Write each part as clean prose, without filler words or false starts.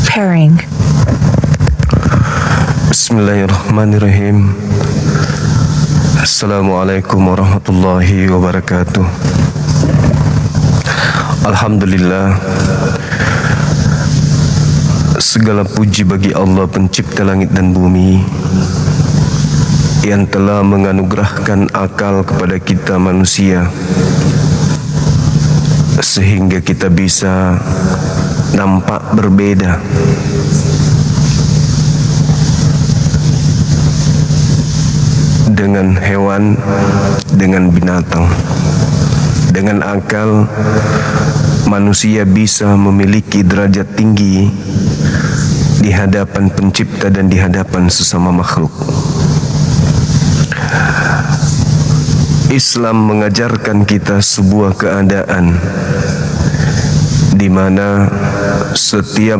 Pairing. Bismillahirrahmanirrahim. Assalamualaikum warahmatullahi wabarakatuh. Alhamdulillah, segala puji bagi Allah pencipta langit dan bumi yang telah menganugerahkan akal kepada kita manusia sehingga kita bisa nampak berbeda dengan hewan, dengan binatang. Dengan akal, manusia bisa memiliki derajat tinggi di hadapan pencipta dan di hadapan sesama makhluk. Islam mengajarkan kita sebuah keadaan di mana setiap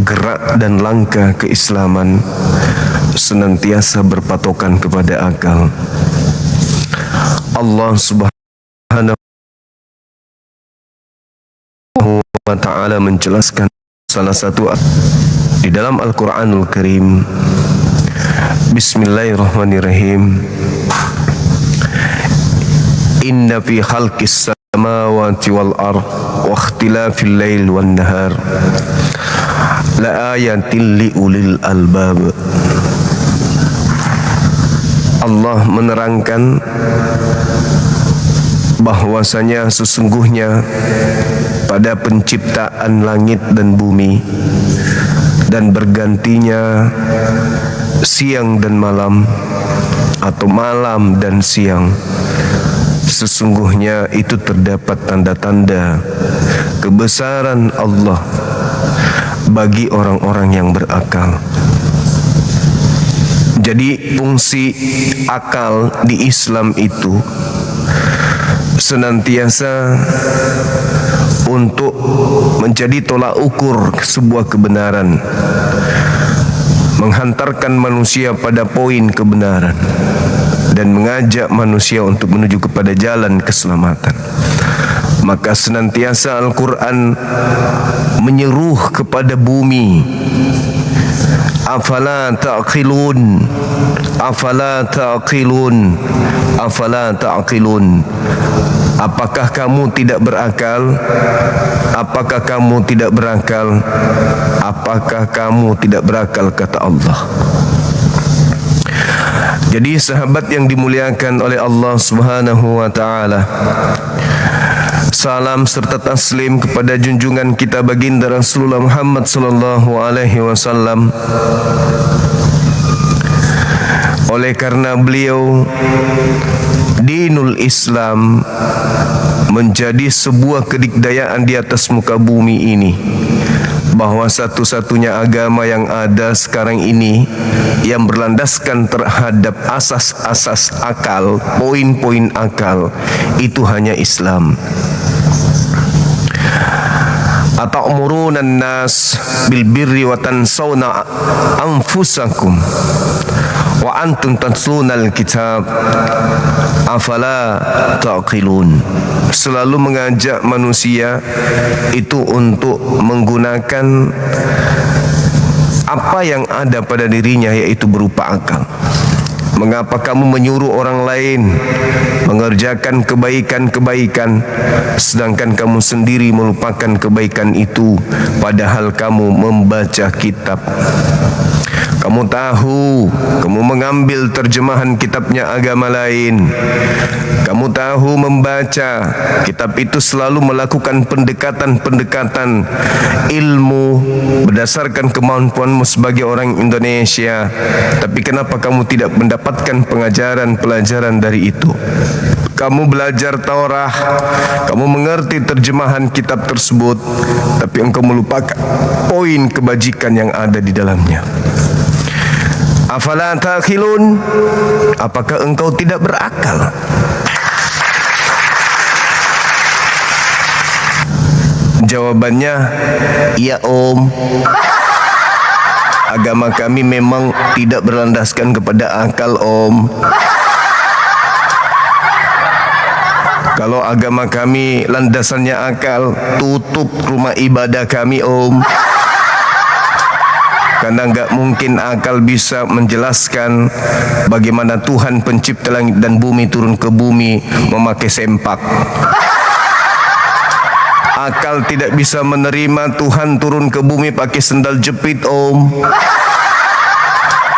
gerak dan langkah keislaman senantiasa berpatokan kepada akal. Allah Subhanahu wa ta'ala menjelaskan salah satu di dalam Al-Quranul Karim. Bismillahirrahmanirrahim. Inna fi khalqis samawati wal ard wa ikhtilafil lail wan nahar la ayatin li ulil albab. Allah menerangkan bahwasanya sesungguhnya pada penciptaan langit dan bumi dan bergantinya siang dan malam atau malam dan siang, sesungguhnya itu terdapat tanda-tanda kebesaran Allah bagi orang-orang yang berakal. Jadi fungsi akal di Islam itu senantiasa untuk menjadi tolak ukur sebuah kebenaran, menghantarkan manusia pada poin kebenaran dan mengajak manusia untuk menuju kepada jalan keselamatan. Maka senantiasa Al-Quran menyeru kepada bumi, afala ta'qilun, afala ta'qilun, afala ta'qilun. Apakah kamu tidak berakal? Apakah kamu tidak berakal? Apakah kamu tidak berakal, kata Allah. Jadi sahabat yang dimuliakan oleh Allah Subhanahu wa ta'ala, salam serta taslim kepada junjungan kita baginda Rasulullah Muhammad sallallahu alaihi wasallam. Oleh karena beliau, dinul Islam menjadi sebuah kedikdayaan di atas muka bumi ini, bahwa satu-satunya agama yang ada sekarang ini yang berlandaskan terhadap asas-asas akal, poin-poin akal, itu hanya Islam. Ata'muruna an-nas bil birri wa tansawna anfusakum wa antum tatlunal kitab afala taqilun. Selalu mengajak manusia itu untuk menggunakan apa yang ada pada dirinya, yaitu berupa akal. Mengapa kamu menyuruh orang lain mengerjakan kebaikan-kebaikan sedangkan kamu sendiri melupakan kebaikan itu, padahal kamu membaca kitab? Kamu tahu, kamu mengambil terjemahan kitabnya agama lain. Kamu tahu membaca kitab itu selalu melakukan pendekatan-pendekatan ilmu berdasarkan kemampuanmu sebagai orang Indonesia. Tapi kenapa kamu tidak mendapatkan pelajaran dari itu? Kamu belajar Taurat, kamu mengerti terjemahan kitab tersebut, tapi engkau melupakan poin kebajikan yang ada di dalamnya. Afala ta'qilun? Apakah engkau tidak berakal? Jawabannya, ya Om, agama kami memang tidak berlandaskan kepada akal, Om. Kalau agama kami landasannya akal, tutup rumah ibadah kami, Om. Karena nggak mungkin akal bisa menjelaskan bagaimana Tuhan pencipta langit dan bumi turun ke bumi memakai sempak. Akal tidak bisa menerima Tuhan turun ke bumi pakai sendal jepit, Om.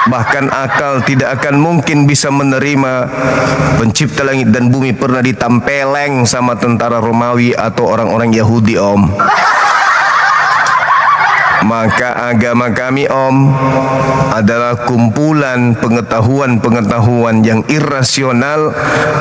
Bahkan akal tidak akan mungkin bisa menerima pencipta langit dan bumi pernah ditampeleng sama tentara Romawi atau orang-orang Yahudi, Om. Maka agama kami, Om, adalah kumpulan pengetahuan-pengetahuan yang irasional,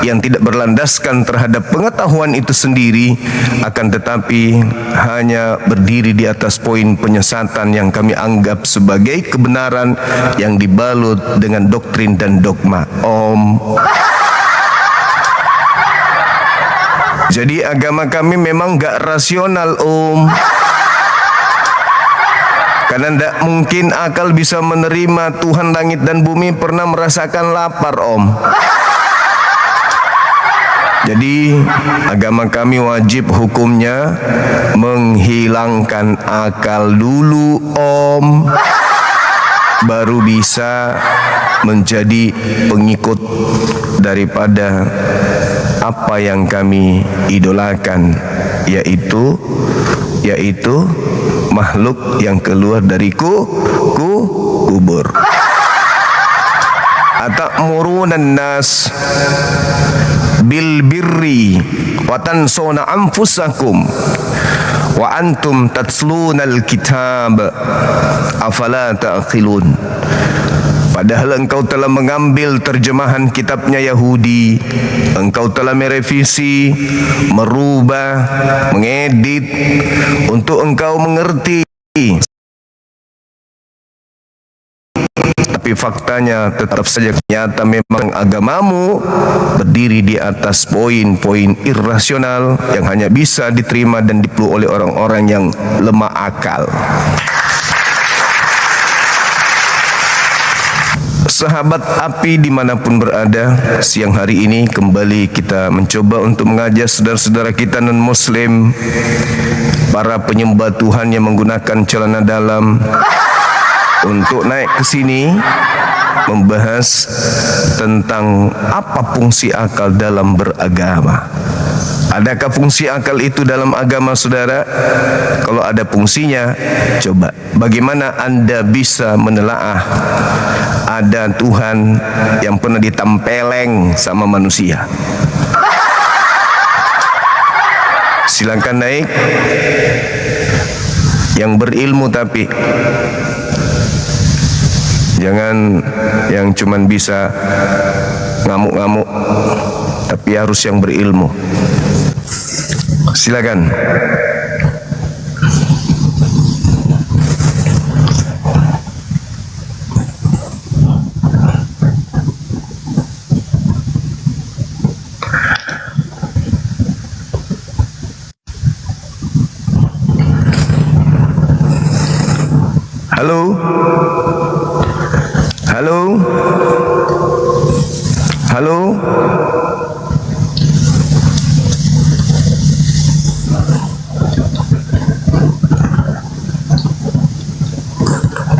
yang tidak berlandaskan terhadap pengetahuan itu sendiri, akan tetapi hanya berdiri di atas poin penyesatan yang kami anggap sebagai kebenaran yang dibalut dengan doktrin dan dogma, Om. Jadi agama kami memang gak rasional, Om. Karena tidak mungkin akal bisa menerima Tuhan langit dan bumi pernah merasakan lapar, Om. Jadi agama kami wajib hukumnya menghilangkan akal dulu, Om, baru bisa menjadi pengikut daripada apa yang kami idolakan, yaitu makhluk yang keluar dari kubur. Atamurun nas bil birri wa tansawna anfusakum wa antum tatlunal kitab afala ta'qilun. Padahal engkau telah mengambil terjemahan kitabnya Yahudi, engkau telah merevisi, merubah, mengedit untuk engkau mengerti. Tapi faktanya tetap saja nyata memang agamamu berdiri di atas poin-poin irasional yang hanya bisa diterima dan dipeluk oleh orang-orang yang lemah akal. Sahabat api dimanapun berada, siang hari ini kembali kita mencoba untuk mengajak saudara-saudara kita non-muslim, para penyembah Tuhan yang menggunakan celana dalam, untuk naik ke sini membahas tentang apa fungsi akal dalam beragama. Adakah fungsi akal itu dalam agama, saudara? Kalau ada fungsinya, coba bagaimana Anda bisa menelaah ada Tuhan yang pernah ditampeleng sama manusia? Silakan naik. Yang berilmu tapi jangan yang cuman bisa ngamuk-ngamuk, tapi harus yang berilmu. Silakan. Halo. Halo. Halo.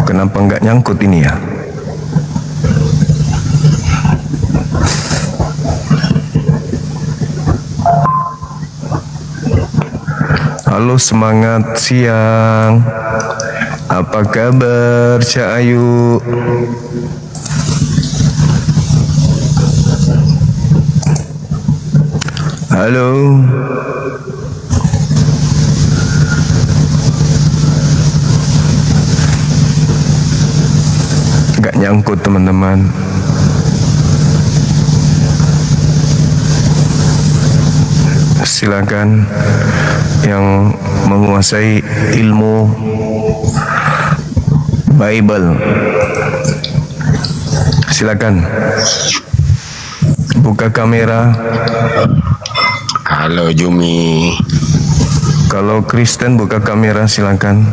Kenapa enggak nyangkut ini ya? Halo, semangat siang. Apa kabar, Cak Ayu? Halo. Gak nyangkut, teman-teman. Silakan yang menguasai ilmu Bible, silakan buka kamera. Halo Jumi. Kalau Kristen buka kamera, silakan.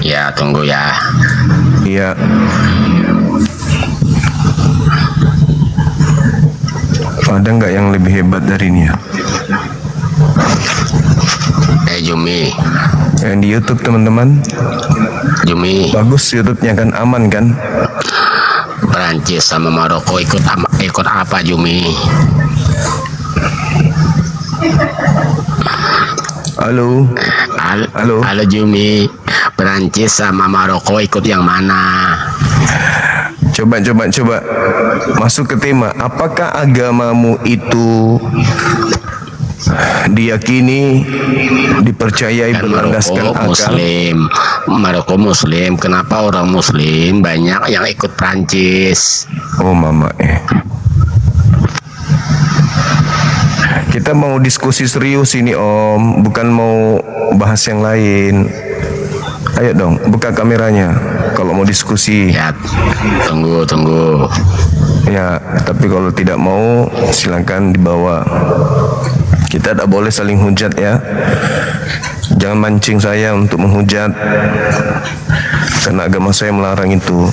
Ya, tunggu ya. Iya. Ada nggak yang lebih hebat dari ini ya? Jumi. Yang di YouTube, teman-teman. Jumi. Bagus YouTube-nya kan, aman kan? Perancis sama Maroko ikut apa Jumi? Halo. Halo. Halo Jumi. Perancis sama Maroko ikut yang mana? Coba masuk ke tema. Apakah agamamu itu diyakini, dipercayai, Kan berlandaskan Maroko akal? Muslim. Maroko Muslim. Kenapa orang Muslim banyak yang ikut Perancis? Oh mama Kita mau diskusi serius ini Om, bukan mau bahas yang lain. Ayo dong, buka kameranya kalau mau diskusi. Ya, tunggu. Ya, tapi kalau tidak mau silakan dibawa. Kita tidak boleh saling hujat ya. Jangan mancing saya untuk menghujat, karena agama saya melarang itu.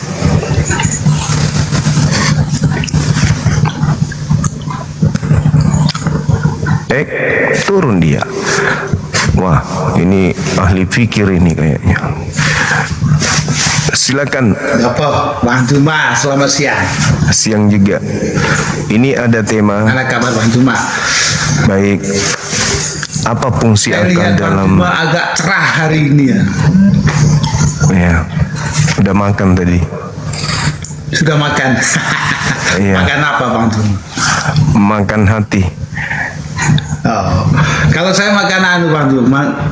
Turun dia. Wah, ini ahli fikir ini kayaknya. Silakan. Apa, Bang Tuma, selamat siang. Siang juga. Ini ada tema. Mana kabar Bang Tuma? Baik. Apa fungsi Saya akal lihat Bang dalam? Tuma agak cerah hari ini ya. Ya, udah makan tadi. Sudah makan. Iya. Makan apa Bang Tuma? Makan hati. Oh. Kalau saya makan Bang Tuma,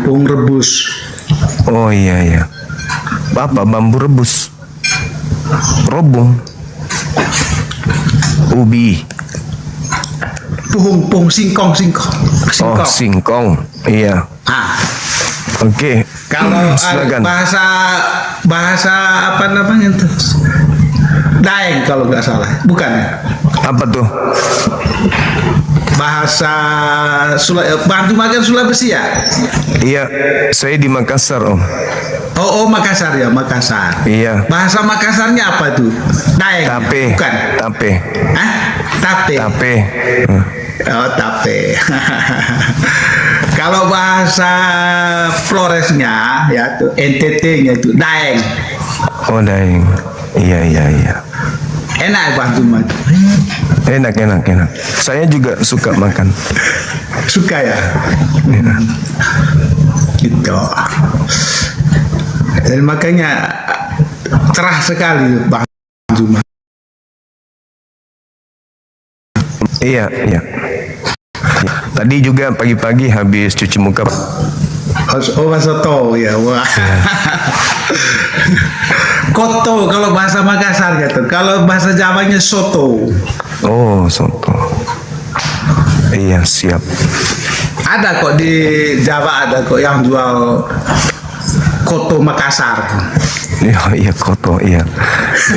pung rebus. Oh iya. Apa bambu rebus? Robong. Ubi. Pung singkong. Oh, singkong. Iya. Ah. Oke. Kalau silakan. bahasa apa namanya itu? Daeng kalau nggak salah, bukan ya? Apa tuh? Bahasa Bang Tuma kan Sulawesi ya? Iya, saya di Makassar Om. Oh Makassar ya, Makassar. Iya. Bahasa Makassarnya apa tuh? Daeng. Tape. Bukan. Tape. Hah? Tape. Tape. Oh, tape. Kalau bahasa Floresnya ya tuh NTT-nya itu Daeng. Oh daeng. Iya. Enak Bang Tuma. Enak. Saya juga suka makan. Suka ya? Iya. Gitu. Dan makanya cerah sekali Bang Tuma. Iya. Tadi juga pagi-pagi habis cuci muka. Oh bahasa to ya, wah. Koto kalau bahasa Makassar gitu. Kalau bahasa Jawanya soto. Oh, soto. Iya, siap. Ada kok di Jawa, ada kok yang jual koto Makassar. Iya, koto, iya.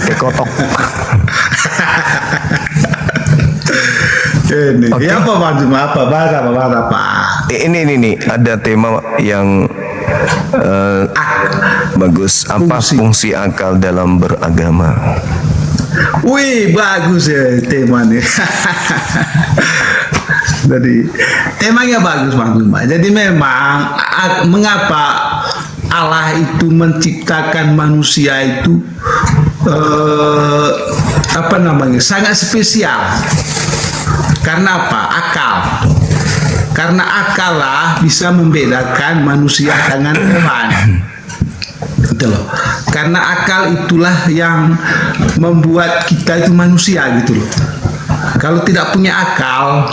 Kayak kotok. Ini Oke. apa Bang Juma? Bahasa apa? Ini nih, ada tema yang bagus. Apa fungsi akal dalam beragama? Wih, bagus ya temanya. Jadi temanya bagus Bang Juma. Jadi memang mengapa Allah itu menciptakan manusia itu sangat spesial. Karena apa? Akal. Karena akal lah bisa membedakan manusia dengan hewan. Gitu loh. Karena akal itulah yang membuat kita itu manusia gitu loh. Kalau tidak punya akal,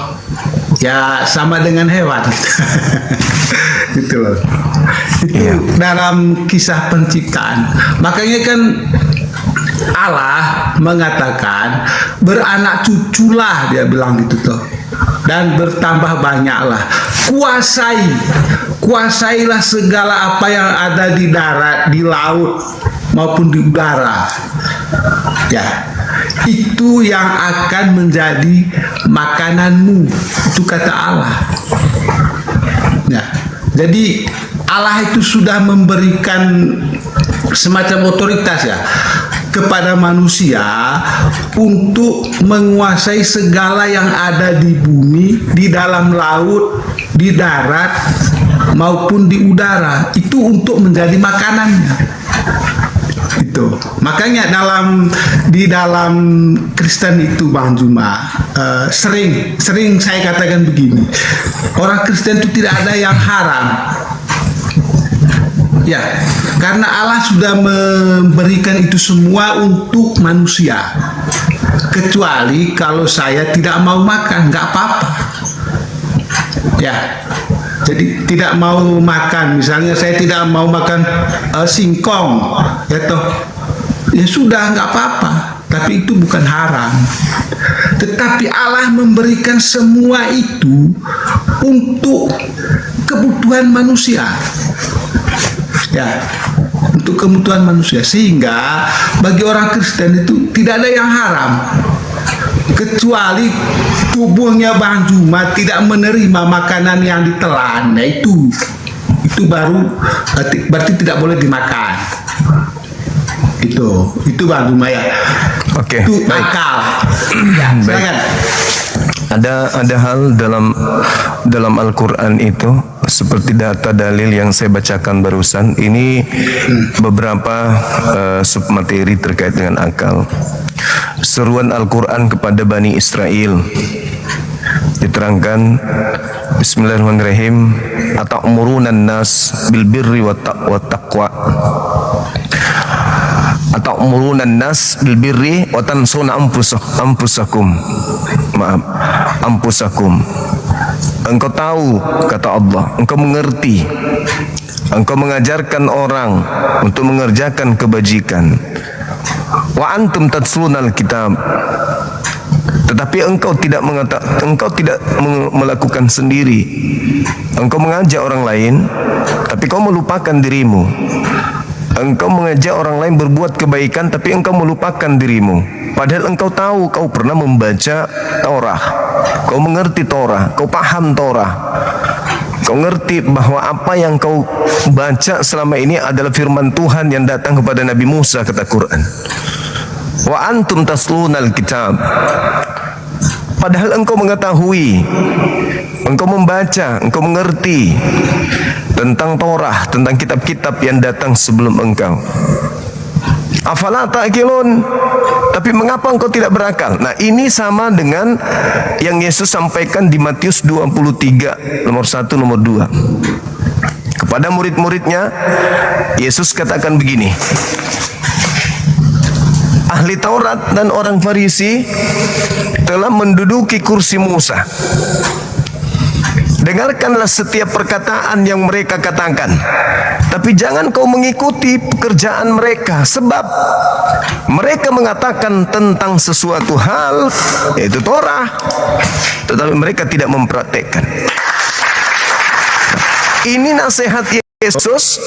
ya sama dengan hewan. Gitu loh. Itu dalam kisah penciptaan. Makanya kan Allah mengatakan beranak cuculah, dia bilang gitu tuh, dan bertambah banyaklah, kuasailah segala apa yang ada di darat, di laut maupun di udara. Ya, itu yang akan menjadi makananmu, itu kata Allah. Ya, jadi Allah itu sudah memberikan semacam otoritas ya kepada manusia untuk menguasai segala yang ada di bumi, di dalam laut, di darat, maupun di udara itu untuk menjadi makanannya. Itu makanya di dalam Kristen itu Bang Juma, sering saya katakan begini, orang Kristen itu tidak ada yang haram. Ya, karena Allah sudah memberikan itu semua untuk manusia. Kecuali kalau saya tidak mau makan, nggak apa-apa. Ya, jadi tidak mau makan, misalnya saya tidak mau makan singkong, ya toh, ya sudah nggak apa-apa. Tapi itu bukan haram. Tetapi Allah memberikan semua itu untuk kebutuhan manusia. Ya, untuk kebutuhan manusia, sehingga bagi orang Kristen itu tidak ada yang haram, kecuali tubuhnya Bang Juma tidak menerima makanan yang ditelan. Nah, itu baru berarti tidak boleh dimakan. Itu Bang Juma ya. Oke, Itu baik. akal. Ya, silakan. Ada hal dalam Al-Quran itu seperti data dalil yang saya bacakan barusan ini, beberapa submateri terkait dengan akal. Seruan Al-Quran kepada Bani Israel diterangkan, Bismillahirrahmanirrahim, ata'murunan nas bil birri wa taqwa, ata'murunan nas bil birri wa tansuna anfusakum. Engkau tahu, kata Allah, engkau mengerti, engkau mengajarkan orang untuk mengerjakan kebajikan. Wa antum tatslunal kitab, tetapi engkau tidak melakukan sendiri. Engkau mengajak orang lain, tapi kau melupakan dirimu. Engkau mengajak orang lain berbuat kebaikan, tapi engkau melupakan dirimu. Padahal engkau tahu, kau pernah membaca Torah, kau mengerti Torah, kau paham Torah, kau ngerti bahwa apa yang kau baca selama ini adalah firman Tuhan yang datang kepada Nabi Musa, kata Quran. Wa antum taslunal kitab, padahal engkau mengetahui, engkau membaca, engkau mengerti tentang Torah, tentang kitab-kitab yang datang sebelum engkau. Afala ta'qilun, tapi mengapa engkau tidak berakal? Nah, ini sama dengan yang Yesus sampaikan di Matius 23 nomor 1 nomor 2 kepada murid-muridnya. Yesus katakan begini, ahli Taurat dan orang Farisi telah menduduki kursi Musa. Dengarkanlah setiap perkataan yang mereka katakan, tapi jangan kau mengikuti pekerjaan mereka, sebab mereka mengatakan tentang sesuatu hal, yaitu Torah, tetapi mereka tidak mempraktekkan. Ini nasihat Yesus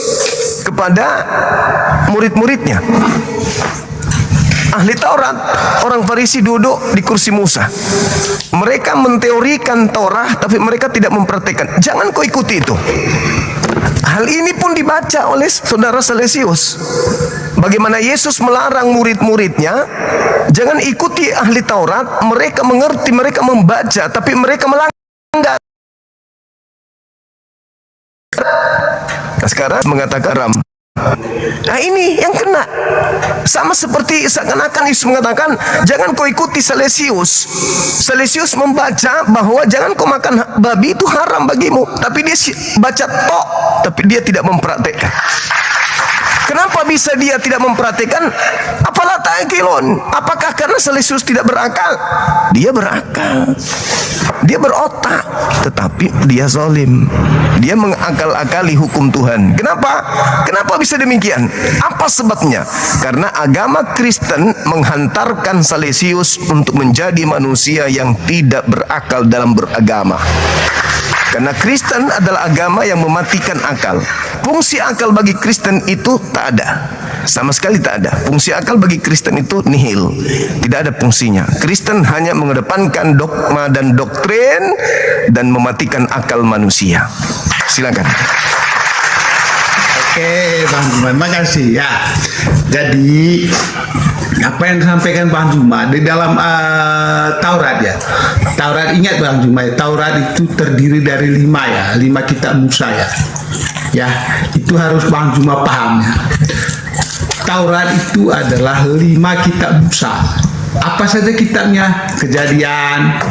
kepada murid-muridnya. Ahli Taurat, orang Farisi duduk di kursi Musa. Mereka menteorikan Torah, tapi mereka tidak mempraktekkan. Jangan kau ikuti itu. Hal ini pun dibaca oleh saudara Salesius. Bagaimana Yesus melarang murid-muridnya, jangan ikuti ahli Taurat. Mereka mengerti, mereka membaca, tapi mereka melanggar. Nah, sekarang mengatakan haram. Nah, ini yang kena. Sama seperti seakan-akan Yesus mengatakan, jangan kau ikuti Salesius. Salesius membaca bahwa jangan kau makan babi, itu haram bagimu, tapi dia baca tok, tapi dia tidak mempraktekkan. Kenapa bisa dia tidak mempraktikkan? Apalah ta'qilun? Apakah karena Salesius tidak berakal? Dia berakal, dia berotak, tetapi dia zalim. Dia mengakal-akali hukum Tuhan. Kenapa? Kenapa bisa demikian? Apa sebabnya? Karena agama Kristen menghantarkan Salesius untuk menjadi manusia yang tidak berakal dalam beragama. Karena Kristen adalah agama yang mematikan akal. Fungsi akal bagi Kristen itu tak ada. Sama sekali tak ada. Fungsi akal bagi Kristen itu nihil. Tidak ada fungsinya. Kristen hanya mengedepankan dogma dan doktrin dan mematikan akal manusia. Silakan. Oke, Bang Juma, makasih ya. Jadi apa yang disampaikan Bang Juma di dalam Taurat ya. Taurat, ingat Bang Juma, Taurat itu terdiri dari 5 ya, 5 kitab Musa ya. Ya, itu harus Bang Juma paham ya. Taurat itu adalah 5 kitab Musa. Apa saja kitabnya? Kejadian,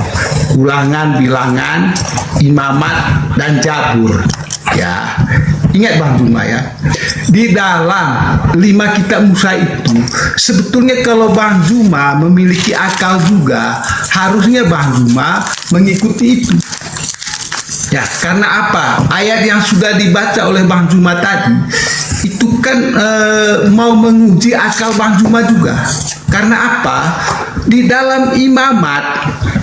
Ulangan, Bilangan, Imamat, dan Jabur. Ya, ingat Bang Juma ya. Di dalam 5 kitab Musa itu, sebetulnya kalau Bang Juma memiliki akal juga, harusnya Bang Juma mengikuti itu. Ya, karena apa? Ayat yang sudah dibaca oleh Bang Juma tadi itu kan mau menguji akal Bang Juma juga. Karena apa? Di dalam Imamat,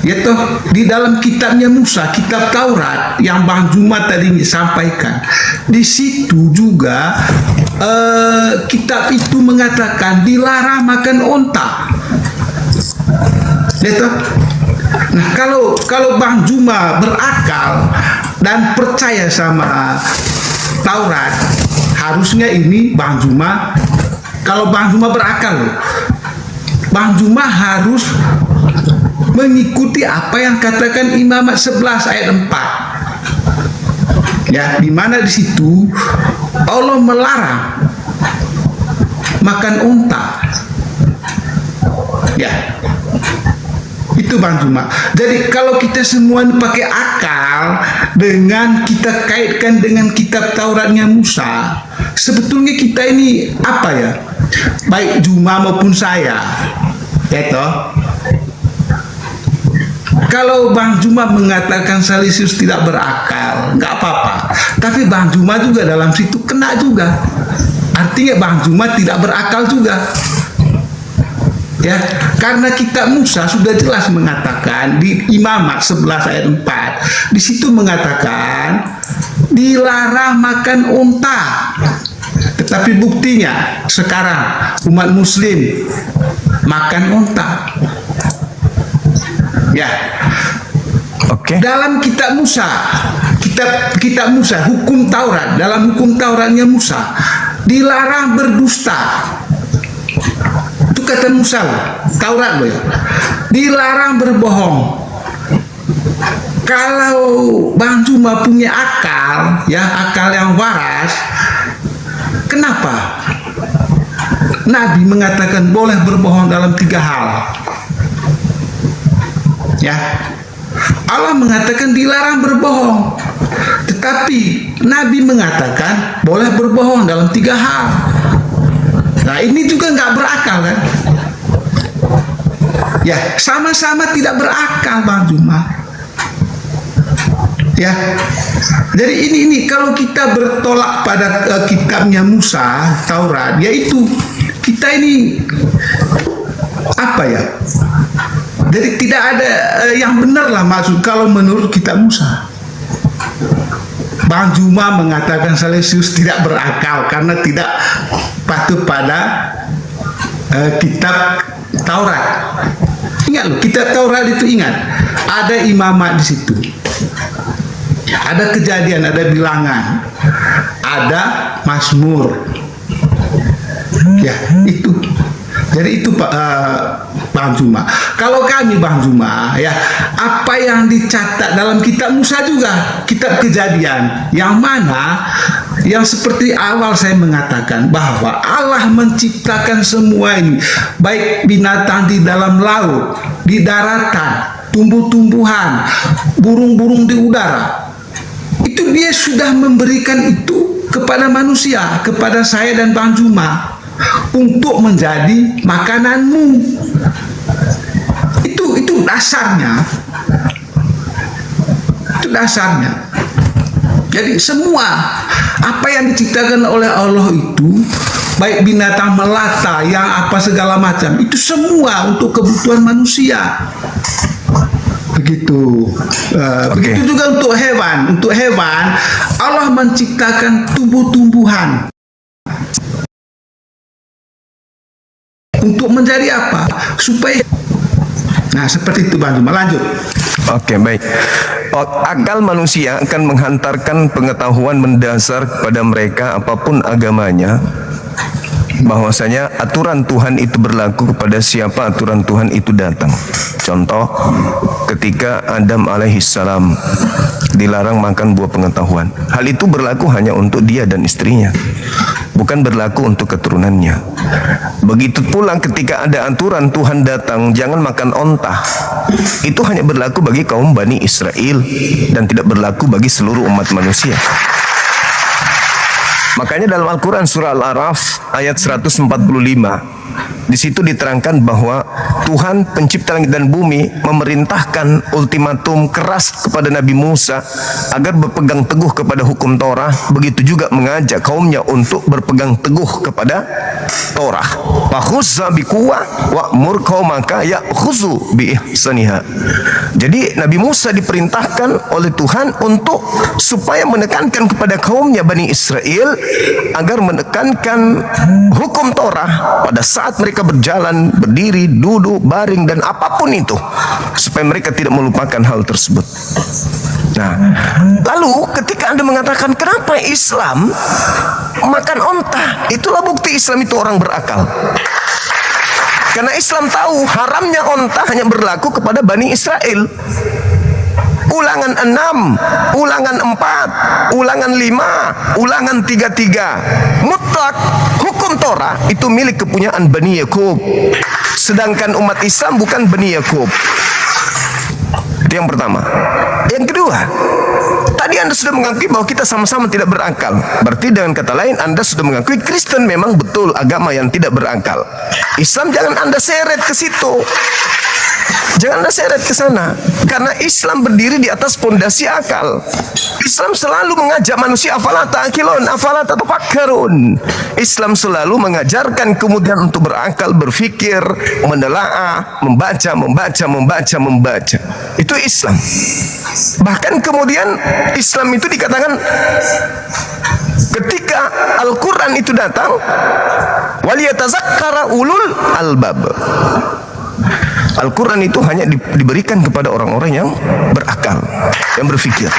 yaitu di dalam kitabnya Musa, kitab Taurat yang Bang Juma tadi sampaikan, di situ juga kitab itu mengatakan dilarang makan onta. Yaitu, nah kalau Bang Juma berakal dan percaya sama Taurat, harusnya ini Bang Juma, kalau Bang Juma berakal loh, Bang Juma harus mengikuti apa yang katakan Imamat 11 ayat 4. Ya, di mana di situ Allah melarang makan unta. Ya. Itu Bang Juma. Jadi kalau kita semua pakai akal dengan kita kaitkan dengan kitab Tauratnya Musa, sebetulnya kita ini apa ya? Baik Juma maupun saya, ya toh. Kalau Bang Juma mengatakan Salesius tidak berakal, nggak apa-apa. Tapi Bang Juma juga dalam situ kena juga. Artinya Bang Juma tidak berakal juga. Ya, karena kitab Musa sudah jelas mengatakan di Imamat 11 ayat 4. Di situ mengatakan dilarang makan unta. Tetapi buktinya sekarang umat muslim makan unta. Ya. Oke. Dalam kitab Musa, kitab Musa, hukum Taurat, dalam hukum Tauratnya Musa dilarang berdusta. Itu kata Musa, Taurat loh ya. Dilarang berbohong. Kalau Bang Juma punya akal, ya akal yang waras, kenapa Nabi mengatakan boleh berbohong dalam 3 hal? Ya, Allah mengatakan dilarang berbohong, tetapi Nabi mengatakan boleh berbohong dalam 3 hal. Nah, ini juga nggak berakal kan? Ya, sama-sama tidak berakal Bang Juma. Ya, jadi ini kalau kita bertolak pada kitabnya Musa, Taurat, yaitu kita ini apa ya? Jadi tidak ada yang benar lah maksud kalau menurut kitab Musa. Bang Juma mengatakan Salesius tidak berakal karena tidak patuh pada kitab Taurat. Ingat loh, kitab Taurat itu ingat ada Imamat di situ, ada Kejadian, ada Bilangan, ada Mazmur. Ya itu. Jadi itu Bang Juma. Kalau kami Bang Juma ya, apa yang dicatat dalam kitab Musa juga, kitab Kejadian, yang mana yang seperti awal saya mengatakan bahwa Allah menciptakan semua ini, baik binatang di dalam laut, di daratan, tumbuh-tumbuhan, burung-burung di udara. Itu dia sudah memberikan itu kepada manusia, kepada saya dan Bang Juma, untuk menjadi makananmu. Itu dasarnya. Itu dasarnya. Jadi semua apa yang diciptakan oleh Allah itu, baik binatang melata, yang apa segala macam, itu semua untuk kebutuhan manusia. Begitu. Begitu juga untuk hewan. Untuk hewan Allah menciptakan tumbuh-tumbuhan. Untuk menjadi apa? Supaya Nah, seperti itu Bang Juma. Lanjut. Oke, baik. Akal manusia akan menghantarkan pengetahuan mendasar kepada mereka apapun agamanya, bahwasanya aturan Tuhan itu berlaku kepada siapa aturan Tuhan itu datang. Contoh, ketika Adam alaihissalam dilarang makan buah pengetahuan, hal itu berlaku hanya untuk dia dan istrinya, bukan berlaku untuk keturunannya. Begitu pula ketika ada aturan Tuhan datang, jangan makan onta, itu hanya berlaku bagi kaum Bani Israel dan tidak berlaku bagi seluruh umat manusia. Makanya dalam Al-Quran surah Al-A'raf ayat 145, di situ diterangkan bahwa Tuhan pencipta langit dan bumi memerintahkan ultimatum keras kepada Nabi Musa agar berpegang teguh kepada hukum Torah, begitu juga mengajak kaumnya untuk berpegang teguh kepada Torah. Fakhuzza biquwwah wa'mur qaumaka ya'khuzu bi ihsaniha. Jadi Nabi Musa diperintahkan oleh Tuhan untuk supaya menekankan kepada kaumnya Bani Israel agar menekankan hukum Torah pada saat mereka berjalan, berdiri, duduk, baring dan apapun itu, supaya mereka tidak melupakan hal tersebut. Nah, lalu ketika Anda mengatakan kenapa Islam makan onta, itulah bukti Islam itu orang berakal. Karena Islam tahu haramnya onta hanya berlaku kepada Bani Israel. Ulangan 6, ulangan 4, ulangan 5, ulangan 33. Mutlak hukum Torah itu milik kepunyaan Bani Yakub. Sedangkan umat Islam bukan Bani Yakub. Itu yang pertama. Yang kedua, tadi Anda sudah mengakui bahwa kita sama-sama tidak berakal. Berarti dengan kata lain Anda sudah mengakui Kristen memang betul agama yang tidak berakal. Islam jangan Anda seret ke situ. Jangan Anda seret ke sana, karena Islam berdiri di atas fondasi akal. Islam selalu mengajak manusia afala ta'qilun, afala tatafakkarun. Islam selalu mengajarkan kemudian untuk berakal, berfikir, menelaah, membaca. Itu Islam. Bahkan kemudian Islam itu dikatakan ketika Al-Quran itu datang, waliyatazakkara ulul albab. Al-Quran itu hanya diberikan kepada orang-orang yang berakal, yang berfikir.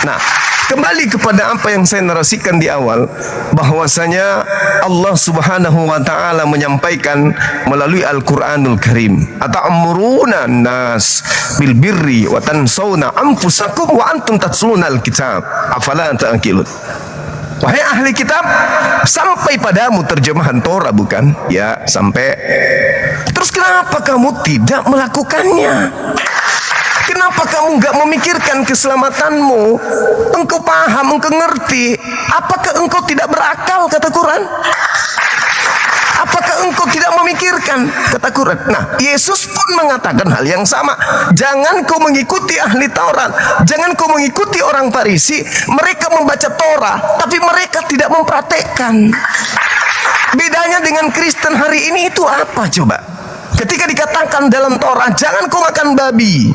Nah, kembali kepada apa yang saya narasikan di awal, bahwasanya Allah Subhanahu wa taala menyampaikan melalui Al-Qur'anul Karim, "Ata'muruna nas bil birri wa tansawna anfusakum wa antum tatlunal kitab, afala ta'qilun." Wahai ahli kitab, sampai padamu terjemahan Torah bukan? Ya, sampai. Terus kenapa kamu tidak melakukannya? Kenapa kamu enggak memikirkan keselamatanmu? Engkau paham, engkau ngerti. Apakah engkau tidak berakal, kata Quran? Apakah engkau tidak memikirkan, kata Quran? Nah, Yesus pun mengatakan hal yang sama. Jangan kau mengikuti ahli Taurat, jangan kau mengikuti orang Farisi. Mereka membaca Torah, tapi mereka tidak mempraktekkan. Bedanya dengan Kristen hari ini itu apa coba? Ketika dikatakan dalam Torah, jangan kau makan babi,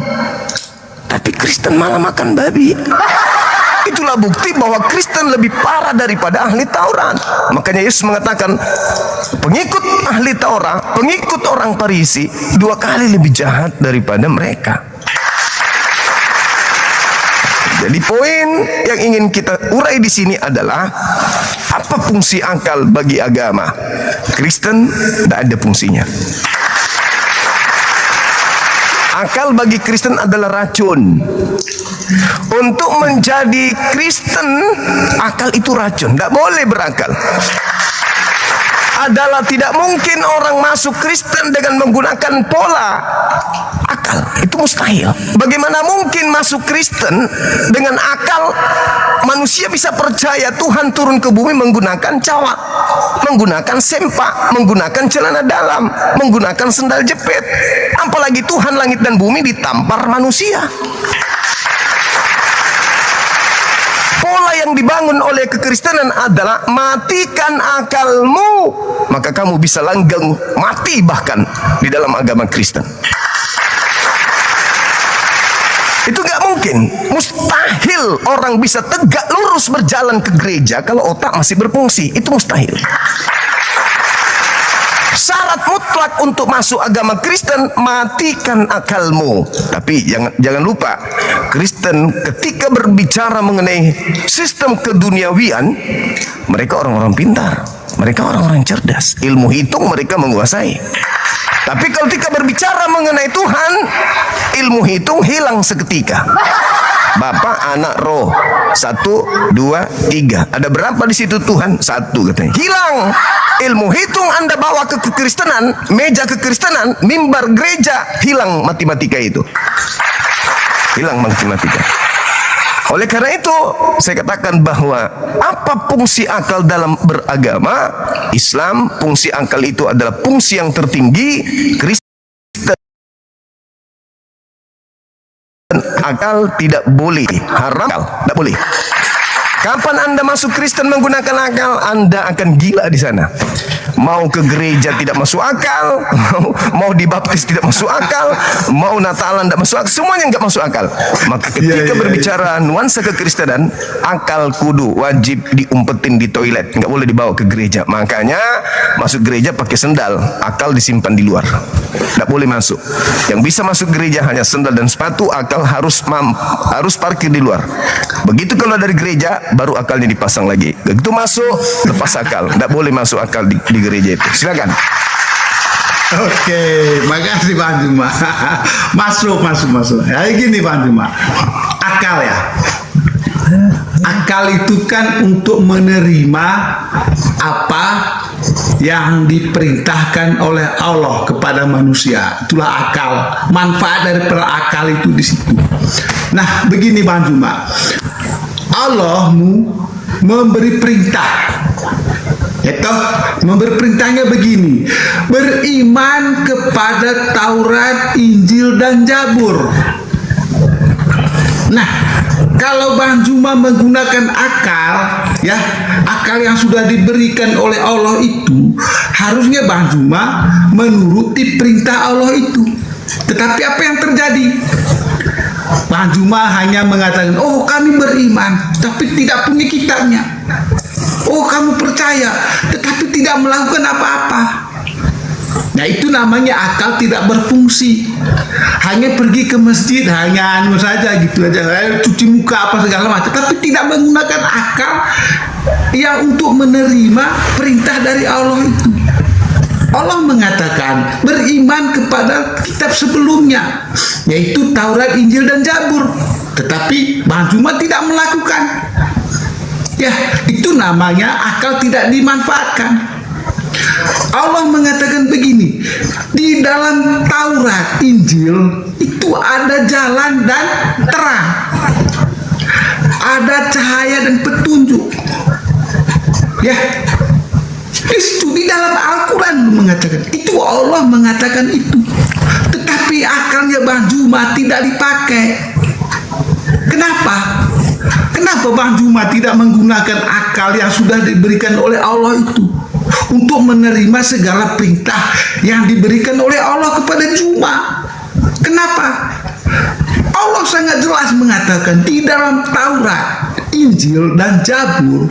tapi Kristen malah makan babi. Itulah bukti bahwa Kristen lebih parah daripada ahli Taurat. Makanya Yesus mengatakan, pengikut ahli Taurat, pengikut orang Farisi 2 kali lebih jahat daripada mereka. Jadi poin yang ingin kita urai di sini adalah apa fungsi akal bagi agama? Kristen tidak ada fungsinya. Akal bagi Kristen adalah racun. Untuk menjadi Kristen, akal itu racun. Tidak boleh berakal. Adalah tidak mungkin orang masuk Kristen dengan menggunakan pola akal. Itu mustahil. Bagaimana mungkin masuk Kristen dengan akal? Manusia bisa percaya Tuhan turun ke bumi menggunakan cawat, menggunakan sempak, menggunakan celana dalam, menggunakan sendal jepit. Apalagi Tuhan langit dan bumi ditampar manusia. Pola yang dibangun oleh kekristenan adalah matikan akalmu, maka kamu bisa langgeng mati bahkan di dalam agama Kristen. Itu gak mungkin. Mustahil orang bisa tegak lurus berjalan ke gereja kalau otak masih berfungsi. Itu mustahil. Syarat mutlak untuk masuk agama Kristen, matikan akalmu. Tapi jangan lupa, Kristen ketika berbicara mengenai sistem keduniawian, mereka orang-orang pintar, mereka orang-orang cerdas, ilmu hitung mereka menguasai. Tapi kalau ketika berbicara mengenai Tuhan, ilmu hitung hilang seketika. Bapa, Anak, Roh, 1, 2, 3. Ada berapa di situ Tuhan? 1 katanya. Hilang. Ilmu hitung Anda bawa ke kekristenan, meja kekristenan, mimbar gereja, hilang matematika itu. Hilang matematika. Oleh karena itu, saya katakan bahwa apa fungsi akal dalam beragama Islam? Fungsi akal itu adalah fungsi yang tertinggi. Kristen akal tidak boleh, haram, tidak boleh. Kapan Anda masuk Kristen menggunakan akal, Anda akan gila di sana. Mau ke gereja tidak masuk akal, mau dibaptis tidak masuk akal, mau Natalan tidak masuk akal, semuanya nggak masuk akal. Maka ketika berbicara nuansa kekristenan, akal kudu wajib diumpetin di toilet, nggak boleh dibawa ke gereja. Makanya masuk gereja pakai sendal, akal disimpan di luar, nggak boleh masuk. Yang bisa masuk gereja hanya sendal dan sepatu, akal harus parkir di luar. Begitu kalau dari gereja, baru akalnya dipasang lagi. Begitu masuk, lepas akal, nggak boleh masuk akal di gereja itu. Silakan. Oke, makasih Bang Juma. Masuk. Ya gini Bang Juma, akal ya. Akal itu kan untuk menerima apa yang diperintahkan oleh Allah kepada manusia. Itulah akal. Manfaat daripada akal itu di situ. Nah, begini Bang Juma, Allah memberi perintah. Itu memberi perintahnya begini: beriman kepada Taurat, Injil dan Zabur. Nah, kalau Bang Juma menggunakan akal, ya, akal yang sudah diberikan oleh Allah itu, harusnya Bang Juma menuruti perintah Allah itu. Tetapi apa yang terjadi? Bang Juma hanya mengatakan, oh kami beriman, tapi tidak punya kitabnya. Oh kamu percaya, tetapi tidak melakukan apa-apa. Nah itu namanya akal tidak berfungsi. Hanya pergi ke masjid, hanya anu saja gitu aja, cuci muka apa segala macam, tapi tidak menggunakan akal yang untuk menerima perintah dari Allah itu. Allah mengatakan beriman kepada kitab sebelumnya, yaitu Taurat, Injil dan Zabur. Tetapi Bang Juma tidak melakukan. Ya, itu namanya akal tidak dimanfaatkan. Allah mengatakan begini, di dalam Taurat, Injil itu ada jalan dan terang, ada cahaya dan petunjuk. Ya, di situ di dalam Al-Quran mengatakan itu, Allah mengatakan itu. Tetapi akalnya Bang Juma tidak dipakai. Kenapa? Kenapa Bang Juma tidak menggunakan akal yang sudah diberikan oleh Allah itu untuk menerima segala perintah yang diberikan oleh Allah kepada Juma? Kenapa? Allah sangat jelas mengatakan di dalam Taurat, Injil dan Zabur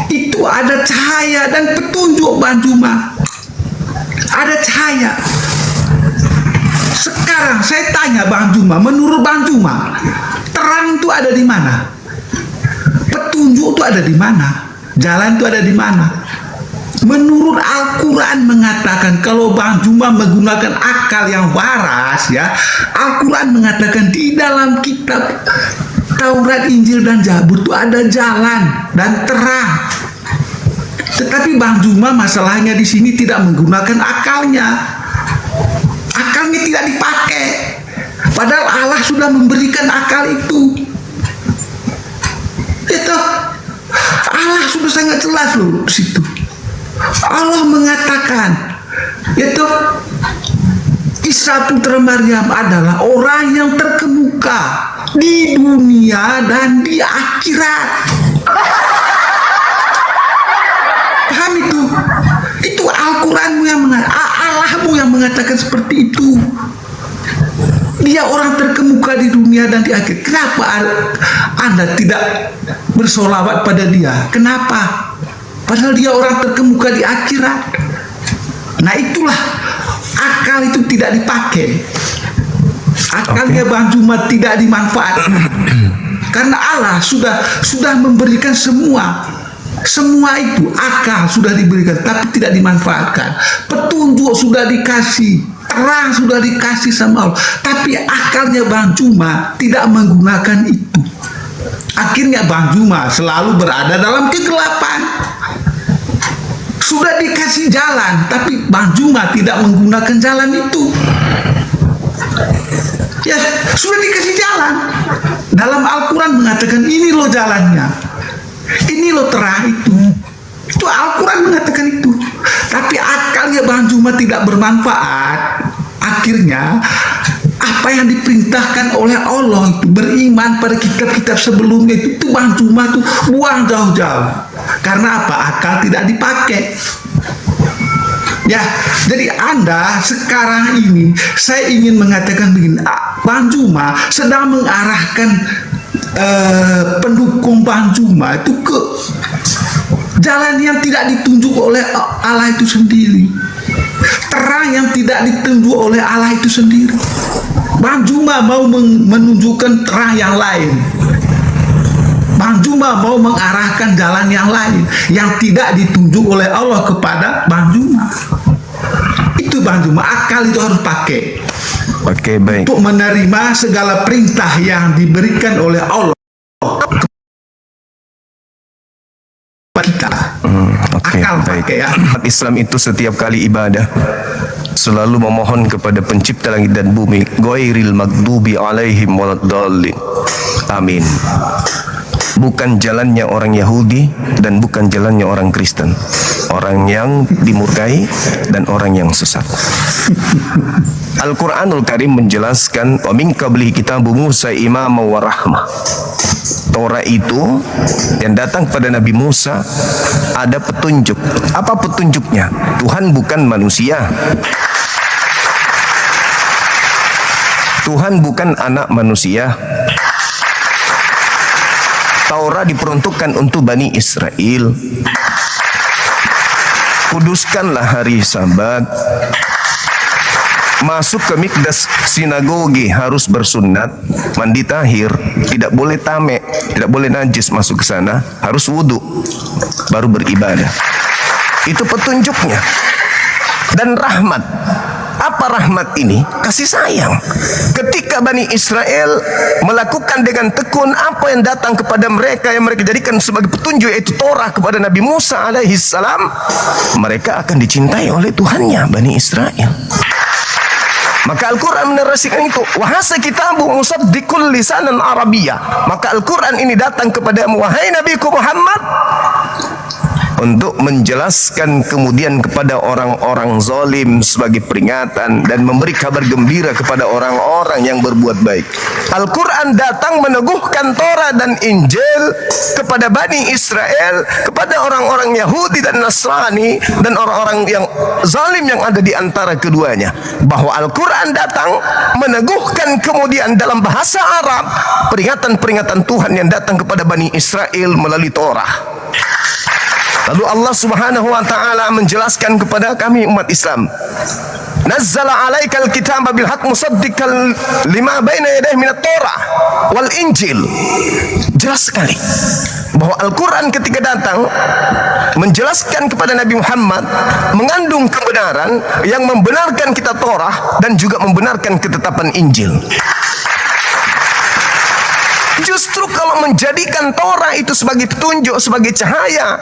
itu ada cahaya dan petunjuk Bang Juma. Ada cahaya. Sekarang saya tanya Bang Juma, menurut Bang Juma, terang itu ada di mana? Petunjuk itu ada di mana? Jalan itu ada di mana? Menurut Al-Quran mengatakan, kalau Bang Juma menggunakan akal yang waras, ya, Al-Quran mengatakan di dalam kitab Taurat, Injil dan Zabur itu ada jalan dan terang. Tetapi Bang Juma masalahnya di sini tidak menggunakan akalnya. Akalnya tidak dipakai. Padahal Allah sudah memberikan akal itu. Itu Allah sudah sangat jelas loh di situ. Allah mengatakan itu Isa putra Maryam adalah orang yang terkemuka di dunia dan di akhirat. Paham itu? Itu Al-Quranmu yang mengatakan, Allahmu yang mengatakan seperti itu. Dia orang terkemuka di dunia dan di akhirat. Kenapa Anda tidak bersolawat pada dia? Kenapa? Padahal dia orang terkemuka di akhirat. Nah itulah akal itu tidak dipakai. Akalnya Bang Juma tidak dimanfaatkan. Karena Allah sudah memberikan semua itu, akal sudah diberikan tapi tidak dimanfaatkan. Petunjuk sudah dikasih, terang sudah dikasih sama Allah, tapi akalnya Bang Juma tidak menggunakan itu. Akhirnya Bang Juma selalu berada dalam kegelapan. Sudah dikasih jalan, tapi Bang Juma tidak menggunakan jalan itu. Ya, sudah dikasih jalan. Dalam Al-Quran mengatakan ini loh jalannya, ini loh terang itu. Itu Al-Quran mengatakan itu. Tapi akalnya Bang Juma tidak bermanfaat. Akhirnya apa yang diperintahkan oleh Allah itu, beriman pada kitab-kitab sebelumnya itu Bang Juma tuh buang jauh-jauh. Karena apa? Akal tidak dipakai. Ya, jadi Anda sekarang ini saya ingin mengatakan begini, Bang Juma sedang mengarahkan pendukung Bang Juma itu ke jalan yang tidak ditunjuk oleh Allah itu sendiri, terang yang tidak ditunjuk oleh Allah itu sendiri. Bang Juma mau menunjukkan terang yang lain. Bang Juma mau mengarahkan jalan yang lain yang tidak ditunjuk oleh Allah kepada Bang Juma. Itu Bang Juma, akal itu harus pakai. Oke, baik. Untuk menerima segala perintah yang diberikan oleh Allah kepada kita. Oke, Akal baik. pakai ya. Umat Islam itu setiap kali ibadah selalu memohon kepada pencipta langit dan bumi, ghairil maghdubi alaihim waladdallin. Amin. Bukan jalannya orang Yahudi dan bukan jalannya orang Kristen, orang yang dimurkai dan orang yang sesat. Al-Quranul Karim menjelaskan, wa min qablihi kitabu Musa imama wa rahmah. Torah itu yang datang pada Nabi Musa ada petunjuk. Apa petunjuknya? Tuhan bukan manusia. Tuhan bukan anak manusia. Taurat diperuntukkan untuk Bani Israel. Kuduskanlah hari Sabat. Masuk ke mikdas sinagogi harus bersunat, mandi tahir, tidak boleh tamek, tidak boleh najis masuk ke sana, harus wudhu, baru beribadah. Itu petunjuknya. Dan rahmat. Apa rahmat ini? Kasih sayang. Ketika Bani Israel melakukan dengan tekun apa yang datang kepada mereka, yang mereka jadikan sebagai petunjuk, yaitu Torah kepada Nabi Musa alaihissalam, mereka akan dicintai oleh Tuhannya, Bani Israel. Maka Al-Quran menarasikan itu. Wahasa kitabu musaddiqul lisanan Arabiyah. Maka Al-Quran ini datang kepadamu, wahai Nabiku Muhammad, untuk menjelaskan kemudian kepada orang-orang zalim sebagai peringatan dan memberi kabar gembira kepada orang-orang yang berbuat baik. Al-Quran datang meneguhkan Torah dan Injil kepada Bani Israel, kepada orang-orang Yahudi dan Nasrani dan orang-orang yang zalim yang ada di antara keduanya, bahwa Al-Quran datang meneguhkan kemudian dalam bahasa Arab peringatan-peringatan Tuhan yang datang kepada Bani Israel melalui Torah. Lalu Allah Subhanahu wa taala menjelaskan kepada kami umat Islam, nazzala 'alaikal kitaba bil haqq musaddiqan lima baina yadayhi minat Torah wal Injil. Jelas sekali bahwa Al-Quran ketika datang menjelaskan kepada Nabi Muhammad mengandung kebenaran yang membenarkan kita Torah dan juga membenarkan ketetapan Injil. Justru kalau menjadikan Torah itu sebagai petunjuk, sebagai cahaya,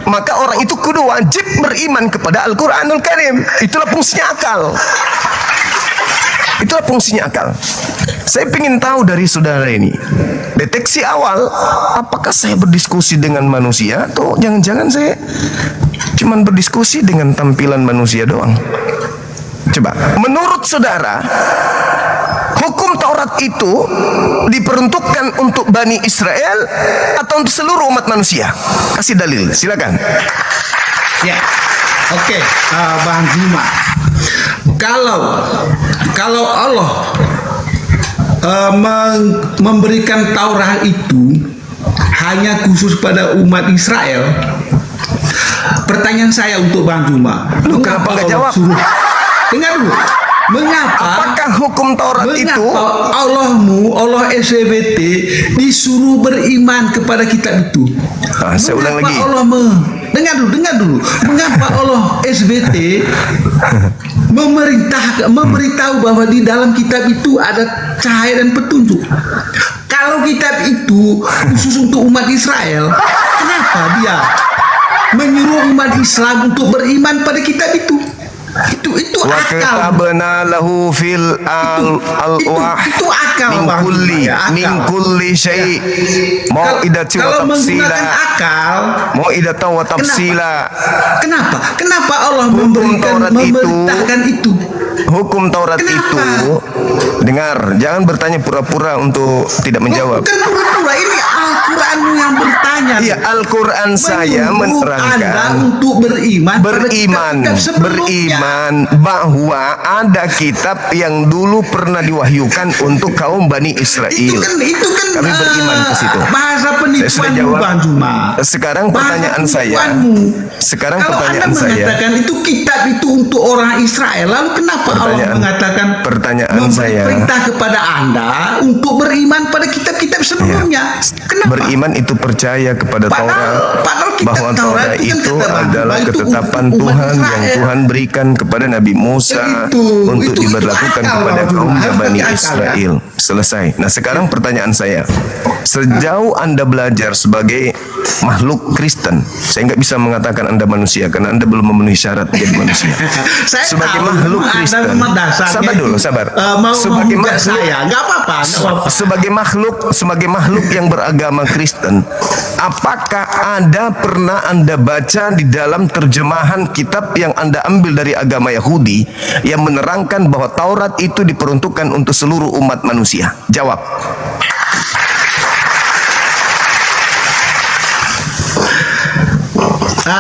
maka orang itu kudu wajib beriman kepada Al-Quranul Karim. Itulah fungsinya akal. Itulah fungsinya akal. Saya ingin tahu dari saudara ini, deteksi awal, apakah saya berdiskusi dengan manusia atau jangan-jangan saya cuma berdiskusi dengan tampilan manusia doang. Coba, menurut saudara, hukum Taurat itu diperuntukkan untuk Bani Israel atau untuk seluruh umat manusia? Kasih dalil, silakan. Ya, oke, Bang Juma. Kalau Allah memberikan Taurat itu hanya khusus pada umat Israel, Pertanyaan saya untuk Bang Juma. Lu kenapa nggak Allah jawab? suruh? Dengar dulu. Mengapa? Apakah hukum Taurat itu? Mengapa Allah SBT disuruh beriman kepada kitab itu? Saya ulang lagi. Dengar dulu. Mengapa Allah SBT memberitahu bahwa di dalam kitab itu ada cahaya dan petunjuk? Kalau kitab itu khusus untuk umat Israel, kenapa dia menyuruh umat Islam untuk beriman pada kitab itu? Itu Wa akal. katabna lahu fil alwah Itu akal, Bang. Akal. min kulli syai mau'idati wa Kalau tafsila menggunakan akal, mau'idatan wa tafsila. Kenapa Allah Hukum Taurat memerintahkan itu? Hukum Taurat Kenapa? itu, dengar, jangan bertanya pura-pura untuk tidak menjawab. Bukan pura-pura, ini Al-Quranmu yang bertanya. Iya, Al-Quran saya Menyuruh Anda menerangkan untuk beriman pada kitab-kitab sebelumnya. beriman bahwa ada kitab yang dulu pernah diwahyukan untuk kaum Bani Israel. Itu kan Kami beriman ke situ. bahasa Saya sudah penipuanmu, jawab. Bang Juma. Sekarang Bahasa pertanyaan saya. penipuanmu. Sekarang Kalau pertanyaan Anda saya. mengatakan itu kitab itu untuk orang Israel, lalu kenapa Allah mengatakan pertanyaan saya. perintah kepada Anda untuk beriman pada kitab-kitab sebelumnya? Kenapa? Beriman itu percaya kepada Taurat, padahal kitab bahwa Taurat Taurat itu kan itu kata adalah Bang, itu ketetapan untuk umat Tuhan yang Israel. Tuhan berikan kepada Nabi Musa untuk Itu diberlakukan akal, kepada Bang. kaum Harus Bani pakai akal, Israel. Selesai. Nah, sekarang pertanyaan saya. Sejauh Anda belajar sebagai makhluk Kristen, saya nggak bisa mengatakan Anda manusia karena Anda belum memenuhi syarat menjadi manusia. Saya Sebagai tahu, makhluk Anda Kristen, memang dasarnya sabar dulu, itu, sabar. mau Sebagai menghujat makhluk, saya, nggak apa-apa. sebagai makhluk yang beragama Kristen, apakah pernah Anda baca di dalam terjemahan kitab yang Anda ambil dari agama Yahudi yang menerangkan bahwa Taurat itu diperuntukkan untuk seluruh umat manusia? Jawab.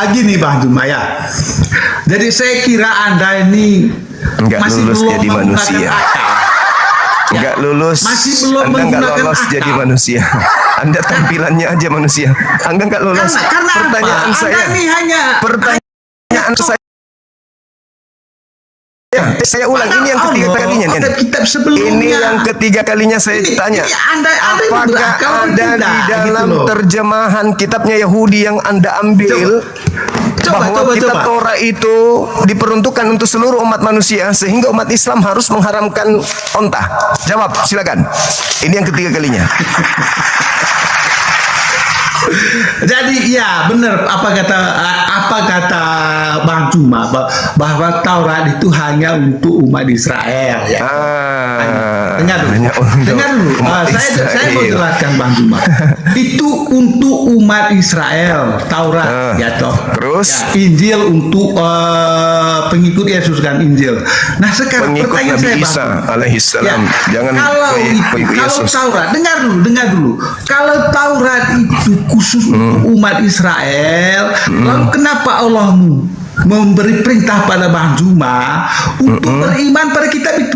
Gini Bang Juma ya. Jadi saya kira Anda ini Enggak masih lulus belum jadi menggunakan manusia. akal. Enggak lulus. Masih belum Anda enggak menggunakan lolos akal. jadi manusia. Anda tampilannya aja manusia. Anda enggak lolos. Karena Pertanyaan apa? saya. Anda ini hanya Pertanyaan saya. Saya ulang, ini yang ketiga Allah, kalinya nih. kitab sebelumnya. Ini yang ketiga kalinya saya tanya. Ini Anda Apakah berakal atau ada tidak? di dalam Gitu loh. terjemahan kitabnya Yahudi yang Anda ambil bahwa kitab Torah itu diperuntukkan untuk seluruh umat manusia sehingga umat Islam harus mengharamkan onta? Jawab, silakan. Ini yang ketiga kalinya. Jadi ya benar apa kata Bang Juma bahwa Taurat itu hanya untuk umat Israel ya. Dengar dulu. Saya mau jelaskan Bang Juma. Itu untuk umat Israel Taurat ya toh. Terus ya, Injil untuk pengikut Yesus kan Injil. Nah sekarang pengikut pertanyaan Nabi saya Isa Bang, alaihissalam. Jangan pengikut Yesus. Taurat, dengar dulu. Kalau Taurat itu khusus untuk umat Israel, lalu kenapa Allah memberi perintah pada Bang Juma untuk beriman pada kitab itu?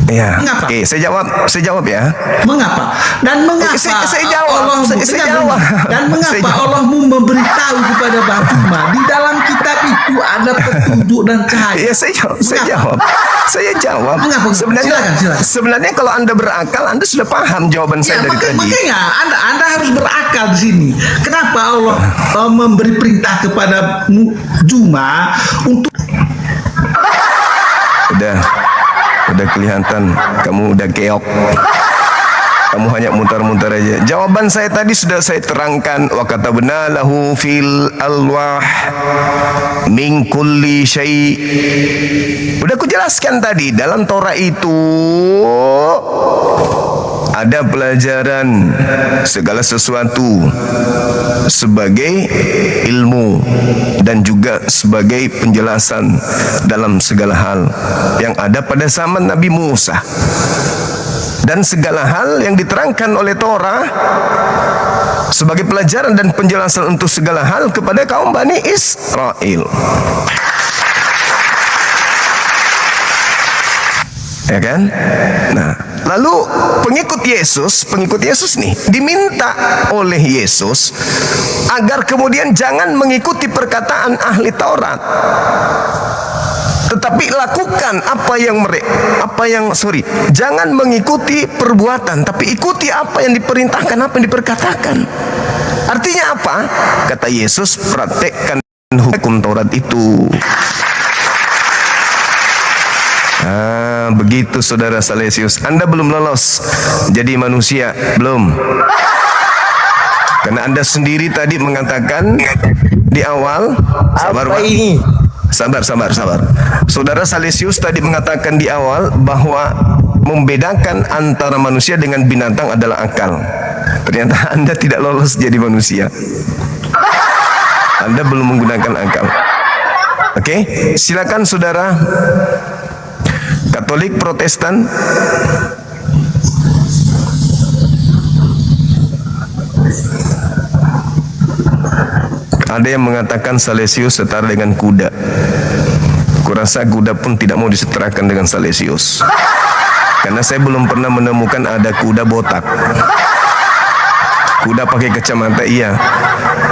Ya. Mengapa? Oke, saya jawab ya. Mengapa? Dan mengapa Saya jawab. Allah Saya jawab. Dan mengapa Saya jawab. Allah memberitahu kepada Bang Juma di dalam kitab itu ada petunjuk dan cahaya? Ya, saya jawab. Mengapa? Silakan. Sebenarnya kalau Anda berakal, Anda sudah paham jawaban saya dari tadi. Makanya Anda harus berakal di sini. Kenapa Allah memberi perintah kepada Juma untuk Udah kelihatan kamu udah keok. Kamu hanya mutar-mutar aja. Jawaban saya tadi sudah saya terangkan. Wa katabna lahu fil alwah min kulli syai. Udah aku jelaskan tadi, dalam Torah itu ada pelajaran segala sesuatu sebagai ilmu dan juga sebagai penjelasan dalam segala hal yang ada pada zaman Nabi Musa, dan segala hal yang diterangkan oleh Torah sebagai pelajaran dan penjelasan untuk segala hal kepada kaum Bani Israel. Ya kan? Nah, lalu pengikut Yesus nih diminta oleh Yesus agar kemudian jangan mengikuti perkataan ahli Taurat, tetapi lakukan jangan mengikuti perbuatan, tapi ikuti apa yang diperintahkan, apa yang diperkatakan. Artinya apa? Kata Yesus, praktekkan hukum Taurat itu. Begitu saudara Salesius, Anda belum lolos jadi manusia, belum. Karena Anda sendiri tadi mengatakan di awal, sabar. Saudara Salesius tadi mengatakan di awal bahwa membedakan antara manusia dengan binatang adalah akal. Ternyata Anda tidak lolos jadi manusia. Anda belum menggunakan akal. Oke, silakan saudara Katolik, Protestan. Ada yang mengatakan Salesius setara dengan kuda. Kurasa kuda pun tidak mau disetarakan dengan Salesius, karena saya belum pernah menemukan ada kuda botak. Kuda pakai kacamata iya,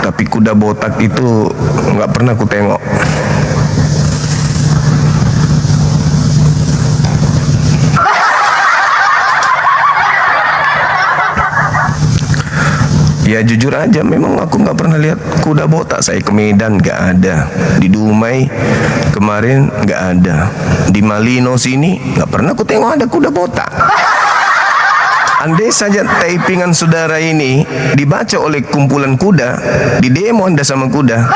tapi kuda botak itu nggak pernah ku tengok. Ya jujur aja, memang aku nggak pernah lihat kuda botak. Saya ke Medan nggak ada, di Dumai kemarin nggak ada, di Malino sini nggak pernah aku tengok ada kuda botak. Andai saja typingan saudara ini dibaca oleh kumpulan kuda, di demo Anda sama kuda,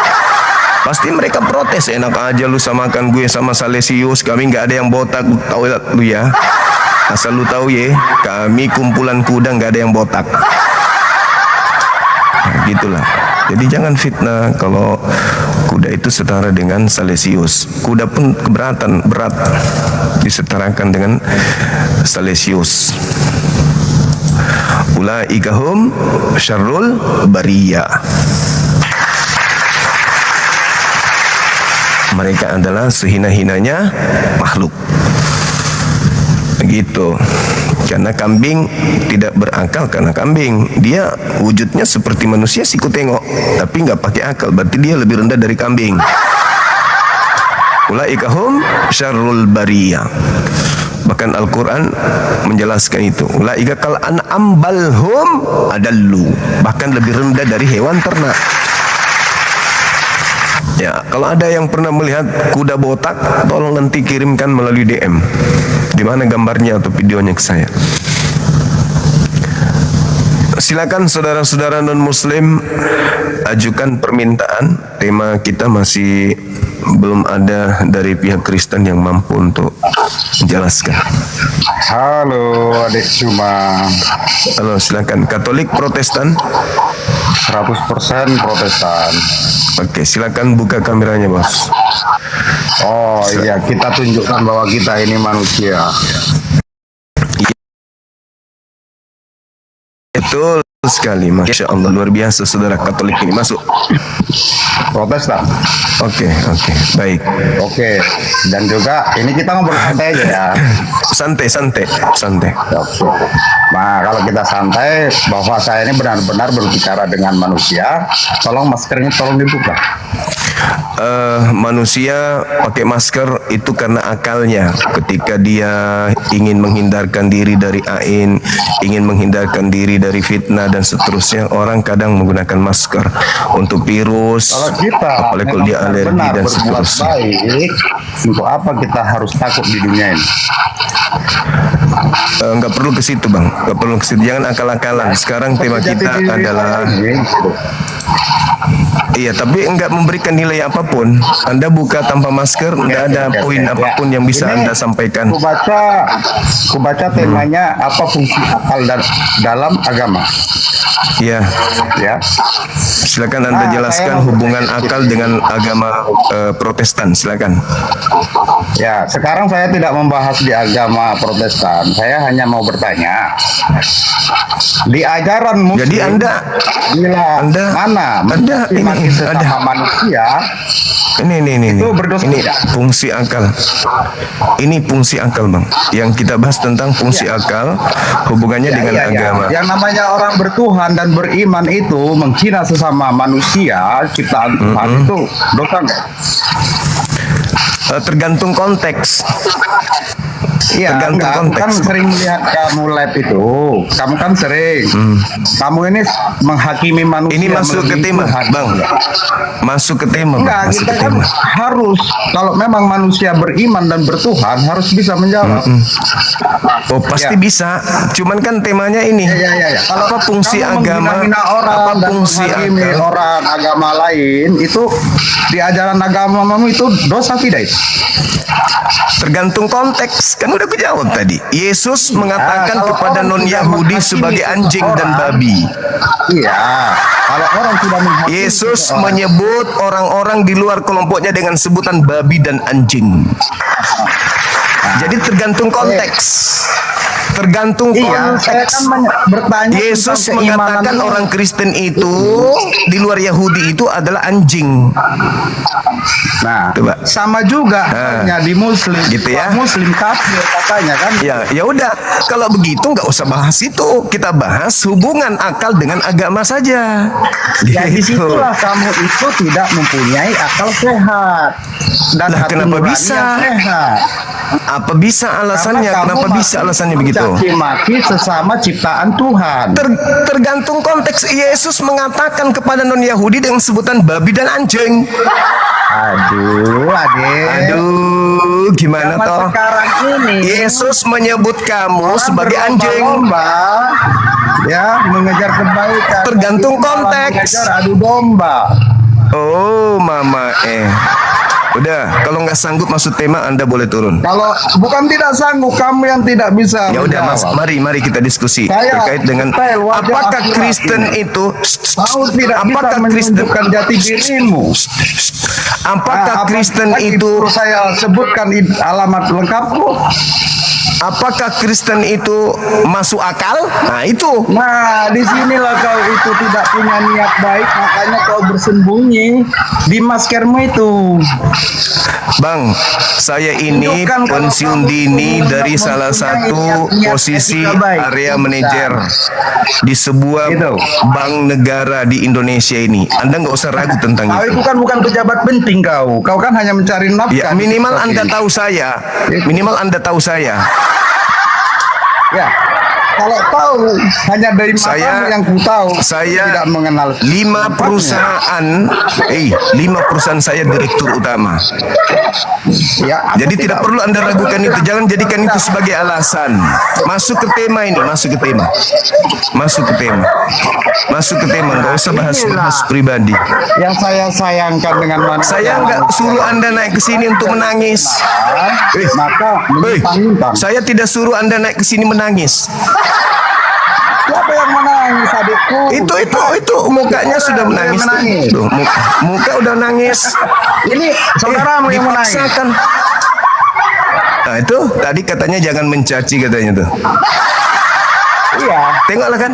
pasti mereka protes. Enak aja lu samakan gue sama Salesius, kami nggak ada yang botak, tahu lu ya. Asal lu tahu ya, kami kumpulan kuda nggak ada yang botak. Gitulah. Jadi jangan fitnah kalau kuda itu setara dengan Salesius. Kuda pun keberatan, berat disetarakan dengan Salesius. Ulaika hum syarrul bariyah. Mereka adalah sehina-hinanya makhluk. Begitu. Karena kambing tidak berakal, karena kambing dia wujudnya seperti manusia sih ku tengok, tapi nggak pakai akal, berarti dia lebih rendah dari kambing. Ulaika hum syarrul bariyah. Bahkan Al-Quran menjelaskan itu. Ulaika kal an'am bal hum adallu. Bahkan lebih rendah dari hewan ternak. Ya, kalau ada yang pernah melihat kuda botak, tolong nanti kirimkan melalui DM. Di mana gambarnya atau videonya ke saya. Silakan saudara-saudara non-muslim ajukan permintaan. Tema kita masih belum ada dari pihak Kristen yang mampu untuk menjelaskan. Halo adik Cuma. Halo, silakan. Katolik, Protestan? 100% Protestan. Oke, silakan buka kameranya, Bos. Oh iya, kita tunjukkan bahwa kita ini manusia. Betul sekali, Masya Allah, luar biasa saudara Katolik ini masuk. Protestan. Oke, baik. Oke, dan juga ini kita ngobrol santai aja ya. Santai. Oke. Nah, kalau kita santai, bahwa saya ini benar-benar berbicara dengan manusia, tolong maskernya tolong dibuka. Manusia pakai masker itu karena akalnya. Ketika dia ingin menghindarkan diri dari ain, ingin menghindarkan diri dari fitnah dan seterusnya, orang kadang menggunakan masker untuk virus. Kalau kita apalagi kalau dia alergi dan seterusnya. Baik, untuk apa kita harus takut di dunia ini? Nggak perlu ke situ, Bang. Nggak perlu ke situ. Jangan akal-akalan. Sekarang tema kita adalah iya, tapi enggak memberikan nilai apapun. Anda buka tanpa masker, enggak ada poin apapun yang bisa Anda sampaikan. Ku baca temanya apa fungsi akal dalam agama. Iya. Ya. Silakan Anda jelaskan hubungan akal dengan agama Protestan. Silakan. Ya, sekarang saya tidak membahas di agama Protestan. Saya hanya mau bertanya. Di ajaran Muslim. Jadi Anda sesama manusia. Ini itu berdosa ini tidak? fungsi akal. Ini fungsi akal, Bang. Yang kita bahas tentang fungsi akal, hubungannya dengan agama. Yang namanya orang bertuhan dan beriman itu menghina sesama agama manusia ciptaan Tuhan itu dosa nggak? Tergantung konteks. Iya, Tergantung enggak. Aku kan konteks. sering melihat kamu live itu. Kamu kan sering. Kamu ini menghakimi manusia. Ini masuk ke melebihi tema, Tuhan. Bang. Masuk ke tema, Bang. Enggak, Masuk kita ke kan tema. harus, kalau memang manusia beriman dan bertuhan harus bisa menjawab. Oh, pasti Ya. bisa. Cuman kan temanya ini. Ya. Apa fungsi kamu agama? menghina orang Apa dan fungsi menghakimi akal? orang agama lain itu di ajaran agamamu itu dosa tidak itu? Tergantung konteks. Kan udah aku jawab tadi. Yesus mengatakan kalau kepada orang non-Yahudi sudah sebagai menghakimi anjing dan seseorang, babi. Iya, kalau orang sudah menghakimi Yesus seseorang, menyebut orang-orang di luar kelompoknya dengan sebutan babi dan anjing. Jadi tergantung konteks. Tergantung iya, saya konteks. kan bertanya Yesus tentang keimanan mengatakan itu. orang Kristen itu di luar Yahudi itu adalah anjing. Nah, Coba. sama juga halnya di Muslim. Gitu ya. Muslim kafir katanya kan. Ya udah, kalau begitu nggak usah bahas itu. Kita bahas hubungan akal dengan agama saja. Ya Gitu. disitulah kamu itu tidak mempunyai akal sehat dan Lah, hati kenapa nurani bisa? yang sehat. Apa bisa alasannya? Karena kamu Kenapa bisa masih alasannya begitu? mencaci maki sesama ciptaan Tuhan. Tergantung konteks. Yesus mengatakan kepada non-Yahudi dengan sebutan babi dan anjing. Aduh, adek. Aduh, gimana Zaman toh? sekarang ini Yesus menyebut kamu orang sebagai anjing. berlomba-lomba, ya mengejar kebaikan. Tergantung Tapi malah konteks. Mengejar adu domba. Oh, mama Udah, kalau nggak sanggup masuk tema, Anda boleh turun. Kalau bukan tidak sanggup, kamu yang tidak bisa. Ya udah, Mas, menjawab. mari kita diskusi Saya terkait dengan detail wajah apakah laki-laki. Kristen itu Kau tidak apakah bisa Kristen menunjukkan jati dirimu. apakah Nah, Kristen apakah itu saya sebutkan alamat lengkapku? apakah Kristen itu masuk akal? Nah, itu. Nah, disinilah kau itu tidak punya niat baik, makanya kau bersembunyi di maskermu itu. Bang, saya ini Tunjukkan kalau pensiun kamu dini dari mempunyai salah satu niat-niat posisi etika baik. area Bisa. manajer di sebuah Gitu. bank negara di Indonesia ini. Anda nggak usah ragu tentang Kau itu. itu kan bukan pejabat penting kau. Kau kan hanya mencari nafkah. Ya, minimal di Anda TikTok tahu saya. Itu. Minimal Anda tahu saya. ini. Ya. Kalau tahu hanya dari matamu Saya- yang ku tahu, saya tidak mengenal 5 perusahaan saya direktur utama. Ya, aku Jadi tidak perlu Anda ragukan itu. Jangan jadikan itu sebagai alasan. Masuk ke tema ini, masuk ke tema. Masuk ke tema. Masuk ke tema, nggak usah bahas pribadi. Yang saya sayangkan dengan manusia. Saya nggak suruh Anda naik ke sini untuk menangis. Maka Hei, menyimpang-nyimpang. saya tidak suruh Anda naik ke sini menangis. Siapa yang menangis adikku? Itu mukanya sudah menangis. menangis. Tuh, muka udah nangis. Ini saudaramu yang menangis. Dipaksakan. Nah, itu tadi katanya jangan mencaci katanya tuh. Iya. Tengoklah kan.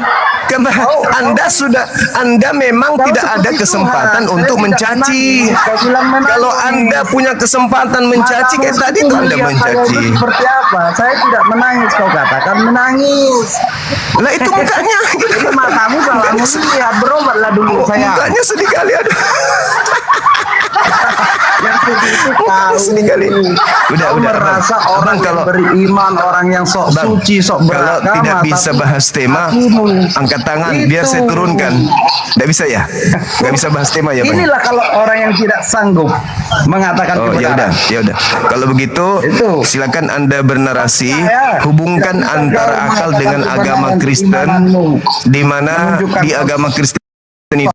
Anda memang Kau tidak ada seperti kesempatan Tuhan. untuk Saya tidak mencaci. menangis. Kau bilang menangis. Kalau Anda punya kesempatan mencaci Matamu kayak tadi itu tuh Anda melihat saya mencaci. itu seperti apa? Saya tidak menangis. Kau katakan menangis. Lah itu mukanya. Jadi matamu salah melihat, berobatlah dulu saya. Mukanya sedih kali ada. Yang sedih itu kau. Sedih kali. Udah, Kau Abang. merasa orang Abang, yang kalau- beriman, orang yang sok Bang, suci, sok kalau beragama. tidak bisa tapi bahas tema, hatimu. angkat tangan biar Itu. saya turunkan. Tidak bisa ya? Nggak bisa bahas tema ya, Bang? Inilah kalau orang yang tidak sanggup mengatakan Oh, ya udah, kebenaran. ya udah. Kalau begitu, Itu. silakan Anda bernarasi, Saya hubungkan tidak bisa antara kau akal mengatakan dengan kebenaran agama Kristen, keimananmu. di mana Menunjukkan di agama Kristen itu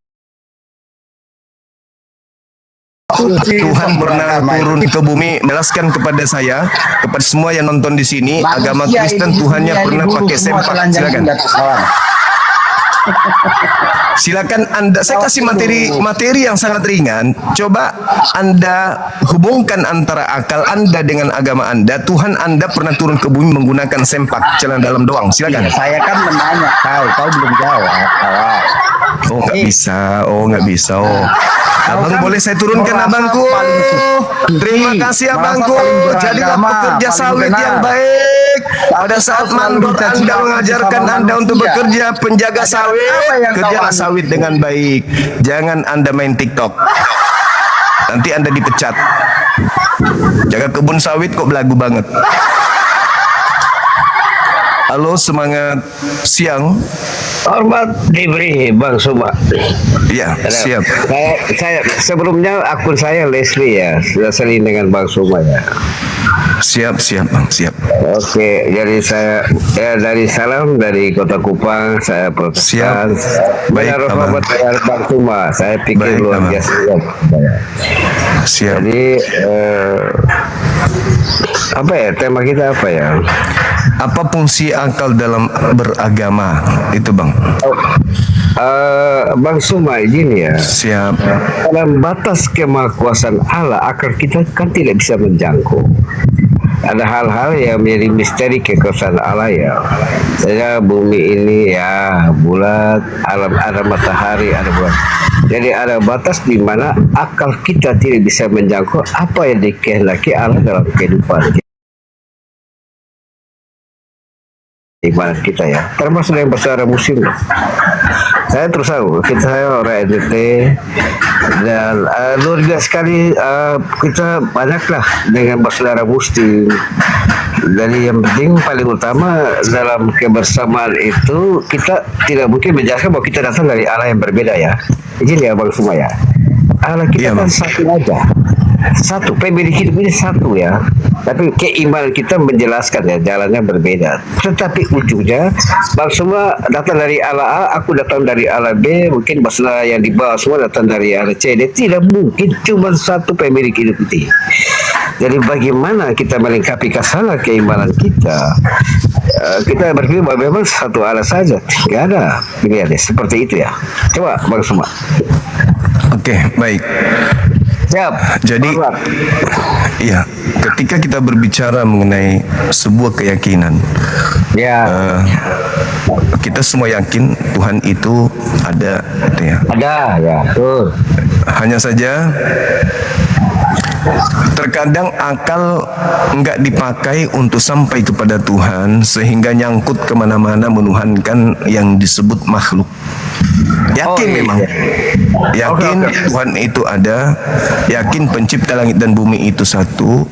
Suci, Tuhan sok pernah beragama. turun ke bumi, jelaskan kepada saya, kepada semua yang nonton di sini, Manusia agama Kristen ini Tuhannya dunia pernah ini pakai buruk semua sempak. telanjang Silakan. sudah, kawan. Silakan Anda, saya kasih materi yang sangat ringan. Coba Anda hubungkan antara akal Anda dengan agama Anda. Tuhan Anda pernah turun ke bumi menggunakan sempak celana dalam doang. Silakan. Saya kan menanya kau belum jawab, kawan. Oh, nggak bisa. Oh, nggak bisa. Oh. Abang kan boleh saya turunkan merasa abangku. paling suci, Terima kasih merasa abangku. paling beragama, Jadilah pekerja paling sawit benar. yang baik. Pada saat mandor Anda mengajarkan Anda untuk bekerja penjaga sawit, kerjalah sawit dengan baik. Jangan Anda main TikTok. Nanti Anda dipecat. Jaga kebun sawit kok belagu banget. Halo, semangat siang. Hormat diberi Bang Suma. Ya, siap. Saya sebelumnya akun saya Leslie ya, sudah sering dengan Bang Suma ya. Siap, Bang, siap. Oke, jadi saya dari salam dari Kota Kupang, saya Protestan. Siap. Baik, Hormat saya Bang Suma, saya pikir Baik, luar Abang. biasa. Siap. Jadi apa ya tema kita apa ya? Apa fungsi akal dalam beragama? Itu, Bang. Bang Suma gini ya. Siap. Dalam batas kemahakuasaan Allah, akal kita kan tidak bisa menjangkau. Ada hal-hal yang menjadi misteri kekuasaan Allah ya. Saya bumi ini ya bulat, alam ada matahari, ada bulan. Jadi ada batas di mana akal kita tidak bisa menjangkau apa yang dikehendaki Allah dalam kehidupan ibarat kita ya, termasuk yang bersuara muslim. Saya terus tahu saya orang NTT dan luar biasa sekali, kita banyaklah dengan bersaudara muslim. Dari yang penting paling utama dalam kebersamaan itu kita tidak mungkin menjelaskan bahwa kita datang dari Allah yang berbeda ya. Ini ya Bang Suma ya. Allah kita kan satu aja. Satu, pemilik hidup ini satu ya. Tapi keimanan kita menjelaskan ya jalannya berbeda. Tetapi ujungnya Bang semua datang dari Allah A, aku datang dari Allah B, mungkin masalah yang di bawah semua datang dari Allah C. D. Tidak mungkin cuma satu pemilik hidup ini. Jadi bagaimana kita melengkapi kesalahan keimanan kita? Kita berpikir bahwa memang satu Allah saja, tidak ada pilihannya seperti itu ya. Coba Bang semua. Oke, baik. Siap. Jadi, iya, ketika kita berbicara mengenai sebuah keyakinan, Ya. kita semua yakin Tuhan itu ada, gitu ya. Ada ya, betul. Hanya saja terkadang akal enggak dipakai untuk sampai kepada Tuhan sehingga nyangkut kemana-mana menuhankan yang disebut makhluk. Yakin memang, yakin Tuhan itu ada, yakin pencipta langit dan bumi itu satu.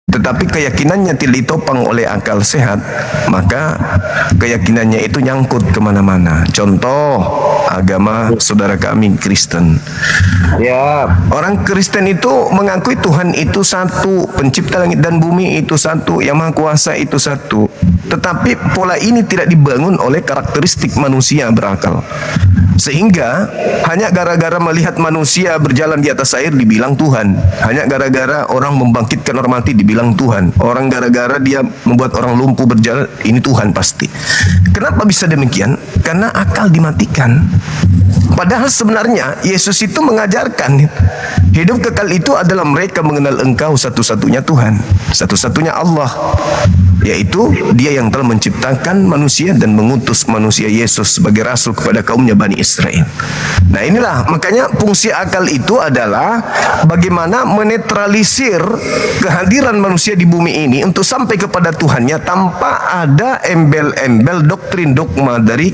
Tetapi keyakinannya tidak ditopang oleh akal sehat, maka keyakinannya itu nyangkut kemana-mana. Contoh, agama saudara kami Kristen. Ya. Orang Kristen itu mengakui Tuhan itu satu, pencipta langit dan bumi itu satu, yang maha kuasa itu satu. Tetapi pola ini tidak dibangun oleh karakteristik manusia berakal. Sehingga hanya gara-gara melihat manusia berjalan di atas air dibilang Tuhan. Hanya gara-gara orang membangkitkan orang mati dibilang Tuhan. Orang gara-gara dia membuat orang lumpuh berjalan, ini Tuhan pasti. Kenapa bisa demikian? Karena akal dimatikan. Padahal sebenarnya Yesus itu mengajarkan hidup kekal itu adalah mereka mengenal Engkau satu-satunya Tuhan, satu-satunya Allah, yaitu Dia yang telah menciptakan manusia dan mengutus manusia Yesus sebagai rasul kepada kaumnya Bani Israel. Nah inilah makanya fungsi akal itu adalah bagaimana menetralisir kehadiran manusia di bumi ini untuk sampai kepada Tuhannya tanpa ada embel-embel doktrin dogma dari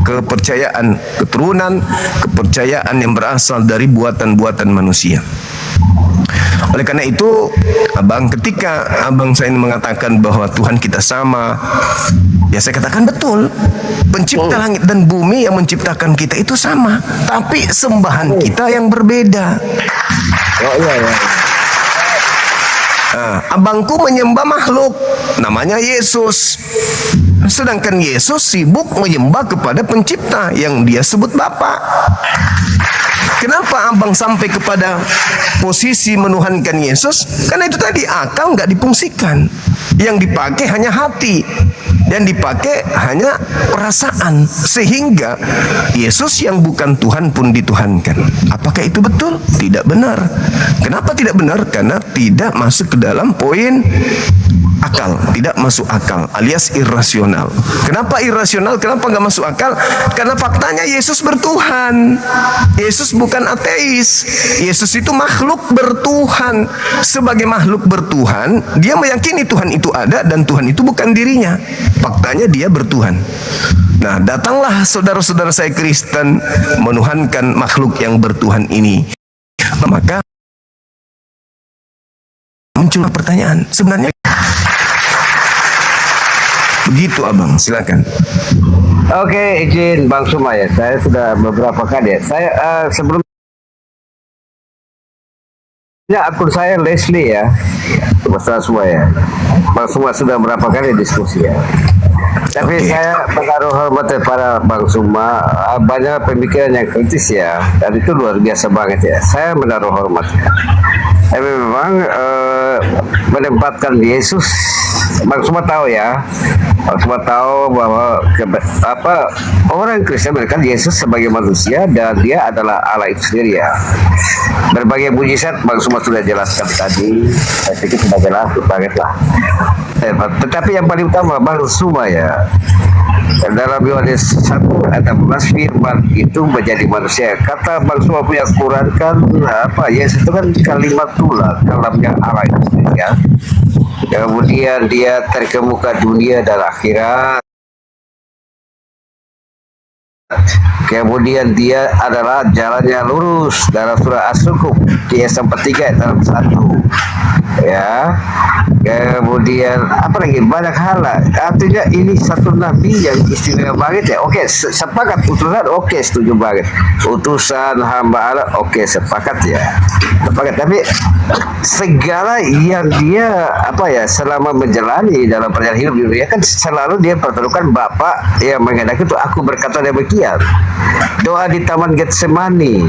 kepercayaan keturunan, kepercayaan yang berasal dari buatan-buatan manusia. Oleh karena itu, Abang, ketika Abang saya mengatakan bahwa Tuhan kita sama, ya saya katakan betul. Pencipta langit dan bumi yang menciptakan kita itu sama, tapi sembahan kita yang berbeda. Oh iya ya. Nah, abangku menyembah makhluk, namanya Yesus. Sedangkan Yesus sibuk menyembah kepada pencipta yang dia sebut Bapa. Kenapa abang sampai kepada posisi menuhankan Yesus? Karena itu tadi akal nggak difungsikan. Yang dipakai hanya hati, dan dipakai hanya perasaan, sehingga Yesus yang bukan Tuhan pun dituhankan. Apakah itu betul? Tidak benar. Kenapa tidak benar? Karena tidak masuk ke dalam poin akal, tidak masuk akal, alias irasional. Kenapa irasional? Kenapa nggak masuk akal? Karena faktanya Yesus bertuhan. Yesus bukan ateis. Yesus itu makhluk bertuhan. Sebagai makhluk bertuhan, dia meyakini Tuhan itu ada dan Tuhan itu bukan dirinya. Faktanya dia bertuhan. Nah, datanglah saudara-saudara saya Kristen menuhankan makhluk yang bertuhan ini. Maka muncul pertanyaan, sebenarnya begitu Abang, silakan. Oke, izin Bang Suma ya. Saya sudah beberapa kali ya. Saya sebelumnya akun saya Leslie ya. Masalah semua ya. Bang Suma sudah berapa kali diskusi ya. Tapi saya menaruh hormat kepada Bang Suma, banyak pemikiran yang kritis ya, dan itu luar biasa banget ya. Saya menaruh hormat ya. Tapi memang menempatkan Yesus, Bang Suma tahu ya, Bang Suma tahu bahwa orang Kristen menempatkan Yesus sebagai manusia dan dia adalah Allah itu sendiri ya. Berbagai mujizat Bang Suma sudah jelaskan tadi, saya pikir sudah jelas banget lah. Tetapi yang paling utama Bang Suma ya, dalam Yohanes 1 ayat 14 firman itu menjadi manusia. Kata Bang Suma punya Quran kan Yesus itu kan kalimat tulah, kalamnya Allah itu sendiri ya. Kemudian dia terkemuka dunia dan akhirat. Kemudian dia adalah jalannya lurus dalam surah As-Sukuk ayat 3 dalam 1 ya. Kemudian apa lagi, banyak hal lah. Artinya ini satu nabi yang istimewa banget ya. Oke, sepakat utusan, oke, setuju banget. Utusan hamba Allah, oke, sepakat ya. Sepakat, tapi segala yang dia selama menjalani dalam perjalanan hidup di dunia kan selalu dia pertemukan Bapa yang menghendaki itu. Aku berkata demikian. Doa di Taman Getsemani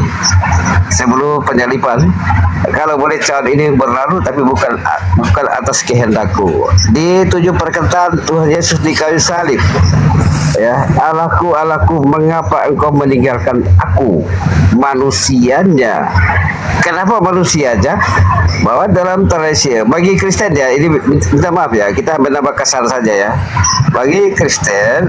sebelum penyaliban, kalau boleh cawan ini berlalu tapi bukan atas kehendakku. Di 7 perkataan Tuhan Yesus di kayu salib ya, Allahku, Allahku, mengapa engkau meninggalkan aku, manusianya. Kenapa manusianya? Bahwa dalam tradisi bagi Kristen ya, ini minta maaf ya, kita menambah kasar saja ya. Bagi Kristen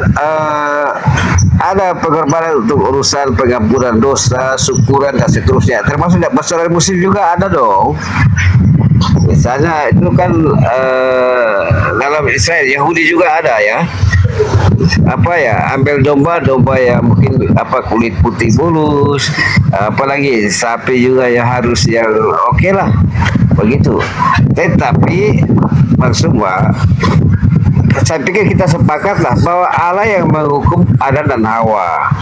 ada pengorbanan untuk urusan pengampunan dosa, syukuran dan seterusnya. Termasuk masyarakat Muslim juga ada dong. Misalnya itu kan dalam Israel, Yahudi juga ada ya. Ambil domba yang mungkin kulit putih mulus, apalagi sapi juga yang harus yang oke lah begitu. Tetapi maksudnya saya pikir kita sepakatlah bahwa Allah yang menghukum Adam dan Hawa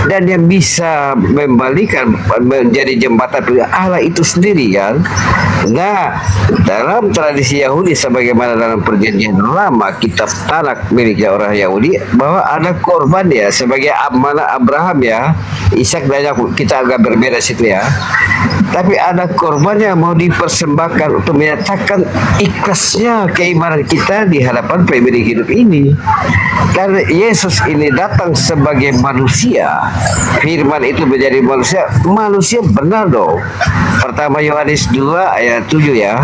dan yang bisa membalikan menjadi jembatan Allah itu sendiri kan. Nah, dalam tradisi Yahudi sebagaimana dalam perjanjian lama, kitab Tanak miliknya orang Yahudi, bahwa ada korban ya sebagai amanah Abraham ya, Ishak dan Yakub. Kita agak berbeda situ ya. Tapi ada korban yang mau dipersembahkan untuk menyatakan ikhlasnya keimanan kita di hadapan pemilik hidup ini. Karena Yesus ini datang sebagai manusia, firman itu menjadi manusia benar dong. Pertama Yohanes 2 ayat 7 ya.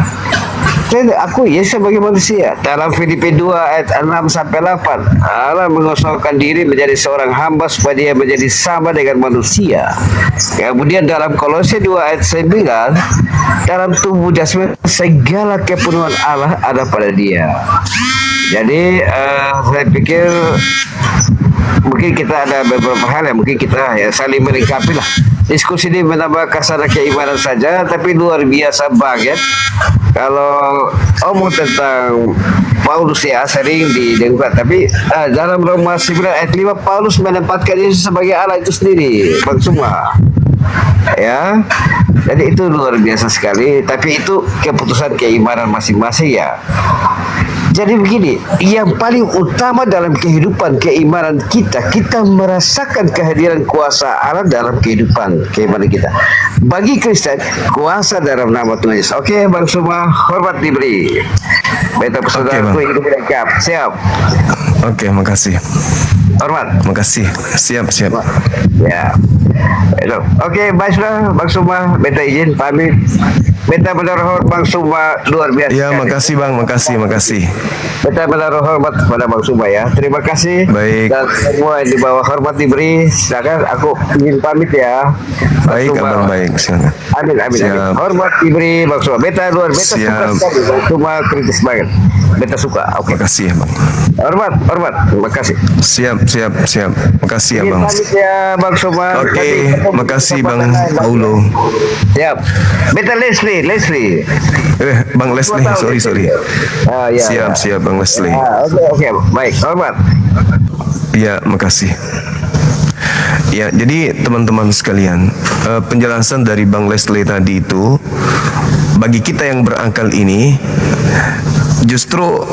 Aku Yesus sebagai manusia. Dalam Filipi 2 ayat 6 sampai 8, Allah mengosongkan diri menjadi seorang hamba supaya dia menjadi sama dengan manusia. Kemudian dalam Kolose 2 ayat 9, dalam tubuh jasmani segala kepenuhan Allah ada pada dia. Jadi saya pikir mungkin kita ada beberapa hal yang mungkin kita ya saling melengkapi lah. Diskusi ini menambah kasana keimanan saja, tapi luar biasa banget. Kalau omong tentang Paulus ya sering didengarkan, tapi dalam Roma 9 ayat 5 Paulus menempatkan Yesus sebagai Allah itu sendiri, Bang Suma. Ya, jadi itu luar biasa sekali. Tapi itu keputusan keimanan masing-masing ya. Jadi begini, yang paling utama dalam kehidupan keimanan kita merasakan kehadiran kuasa Allah dalam kehidupan keimanan kita. Bagi Kristen, kuasa dalam nama Tuhan Yesus. Oke, Bang Suma, hormat diberi. Beta saudaraku hidup lengkap. Siap. Oke, makasih. Hormat. Makasih. Siap. Ya. Hello. Oke, baiklah Bang Suma, beta izin pamit. Beta berhormat Bang Suma luar biasa. Ya, sekali. makasih Bang, makasih. Beta berhormat kepada Bang Suma ya. Terima kasih. Baik. Dan semua yang di bawah hormat diberi. Silakan aku izin pamit ya. Bang Baik, Suma. Abang, baik. Silakan. Amin. Siap. Hormat diberi Bang Suma. Beta suka Siap. sekali. Bang Suma kritis banget. Beta suka. Oke. Makasih ya, Bang. Hormat. Terima kasih. Siap. Makasih ya, Izin Bang. pamit ya Bang Suma. Oke, Nanti ketemu makasih Bang kesempatan lain. Paulo. Siap. Beta Leslie. Bang Leslie, sorry. Ah, ya. Siap Bang Leslie. Oke. Baik. Hormat. Ya, makasih. Ya, jadi teman-teman sekalian, penjelasan dari Bang Leslie tadi itu bagi kita yang berakal ini justru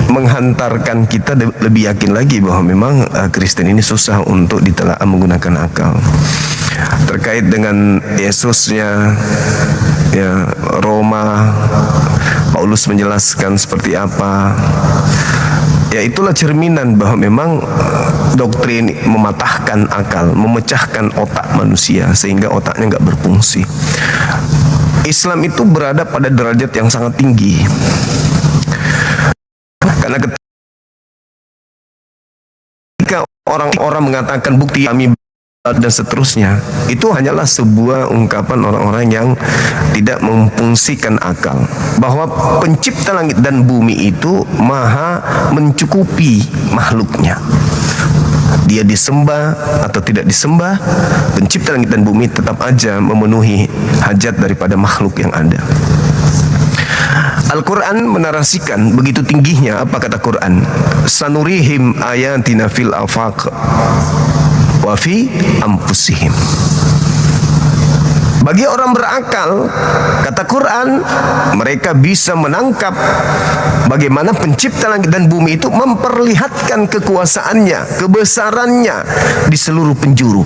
menghantarkan kita lebih yakin lagi bahwa memang Kristen ini susah untuk ditelaah menggunakan akal. Terkait dengan Yesusnya, ya, Roma, Paulus menjelaskan seperti apa. Ya, itulah cerminan bahwa memang doktrin mematahkan akal, memecahkan otak manusia sehingga otaknya nggak berfungsi. Islam itu berada pada derajat yang sangat tinggi. Karena ketika orang-orang mengatakan bukti kami dan seterusnya, itu hanyalah sebuah ungkapan orang-orang yang tidak memfungsikan akal. Bahwa pencipta langit dan bumi itu maha mencukupi makhluknya. Dia disembah atau tidak disembah, pencipta langit dan bumi tetap aja memenuhi hajat daripada makhluk yang ada. Al-Quran menarasikan begitu tingginya. Apa kata Quran? Sanurihim ayatina fil afaq wa fi anfusihim. Bagi orang berakal, kata Quran, mereka bisa menangkap bagaimana pencipta langit dan bumi itu memperlihatkan kekuasaannya, kebesarannya di seluruh penjuru.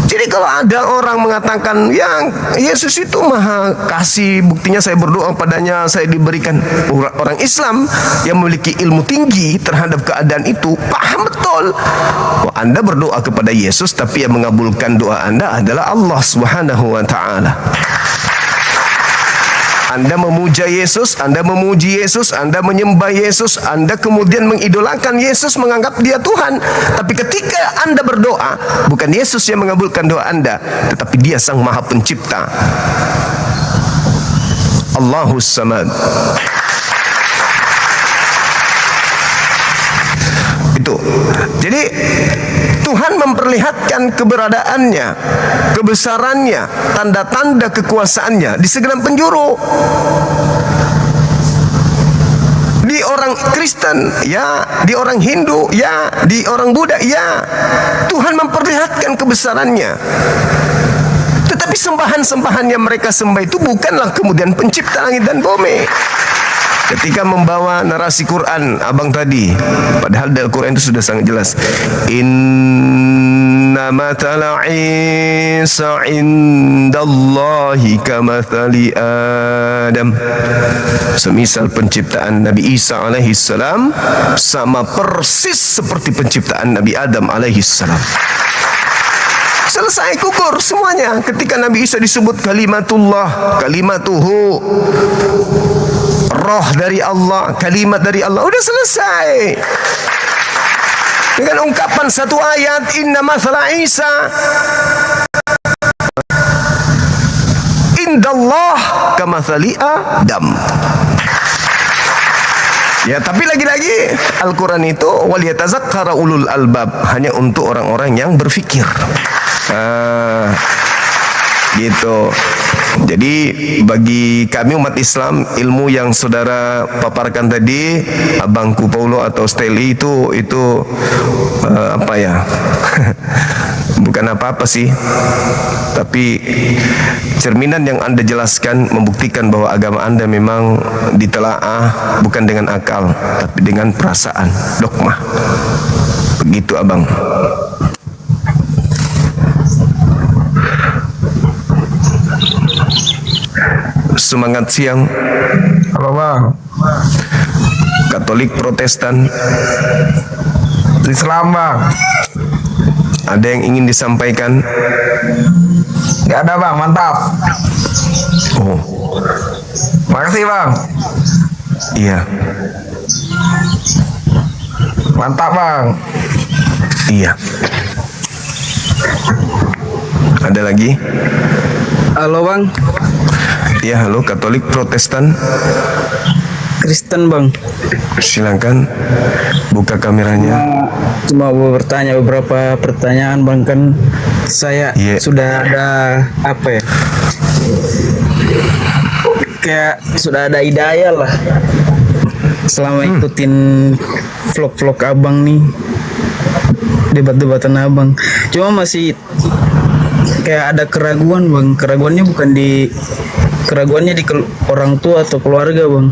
Jadi kalau ada orang mengatakan yang Yesus itu maha kasih, buktinya saya berdoa padanya saya diberikan. Orang Islam yang memiliki ilmu tinggi terhadap keadaan itu paham betul. Oh, Anda berdoa kepada Yesus, tapi yang mengabulkan doa Anda adalah Allah Subhanahu wa taala. Anda memuja Yesus, Anda memuji Yesus, Anda menyembah Yesus, Anda kemudian mengidolakan Yesus, menganggap dia Tuhan. Tapi ketika Anda berdoa, bukan Yesus yang mengabulkan doa Anda, tetapi dia Sang Maha Pencipta. Allahus Samad. Itu. Jadi Tuhan memperlihatkan keberadaannya, kebesarannya, tanda-tanda kekuasaannya di segenap penjuru. Di orang Kristen, ya, di orang Hindu, ya, di orang Buddha, ya, Tuhan memperlihatkan kebesarannya. Tetapi sembahan-sembahan yang mereka sembah itu bukanlah kemudian pencipta langit dan bumi. Ketika membawa narasi Quran, abang tadi, padahal dalam Quran itu sudah sangat jelas. Inna matala Isa indallahi kamathali Adam. Semisal penciptaan Nabi Isa alaihi salam sama persis seperti penciptaan Nabi Adam alaihi salam. Selesai kukur semuanya. Ketika Nabi Isa disebut kalimatullah, kalimatuhu, roh dari Allah, kalimat dari Allah, udah selesai. Dengan ungkapan satu ayat, inna mathala Isa indallah kamathali Adam. Ya, tapi lagi-lagi Al-Quran itu waliyatazakkara ulul albab, hanya untuk orang-orang yang berfikir. Gitu. Jadi bagi kami umat Islam, ilmu yang saudara paparkan tadi, abangku Paulo atau Steli itu apa ya? Bukan apa-apa sih, tapi cerminan yang Anda jelaskan membuktikan bahwa agama Anda memang ditelaah bukan dengan akal, tapi dengan perasaan, dogma. Begitu abang. Semangat siang. Halo bang. Katolik, Protestan, Islam bang. ada yang ingin disampaikan? Gak ada bang, mantap. Oh, Makasih bang, iya, mantap bang. iya. Ada lagi? Halo bang, Ya, halo, Katolik Protestan. Kristen bang. Silakan buka kameranya. Cuma mau bertanya beberapa pertanyaan bang, kan saya Iya. sudah ada apa ya? Kayak sudah ada hidayah lah selama ikutin vlog-vlog abang nih, debat-debatan abang. Cuma masih kayak ada keraguan bang. Keraguannya bukan di orang tua atau keluarga bang.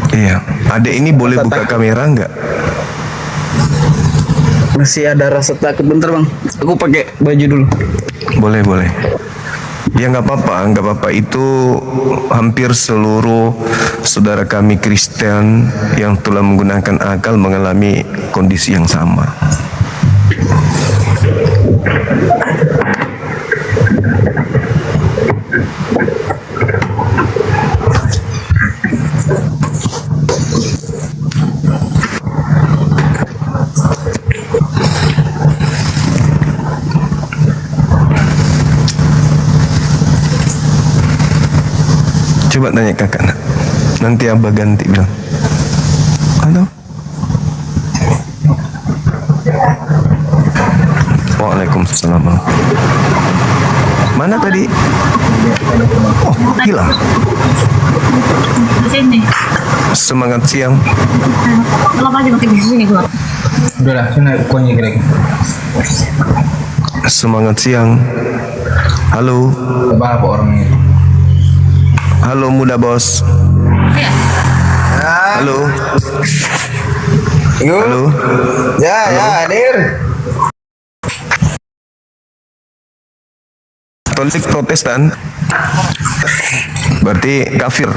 Iya, adek ini boleh buka kamera nggak? Masih ada rasa takut. Bentar bang, aku pakai baju dulu. Boleh, boleh. Ya nggak apa-apa, nggak apa-apa. Itu hampir seluruh saudara kami Kristen yang telah menggunakan akal mengalami kondisi yang sama. Coba tanya kakak nak. Nanti abah ganti bilang. Halo. Waalaikumsalam. Mana tadi? Oh, hilang. Sini. Semangat siang. Kalau aja pakai di sini gua. Udah lah, sini kuenya kira. Semangat siang. Halo. Berapa orangnya? Halo muda bos. Iya. Halo. Yuk. Halo. Ya, ya, hadir. Katolik Protestan. Berarti kafir.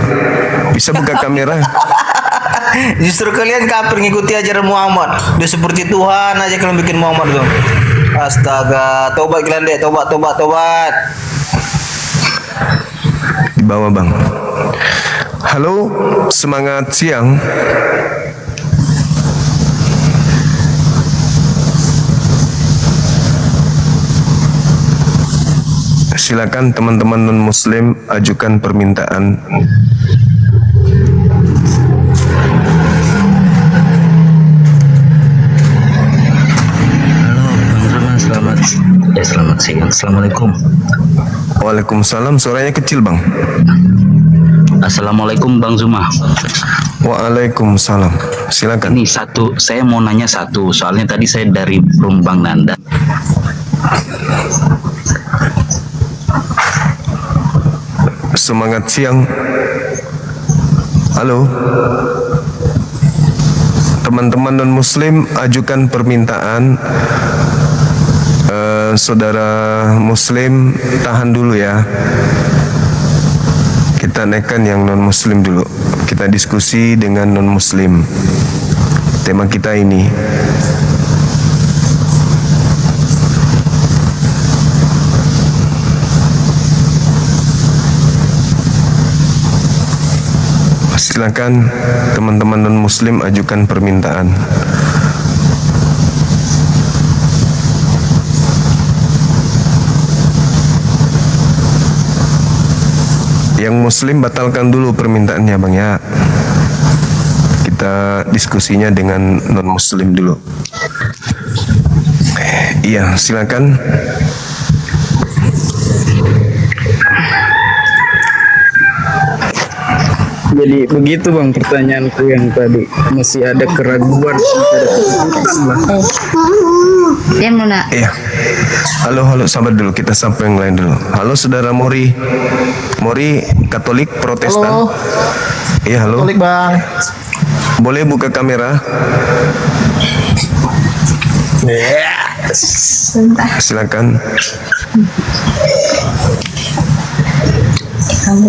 Bisa buka kamera? Justru kalian kafir ngikuti ajaran Muhammad. Dia seperti Tuhan aja kalian bikin Muhammad dong. Astaga, tobat kalian deh, tobat. Di bawah bang. Halo, semangat siang. Silakan teman-teman non-muslim ajukan permintaan. Selamat siang. Assalamualaikum. Waalaikumsalam. Suaranya kecil bang. Assalamualaikum Bang Zuma. Waalaikumsalam. Silakan. Ini satu, saya mau nanya satu. Soalnya tadi saya dari Bang Nanda. Semangat siang. Halo. Teman-teman non-muslim ajukan permintaan. Saudara muslim tahan dulu ya. Kita naikkan yang non-muslim dulu. Kita diskusi dengan non-muslim. Tema kita ini. Silakan teman-teman non-muslim ajukan permintaan. Yang muslim batalkan dulu permintaannya bang ya. Kita diskusinya dengan non muslim dulu. Iya silakan. Jadi begitu bang pertanyaanku yang tadi, masih ada keraguan, masih ada kesulitan lah. Dia mau nak. Iya. Halo, sabar dulu, kita sapa yang lain dulu. Halo saudara Mori. Mori Katolik Protestan. Halo. Iya, halo. Katolik bang. Boleh buka kamera? Sebentar. Silakan. Kamu.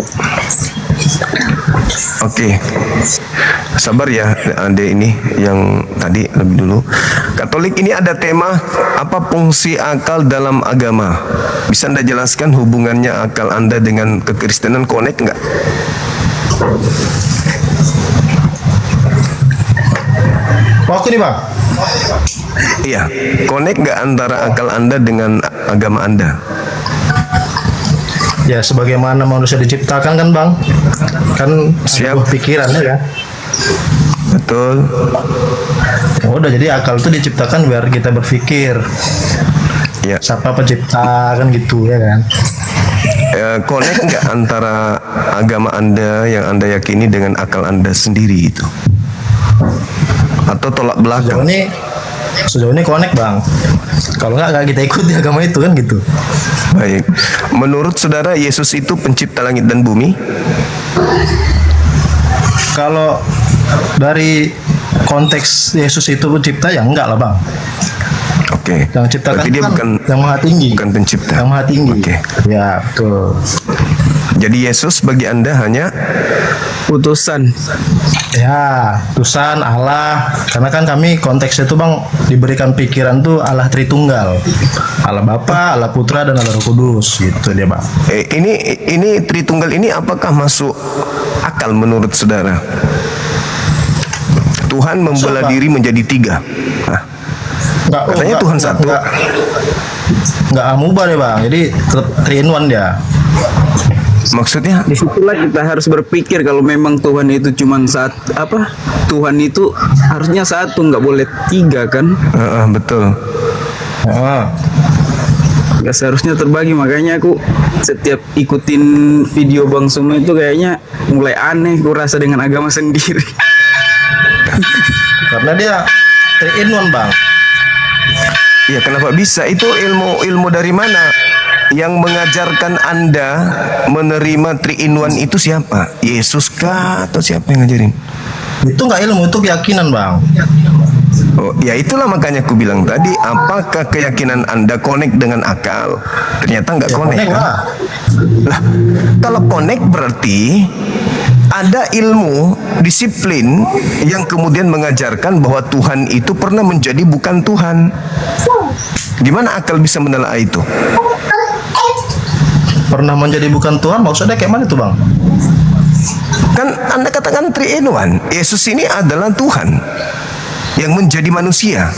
Oke, sabar ya adek ini yang tadi lebih dulu. Katolik ini ada tema apa fungsi akal dalam agama. Bisa Anda jelaskan hubungannya akal Anda dengan kekristenan, connect nggak? Waktu nih bang. Iya, connect nggak antara akal Anda dengan agama Anda? Ya sebagaimana manusia diciptakan kan bang, kan Siap. sebuah pikiran ya kan. Betul. Ya udah, jadi akal itu diciptakan biar kita berpikir. Ya. Siapa pencipta kan gitu ya kan. Connect nggak antara agama Anda yang Anda yakini dengan akal Anda sendiri itu? Atau tolak belakang? Sejauh ini connect bang. Kalau nggak kita ikuti agama itu kan gitu. Baik. Menurut saudara, Yesus itu pencipta langit dan bumi? Kalau dari konteks Yesus itu pencipta ya enggak lah bang. Oke. Yang ciptakan Berarti dia kan bukan yang maha tinggi. Bukan pencipta. Yang maha tinggi. Oke. Ya betul. Jadi Yesus bagi Anda hanya Putusan. Ya, Tuhan Allah. Karena kan kami konteksnya itu bang diberikan pikiran tuh Allah Tritunggal, Allah Bapa, Allah Putra dan Allah Roh Kudus gitu dia bang. ini Tritunggal ini apakah masuk akal menurut saudara? Tuhan membelah diri menjadi 3. Nah, katanya Tuhan satu. Enggak amuba deh bang. Jadi tetap 3 in 1 dia. Maksudnya? Disitulah kita harus berpikir kalau memang Tuhan itu cuma Tuhan itu harusnya satu, nggak boleh 3 kan? Betul. Nggak seharusnya terbagi, makanya aku setiap ikutin video Bang Suma itu kayaknya mulai aneh, aku rasa dengan agama sendiri. Karena dia 3 in 1 bang. Ya kenapa bisa? Itu ilmu dari mana? Yang mengajarkan Anda menerima 3 in 1 itu siapa? Yesus kah atau siapa yang ngajarin? Itu nggak ilmu, itu keyakinan bang. Oh, ya itulah makanya aku bilang tadi, apakah keyakinan Anda connect dengan akal? Ternyata nggak connect kan? Lah, kalau connect berarti ada ilmu, disiplin yang kemudian mengajarkan bahwa Tuhan itu pernah menjadi bukan Tuhan. Gimana akal bisa menelaah itu? Pernah menjadi bukan Tuhan, maksudnya kayak mana tuh bang? Kan Anda katakan 3 in 1. Yesus ini adalah Tuhan yang menjadi manusia.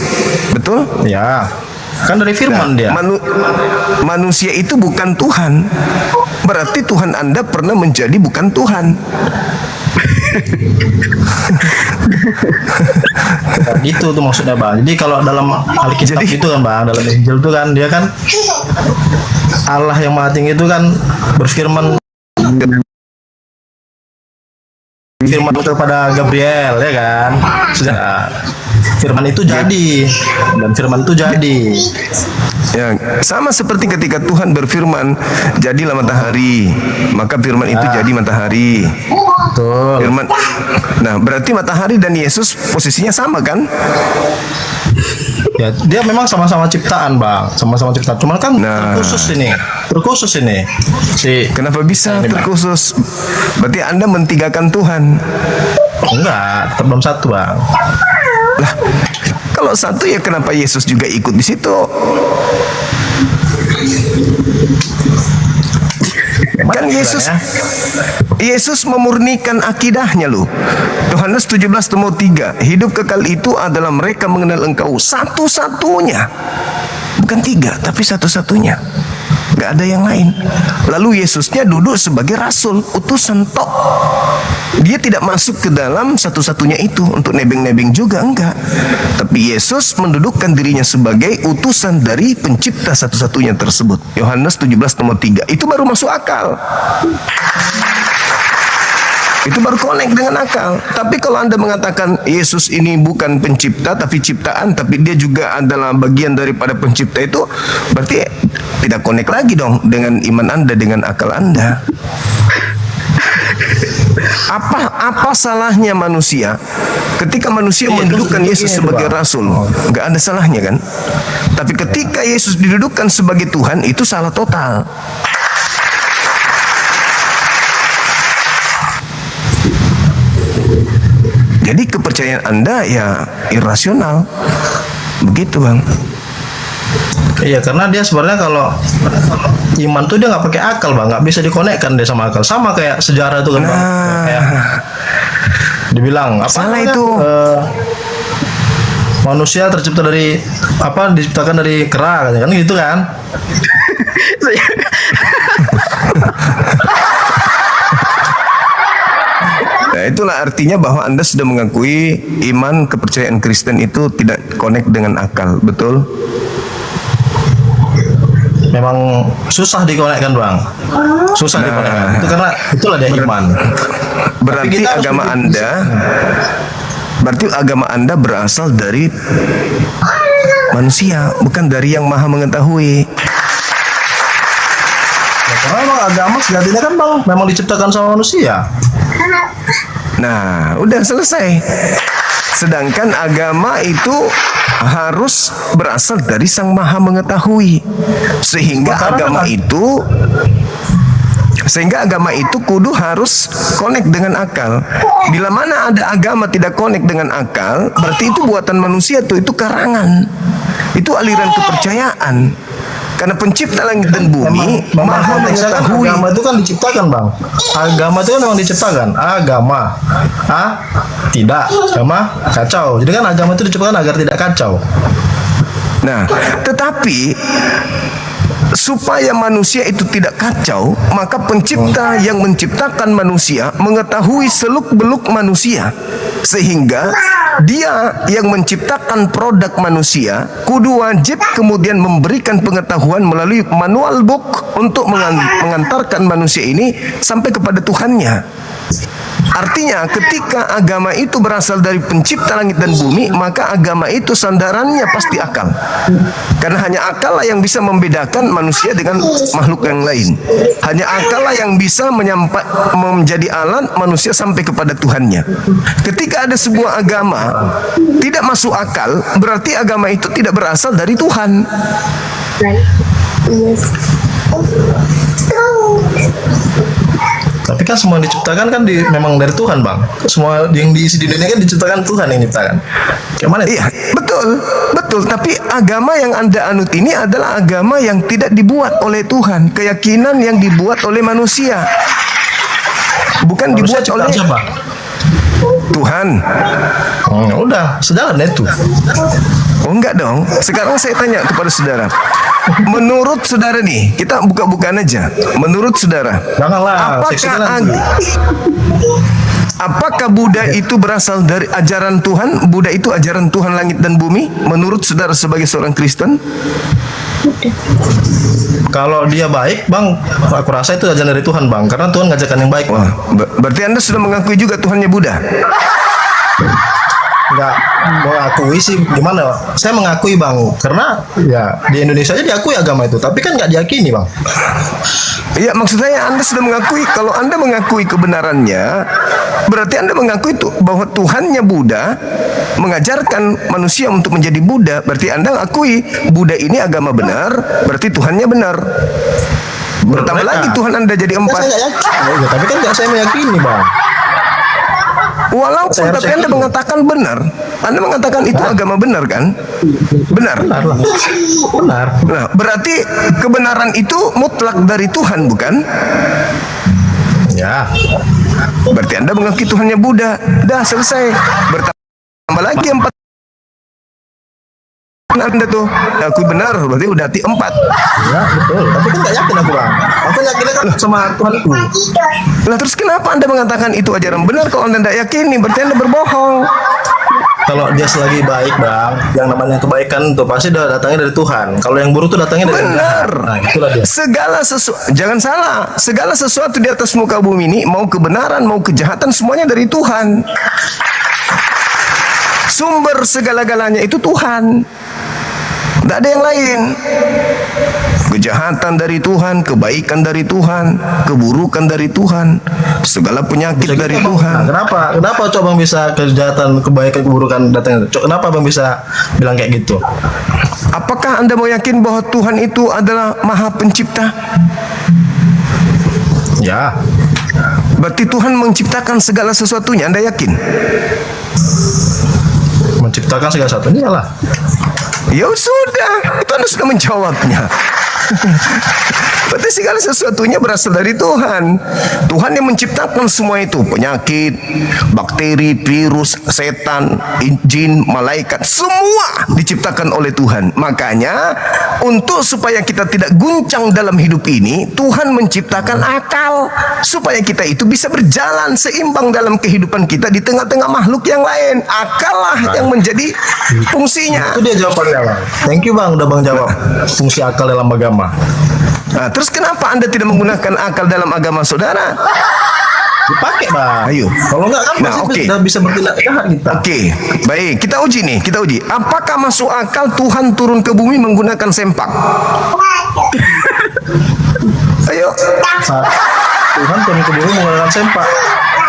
Betul? Ya. Kan dari firman dia. Manusia itu bukan Tuhan. Berarti Tuhan Anda pernah menjadi bukan Tuhan. Itu tuh maksudnya bang. Jadi kalau dalam Alkitab itu kan bang, dalam Injil itu kan dia kan Allah yang Maha Tinggi itu kan berfirman kepada Gabriel ya kan. Sudah firman itu jadi dan firman itu jadi. Ya, sama seperti ketika Tuhan berfirman, jadilah matahari, maka firman itu jadi matahari. Betul. Firman. Nah, berarti matahari dan Yesus posisinya sama kan? Ya, dia memang sama-sama ciptaan, Bang. Sama-sama ciptaan. Cuman kan terkhusus ini. Kenapa bisa terkhusus? Berarti Anda mentigakan Tuhan. Enggak, tetap dalam satu, Bang. Lah, kalau satu ya kenapa Yesus juga ikut di situ? Kan Yesus memurnikan akidahnya loh. Yohanes 17:3, hidup kekal itu adalah mereka mengenal Engkau satu-satunya, bukan 3 tapi satu-satunya, nggak ada yang lain. Lalu Yesusnya duduk sebagai rasul, utusan tok. Dia tidak masuk ke dalam satu-satunya itu untuk nebeng-nebeng juga, enggak. Tapi Yesus mendudukkan dirinya sebagai utusan dari pencipta satu-satunya tersebut. Yohanes 17:3. Itu baru masuk akal. Itu baru connect dengan akal. Tapi kalau Anda mengatakan Yesus ini bukan pencipta tapi ciptaan, tapi dia juga adalah bagian daripada pencipta, itu berarti tidak connect lagi dong dengan iman Anda, dengan akal Anda. Apa salahnya manusia ketika manusia mendudukkan Yesus sebagai rasul? Nggak ada salahnya kan? Tapi ketika Yesus didudukkan sebagai Tuhan, itu salah total. Jadi kepercayaan Anda ya irasional. Begitu, Bang. Iya, karena dia sebenarnya kalau iman tuh dia nggak pakai akal, Bang, nggak bisa dikonekkan dia sama akal. Sama kayak sejarah itu kan, Bang. Kayak dibilang apa Salah namanya? itu. Manusia tercipta dari apa? Diciptakan dari kera, kan gitu kan? Nah, itulah artinya bahwa Anda sudah mengakui iman kepercayaan Kristen itu tidak connect dengan akal, betul? Memang susah dikonekkan, Bang. Susah dikonekkan. Itu karena itulah dia iman. Berarti kita harus agama Anda berasal dari manusia, bukan dari yang Maha mengetahui. Ya, karena memang agama sejatinya kan, Bang, memang diciptakan sama manusia. Nah, udah selesai. Sedangkan agama itu harus berasal dari Sang Maha Mengetahui. Sehingga agama itu kudu harus connect dengan akal. Bila mana ada agama tidak connect dengan akal, berarti itu buatan manusia tuh, itu karangan. Itu aliran kepercayaan. Karena pencipta langit dan bumi Maha mengetahui. Agama itu kan diciptakan, Bang. Agama itu kan memang diciptakan. Agama, tidak, agama kacau. Jadi kan agama itu diciptakan agar tidak kacau. Nah, tetapi supaya manusia itu tidak kacau, maka pencipta yang menciptakan manusia mengetahui seluk-beluk manusia, sehingga dia yang menciptakan produk manusia kudu wajib kemudian memberikan pengetahuan melalui manual book untuk mengantarkan manusia ini sampai kepada Tuhannya. Artinya ketika agama itu berasal dari pencipta langit dan bumi, maka agama itu sandarannya pasti akal. Karena hanya akal lah yang bisa membedakan manusia dengan makhluk yang lain. Hanya akal lah yang bisa menjadi alat manusia sampai kepada Tuhannya. Ketika ada sebuah agama tidak masuk akal, berarti agama itu tidak berasal dari Tuhan. Tapi kan semua yang diciptakan kan memang dari Tuhan, Bang. Semua yang diisi di dunia kan diciptakan Tuhan yang ciptakan. Gimana? Iya, betul. Tapi agama yang Anda anut ini adalah agama yang tidak dibuat oleh Tuhan, keyakinan yang dibuat oleh manusia, bukan Manusia dibuat oleh siapa? Tuhan. Udah, sejalan itu. Oh enggak dong. Sekarang saya tanya kepada saudara. Menurut saudara nih, kita buka-bukaan aja. Menurut saudara, Janganlah, apakah Buddha itu berasal dari ajaran Tuhan? Buddha itu ajaran Tuhan langit dan bumi? Menurut saudara sebagai seorang Kristen? Kalau dia baik, Bang, aku rasa itu ajaran dari Tuhan, Bang. Karena Tuhan ngajarkan yang baik. Wah, berarti Anda sudah mengakui juga Tuhannya Buddha? Nggak mengakui sih, gimana? Saya mengakui, Bang, karena ya di Indonesia aja diakui agama itu, tapi kan nggak diyakini, Bang. Iya, maksud saya Anda sudah mengakui. Kalau Anda mengakui kebenarannya, berarti Anda mengakui bahwa Tuhannya Buddha mengajarkan manusia untuk menjadi Buddha. Berarti Anda akui Buddha ini agama benar, berarti Tuhannya benar. Bertambah lagi Tuhan Anda jadi 4. Saya nggak yakin. Tapi kan nggak saya meyakini, Bang. Walaupun tapi Anda mengatakan benar, Anda mengatakan itu agama benar kan? Benar. Benar. Nah, berarti kebenaran itu mutlak dari Tuhan, bukan? Ya. Berarti Anda mengakui Tuhannya Buddha. Dah selesai. Bertambah lagi 4. Anda tuh akui benar, berarti udah 4. Ya, betul. Tapi kan nggak yakin aku, Bang. Aku yakin kan sama Tuhanku. Lah terus kenapa Anda mengatakan itu ajaran benar kalau Anda tidak yakini? Berarti Anda berbohong. Kalau dia selagi baik, Bang, yang namanya kebaikan itu pasti datangnya dari Tuhan. Kalau yang buruk itu datangnya dari Benar. Nah, itulah dia. Jangan salah. Segala sesuatu di atas muka bumi ini, mau kebenaran, mau kejahatan, semuanya dari Tuhan. Sumber segala-galanya itu Tuhan. Tidak ada yang lain. Kejahatan dari Tuhan, kebaikan dari Tuhan, keburukan dari Tuhan, segala penyakit dari Tuhan. Nah, kenapa coba Bang bisa kejahatan, kebaikan, keburukan datang? Kenapa Bang bisa bilang kayak gitu? Apakah Anda mau yakin bahwa Tuhan itu adalah Maha Pencipta? Ya. Berarti Tuhan menciptakan segala sesuatunya, Anda yakin? Menciptakan segala sesuatunya lah. Ya sudah, itu Anda sudah menjawabnya. Berarti segala sesuatunya berasal dari Tuhan. Tuhan yang menciptakan semua itu. Penyakit, bakteri, virus, setan, jin, malaikat, semua diciptakan oleh Tuhan. Makanya untuk supaya kita tidak guncang dalam hidup ini, Tuhan menciptakan akal supaya kita itu bisa berjalan seimbang dalam kehidupan kita di tengah-tengah makhluk yang lain. Akal lah yang menjadi fungsinya. Itu dia jawabannya bang. Thank you bang, udah bang jawab fungsi akal dalam agama. Nah, terus kenapa Anda tidak menggunakan akal dalam agama saudara? Dipakai bang. Ayo. Kalau enggak kan Nah, masih oke. udah bisa bertindak jahat kita. Oke, baik. Kita uji nih, kita uji. Apakah masuk akal Tuhan turun ke bumi menggunakan sempak? Ayo. Saat Tuhan turun ke bumi menggunakan sempak.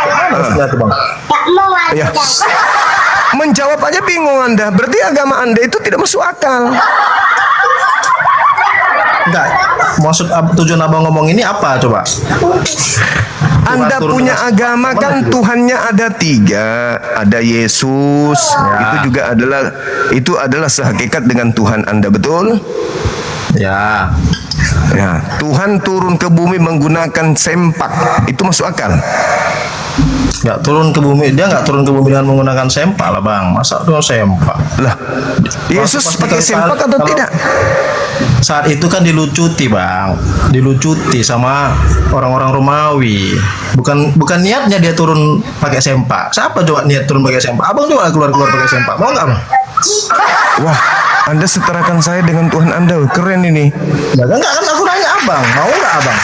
Mana maksudnya tuh bang? Ya. Menjawab aja bingung Anda. Berarti agama Anda itu tidak masuk akal. Enggak. Maksud tujuan abang ngomong ini apa coba? Anda turun punya dengan- agama kan Mana itu? Tuhannya ada 3. Ada Yesus. Ya. Itu adalah sehakikat dengan Tuhan Anda, betul? Ya. Ya, Tuhan turun ke bumi menggunakan sempak. Itu masuk akal. Nggak turun ke bumi, dia nggak turun ke bumi dengan menggunakan sempak lah bang. Masa dengan sempak? Lah, Yesus Pasti pakai kalau sempak atau kalau- tidak? Saat itu kan dilucuti bang, dilucuti sama orang-orang Romawi. Bukan niatnya dia turun pakai sempak. Siapa coba niat turun pakai sempak? Abang coba keluar pakai sempak. Mau nggak bang? Wah, Anda setarakan saya dengan Tuhan Anda. Keren ini. Enggak kan aku nanya abang, mau nggak abang?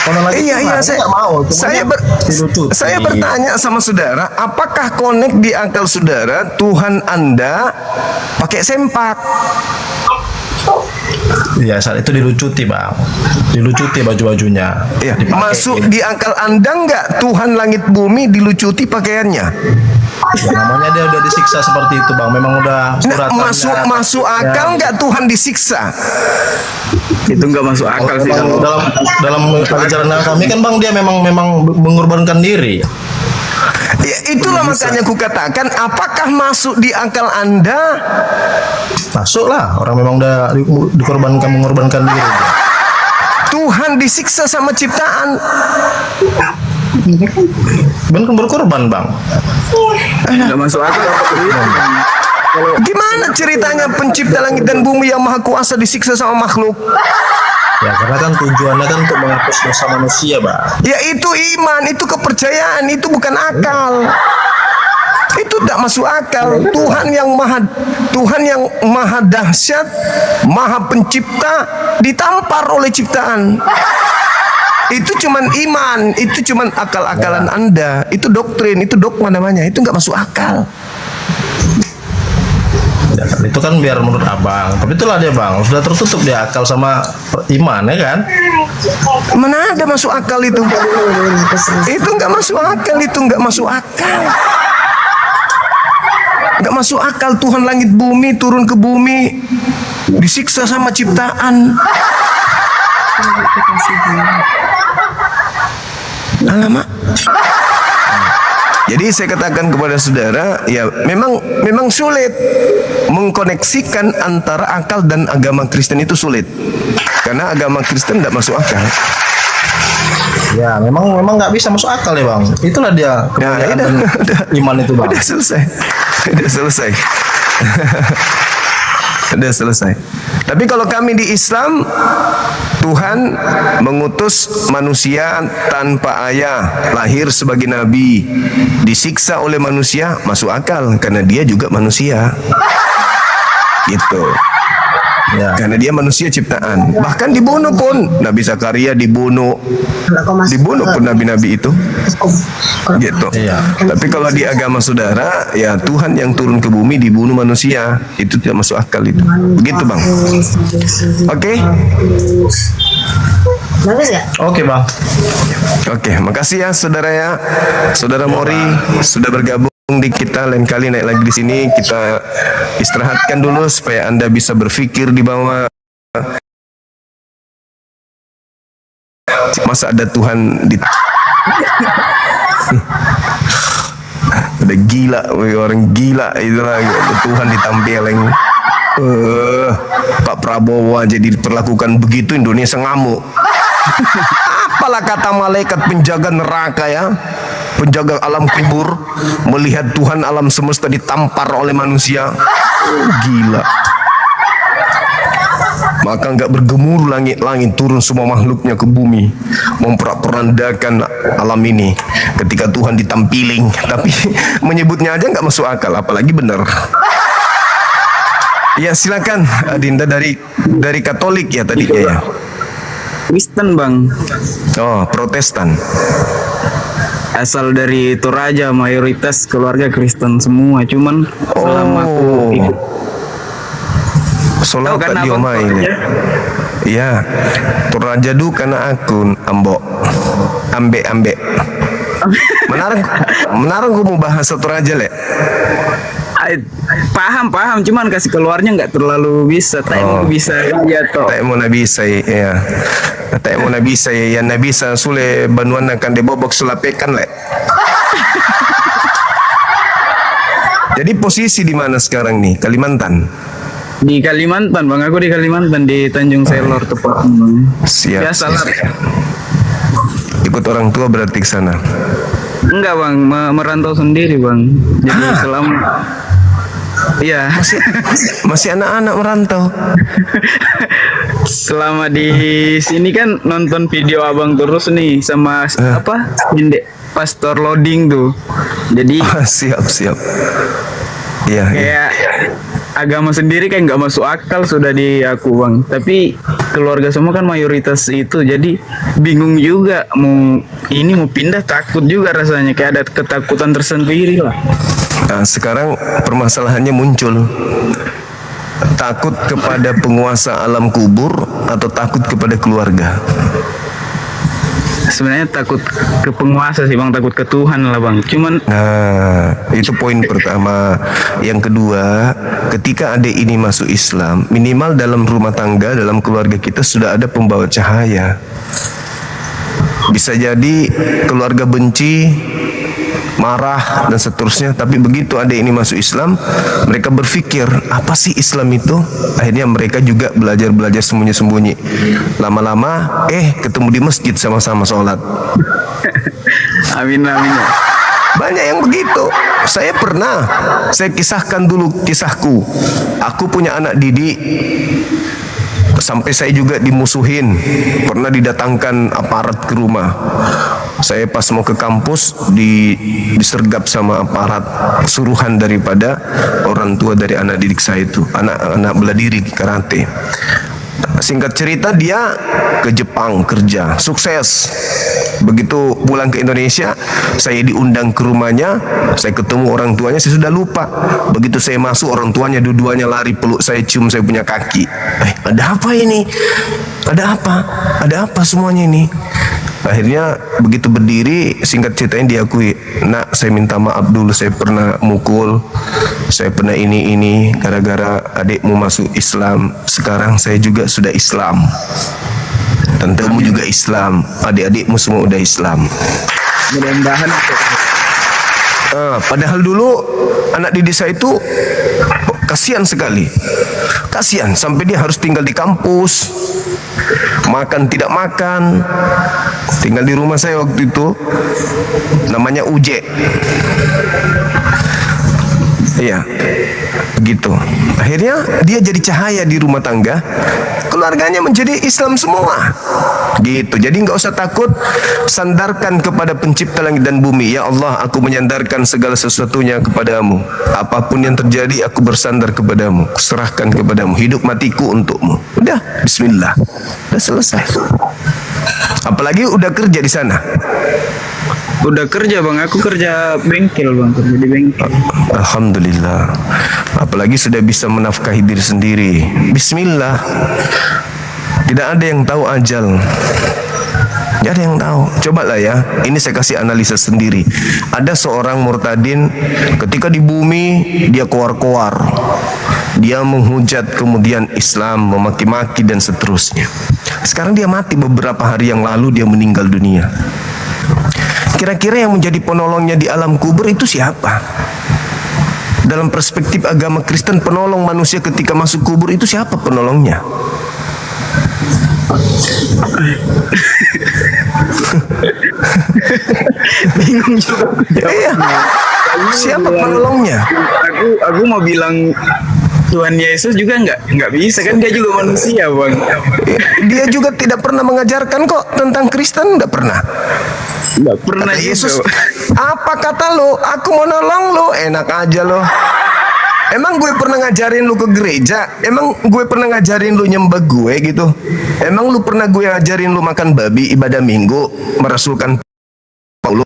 Kalau lagi Iya, Tuhan, saya nggak mau. Cuma dilucuti. saya bertanya sama saudara, apakah connect di akal saudara Tuhan Anda pakai sempak? Iya saat itu dilucuti bang, dilucuti baju-bajunya. Ya, Dipakai masuk ini. di akal Anda nggak Tuhan langit bumi dilucuti pakaiannya? Ya, namanya dia udah disiksa seperti itu bang. Memang udah Nah, suratannya. masuk akal nggak Tuhan disiksa? Itu nggak masuk akal sih. Dalam kalau- dalam ajaran kami kan bang dia memang mengorbankan diri. Ya, itulah makanya aku katakan, apakah masuk di akal Anda? Masuk lah, orang memang udah mengorbankan diri. Tuhan disiksa sama ciptaan. Ben berkorban bang. Nggak masuk akal. Gimana ceritanya pencipta langit dan bumi yang maha kuasa disiksa sama makhluk? Ya karena kan tujuannya kan untuk menghapus dosa manusia bang. Ya itu iman, itu kepercayaan, itu bukan akal. Itu tidak masuk akal. Tuhan yang maha dahsyat, maha pencipta ditampar oleh ciptaan. Itu cuman iman, itu cuman akal-akalan Anda. Itu doktrin, itu dogma namanya. Itu nggak masuk akal. Ya, kan, itu kan biar menurut abang. Tapi itulah dia bang, sudah tertutup dia akal sama iman ya kan. Mana ada masuk akal itu? Itu nggak masuk akal, itu nggak masuk akal. Nggak masuk akal Tuhan langit bumi turun ke bumi disiksa sama ciptaan. Alamak. Jadi saya katakan kepada saudara, ya memang sulit mengkoneksikan antara akal dan agama Kristen itu sulit. Karena agama Kristen tidak masuk akal. Ya memang nggak bisa masuk akal ya bang. Itulah dia kemuliaan dan iman itu bang. Udah selesai. Udah selesai. Udah selesai. Tapi kalau kami di Islam, Tuhan mengutus manusia tanpa ayah, lahir sebagai nabi, disiksa oleh manusia, masuk akal karena dia juga manusia. Gitu. Ya. Karena dia manusia ciptaan. Bahkan dibunuh pun Nabi Zakaria dibunuh pun nabi-nabi itu. Gitu. Iya. Tapi kalau di agama saudara, ya Tuhan yang turun ke bumi dibunuh manusia, itu tidak masuk akal itu. Begitu bang. Oke. Bagus gak? Oke bang. Oke, makasih ya saudara ya. Saudara Mori sudah bergabung di kita, lain kali naik lagi di sini, kita istirahatkan dulu supaya Anda bisa berpikir di bawah. Masa ada Tuhan di Udah gila, orang gila itulah Tuhan ditampilin. Pak Prabowo aja diperlakukan begitu, Indonesia ngamuk. Apalah kata malaikat penjaga neraka ya, penjaga alam kubur, melihat Tuhan alam semesta ditampar oleh manusia. Gila. Maka enggak bergemuruh langit-langit, turun semua makhluknya ke bumi, memperandakan alam ini. Ketika Tuhan ditampiling, tapi menyebutnya aja enggak masuk akal, apalagi benar. Ya silakan Adinda dari Katolik ya tadinya ya. Kristen bang, Oh, Protestan. asal dari Toraja, mayoritas keluarga Kristen semua. Cuman selama aku ikut Solat Tahu kan tak abang diomai Toraja? ya. Toraja du kana akun ambok ambek. Menarang ku mau bahasa Toraja le. paham, cuman kasih keluarnya nggak terlalu bisa. Tapi bisa ya toh. Tak mau bisa ya. Tak mau bisa ya bisa sule banuan akan dibobok sulapekan le. Jadi posisi di mana sekarang nih? Kalimantan. Di Kalimantan bang, aku di Kalimantan di Tanjung Selor tepatnya bang. Siap. Biasalah. Ikut orang tua berarti ke sana. Enggak bang, merantau sendiri bang. Jadi selama iya Masih anak-anak merantau. selama di sini kan nonton video abang terus nih sama apa pastor loading tuh. Jadi Siap. Iya. kayak agama sendiri kayak nggak masuk akal sudah di aku bang. Tapi keluarga semua kan mayoritas itu, jadi bingung juga mau pindah, takut juga rasanya, kayak ada ketakutan tersendiri lah. Nah, sekarang permasalahannya muncul. Takut kepada penguasa alam kubur atau takut kepada keluarga? Sebenarnya takut ke penguasa sih bang, takut ke Tuhan lah bang. Cuman Nah, itu poin pertama. Yang kedua, ketika adik ini masuk Islam, minimal dalam rumah tangga, dalam keluarga kita sudah ada pembawa cahaya. Bisa jadi keluarga benci, marah dan seterusnya, tapi begitu adik ini masuk Islam, mereka berpikir apa sih Islam itu. Akhirnya mereka juga belajar sembunyi-sembunyi. Lama-lama ketemu di masjid sama-sama sholat. amin. Banyak yang begitu. Saya kisahkan dulu kisahku. Aku punya anak didik, sampai saya juga dimusuhin, pernah didatangkan aparat ke rumah. Saya pas mau ke kampus disergap sama aparat, suruhan daripada orang tua dari anak didik saya itu, anak bela diri karate. Singkat cerita, dia ke Jepang kerja, sukses. Begitu pulang ke Indonesia, saya diundang ke rumahnya, saya ketemu orang tuanya, saya sudah lupa. Begitu saya masuk, orang tuanya dua-duanya lari peluk saya, cium saya punya kaki. Ada apa ini? Ada apa semuanya ini? Akhirnya begitu berdiri, singkat ceritanya diakui, nak, saya minta maaf dulu, saya pernah mukul, saya pernah ini gara-gara adikmu masuk Islam. Sekarang saya juga sudah Islam, tantemu juga Islam, adik-adikmu semua udah Islam. Mudah-mudahan Padahal dulu anak didik saya itu kasihan sekali, sampai dia harus tinggal di kampus, makan tidak makan, tinggal di rumah saya waktu itu, namanya Uje. Iya, begitu. Akhirnya dia jadi cahaya di rumah tangga, keluarganya menjadi Islam semua. Gitu. Jadi nggak usah takut, sandarkan kepada Pencipta langit dan bumi. Ya Allah, aku menyandarkan segala sesuatunya kepadamu. Apapun yang terjadi, aku bersandar kepadamu, serahkan kepadamu. Hidup matiku untukmu. Udah, Bismillah. Udah selesai. Apalagi udah kerja di sana. udah kerja bang, aku kerja bengkel bang, kerja di bengkel. Alhamdulillah. Apalagi sudah bisa menafkahi diri sendiri. Bismillah. Tidak ada yang tahu ajal. Tidak ada yang tahu. Cobalah ya. Ini saya kasih analisa sendiri. Ada seorang murtadin, ketika di bumi dia koar-koar, dia menghujat kemudian Islam, memaki-maki dan seterusnya. Sekarang dia mati, beberapa hari yang lalu dia meninggal dunia. Kira-kira yang menjadi penolongnya di alam kubur itu siapa? Dalam perspektif agama Kristen, penolong manusia ketika masuk kubur itu siapa penolongnya? Bingung juga. Iya. Siapa penolongnya? Aku mau bilang Tuhan Yesus juga nggak bisa kan, dia juga manusia, Bang. Dia juga tidak pernah mengajarkan kok tentang Kristen, tidak pernah. Nggak pernah Kata juga. Yesus, apa kata lo? Aku mau nolong lo, enak aja lo. Emang gue pernah ngajarin lu ke gereja? Emang gue pernah ngajarin lu nyembah gue gitu? Emang lu pernah gue ngajarin lu makan babi, ibadah minggu, merasulkan Paulus?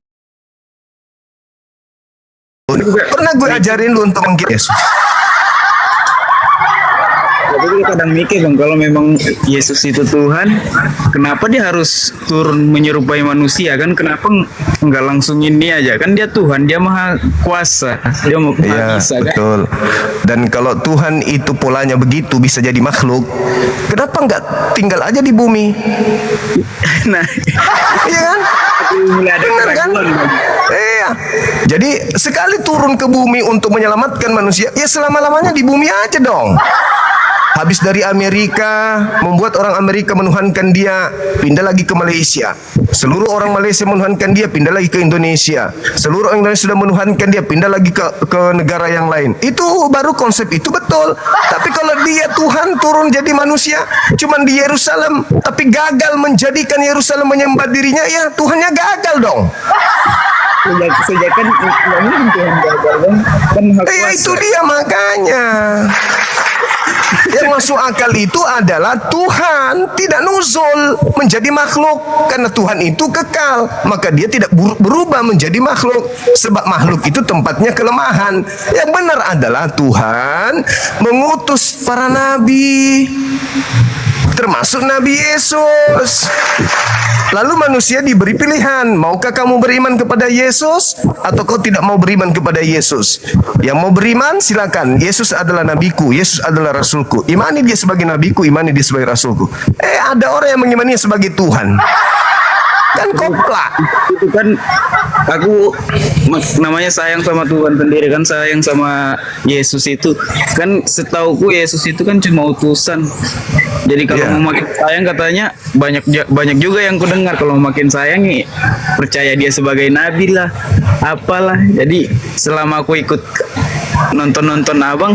Pernah gue ajarin lu untuk mengkira Yesus? Tapi kita kadang mikir, Bang, kalau memang Yesus itu Tuhan, kenapa dia harus turun menyerupai manusia kan? Kenapa nggak langsung ini aja? Kan dia Tuhan, dia maha kuasa, dia maha Iya, bisa kan? betul. Dan kalau Tuhan itu polanya begitu bisa jadi makhluk, kenapa nggak tinggal aja di bumi? Nah, Iya kan? mulai ada Benar kan? keraguan, Bang. Iya. Jadi sekali turun ke bumi untuk menyelamatkan manusia, ya selama-lamanya di bumi aja dong. Habis dari Amerika, membuat orang Amerika menuhankan dia, pindah lagi ke Malaysia. Seluruh orang Malaysia menuhankan dia, pindah lagi ke Indonesia. Seluruh orang Indonesia sudah menuhankan dia, pindah lagi ke negara yang lain. Itu baru konsep itu betul. Tapi kalau dia Tuhan turun jadi manusia, cuman di Yerusalem, tapi gagal menjadikan Yerusalem menyembah dirinya, ya Tuhannya gagal dong. Sejak kan nggak mungkin Tuhan gagal, Bang. Kan maha Ya kuasa. itu dia makanya. Yang masuk akal itu adalah Tuhan tidak nuzul menjadi makhluk, karena Tuhan itu kekal, maka dia tidak berubah menjadi makhluk, sebab makhluk itu tempatnya kelemahan. Yang benar adalah Tuhan mengutus para nabi, termasuk Nabi Yesus. Lalu manusia diberi pilihan, maukah kamu beriman kepada Yesus atau kau tidak mau beriman kepada Yesus? Yang mau beriman silakan, Yesus adalah nabiku, Yesus adalah rasulku. Imani dia sebagai nabiku, imani dia sebagai rasulku. Ada orang yang mengimani sebagai Tuhan. Kan koplak. Itu kan aku namanya sayang sama Tuhan sendiri, kan sayang sama Yesus itu kan. Setauku Yesus itu kan cuma utusan. Jadi kalau Iya. mau makin sayang, katanya banyak juga yang kudengar kalau makin sayang nih percaya dia sebagai nabi lah, apalah. Jadi selama aku ikut nonton abang,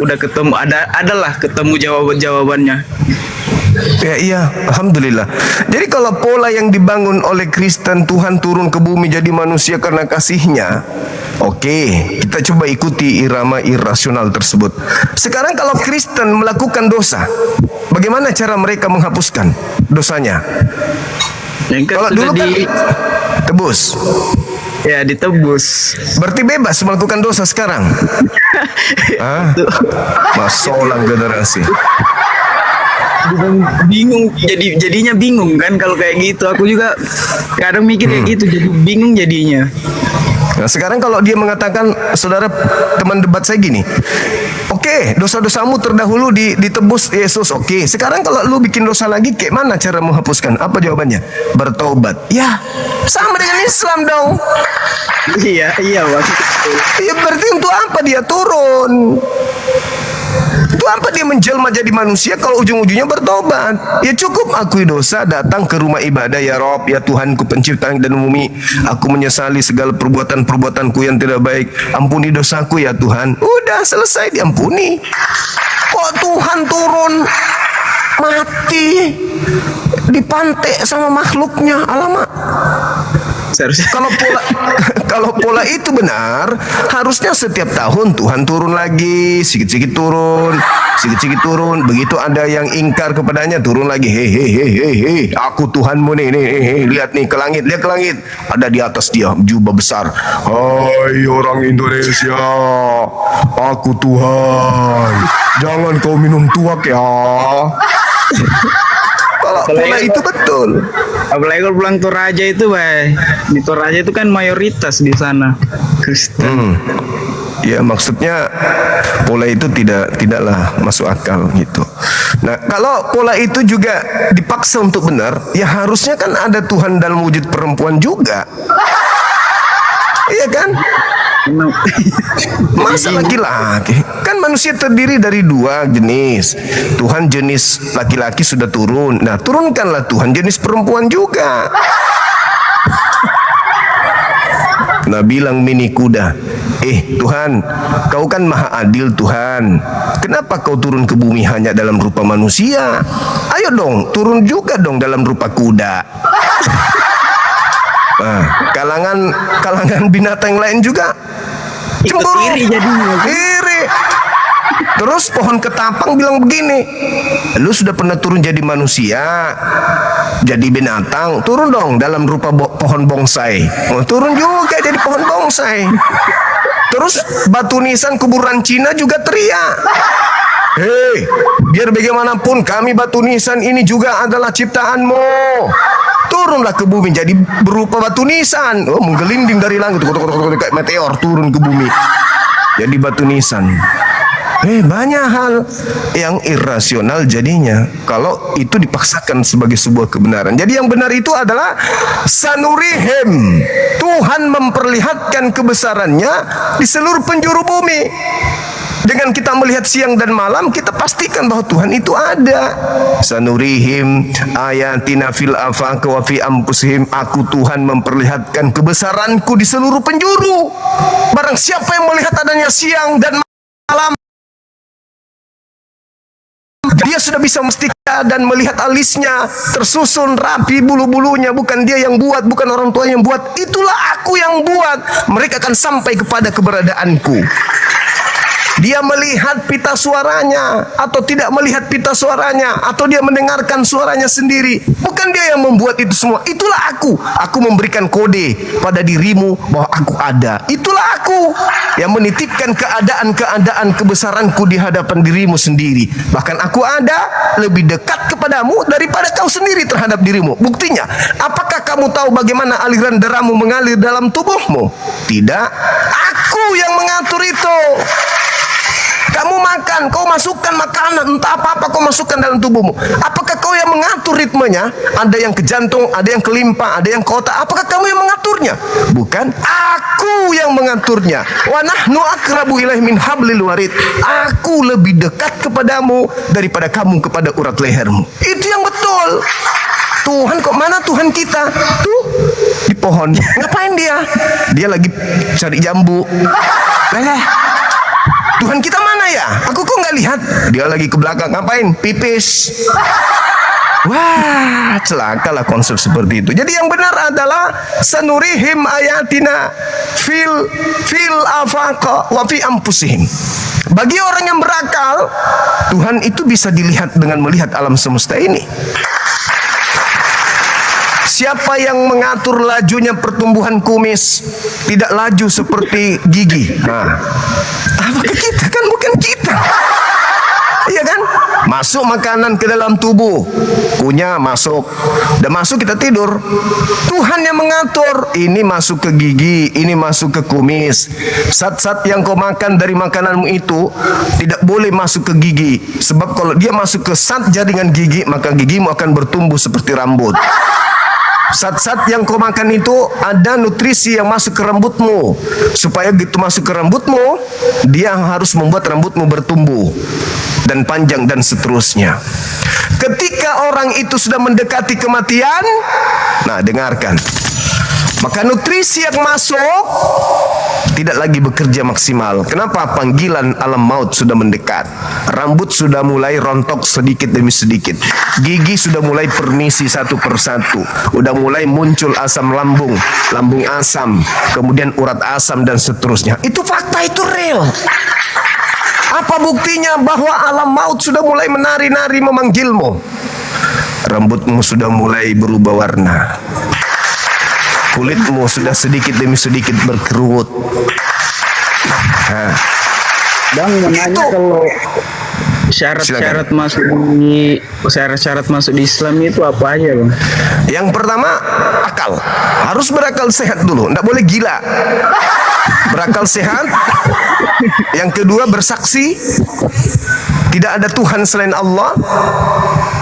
udah ketemu adalah ketemu jawabannya. Ya iya, alhamdulillah. Jadi kalau pola yang dibangun oleh Kristen, Tuhan turun ke bumi jadi manusia karena kasihnya, oke, kita coba ikuti irama irasional tersebut. Sekarang kalau Kristen melakukan dosa, bagaimana cara mereka menghapuskan dosanya? Yang kan Kalau sudah dulu kan tebus, ya ditebus. berarti bebas melakukan dosa sekarang. Hah? Masolang generasi. Bingung, jadinya bingung kan kalau kayak gitu. Aku juga kadang mikir kayak gitu, jadi bingung jadinya. Nah sekarang kalau dia mengatakan, saudara teman debat saya gini, oke, dosa-dosamu terdahulu ditebus Yesus, oke. Sekarang kalau lu bikin dosa lagi, kayak mana cara menghapuskan? Apa jawabannya? Bertobat. Ya, sama dengan Islam dong. Iya Bang. Ya berarti untuk apa dia turun? Itu apa dia menjelma jadi manusia kalau ujung-ujungnya bertobat? Ya cukup akui dosa, datang ke rumah ibadah, ya Rob, ya Tuhanku pencipta langit dan bumi, aku menyesali segala perbuatan-perbuatanku yang tidak baik, ampuni dosaku ya Tuhan. Udah selesai, diampuni. Kok Tuhan turun mati dipantek sama makhluknya? Alamak. Seharusnya Kalau pola itu benar, harusnya setiap tahun Tuhan turun lagi, sedikit-sedikit turun. Begitu ada yang ingkar kepadanya, turun lagi. Hei, aku Tuhanmu nih, lihat nih ke langit, lihat ke langit. Ada di atas dia jubah besar. Hai orang Indonesia, aku Tuhan. Jangan kau minum tuak ya. Kalau pola itu betul. apalagi kalau pulang Toraja itu, Bay. Di Toraja itu kan mayoritas di sana Kristen. Ya maksudnya pola itu tidaklah masuk akal gitu. Nah kalau pola itu juga dipaksa untuk benar, ya harusnya kan ada Tuhan dalam wujud perempuan juga. Iya kan? Masa laki-laki? Kan manusia terdiri dari dua jenis. Tuhan jenis laki-laki sudah turun. Nah, turunkanlah Tuhan jenis perempuan juga. Nah, bilang mini kuda, Tuhan, kau kan maha adil Tuhan. Kenapa kau turun ke bumi hanya dalam rupa manusia? Ayo dong, turun juga dong dalam rupa kuda. Nah, kalangan binatang lain juga cemburu, iri. Terus pohon ketapang bilang begini, lu sudah pernah turun jadi manusia, jadi binatang, turun dong dalam rupa pohon bonsai. Oh, turun juga jadi pohon bonsai. Terus batu nisan kuburan Cina juga teriak, hei, biar bagaimanapun kami batu nisan ini juga adalah ciptaanmu. Turunlah ke bumi jadi berupa batu nisan. Oh, menggelinding dari langit kayak meteor turun ke bumi jadi batu nisan. Banyak hal yang irasional jadinya kalau itu dipaksakan sebagai sebuah kebenaran. Jadi yang benar itu adalah sanurihim. Tuhan memperlihatkan kebesarannya di seluruh penjuru bumi. Dengan kita melihat siang dan malam, kita pastikan bahwa Tuhan itu ada. Sanurihim ayatina fil afaq wa fi anfusihim. Aku Tuhan memperlihatkan kebesaranku di seluruh penjuru. Barang siapa yang melihat adanya siang dan malam, dia sudah bisa memastikan dan melihat alisnya tersusun rapi bulu-bulunya. Bukan dia yang buat, bukan orang tua yang buat. Itulah aku yang buat. Mereka akan sampai kepada keberadaanku. Dia melihat pita suaranya atau tidak melihat pita suaranya, atau dia mendengarkan suaranya sendiri. Bukan dia yang membuat itu semua. Itulah aku. Aku memberikan kode pada dirimu bahwa aku ada. Itulah aku yang menitipkan keadaan-keadaan kebesaranku di hadapan dirimu sendiri. Bahkan aku ada lebih dekat kepadamu daripada kau sendiri terhadap dirimu. Buktinya, apakah kamu tahu bagaimana aliran darahmu mengalir dalam tubuhmu? Tidak. Aku yang mengatur itu. Kamu makan, kau masukkan makanan, entah apa-apa kau masukkan dalam tubuhmu. Apakah kau yang mengatur ritmenya? Ada yang ke jantung, ada yang ke limpa, ada yang ke otak. Apakah kamu yang mengaturnya? Bukan, aku yang mengaturnya. Wa nahnu akrabu ilaihi min hablil warid. Aku lebih dekat kepadamu daripada kamu kepada urat lehermu. Itu yang betul. Tuhan kok mana Tuhan kita? Tuh di pohon. Ngapain dia? Dia lagi cari jambu. Tuhan kita mana ya? Aku kok nggak lihat. Dia lagi ke belakang ngapain? Pipis. Wah, celakalah konsep seperti itu. Jadi yang benar adalah sanurihim ayatina fil afaq wa fi anfusihim. Bagi orang yang berakal, Tuhan itu bisa dilihat dengan melihat alam semesta ini. Siapa yang mengatur lajunya pertumbuhan kumis tidak laju seperti gigi? Nah, apakah kita? Kan bukan kita. Iya kan? Masuk makanan ke dalam tubuh, kunyah masuk, udah masuk kita tidur. Tuhan yang mengatur. Ini masuk ke gigi, ini masuk ke kumis. Zat-zat yang kau makan dari makananmu itu tidak boleh masuk ke gigi. Sebab kalau dia masuk ke zat jaringan gigi, maka gigimu akan bertumbuh seperti rambut. Zat-zat yang kau makan itu ada nutrisi yang masuk ke rambutmu. Supaya gitu masuk ke rambutmu, dia harus membuat rambutmu bertumbuh dan panjang dan seterusnya. Ketika orang itu sudah mendekati kematian, nah dengarkan, maka nutrisi yang masuk tidak lagi bekerja maksimal. Kenapa? Panggilan alam maut sudah mendekat. Rambut sudah mulai rontok sedikit demi sedikit. Gigi sudah mulai permisi satu persatu. Udah mulai muncul asam lambung, lambung asam, kemudian urat asam dan seterusnya. Itu fakta, itu real. Apa buktinya bahwa alam maut sudah mulai menari-nari memanggilmu? Rambutmu sudah mulai berubah warna. Kulitmu sudah sedikit demi sedikit berkerut. Nah, Bang, menanya kalau syarat-syarat masuk di Islam itu apa aja, Bang? yang pertama, akal. Harus berakal sehat dulu, tidak boleh gila. Berakal sehat. Yang kedua, bersaksi tidak ada Tuhan selain Allah.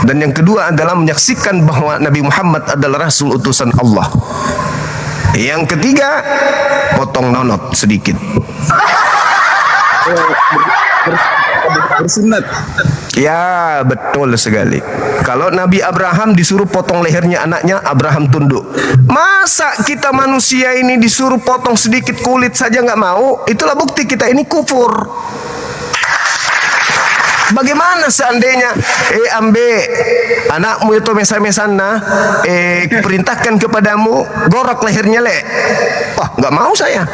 Dan yang kedua adalah menyaksikan bahwa Nabi Muhammad adalah Rasul utusan Allah. Yang ketiga, potong nonot sedikit. Bersunat. Ya, betul sekali. Kalau Nabi Abraham disuruh potong lehernya anaknya, Abraham tunduk. Masa kita manusia ini disuruh potong sedikit kulit saja nggak mau? Itulah bukti kita ini kufur. Bagaimana seandainya ambe anakmu itu mesa-mesana perintahkan kepadamu gorok lehernya le. Wah, nggak mau saya.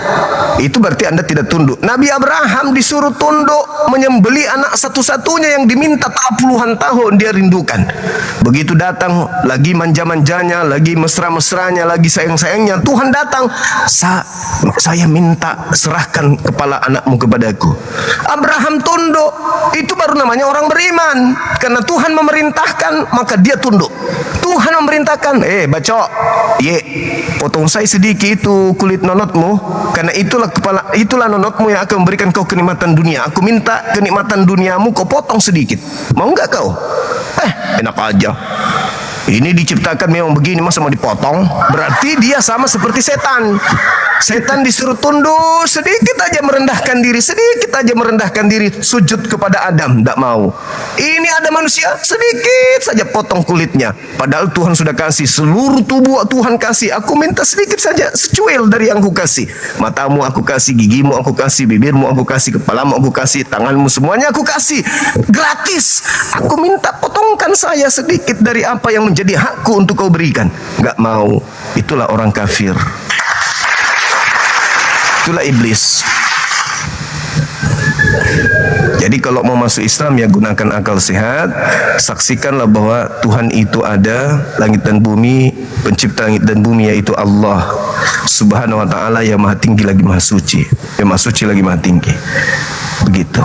Itu berarti Anda tidak tunduk. Nabi Abraham disuruh tunduk menyembeli anak satu-satunya yang diminta puluhan tahun dia rindukan. Begitu datang lagi manja-manjanya, lagi mesra-mesranya, lagi sayang-sayangnya, Tuhan datang. Saya minta serahkan kepala anakmu kepadaku. Abraham tunduk. Itu baru namanya orang beriman. Karena Tuhan memerintahkan, maka dia tunduk. Tuhan memerintahkan, bacok, potong saya sedikit itu kulit nonotmu, karena itulah nonotmu yang akan memberikan kau kenikmatan dunia. Aku minta kenikmatan duniamu kau potong sedikit. Mau enggak kau? Enak aja. Ini diciptakan memang begini, masa mau dipotong? Berarti dia sama seperti setan. Setan disuruh tunduk sedikit aja merendahkan diri, sujud kepada Adam, tidak mau. Ini ada manusia sedikit saja potong kulitnya, padahal Tuhan sudah kasih seluruh tubuh. Tuhan kasih, aku minta sedikit saja, secuil dari yang aku kasih. Matamu aku kasih, gigimu aku kasih, bibirmu aku kasih, kepalamu aku kasih, tanganmu semuanya aku kasih gratis. Aku minta potongkan saya sedikit dari apa yang menjadi hakku untuk kau berikan. Enggak mau. Itulah orang kafir. Itulah iblis. Jadi kalau mau masuk Islam ya gunakan akal sehat. Saksikanlah bahwa Tuhan itu ada, langit dan bumi, pencipta langit dan bumi yaitu Allah Subhanahu wa ta'ala yang maha tinggi lagi maha suci. Yang maha suci lagi maha tinggi. Begitu.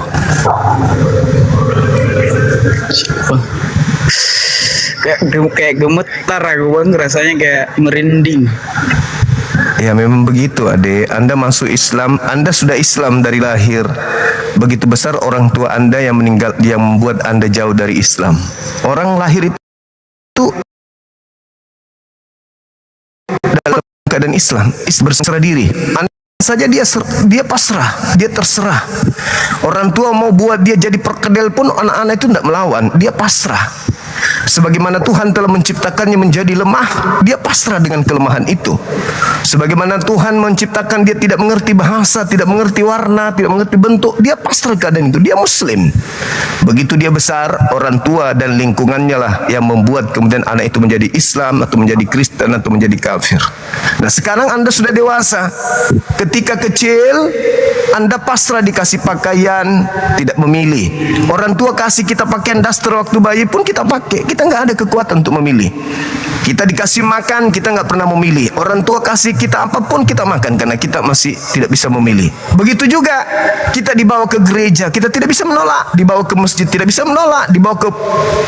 Kayak gemetar aku bang, rasanya kayak merinding. Ya memang begitu adik. Anda masuk Islam, Anda sudah Islam dari lahir. Begitu besar orang tua Anda yang meninggal, yang membuat Anda jauh dari Islam. Orang lahir itu dalam keadaan Islam, berserah diri. Anda saja dia pasrah, dia terserah. Orang tua mau buat dia jadi perkedel pun anak-anak itu tidak melawan, dia pasrah. Sebagaimana Tuhan telah menciptakannya menjadi lemah, dia pasrah dengan kelemahan itu. Sebagaimana Tuhan menciptakan dia tidak mengerti bahasa, tidak mengerti warna, tidak mengerti bentuk, dia pasrah keadaan itu. Dia Muslim. Begitu dia besar, orang tua dan lingkungannya lah yang membuat kemudian anak itu menjadi Islam atau menjadi Kristen atau menjadi kafir. Nah sekarang Anda sudah dewasa. Ketika kecil Anda pasrah dikasih pakaian, tidak memilih. Orang tua kasih kita pakaian daster waktu bayi pun kita pakai. Kita nggak ada kekuatan untuk memilih. Kita dikasih makan, kita nggak pernah memilih. Orang tua kasih kita apapun kita makan karena kita masih tidak bisa memilih. Begitu juga kita dibawa ke gereja, kita tidak bisa menolak. Dibawa ke masjid tidak bisa menolak. Dibawa ke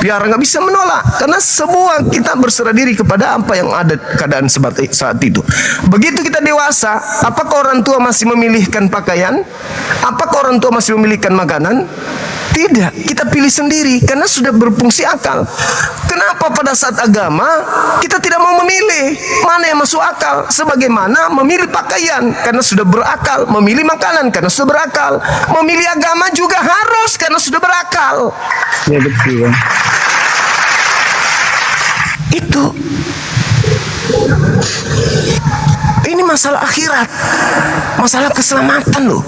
biara nggak bisa menolak. Karena semua kita berserah diri kepada apa yang ada keadaan saat itu. Begitu kita dewasa, apakah orang tua masih memilihkan pakaian? Apakah orang tua masih memilihkan makanan? Tidak, kita pilih sendiri karena sudah berfungsi akal. Kenapa pada saat agama kita tidak mau memilih mana yang masuk akal? Sebagaimana memilih pakaian karena sudah berakal, memilih makanan karena sudah berakal, memilih agama juga harus karena sudah berakal. Ya betul. Itu. Ini masalah akhirat, masalah keselamatan loh.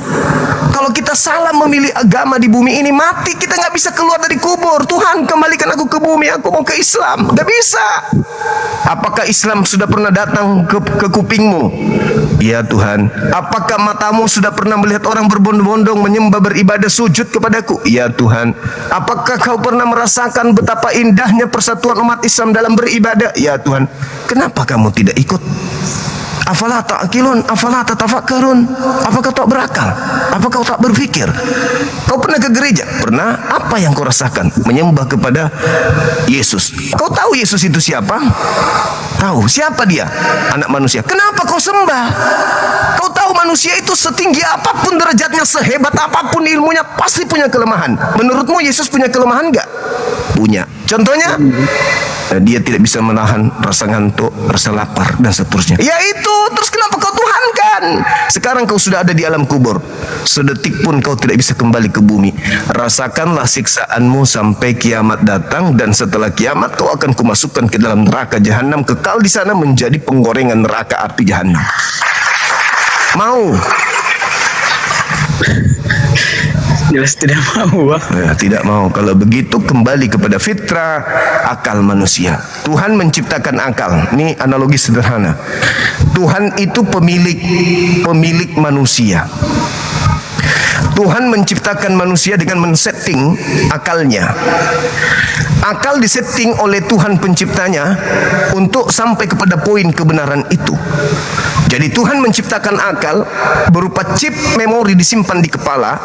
Kalau kita salah memilih agama di bumi ini, mati kita nggak bisa keluar dari kubur. Tuhan kembalikan aku ke bumi, aku mau ke Islam. Nggak bisa. Apakah Islam sudah pernah datang ke kupingmu? Ya Tuhan. Apakah matamu sudah pernah melihat orang berbondong-bondong menyembah, beribadah, sujud kepadaku? Ya Tuhan. Apakah kau pernah merasakan betapa indahnya persatuan umat Islam dalam beribadah? Ya Tuhan. Kenapa kamu tidak ikut? Afala ta'qilun, afala tatafakkarun. Apakah kau tak berakal? Apakah kau tak berpikir? Kau pernah ke gereja? Pernah. Apa yang kau rasakan? Menyembah kepada Yesus. Kau tahu Yesus itu siapa? Tahu. Siapa dia? Anak manusia. Kenapa kau sembah? Kau tahu manusia itu setinggi apapun derajatnya, sehebat apapun ilmunya, pasti punya kelemahan. Menurutmu Yesus punya kelemahan enggak? Punya. Contohnya? Dia tidak bisa menahan rasa ngantuk, rasa lapar, dan seterusnya. Yaitu terus kenapa kau tuhankan? Sekarang kau sudah ada di alam kubur. Sedetik pun kau tidak bisa kembali ke bumi. Rasakanlah siksaanmu sampai kiamat datang, dan setelah kiamat kau akan kumasukkan ke dalam neraka jahanam, kekal di sana menjadi penggorengan neraka api jahanam. Mau? Jelas tidak mau, Bang. Ya, tidak mau. Kalau begitu kembali kepada fitrah akal manusia. Tuhan menciptakan akal. Ini analogi sederhana. Tuhan itu pemilik manusia. Tuhan menciptakan manusia dengan men-setting akalnya. Akal disetting oleh Tuhan penciptanya untuk sampai kepada poin kebenaran itu. Jadi Tuhan menciptakan akal berupa chip memori disimpan di kepala,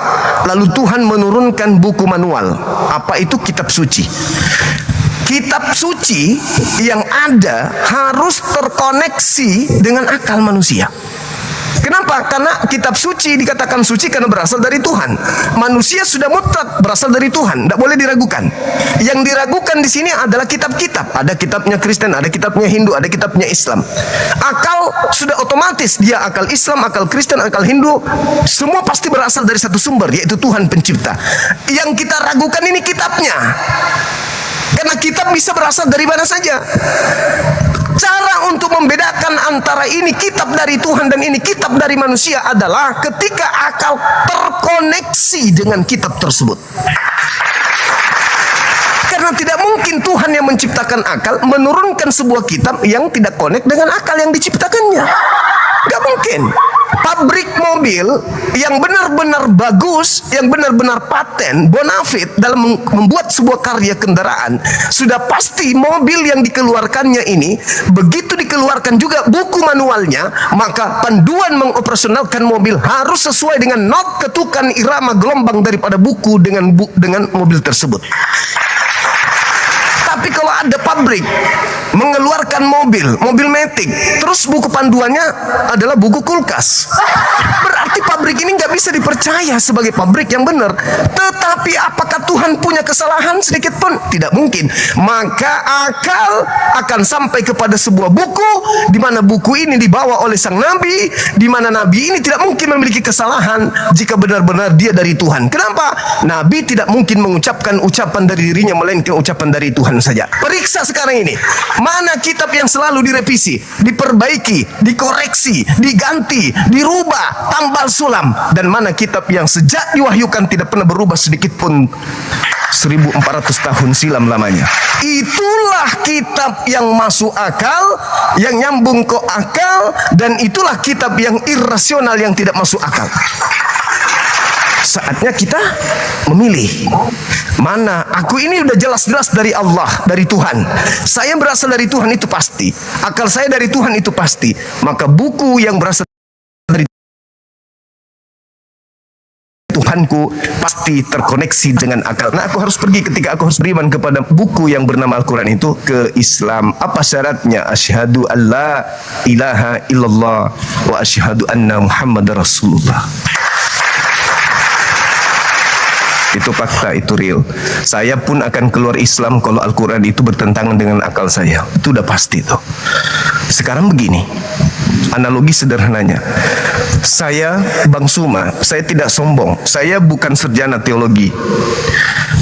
lalu Tuhan menurunkan buku manual. Apa itu? Kitab suci. Kitab suci yang ada harus terkoneksi dengan akal manusia. Kenapa? Karena kitab suci dikatakan suci karena berasal dari Tuhan. Manusia sudah mutlak berasal dari Tuhan, tidak boleh diragukan. Yang diragukan di sini adalah kitab-kitab. Ada kitabnya Kristen, ada kitabnya Hindu, ada kitabnya Islam. Akal sudah otomatis, dia akal Islam, akal Kristen, akal Hindu, semua pasti berasal dari satu sumber, yaitu Tuhan pencipta. Yang kita ragukan ini kitabnya. Karena kitab bisa berasal dari mana saja. Cara untuk membedakan antara ini kitab dari Tuhan dan ini kitab dari manusia adalah ketika akal terkoneksi dengan kitab tersebut. Karena tidak mungkin Tuhan yang menciptakan akal menurunkan sebuah kitab yang tidak connect dengan akal yang diciptakannya. Gak mungkin. Pabrik mobil yang benar-benar bagus, yang benar-benar paten, bonafit dalam membuat sebuah karya kendaraan, sudah pasti mobil yang dikeluarkannya ini, begitu dikeluarkan juga buku manualnya, maka panduan mengoperasionalkan mobil harus sesuai dengan not ketukan irama gelombang daripada buku dengan mobil tersebut. Tapi kalau ada pabrik mengeluarkan mobil matic, terus buku panduannya adalah buku kulkas, berarti pabrik ini nggak bisa dipercaya sebagai pabrik yang benar. Tetapi apakah Tuhan punya kesalahan sedikit pun? Tidak mungkin. Maka akal akan sampai kepada sebuah buku, di mana buku ini dibawa oleh sang nabi, di mana nabi ini tidak mungkin memiliki kesalahan jika benar-benar dia dari Tuhan. Kenapa? Nabi tidak mungkin mengucapkan ucapan dari dirinya, melainkan ucapan dari Tuhan saja. Periksa sekarang ini, mana kitab yang selalu direvisi, diperbaiki, dikoreksi, diganti, dirubah, tambal sulam, dan mana kitab yang sejak diwahyukan tidak pernah berubah sedikit pun 1400 tahun silam lamanya. Itulah kitab yang masuk akal, yang nyambung ke akal, dan itulah kitab yang irasional yang tidak masuk akal. Saatnya kita memilih. Mana? Aku ini udah jelas-jelas dari Allah, dari Tuhan. Saya berasal dari Tuhan itu pasti. Akal saya dari Tuhan itu pasti. Maka buku yang berasal dari Tuhanku pasti terkoneksi dengan akal. Nah, aku harus pergi ketika aku harus beriman kepada buku yang bernama Al-Quran itu ke Islam. Apa syaratnya? Asyhadu an la ilaha illallah wa asyhadu anna Muhammadar Rasulullah. Itu fakta, itu real. Saya pun akan keluar Islam kalau Al-Quran itu bertentangan dengan akal saya. Itu udah pasti tuh. Sekarang begini, analogi sederhananya. Saya Bang Suma, saya tidak sombong. Saya bukan sarjana teologi,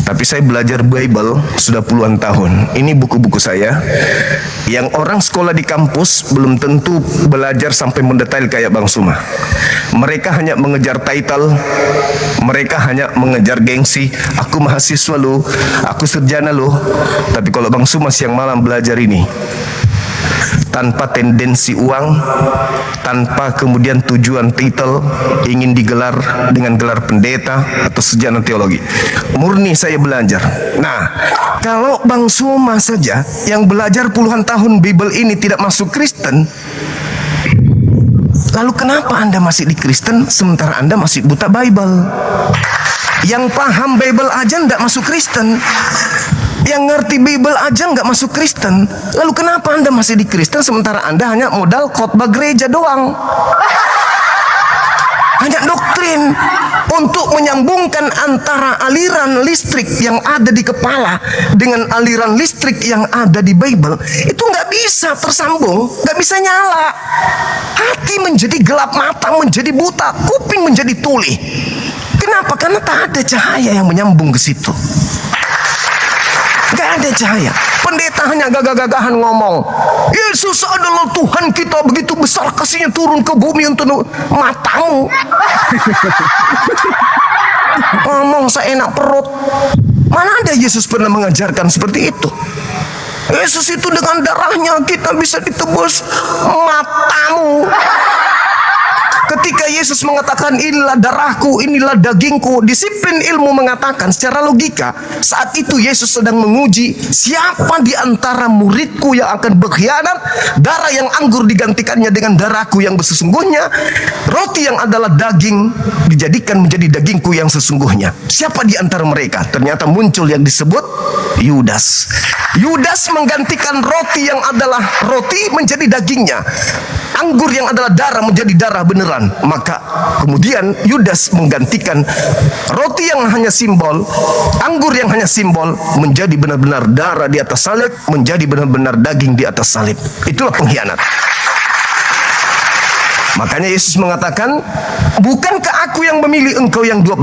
tapi saya belajar Bible sudah puluhan tahun. Ini buku-buku saya. Yang orang sekolah di kampus belum tentu belajar sampai mendetail kayak Bang Suma. Mereka hanya mengejar title, mereka hanya mengejar gengsi. Aku mahasiswa loh, aku sarjana loh. Tapi kalau Bang Suma siang malam belajar ini, tanpa tendensi uang, tanpa kemudian tujuan titel, ingin digelar dengan gelar pendeta atau sarjana teologi, murni saya belajar. Nah, kalau Bang Suma saja yang belajar puluhan tahun Bible ini tidak masuk Kristen, lalu kenapa Anda masih di Kristen sementara Anda masih buta Bible? Yang paham Bible aja tidak masuk Kristen, yang ngerti Bible aja nggak masuk Kristen, lalu kenapa Anda masih di Kristen sementara Anda hanya modal khotbah gereja doang? Hanya doktrin untuk menyambungkan antara aliran listrik yang ada di kepala dengan aliran listrik yang ada di Bible, itu nggak bisa. bisa tersambung, nggak bisa nyala. Hati menjadi gelap, mata menjadi buta, kuping menjadi tuli. Kenapa? Karena tak ada cahaya yang menyambung ke situ. Gak ada cahaya. Pendeta hanya gagah-gagahan ngomong, Yesus adalah Tuhan kita, begitu besar kasihnya turun ke bumi untuk matamu. Ngomong seenak perut. Mana ada Yesus pernah mengajarkan seperti itu? Yesus itu dengan darahnya kita bisa ditebus matamu. Ketika Yesus mengatakan inilah darahku, inilah dagingku, disiplin ilmu mengatakan secara logika saat itu Yesus sedang menguji siapa di antara muridku yang akan berkhianat. Darah yang anggur digantikannya dengan darahku yang sesungguhnya, roti yang adalah daging dijadikan menjadi dagingku yang sesungguhnya. Siapa di antara mereka? Ternyata muncul yang disebut Yudas. Yudas menggantikan roti yang adalah roti menjadi dagingnya, anggur yang adalah darah menjadi darah beneran. Maka kemudian Yudas menggantikan roti yang hanya simbol, anggur yang hanya simbol, menjadi benar-benar darah di atas salib, menjadi benar-benar daging di atas salib. Itulah pengkhianat. Makanya Yesus mengatakan, bukankah aku yang memilih engkau yang 12?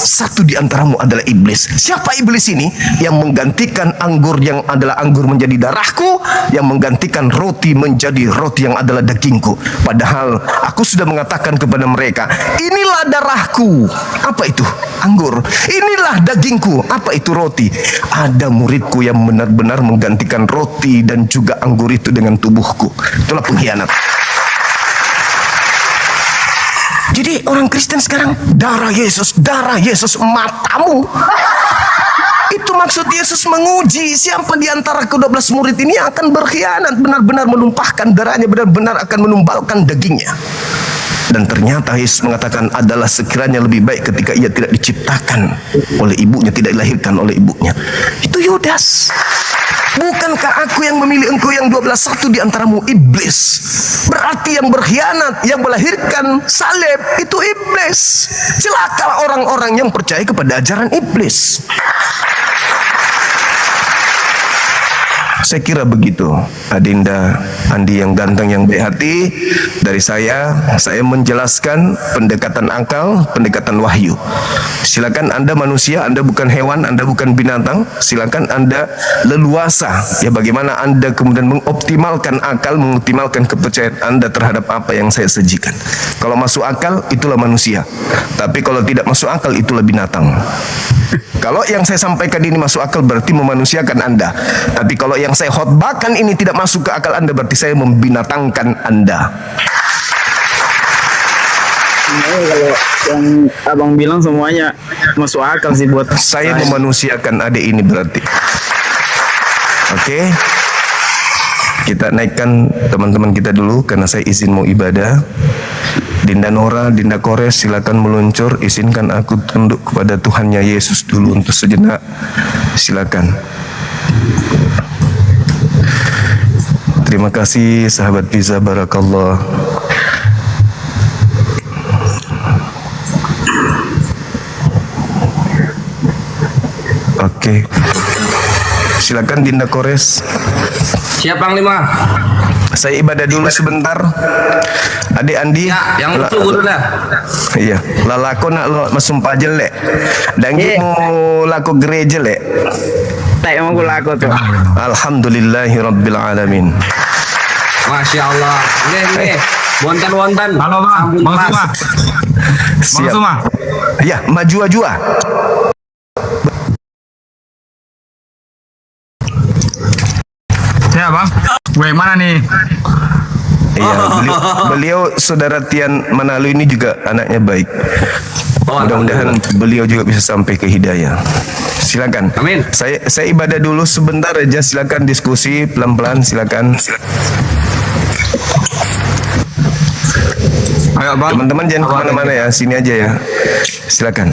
Satu di antaramu adalah iblis. Siapa iblis ini? Yang menggantikan anggur yang adalah anggur menjadi darahku, yang menggantikan roti menjadi roti yang adalah dagingku. Padahal aku sudah mengatakan kepada mereka, inilah darahku. Apa itu? Anggur. Inilah dagingku. Apa itu? Roti. Ada muridku yang benar-benar menggantikan roti dan juga anggur itu dengan tubuhku. Itulah pengkhianat. Jadi orang Kristen sekarang, darah Yesus matamu. Itu maksud Yesus menguji siapa di antara ke-12 murid ini yang akan berkhianat, benar-benar menumpahkan darahnya, benar-benar akan menumbalkan dagingnya. Dan ternyata Yesus mengatakan adalah sekiranya lebih baik ketika ia tidak diciptakan oleh ibunya, tidak dilahirkan oleh ibunya. Itu Yudas. Bukankah aku yang memilih engkau yang 12? Satu di antaramu iblis. Berarti yang berkhianat, yang melahirkan salib itu iblis. Celaka orang-orang yang percaya kepada ajaran iblis. Saya kira begitu, Adinda Andi yang ganteng, yang baik hati. Dari saya menjelaskan pendekatan akal, pendekatan wahyu. Silakan Anda manusia, Anda bukan hewan, Anda bukan binatang. Silakan Anda leluasa, ya bagaimana Anda kemudian mengoptimalkan akal, mengoptimalkan kepercayaan Anda terhadap apa yang saya sajikan. Kalau masuk akal, itulah manusia. Tapi kalau tidak masuk akal, itulah binatang. Kalau yang saya sampaikan ini masuk akal, berarti memanusiakan Anda. Tapi kalau yang saya khotbahkan ini tidak masuk ke akal Anda, berarti saya membinatangkan Anda. Nah, kalau yang abang bilang semuanya masuk akal sih buat saya. Memanusiakan adik ini berarti. Oke. Kita naikkan teman-teman kita dulu karena saya izin mau ibadah. Dinda Nora, Dinda Kores, silakan meluncur. Izinkan aku tunduk kepada Tuhannya Yesus dulu untuk sejenak. Silakan. Terima kasih sahabat Pizza, barakallah. Oke. Silakan Dinda Kores. Siap Panglima. Saya ibadah dulu sebentar. Adik Andi. Ya, yang lucu guru dah. Iya, lalako nak lo masumpah jelek. Dan mau laku gereja lek. tak mau laku tuh. Alhamdulillahirabbil alamin. Masya Allah. Nggih. Wonten. Halo Bang, Bang Suma. Siap. Bang Suma. Ya, maju ajua. Ya Bang, gue mana nih? Iya, beliau saudara Tian Manalu ini juga anaknya baik. Mudah-mudahan beliau juga bisa sampai ke hidayah. Silakan. Amin. Saya ibadah dulu sebentar aja. Silakan diskusi pelan-pelan. Silakan. Ayo Bang. Teman-teman jangan kemana-mana ya. Sini aja ya. Silakan.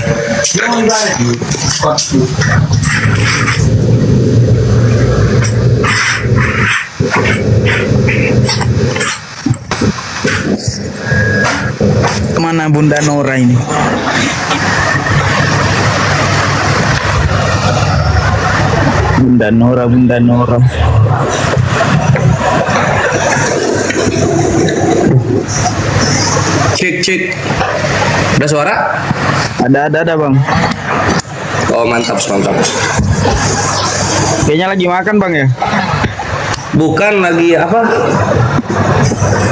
Kemana Bunda Nora ini? Bunda Nora. Cek. Ada suara? Ada bang. Oh mantap. Kayaknya lagi makan bang ya? Bukan lagi apa?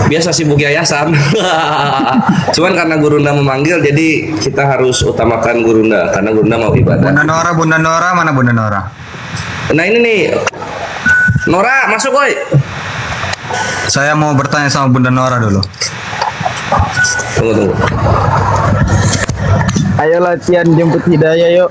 Biasa sibuk yayasan. Cuman karena Gurunda memanggil, jadi kita harus utamakan Gurunda karena Gurunda mau ibadah. Bunda Nora, mana Bunda Nora? Nah ini nih, Nora masuk woi. Saya mau bertanya sama Bunda Nora dulu. Tunggu. Ayo latihan jemput hidayah yuk.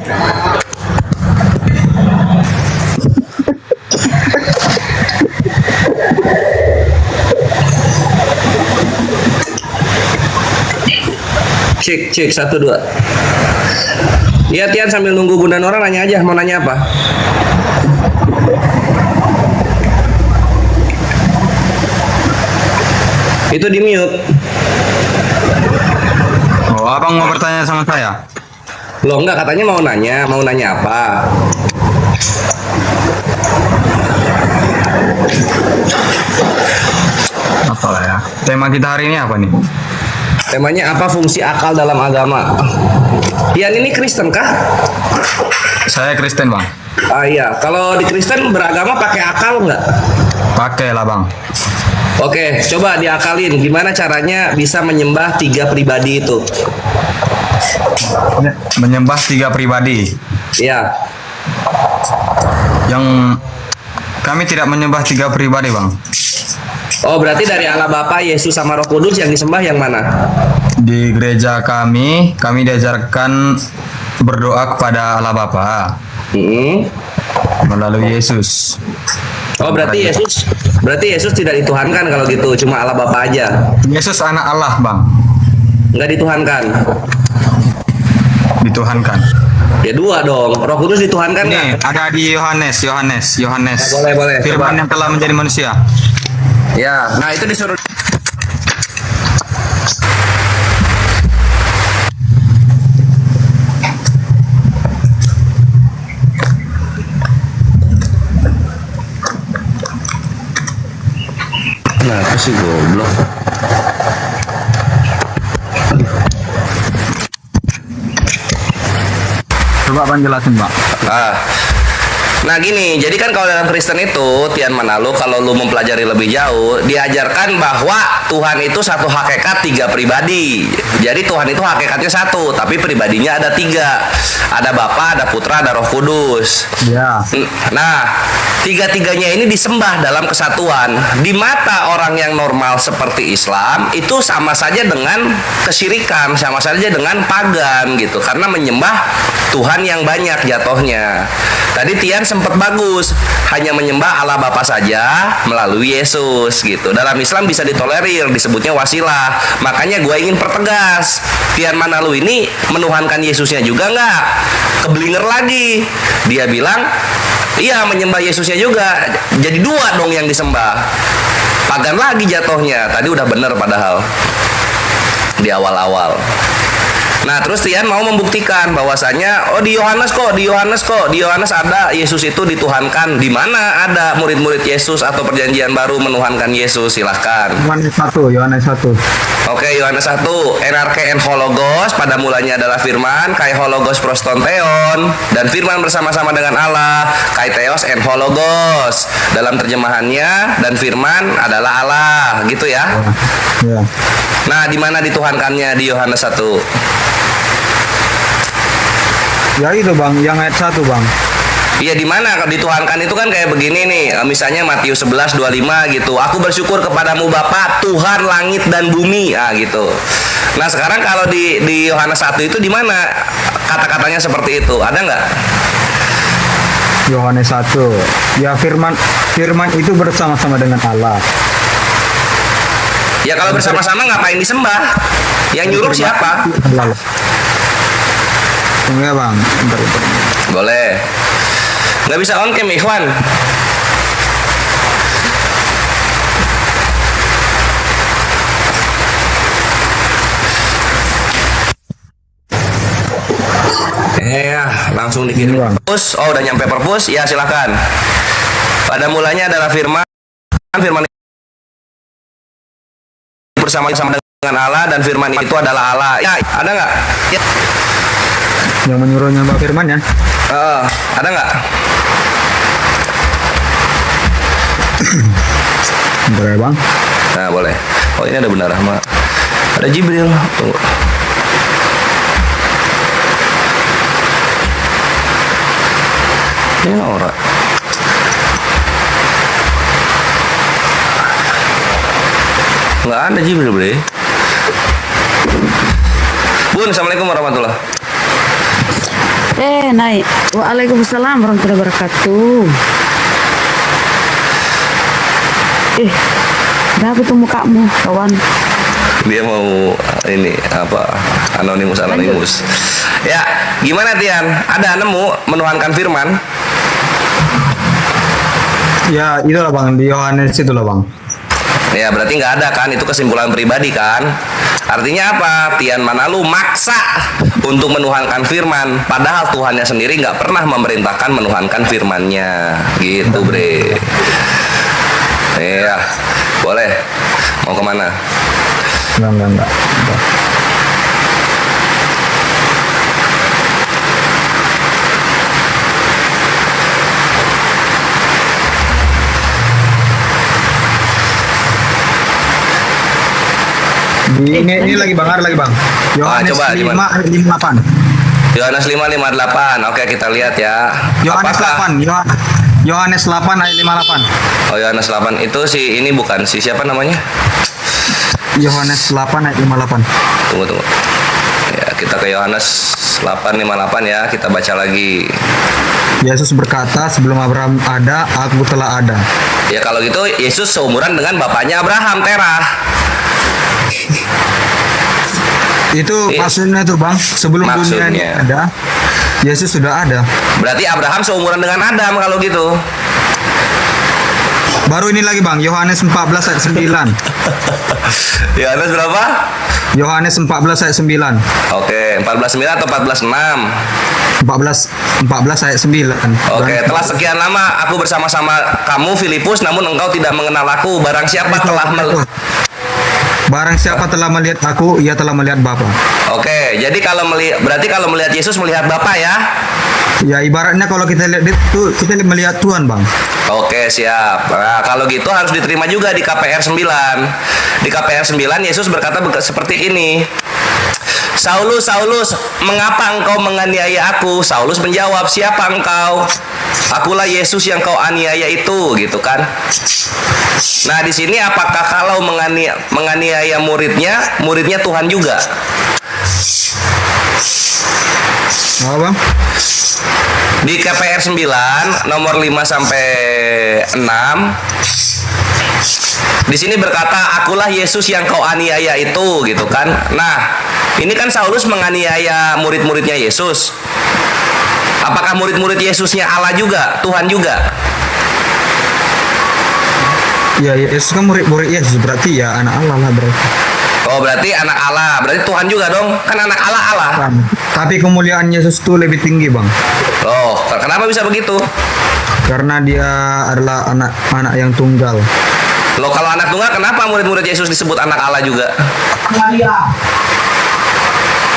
Cek 1 2. Iya Tian, sambil nunggu Bunda Nora nanya aja, mau nanya apa? Itu di mute. Oh, abang mau bertanya sama saya? Loh enggak, katanya mau nanya apa? Apa lah ya? Tema kita hari ini apa nih? Temanya apa fungsi akal dalam agama? Tian ini Kristen kah? Saya Kristen bang. Ah iya, kalau di Kristen beragama pakai akal nggak? Pakai lah bang. Oke, coba diakalin. Gimana caranya bisa menyembah 3 pribadi itu? Menyembah 3 pribadi. Iya. Yang kami tidak menyembah 3 pribadi bang. Oh, berarti dari Allah Bapa, Yesus sama Roh Kudus yang disembah yang mana? Di gereja kami diajarkan berdoa kepada Allah Bapa melalui Yesus. Oh, berarti Yesus tidak dituhankan kalau gitu, cuma Allah Bapa aja. Yesus anak Allah bang. Nggak dituhankan. Dituhankan. Ya 2 dong. Roh Kudus dituhankan nggak? Ada di Yohanes. Nah, boleh. Firman Coba. yang telah menjadi manusia. Ya, nah itu disuruh. Kenapa sih goblok? Coba bang jelasin bang. Nah gini, jadi kan kalau dalam Kristen itu, Tian Manalo, kalau lu mempelajari lebih jauh, diajarkan bahwa Tuhan itu satu hakikat 3 pribadi. Jadi Tuhan itu hakikatnya 1, tapi pribadinya ada 3. Ada Bapa, ada Putra, ada Roh Kudus. Ya. Nah, 3-tiganya ini disembah dalam kesatuan. Di mata orang yang normal seperti Islam, itu sama saja dengan kesyirikan, sama saja dengan pagan gitu, karena menyembah Tuhan yang banyak jatuhnya. Tadi Tian sempat bagus, hanya menyembah Allah Bapa saja melalui Yesus gitu. Dalam Islam bisa ditolerir, disebutnya wasilah. Makanya gue ingin pertegas, Tian Manalu ini menuhankan Yesusnya juga nggak? Keblinger lagi, dia bilang iya menyembah Yesusnya juga, jadi 2 dong yang disembah. Pagan lagi jatuhnya. Tadi udah bener padahal di awal-awal. Nah, terus Tian mau membuktikan bahwasanya di Yohanes ada Yesus itu dituhankan. Di mana ada murid-murid Yesus atau perjanjian baru menuhankan Yesus? Silahkan. Yohanes 1. Oke, Yohanes 1. Enarche en hologos, pada mulanya adalah firman, kai hologos prostonteon, dan firman bersama-sama dengan Allah, kai theos en hologos. Dalam terjemahannya, dan firman adalah Allah, gitu ya. Ya. Nah, di mana dituhankannya di Yohanes 1? Ya itu bang, yang ayat 1 bang. Iya, di mana dituhankan itu kan kayak begini nih. Misalnya Matius 11:25 gitu. Aku bersyukur kepadamu Bapa, Tuhan langit dan bumi. gitu. Nah, sekarang kalau di Yohanes 1 itu di mana kata-katanya seperti itu? Ada nggak? Yohanes 1. Ya firman itu bersama-sama dengan Allah. Ya kalau bersama-sama ngapain disembah? Yang nyuruh siapa? Enggak bang, bentar. Boleh. Nggak bisa on cam, Ikhwan. Ya, langsung dikirim perpus. Oh, udah nyampe perpus? Ya, silakan. Pada mulanya adalah firman bersama-sama dengan Allah dan firman itu adalah Allah. Ya, ada nggak? Ya. Yang menyuruhnya Mbak Firman ya. Ada nggak? Bentar ya Bang. Nah, boleh. Oh, ini ada benar Rahma. Ada Jibril. Tunggu. Ini orang. Nggak ada Jibril, Bre. Bun, Assalamualaikum warahmatullah. Naik. Waalaikumsalam warahmatullahi wabarakatuh. Kenapa tuh mukamu, kawan? Dia mau ini apa? Anonimus. Ya, gimana Tian? Ada nemu menuhankan firman? Ya itulah Bang, di Yohanes itulah Bang. Ya, berarti nggak ada kan? Itu kesimpulan pribadi kan? Artinya apa? Tian Manalu maksa untuk menuhankan firman, padahal Tuhannya sendiri nggak pernah memerintahkan menuhankan firman-Nya. Gitu, Bre. Iya, boleh. Mau kemana? Enggak. Ini lagi Bang, ada lagi Bang. Yohanes coba, 5 gimana? ayat 58. Yohanes 5:58. Oke, kita lihat ya. Yohanes Apakah 8. Yohanes 8 ayat 58. Oh, Yohanes 8 itu ini bukan si siapa namanya? Yohanes 8 ayat 58. Tunggu. Ya, kita ke Yohanes 8:58 ya. Kita baca lagi. Yesus berkata, sebelum Abraham ada, aku telah ada. Ya, kalau gitu Yesus seumuran dengan bapaknya Abraham, Terah. Itu maksudnya tuh Bang, sebelum dunia ini ada, Yesus sudah ada. Berarti Abraham seumuran dengan Adam kalau gitu. Baru ini lagi Bang, Yohanes 14 ayat 9. Yohanes berapa? Yohanes 14 ayat 9. Oke, 14:9 atau 14:6? 14 ayat 9. Oke, telah sekian lama aku bersama-sama kamu Filipus, namun engkau tidak mengenal aku. Barang siapa telah melihat aku, ia telah melihat Bapa. Oke, jadi berarti kalau melihat Yesus melihat Bapa ya? Ya ibaratnya kalau kita lihat itu kita melihat Tuhan Bang. Oke, siap. Nah, kalau gitu harus diterima juga di KPR 9. Di KPR 9 Yesus berkata seperti ini. Saulus, Saulus, mengapa engkau menganiaya aku? Saulus menjawab, siapa engkau? Akulah Yesus yang kau aniaya itu, gitu kan? Nah, di sini apakah kalau menganiaya muridnya Tuhan juga? Apa Bang? Di KPR 9 nomor 5 sampai 6 di sini berkata, akulah Yesus yang kau aniaya itu, gitu kan? Nah, ini kan Saulus menganiaya murid-muridnya Yesus. Apakah murid-murid Yesusnya Allah juga, Tuhan juga? Ya, Yesus kan murid-murid Yesus, berarti ya anak Allah lah berarti. Oh, berarti anak Allah, berarti Tuhan juga dong? Kan anak Allah. Tapi kemuliaan Yesus itu lebih tinggi Bang. Oh, kenapa bisa begitu? Karena dia adalah anak yang tunggal. Loh, kalau anak tunggal kenapa murid-murid Yesus disebut anak Allah juga?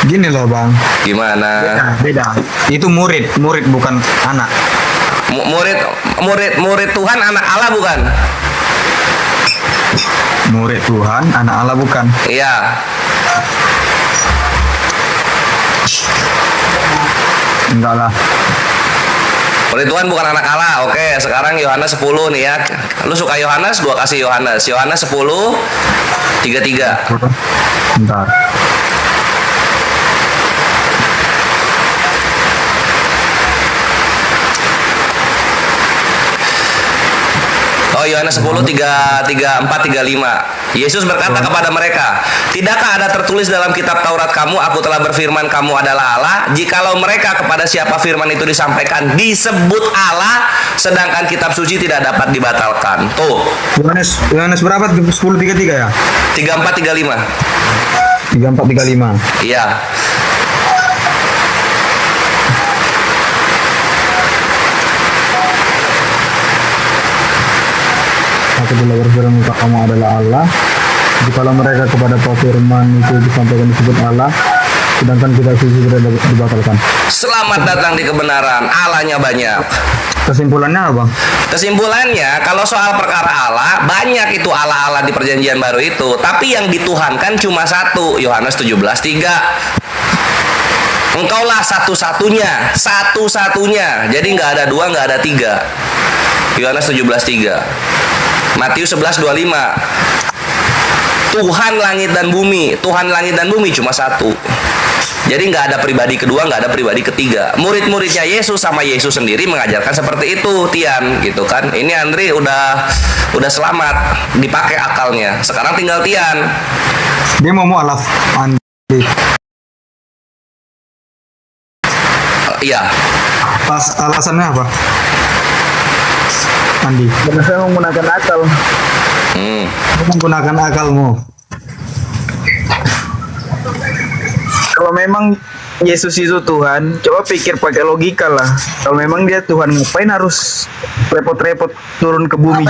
Gini loh Bang. Gimana? Beda. Itu murid bukan anak. Murid Tuhan anak Allah bukan? Murid Tuhan anak Allah bukan? Iya. Enggak lah. Murid Tuhan bukan anak Allah. Oke, sekarang Yohanes 10 nih ya. Lu suka Yohanes, gua kasih Yohanes. Yohanes 10 33. Bentar. Oh, Yohanes 10 34 35. Yesus berkata kepada mereka, tidakkah ada tertulis dalam kitab Taurat kamu, aku telah berfirman kamu adalah Allah? Jikalau mereka kepada siapa firman itu disampaikan disebut Allah, sedangkan kitab suci tidak dapat dibatalkan. Tuh. Yohanes berapa? 10:33 ya? 34 35. 34 35. Iya. Aku telah berfirman kamu adalah Allah. Jikalau mereka kepada firman itu disampaikan disebut Allah, sedangkan kita sisi dibatalkan. Selamat datang di kebenaran. Allahnya banyak. Kesimpulannya apa? Kesimpulannya, kalau soal perkara Allah, banyak itu Allah-Allah di perjanjian baru itu. Tapi yang dituhankan cuma satu. Yohanes 17:3. Engkaulah satu-satunya. Satu-satunya. Jadi nggak ada dua, nggak ada tiga. Yohanes 17:3. Matius 11:25. Tuhan langit dan bumi. Tuhan langit dan bumi cuma satu. Jadi nggak ada pribadi kedua, nggak ada pribadi ketiga. Murid-muridnya Yesus sama Yesus sendiri mengajarkan seperti itu, Tian, gitu kan. Ini Andri udah selamat, dipakai akalnya. Sekarang tinggal Tian. Dia mau mualaf, Andri. Iya. Alasannya apa? Andi. Karena saya menggunakan akal. Menggunakan akalmu. Kalau memang Yesus itu Tuhan, coba pikir pakai logika lah. Kalau memang dia Tuhan, ngapain harus repot-repot turun ke bumi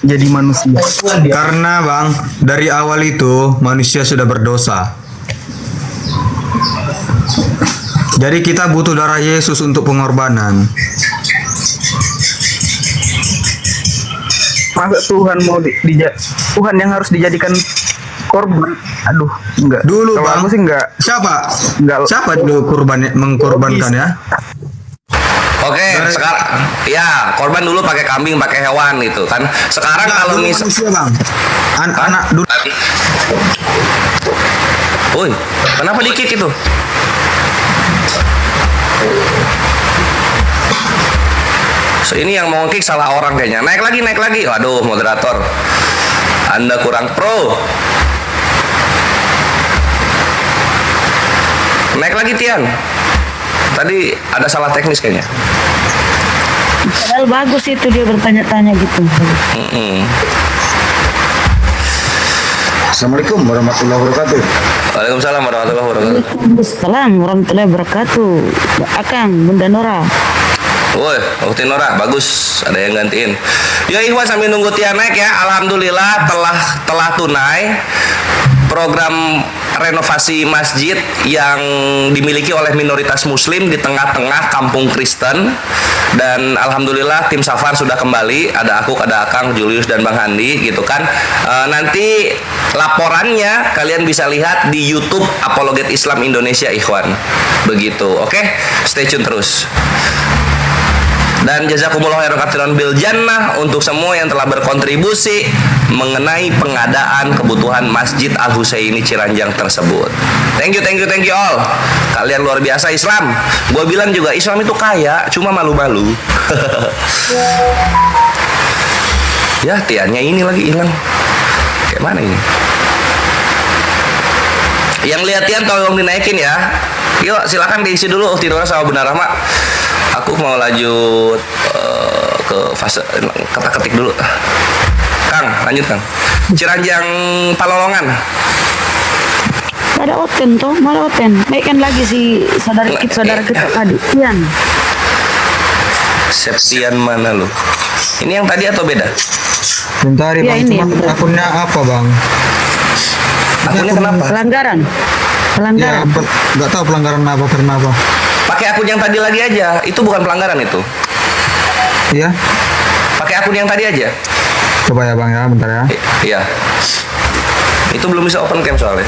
jadi manusia? Karena Bang, dari awal itu manusia sudah berdosa. Jadi kita butuh darah Yesus untuk pengorbanan. Masa Tuhan mau Tuhan yang harus dijadikan korban? Aduh, enggak. Dulu kalau Bang, aku sih enggak. Siapa dulu mengkorbankan ya? Oke, sekarang ya korban dulu pakai kambing, pakai hewan itu kan. Sekarang kalau manusia Bang, anak dulu. Woi, kenapa dikit itu? Ini yang mau kick salah orang kayaknya. Naik lagi. Waduh, moderator, Anda kurang pro. Naik lagi Tian. Tadi ada salah teknis kayaknya. Padahal bagus itu dia bertanya-tanya gitu. Assalamualaikum warahmatullahi wabarakatuh. Waalaikumsalam warahmatullahi wabarakatuh. Waalaikumsalam warahmatullahi wabarakatuh. Akang, Bunda Nora. Woi, Ukti Nora, bagus, ada yang gantiin. Ya Ikhwan, sambil nunggu Tian naik ya. Alhamdulillah telah tunai program renovasi masjid yang dimiliki oleh minoritas muslim di tengah-tengah kampung Kristen. Dan alhamdulillah tim Safar sudah kembali. Ada aku, ada Akang, Julius, dan Bang Handi gitu kan. Nanti laporannya kalian bisa lihat di YouTube Apologet Islam Indonesia, Ikhwan. Begitu, oke? Stay tune terus. Dan jazakumullah khairan katsiran bil jannah untuk semua yang telah berkontribusi mengenai pengadaan kebutuhan Masjid Al Husaini Ciranjang tersebut. Thank you all. Kalian luar biasa Islam. Gue bilang juga Islam itu kaya, cuma malu-malu. Ya, tiannya ini lagi hilang. Kayak mana ini? Yang lihat tian tolong dinaikin ya. Yuk, silakan diisi dulu Tidora sama Benar Rahma. Aku mau lanjut ke fase ketik dulu. Kang, lanjut Kang. Ciranjang Palolongan. Ada Oten toh, malah Oten. Naikkan lagi si saudara kita tadi, Tian. Septian mana lu? Ini yang tadi atau beda? Bentar Ya, Bang, ini cuma yang akunnya apa Bang? Akunnya kenapa? Pelanggaran. Ya, nggak tahu pelanggaran apa, karena apa? Pakai akun yang tadi lagi aja. Itu bukan pelanggaran itu. Iya. Pakai akun yang tadi aja. Coba ya Bang ya, bentar ya. Iya. Itu belum bisa open cam soalnya.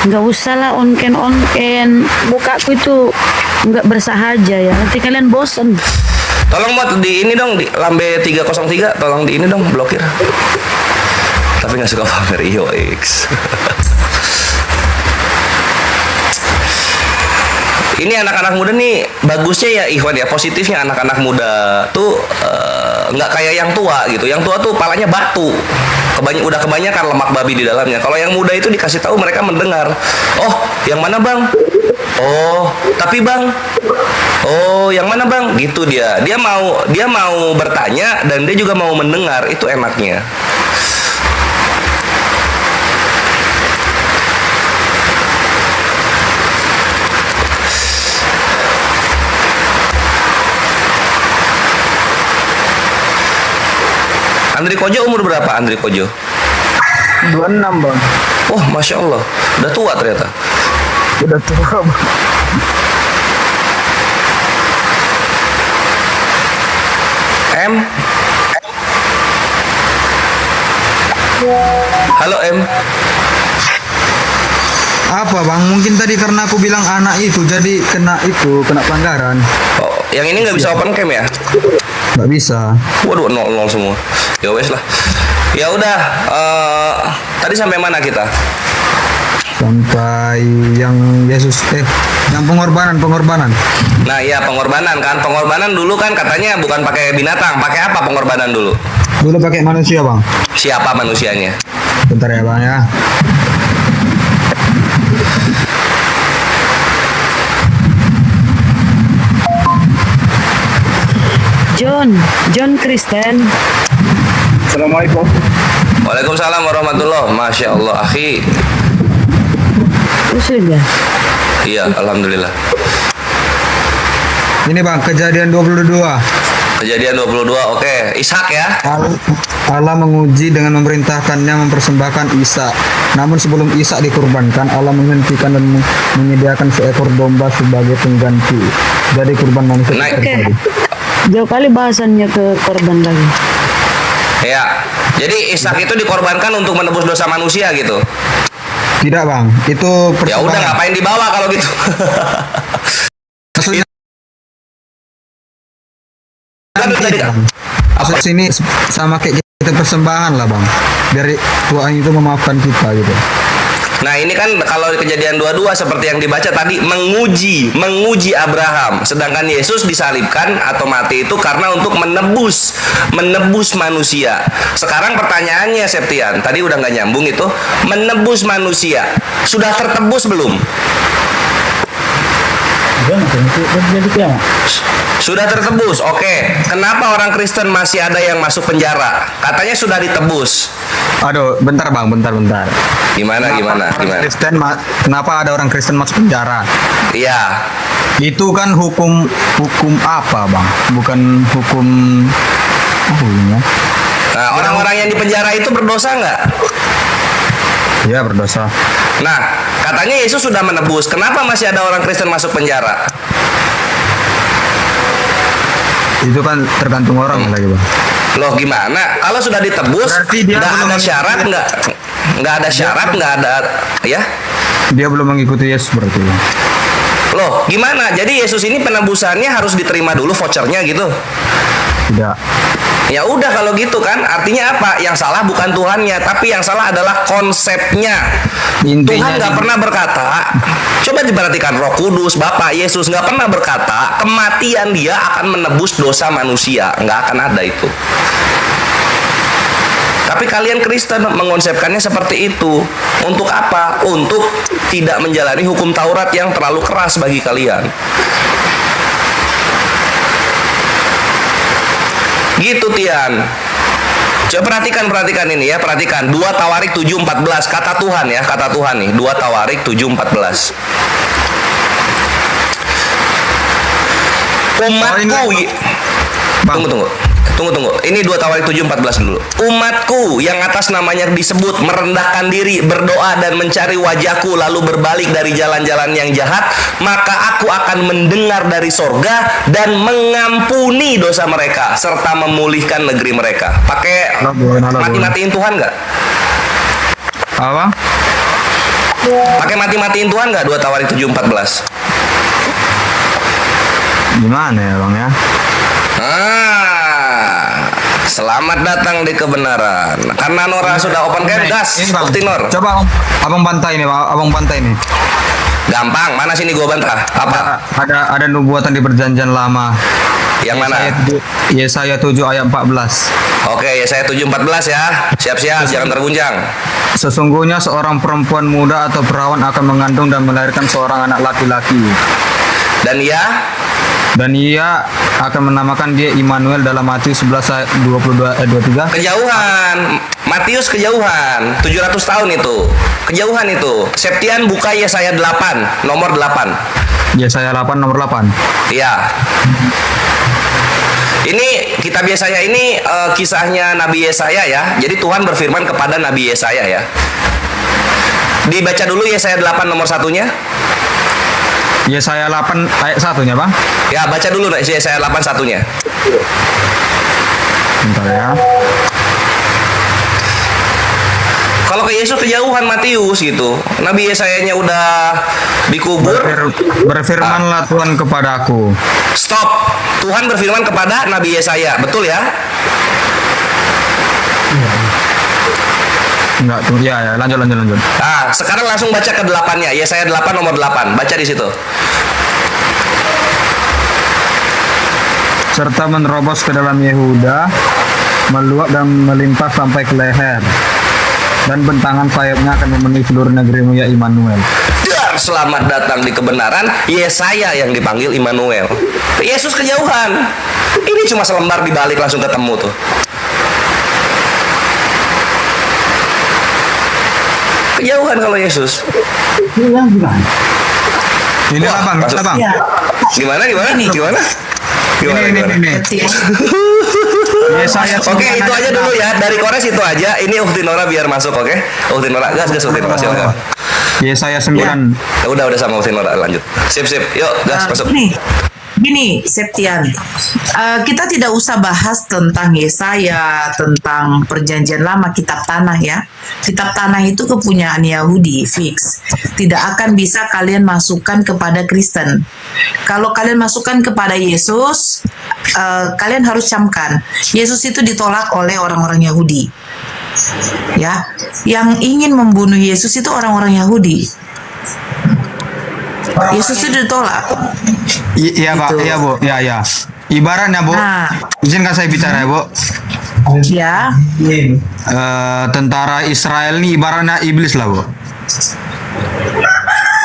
Nggak usah lah on can. Bukaku itu nggak bersahaja ya. Nanti kalian bosen. Tolong buat di ini dong, di Lambe 303, tolong di ini dong, blokir. Tapi nggak suka pamer IOX. Ini anak-anak muda nih bagusnya ya Ikhwan ya, positifnya anak-anak muda tuh nggak kayak yang tua gitu. Yang tua tuh palanya batu, udah kebanyakan lemak babi di dalamnya. Kalau yang muda itu dikasih tahu mereka mendengar. Oh, yang mana Bang? Oh, tapi Bang. Oh, yang mana Bang? Gitu dia. Dia mau bertanya dan dia juga mau mendengar. Itu enaknya. Andri Kojo umur berapa Andri Kojo? 26 bang. Oh, Masya Allah. Udah tua ternyata. Udah tua bang. M. Halo M. Apa bang? Mungkin tadi karena aku bilang anak itu jadi kena pelanggaran. Oh, yang ini nggak bisa open cam ya? Nggak bisa. Waduh, 0-0 semua. Ya wes lah. Ya udah. Tadi sampai mana kita? Sampai yang Yesus yang pengorbanan. Nah, iya pengorbanan kan. Pengorbanan dulu kan katanya bukan pakai binatang. Pakai apa pengorbanan dulu? Dulu pakai manusia bang. Siapa manusianya? Bentar ya bang ya. John Kristen. Assalamualaikum. Waalaikumsalam warahmatullahi. Masya Allah, akhi. Sudah. Iya, alhamdulillah. Ini bang, kejadian 22. Kejadian 22, oke. Ishak ya. Allah menguji dengan memerintahkannya mempersembahkan Ishak. Namun sebelum Ishak dikurbankan, Allah menghentikan dan menyediakan seekor domba sebagai pengganti. Jadi kurban manusia. Oke. Jauh kali bahasannya ke korban lagi. Ya. Jadi Ishak itu dikorbankan untuk menebus dosa manusia gitu. Tidak bang, itu Ya udah, ngapain dibawa kalau gitu? Maksudnya sini sama kayak kita persembahan lah bang. Dari Tuhan itu memaafkan kita gitu. Nah ini kan kalau kejadian 22 seperti yang dibaca tadi menguji Abraham, sedangkan Yesus disalibkan atau mati itu karena untuk menebus manusia. Sekarang pertanyaannya Septian, tadi udah nggak nyambung itu, menebus manusia sudah tertebus belum? Sudah tertebus, oke. Kenapa orang Kristen masih ada yang masuk penjara? Katanya sudah ditebus. Aduh, bentar bang, bentar. Gimana? Kenapa ada orang Kristen masuk penjara? Iya. Itu kan hukum apa bang? Bukan hukum apa ini ya? Nah, orang-orang yang di penjara itu berdosa nggak? Iya, berdosa. Nah, katanya Yesus sudah menebus. Kenapa masih ada orang Kristen masuk penjara? Itu kan tergantung orang lagi bang. Loh gimana? Kalau sudah ditebus, nggak ada syarat, nggak ada syarat, nggak ada, ya? Dia belum mengikuti Yesus berarti. Loh gimana? Jadi Yesus ini penebusannya harus diterima dulu vouchernya gitu? Tidak. Ya udah kalau gitu kan, artinya apa? Yang salah bukan Tuhannya, tapi yang salah adalah konsepnya. Tuhan nggak pernah berkata, coba diperhatikan, Roh Kudus, Bapak Yesus nggak pernah berkata kematian Dia akan menebus dosa manusia, nggak akan ada itu. Tapi kalian Kristen mengonsepkannya seperti itu. Untuk apa? Untuk tidak menjalani hukum Taurat yang terlalu keras bagi kalian. Gitu Tian. Coba perhatikan ini ya, perhatikan 2 Tawarik 7:14 kata Tuhan ya, kata Tuhan nih, 2 Tawarik 7:14. Umatku Tunggu. Ini 2 Tawarik 7:14 dulu. Umatku yang atas namanya disebut merendahkan diri, berdoa dan mencari wajahku lalu berbalik dari jalan-jalan yang jahat, maka aku akan mendengar dari sorga dan mengampuni dosa mereka serta memulihkan negeri mereka. Pakai mati-matiin Tuhan nggak? Apa? Pakai mati-matiin Tuhan nggak 2 Tawarik 7:14? Gimana ya bang ya? Selamat datang di kebenaran. Karena Nora sudah open cam, gas. Bukti Nor. Coba abang bantai nih, abang bantai nih. Gampang. Mana sini gua bantah? Apa? Ada nubuatan di Perjanjian Lama. Yang mana? Yesaya 7 ayat 14. Oke, Yesaya 7:14 ya. Siap-siap, jangan terguncang. Sesungguhnya seorang perempuan muda atau perawan akan mengandung dan melahirkan seorang anak laki-laki. Dan ia akan menamakan dia Immanuel dalam Matius 11 ayat 22 23. Kejauhan. Matius kejauhan. 700 tahun itu. Kejauhan itu. Septian buka Yesaya 8, nomor 8. Yesaya 8 nomor 8. Iya. Ini kitab Yesaya ini kisahnya Nabi Yesaya ya. Jadi Tuhan berfirman kepada Nabi Yesaya ya. Dibaca dulu Yesaya 8 nomor 1-nya. Yesaya 8 ayat 1-nya, Bang. Ya, baca dulu Yesaya 8 1-nya. Bentar ya. Kalau ke Yesus kejauhan Matius gitu. Nabi Yesayanya udah dikubur. Berfirmanlah Tuhan kepadaku. Stop. Tuhan berfirman kepada Nabi Yesaya. Betul ya? Enggak tuh. Ya, lanjut. Nah, sekarang langsung baca ke 8-nya. Yesaya 8 nomor 8. Baca di situ. Serta menerobos ke dalam Yehuda, meluap dan melimpah sampai ke leher. Dan bentangan sayapnya akan memenuhi seluruh negerimu, ya Immanuel. Dar, selamat datang di kebenaran. Yesaya yang dipanggil Immanuel. Yesus kejauhan. Ini cuma selembar dibalik langsung ketemu tuh. Kejauhan kalau Yesus. Ini Wah, Bang, masuk. Bang. Gimana? Ini. Yesaya Oke, itu aja dulu ya. Dari Kores itu aja. Ini Ukti Nora biar masuk, oke? Ukti Nora, gas Ukti Nora, silakan. Yesaya 9. Ya, udah sama Ukti Nora, lanjut. Sip. Yuk, gas masuk. Gini, Septian, kita tidak usah bahas tentang Yesaya, tentang perjanjian lama, kitab tanah ya. Kitab tanah itu kepunyaan Yahudi, fix. Tidak akan bisa kalian masukkan kepada Kristen. Kalau kalian masukkan kepada Yesus, kalian harus camkan. Yesus itu ditolak oleh orang-orang Yahudi. Ya, yang ingin membunuh Yesus itu orang-orang Yahudi. Yesus itu ditolak. Iya Pak, iya Bu, ya. Ibaratnya Bu, izinkan saya bicara ya Bu. Ya. Tentara Israel ini ibaratnya iblis lah Bu.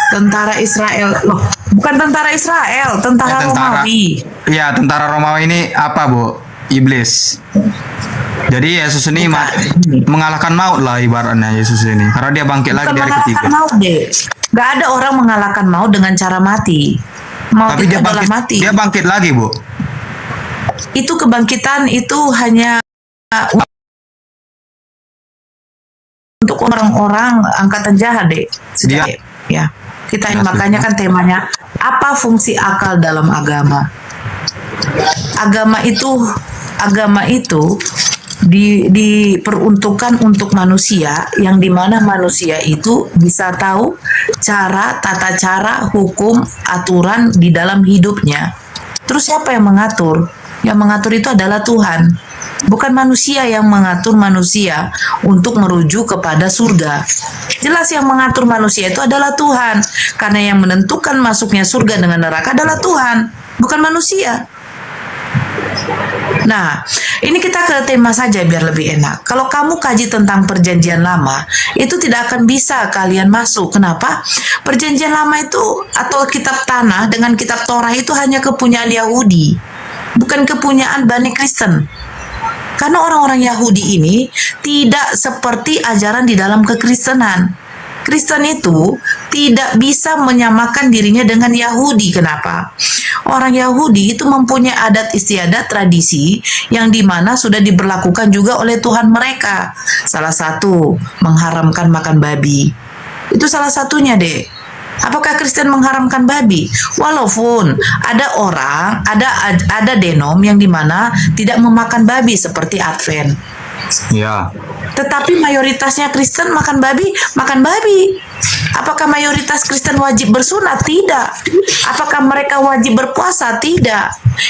Tentara Israel, loh, bukan tentara Israel, tentara Romawi. Iya, tentara Romawi ini apa Bu? Iblis. Jadi Yesus ini mengalahkan maut lah ibaratnya Yesus ini, karena dia bangkit lagi dari ketiga. Maut deh. Gak ada orang mengalahkan maut dengan cara mati. Maut Tapi itu dia adalah bangkit, mati. dia bangkit lagi Bu. Itu kebangkitan itu hanya untuk orang-orang angkatan jahat deh. Ya. Kita ini makanya kan temanya apa fungsi akal dalam agama? Agama itu diperuntukkan untuk manusia, yang dimana manusia itu bisa tahu tata cara, hukum, aturan di dalam hidupnya. Terus siapa yang mengatur? Yang mengatur itu adalah Tuhan. Bukan manusia yang mengatur manusia untuk merujuk kepada surga. Jelas yang mengatur manusia itu adalah Tuhan. Karena yang menentukan masuknya surga dengan neraka adalah Tuhan, bukan manusia. Nah, ini kita ke tema saja biar lebih enak. Kalau kamu kaji tentang perjanjian lama, itu tidak akan bisa kalian masuk. Kenapa? Perjanjian lama itu atau kitab tanah dengan kitab Torah itu hanya kepunyaan Yahudi, bukan kepunyaan Bani Kristen. Karena orang-orang Yahudi ini tidak seperti ajaran di dalam kekristenan. Kristen itu tidak bisa menyamakan dirinya dengan Yahudi. Kenapa? Orang Yahudi itu mempunyai adat istiadat tradisi yang dimana sudah diberlakukan juga oleh Tuhan mereka. Salah satu, mengharamkan makan babi. Itu salah satunya deh. Apakah Kristen mengharamkan babi? Walaupun ada orang, ada denom yang dimana tidak memakan babi seperti Advent. Ya. Tetapi mayoritasnya Kristen makan babi. Apakah mayoritas Kristen wajib bersunat? Tidak. Apakah mereka wajib berpuasa? Tidak.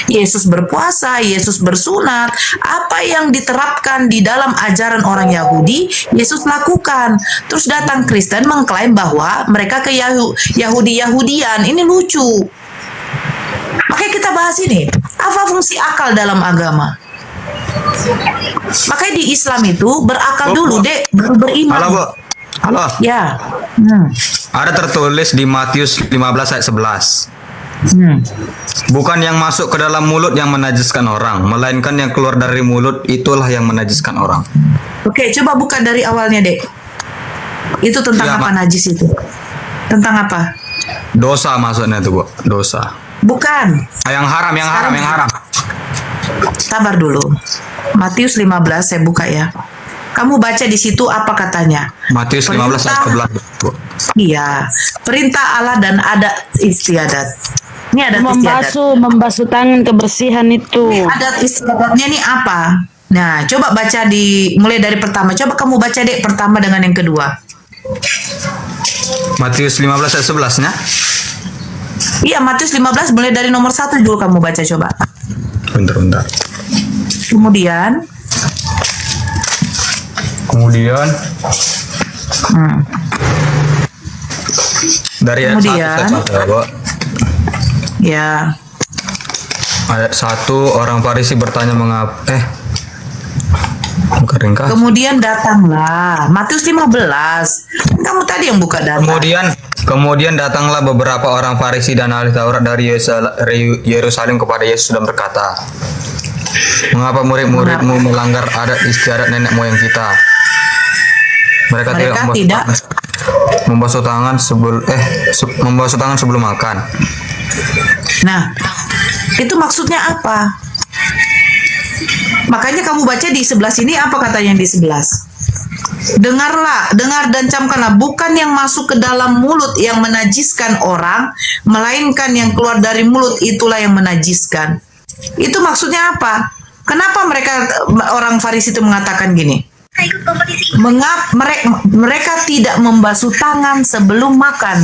Yesus berpuasa, Yesus bersunat. Apa yang diterapkan di dalam ajaran orang Yahudi, Yesus lakukan. Terus datang Kristen mengklaim bahwa mereka ke Yahudi-Yahudian. Ini lucu. Makanya kita bahas ini. Apa fungsi akal dalam agama? Makanya di Islam itu berakal dulu dek, baru beriman. Halo Bu. Halo. Ya. Ada tertulis di Matius 15 ayat 11. Bukan yang masuk ke dalam mulut yang menajiskan orang, melainkan yang keluar dari mulut itulah yang menajiskan orang. Oke, coba buka dari awalnya dek. Itu tentang apa najis itu? Tentang apa? Dosa maksudnya itu Bu. Dosa. Bukan. Yang haram. Sabar dulu. Matius 15 saya buka ya. Kamu baca di situ apa katanya? Matius 15 ayat 11. Bu. Iya, perintah Allah dan adat istiadat. Ini adat istiadat. Membasuh tangan kebersihan itu. Ini adat istiadatnya ini apa? Nah, coba baca mulai dari pertama. Coba kamu baca dek pertama dengan yang kedua. Matius 15 ayat 11-nya. Iya, Matius 15 mulai dari nomor 1 dulu kamu baca coba. Bentar. Kemudian dari ayat 1 saya baca, Bu. Ya. Ayat 1, orang Farisi bertanya mengapa bukan ringkas. Kemudian datanglah Matius 15. Kamu tadi yang buka data. Kemudian datanglah beberapa orang Farisi dan ahli Taurat dari Yerusalem kepada Yesus dan berkata, "Mengapa murid-muridmu melanggar adat istiadat nenek moyang kita? Mereka tidak membasuh tangan sebelum makan." Nah, itu maksudnya apa? Makanya kamu baca di 11 ini apa katanya di 11? Dengar dan camkanlah, bukan yang masuk ke dalam mulut yang menajiskan orang, melainkan yang keluar dari mulut itulah yang menajiskan. Itu maksudnya apa? Kenapa orang Farisi itu mengatakan gini? Mereka tidak membasuh tangan sebelum makan.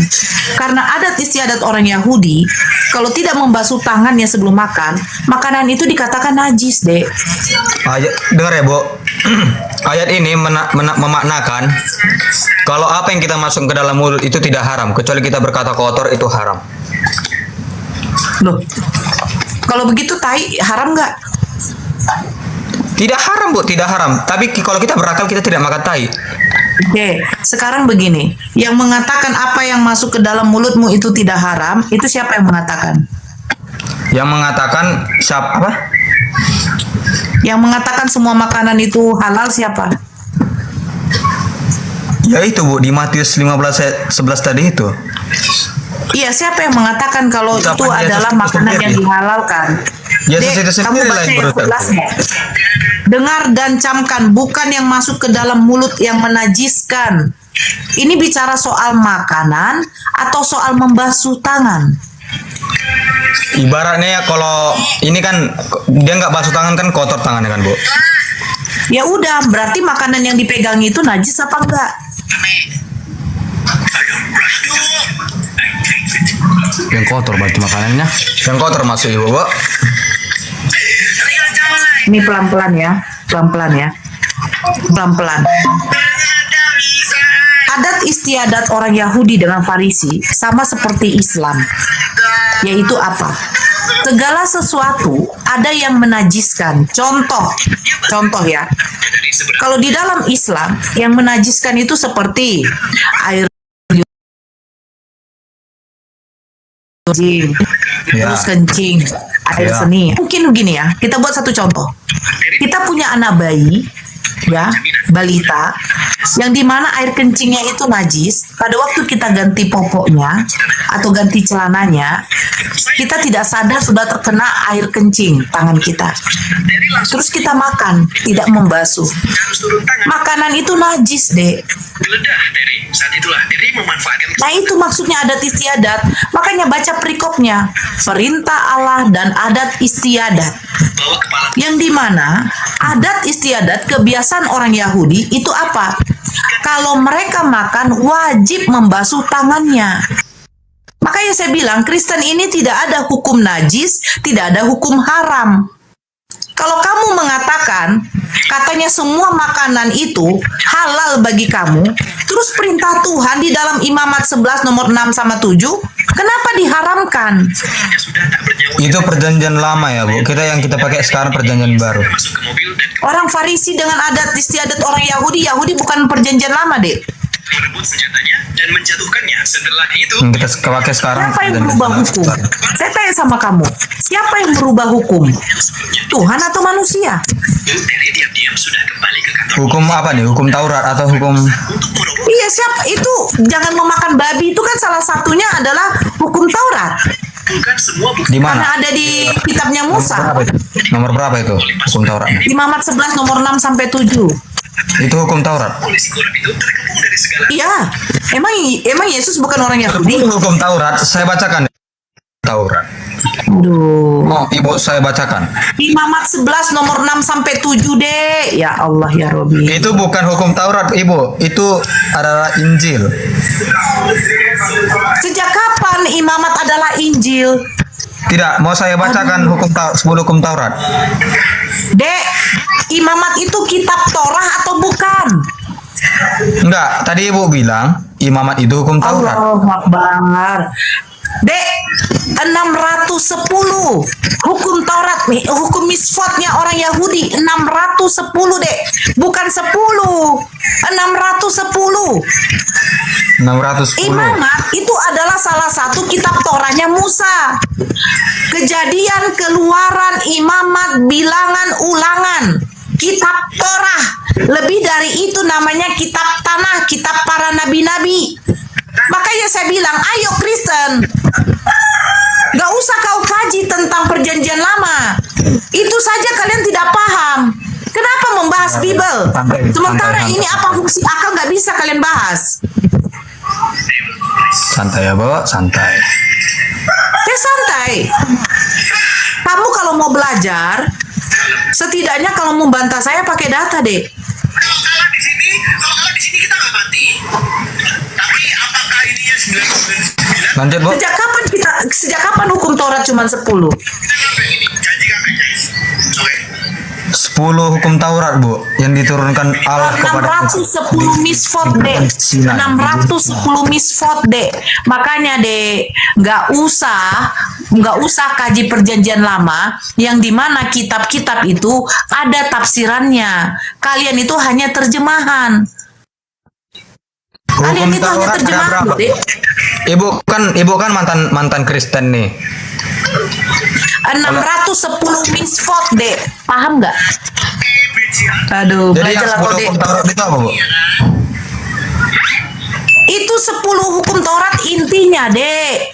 Karena adat istiadat orang Yahudi, kalau tidak membasuh tangannya sebelum makan, makanan itu dikatakan najis, Dek. Dengar ya, Bu. Ayat ini memaknakan kalau apa yang kita masuk ke dalam mulut itu tidak haram, kecuali kita berkata kotor itu haram. Loh, kalau begitu tai haram nggak? Tidak haram, Bu, tidak haram. Tapi kalau kita berakal, kita tidak makan tai. Oke, sekarang begini. Yang mengatakan apa yang masuk ke dalam mulutmu itu tidak haram, itu siapa yang mengatakan? Yang mengatakan siapa? Yang mengatakan semua makanan itu halal siapa? Ya itu, Bu, di Matius 15 ayat 11 tadi itu. Iya, siapa yang mengatakan kalau itu adalah makanan yang dihalalkan? Yesus itu sendiri lah yang berusaha. Dengar dan camkan, bukan yang masuk ke dalam mulut yang menajiskan. Ini bicara soal makanan atau soal membasuh tangan? Ibaratnya ya, kalau ini kan dia nggak basuh tangan kan kotor tangannya kan, Bu. Ya udah, berarti makanan yang dipegang itu najis apa enggak? Yang kotor berarti makanannya. Yang kotor masuk Ibu, Bu. Ini pelan-pelan ya. Pelan-pelan. Adat istiadat orang Yahudi dengan Farisi sama seperti Islam. Yaitu apa? Segala sesuatu ada yang menajiskan. Contoh ya. Kalau di dalam Islam yang menajiskan itu seperti air terus kencing, air seni. Mungkin begini ya, kita buat satu contoh. Kita punya anak bayi, ya, balita, yang dimana air kencingnya itu najis. Pada waktu kita ganti popoknya atau ganti celananya, kita tidak sadar sudah terkena air kencing tangan kita. Terus kita makan, tidak membasuh. Makanan itu najis, Dek. Nah, itu maksudnya adat istiadat. Makanya baca perikopnya, perintah Allah dan adat istiadat. Yang dimana adat istiadat kebiasaan orang Yahudi itu apa? Kalau mereka makan wajib membasuh tangannya. Makanya saya bilang Kristen ini tidak ada hukum najis, tidak ada hukum haram. Kalau kamu mengatakan katanya semua makanan itu halal bagi kamu, terus perintah Tuhan di dalam Imamat 11 nomor 6 sama 7, kenapa diharamkan? Itu perjanjian lama ya, Bu. Kita pakai sekarang perjanjian baru. Orang Farisi dengan adat istiadat orang Yahudi bukan perjanjian lama, Dek. Merebut senjatanya dan menjatuhkannya. Setelah itu, kita pakai sekarang. Siapa yang merubah hukum? Saya tanya sama kamu, siapa yang merubah hukum? Tuhan atau manusia? Terry diam-diam sudah kembali ke kantor. Hukum apa nih? Hukum Taurat atau hukum? Iya, siapa itu? Jangan memakan babi itu kan salah satunya adalah hukum Taurat. Bukan semua bukti. Di mana? Karena ada di kitabnya Musa. Nomor berapa itu hukum Taurat? Imamat 11 nomor 6 sampai 7. Itu hukum Taurat. Polisi korup itu terkepung dari segala. Iya. Emang Yesus bukan orang Yahudi? Hukum Taurat, saya bacakan Taurat. Aduh. Oh, Ibu saya bacakan. Imamat 11 nomor 6 sampai 7 deh. Ya Allah ya Robi. Itu bukan hukum Taurat, Ibu. Itu adalah Injil. Sejak kapan imamat adalah Injil? Tidak, mau saya bacakan hukum 10 hukum Taurat. Dek, imamat itu kitab Torah atau bukan? Enggak, tadi Ibu bilang imamat itu hukum Taurat. Allahu Akbar. Dek, 610 hukum Taurat nih, hukum misfotnya orang Yahudi 610 dek, bukan 10, 610. 610. Imamat itu adalah salah satu kitab Torahnya Musa. Kejadian, Keluaran, Imamat, Bilangan, Ulangan, kitab Torah. Lebih dari itu namanya kitab tanah, kitab para nabi-nabi. Makanya saya bilang, ayo Kristen, gak usah kau kaji tentang perjanjian lama. Itu saja kalian tidak paham. Kenapa membahas Bible? Sementara ini apa fungsi akal gak bisa kalian bahas. Santai ya, Bu, santai. Santai. Kamu kalau mau belajar, setidaknya kalau mau bantah saya pakai data deh. Kalau di sini kita nggak mati. Tapi apakah ini yang 99? Lanjut, Bu. Sejak kapan hukum Taurat cuma 10? 10 hukum Taurat, Bu, yang diturunkan Allah kepada 610 misfot deh. 610 misfot deh. Makanya deh, nggak usah kaji perjanjian lama yang dimana kitab-kitab itu ada tafsirannya. Kalian itu hanya terjemahan. Kalian itu hanya terjemahan, deh. Ibu kan mantan Kristen nih. 610 misfot deh. Paham nggak? Aduh, Jadi yang belajarlah 10 kau deh. hukum Taurat itu apa, Bu? Itu 10 hukum Taurat intinya, Dek.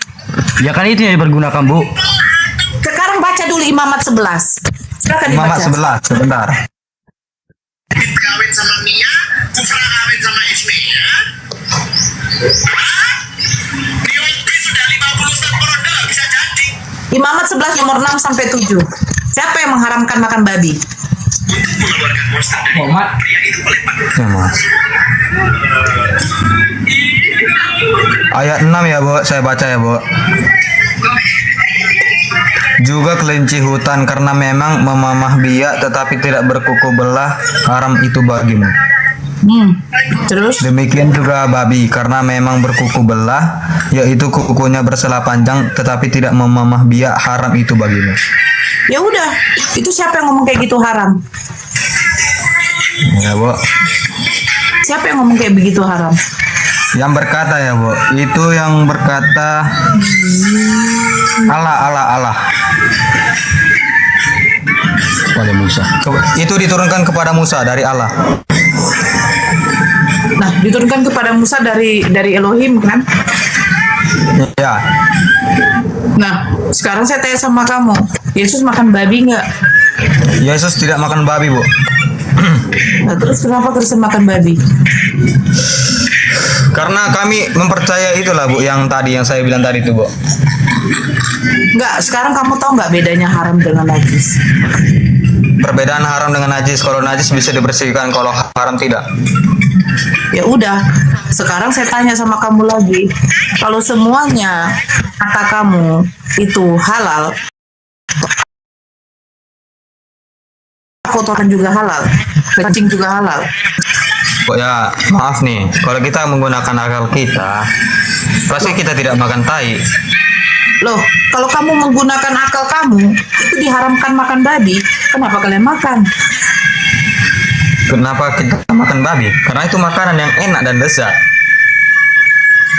Ya kan itu yang dipergunakan, Bu. Sekarang baca dulu Imamat 11. Silakan dibaca. Imamat 11, sebentar. Kawin sama Mia, Kufra kawin sama Ismaya. Mimpi sudah 50 tahun korodol bisa jadi. Imamat 11 nomor 6 sampai 7. Siapa yang mengharamkan makan babi? Untuk mengeluarkan monster dari pria itu oleh Pak. Ya, Mas. Ayat 6 ya, Bu. Saya baca ya, Bu. Juga kelinci hutan karena memang memamah biak tetapi tidak berkuku belah, haram itu bagimu. Terus? Demikian juga babi karena memang berkuku belah, yaitu kukunya bersela panjang tetapi tidak memamah biak, haram itu bagimu. Ya udah, itu siapa yang ngomong kayak gitu haram? Ya, Bu. Siapa yang ngomong kayak begitu haram? Yang berkata ya, Bu. Itu yang berkata Allah. Kepada Musa. Itu diturunkan kepada Musa dari Allah. Nah, diturunkan kepada Musa dari Elohim kan? Ya. Nah, sekarang saya tanya sama kamu, Yesus makan babi nggak? Yesus tidak makan babi, Bu. Nah, terus kenapa Kristen makan babi? Karena kami mempercaya itulah, Bu, yang saya bilang tadi itu, Bu. Nggak, sekarang kamu tahu nggak bedanya haram dengan najis? Perbedaan haram dengan najis, kalau najis bisa dibersihkan, kalau haram tidak. Ya udah, sekarang saya tanya sama kamu lagi, kalau semuanya kata kamu itu halal, kotoran juga halal, kencing juga halal. Oh ya, maaf nih, kalau kita menggunakan akal kita, pasti kita tidak makan tai. Loh, kalau kamu menggunakan akal kamu, itu diharamkan makan babi, kenapa kalian makan? Kenapa kita makan babi? Karena itu makanan yang enak dan lezat.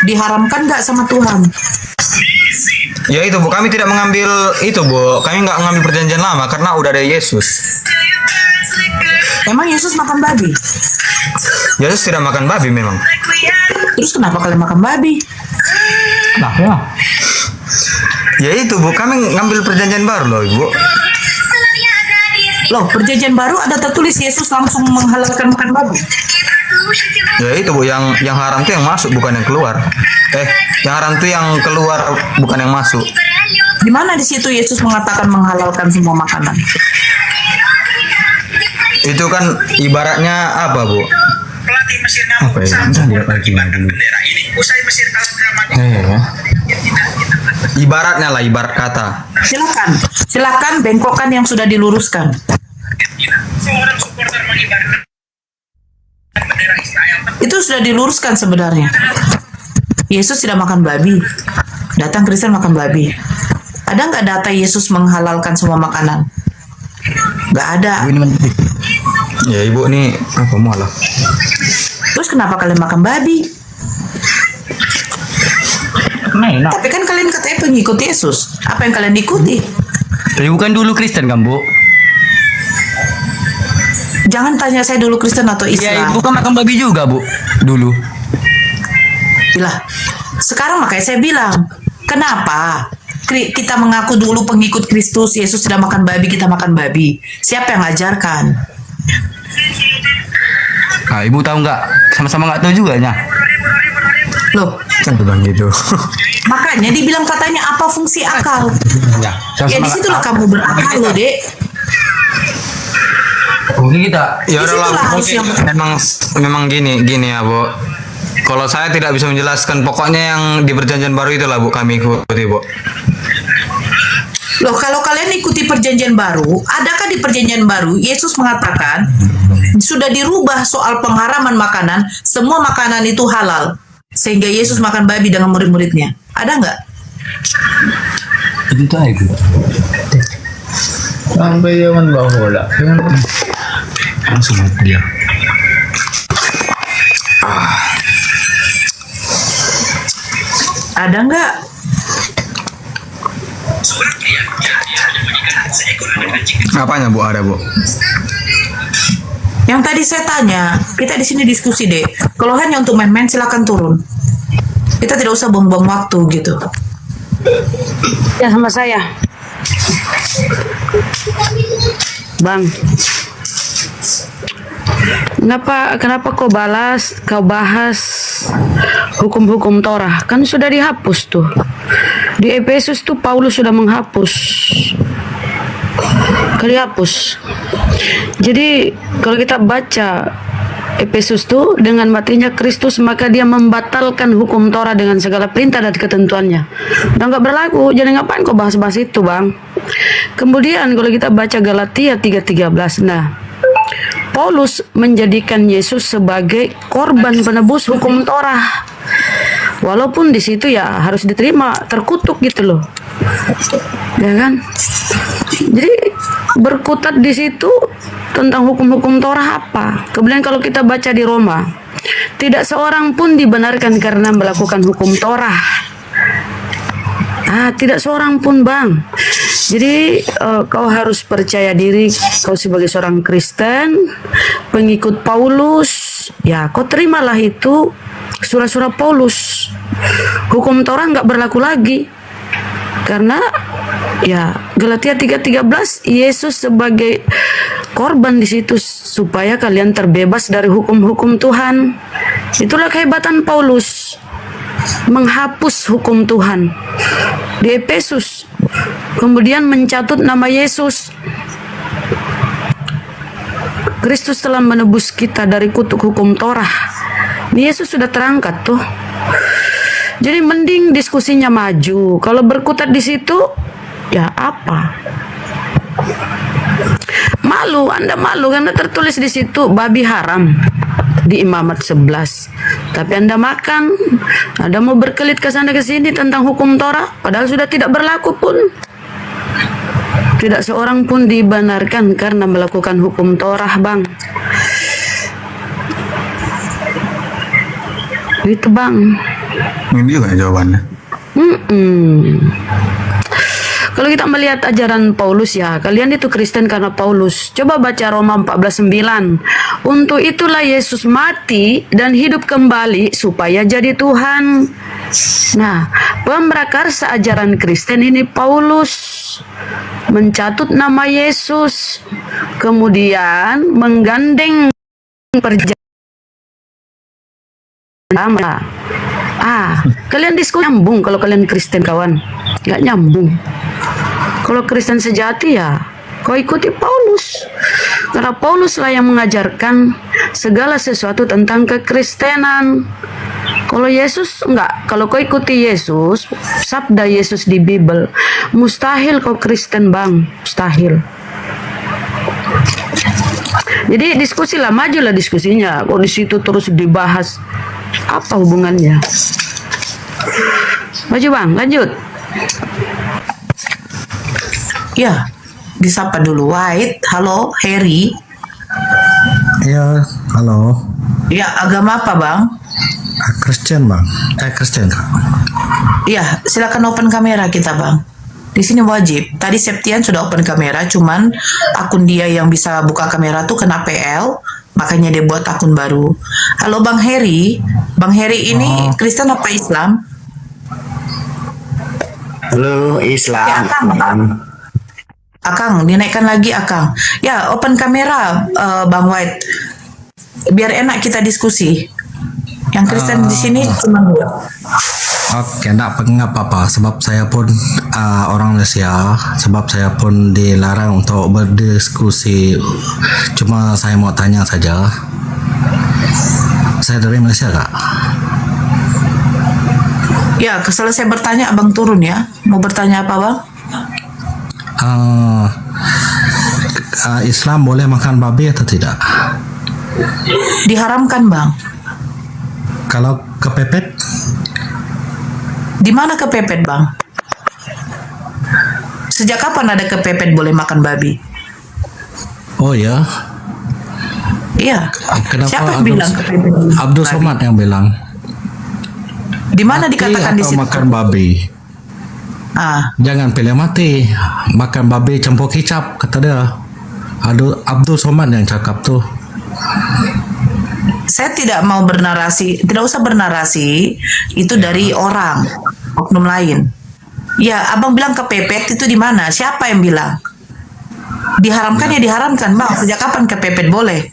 Diharamkan nggak sama Tuhan? Ya itu, Bu, kami tidak mengambil itu, Bu. Kami nggak mengambil perjanjian lama karena udah ada Yesus. Emang Yesus makan babi? Yesus tidak makan babi memang. Terus kenapa kalian makan babi? Nah, ya. Ya itu Bu, kami ngambil perjanjian baru loh Ibu. Loh, perjanjian baru ada tertulis Yesus langsung menghalalkan makan babi. Ya itu Bu, yang haram tuh yang masuk bukan yang keluar. Yang haram tuh yang keluar bukan yang masuk. Di mana di situ Yesus mengatakan menghalalkan semua makanan? Itu kan ibaratnya apa Bu? Pelatih Mesir Apa ya? Samson Dia lagi mengibarkan bendera ini. Usai Mesir kalah dramatis. Ya. Ibaratnya lah, ibarat kata. Silakan bengkokkan yang sudah diluruskan. Seorang supporter mengibarkan bendera Israel. Itu sudah diluruskan sebenarnya. Yesus tidak makan babi. Datang Kristen makan babi. Ada nggak data Yesus menghalalkan semua makanan? Nggak ada. Ya Ibu nih apa malah? Terus kenapa kalian makan babi? Tapi kan kalian katanya pengikut Yesus. Apa yang kalian ikuti? Tapi bukan dulu Kristen kan, Bu? Jangan tanya saya dulu Kristen atau Islam. Ya, Ibu kan makan babi juga, Bu. Dulu. Lah, sekarang makanya saya bilang, kenapa kita mengaku dulu pengikut Kristus, Yesus tidak makan babi, kita makan babi. Siapa yang ngajarkan? Nah, Ibu tahu nggak? Sama-sama nggak tahu juga ya. Loh, Kan bilang gitu. makanya dibilang katanya apa fungsi akal? Ya di situlah kamu berakal loh, Dek. Mungkin kita. Ya Disitulah udahlah, harus yang memang gini ya Bu. Kalau saya tidak bisa menjelaskan, pokoknya yang di perjanjian baru itulah Bu kami ikuti Bu. Loh, kalau kalian ikuti perjanjian baru, adakah di perjanjian baru Yesus mengatakan sudah dirubah soal pengharaman makanan, semua makanan itu halal, sehingga Yesus makan babi dengan murid-muridnya? Ada nggak? Itu aja. Sampai zaman bahula. Langsung dia. Ada nggak? Apanya Bu? Ada Bu? Yang tadi saya tanya, kita di sini diskusi deh. Kalau hanya untuk main-main silakan turun. Kita tidak usah buang-buang waktu gitu. Ya sama saya. Bang. Kenapa kau bahas hukum-hukum Torah? Kan sudah dihapus tuh. Di Efesus tuh Paulus sudah menghapus. Dihapus. Jadi kalau kita baca Efesus tuh dengan matinya Kristus maka dia membatalkan hukum Torah dengan segala perintah dan ketentuannya. Udah nggak berlaku. Jadi ngapain kau bahas-bahas itu, Bang? Kemudian kalau kita baca Galatia 3:13, nah Paulus menjadikan Yesus sebagai korban penebus hukum Torah. Walaupun di situ ya harus diterima, terkutuk gitu loh. Ya kan? Jadi berkutat di situ tentang hukum-hukum Torah apa? Kemudian kalau kita baca di Roma, tidak seorang pun dibenarkan karena melakukan hukum Torah. Tidak seorang pun, Bang. Jadi kau harus percaya diri, kau sebagai seorang Kristen, pengikut Paulus, ya kau terimalah itu surah-surah Paulus. Hukum Torah nggak berlaku lagi. Karena ya Galatia 3:13 Yesus sebagai korban di situ supaya kalian terbebas dari hukum-hukum Tuhan. Itulah kehebatan Paulus, menghapus hukum Tuhan di Efesus, kemudian mencatut nama Yesus. Kristus telah menebus kita dari kutuk hukum Torah. Yesus sudah terangkat tuh. Jadi mending diskusinya maju. Kalau berkutat di situ, ya apa? Malu, Anda malu karena tertulis di situ babi haram di Imamat 11. Tapi Anda makan, Anda mau berkelit ke sana ke sini tentang hukum Torah, padahal sudah tidak berlaku pun. Tidak seorang pun dibenarkan karena melakukan hukum Torah, Bang. Itu, Bang. Ini juga jawabannya. Kalau kita melihat ajaran Paulus ya, kalian itu Kristen karena Paulus. Coba baca Roma 14:9. Untuk itulah Yesus mati dan hidup kembali supaya jadi Tuhan. Nah, pemrakarsa ajaran Kristen ini Paulus mencatut nama Yesus, kemudian menggandeng perjanjian. Kalian diskusi nyambung kalau kalian Kristen kawan, nggak nyambung. Kalau Kristen sejati ya, kau ikuti Paulus, karena Paulus lah yang mengajarkan segala sesuatu tentang kekristenan. Kalau Yesus enggak, kalau kau ikuti Yesus, sabda Yesus di Bible, mustahil kau Kristen bang, mustahil. Jadi diskusilah, majulah diskusinya. Kok di situ terus dibahas, apa hubungannya? Maju bang, lanjut. Ya, disapa dulu. White, halo, Harry. Ya, halo. Ya, agama apa bang? Kristen bang. Kristen. Ya, silakan open kamera kita bang. Di sini wajib. Tadi Septian sudah open kamera, cuman akun dia yang bisa buka kamera tuh kena PL, makanya dia buat akun baru. Halo Bang Heri. Bang Heri ini Kristen apa Islam? Halo, Islam. Ya, Akang, dinaikkan lagi Akang. Ya, open kamera Bang White. Biar enak kita diskusi. Yang Kristen di sini cuma dua. Oke, enggak apa-apa. Sebab saya pun orang Malaysia. Sebab saya pun dilarang untuk berdiskusi. Cuma saya mau tanya saja. Saya dari Malaysia kak? Ya, selesai bertanya abang turun ya. Mau bertanya apa bang? Islam boleh makan babi atau tidak? Diharamkan bang. Kalau kepepet? Di mana kepepet bang? Sejak kapan ada kepepet boleh makan babi? Oh ya? Iya. Kenapa Siapa yang bilang kepepet? Abdul Somad yang bilang. Di mana dikatakan di situ? Makan babi. Jangan pilih mati. Makan babi campur kicap kata dia. Abdul Somad yang cakap tuh. Saya tidak mau bernarasi, tidak usah bernarasi, itu dari orang, oknum lain. Ya, abang bilang kepepet itu di mana? Siapa yang bilang? Diharamkan ya diharamkan, bang. Sejak kapan kepepet boleh?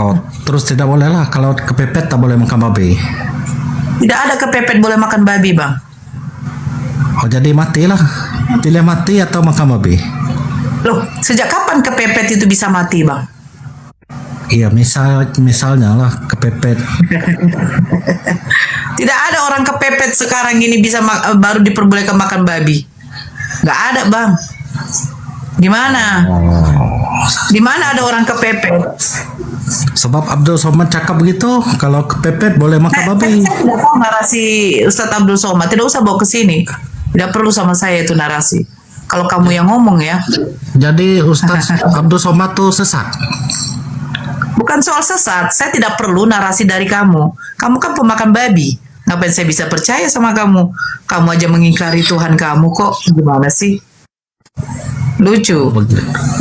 Oh, terus tidak boleh lah kalau kepepet tak boleh makan babi. Tidak ada kepepet boleh makan babi, bang. Oh, jadi matilah. Pilih mati atau makan babi? Loh, sejak kapan kepepet itu bisa mati, bang? Iya, misalnya lah kepepet. Tidak ada orang kepepet sekarang ini bisa baru diperbolehkan makan babi. Nggak ada, bang. Di mana? Di mana ada orang kepepet? Sebab Abdul Somad cakap begitu, kalau kepepet boleh makan babi. Saya tidak tahu narasi Ustadz Abdul Somad. Tidak usah bawa ke sini. Tidak perlu sama saya itu narasi. Kalau kamu yang ngomong ya. Jadi Ustadz Abdul Somad tuh sesat. Bukan soal sesat, saya tidak perlu narasi dari kamu. Kamu kan pemakan babi. Ngapain saya bisa percaya sama kamu? Kamu aja mengingkari Tuhan kamu kok. Gimana sih? Lucu.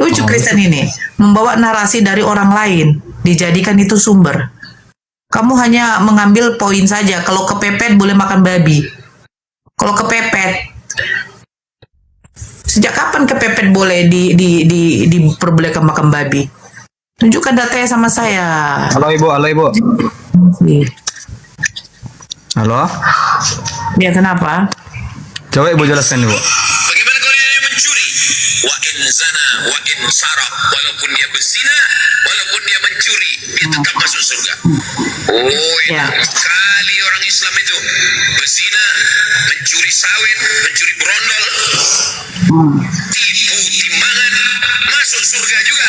Lucu Kristen ini. Membawa narasi dari orang lain. Dijadikan itu sumber. Kamu hanya mengambil poin saja. Kalau kepepet boleh makan babi. Kalau kepepet. Sejak kapan kepepet boleh diperbolehkan makan babi? Tunjukkan datanya sama saya. Halo Ibu, halo Ibu. Halo? Ya, kenapa? Coba Ibu jelaskan Ibu. Bagaimana kalau dia mencuri? Wa in zana, wa in saraq, walaupun dia berzina, walaupun dia mencuri, dia tetap masuk surga. Oh, enak sekali orang Islam itu. Berzina, mencuri sawit, mencuri berondol, tipu timbangan, masuk surga juga.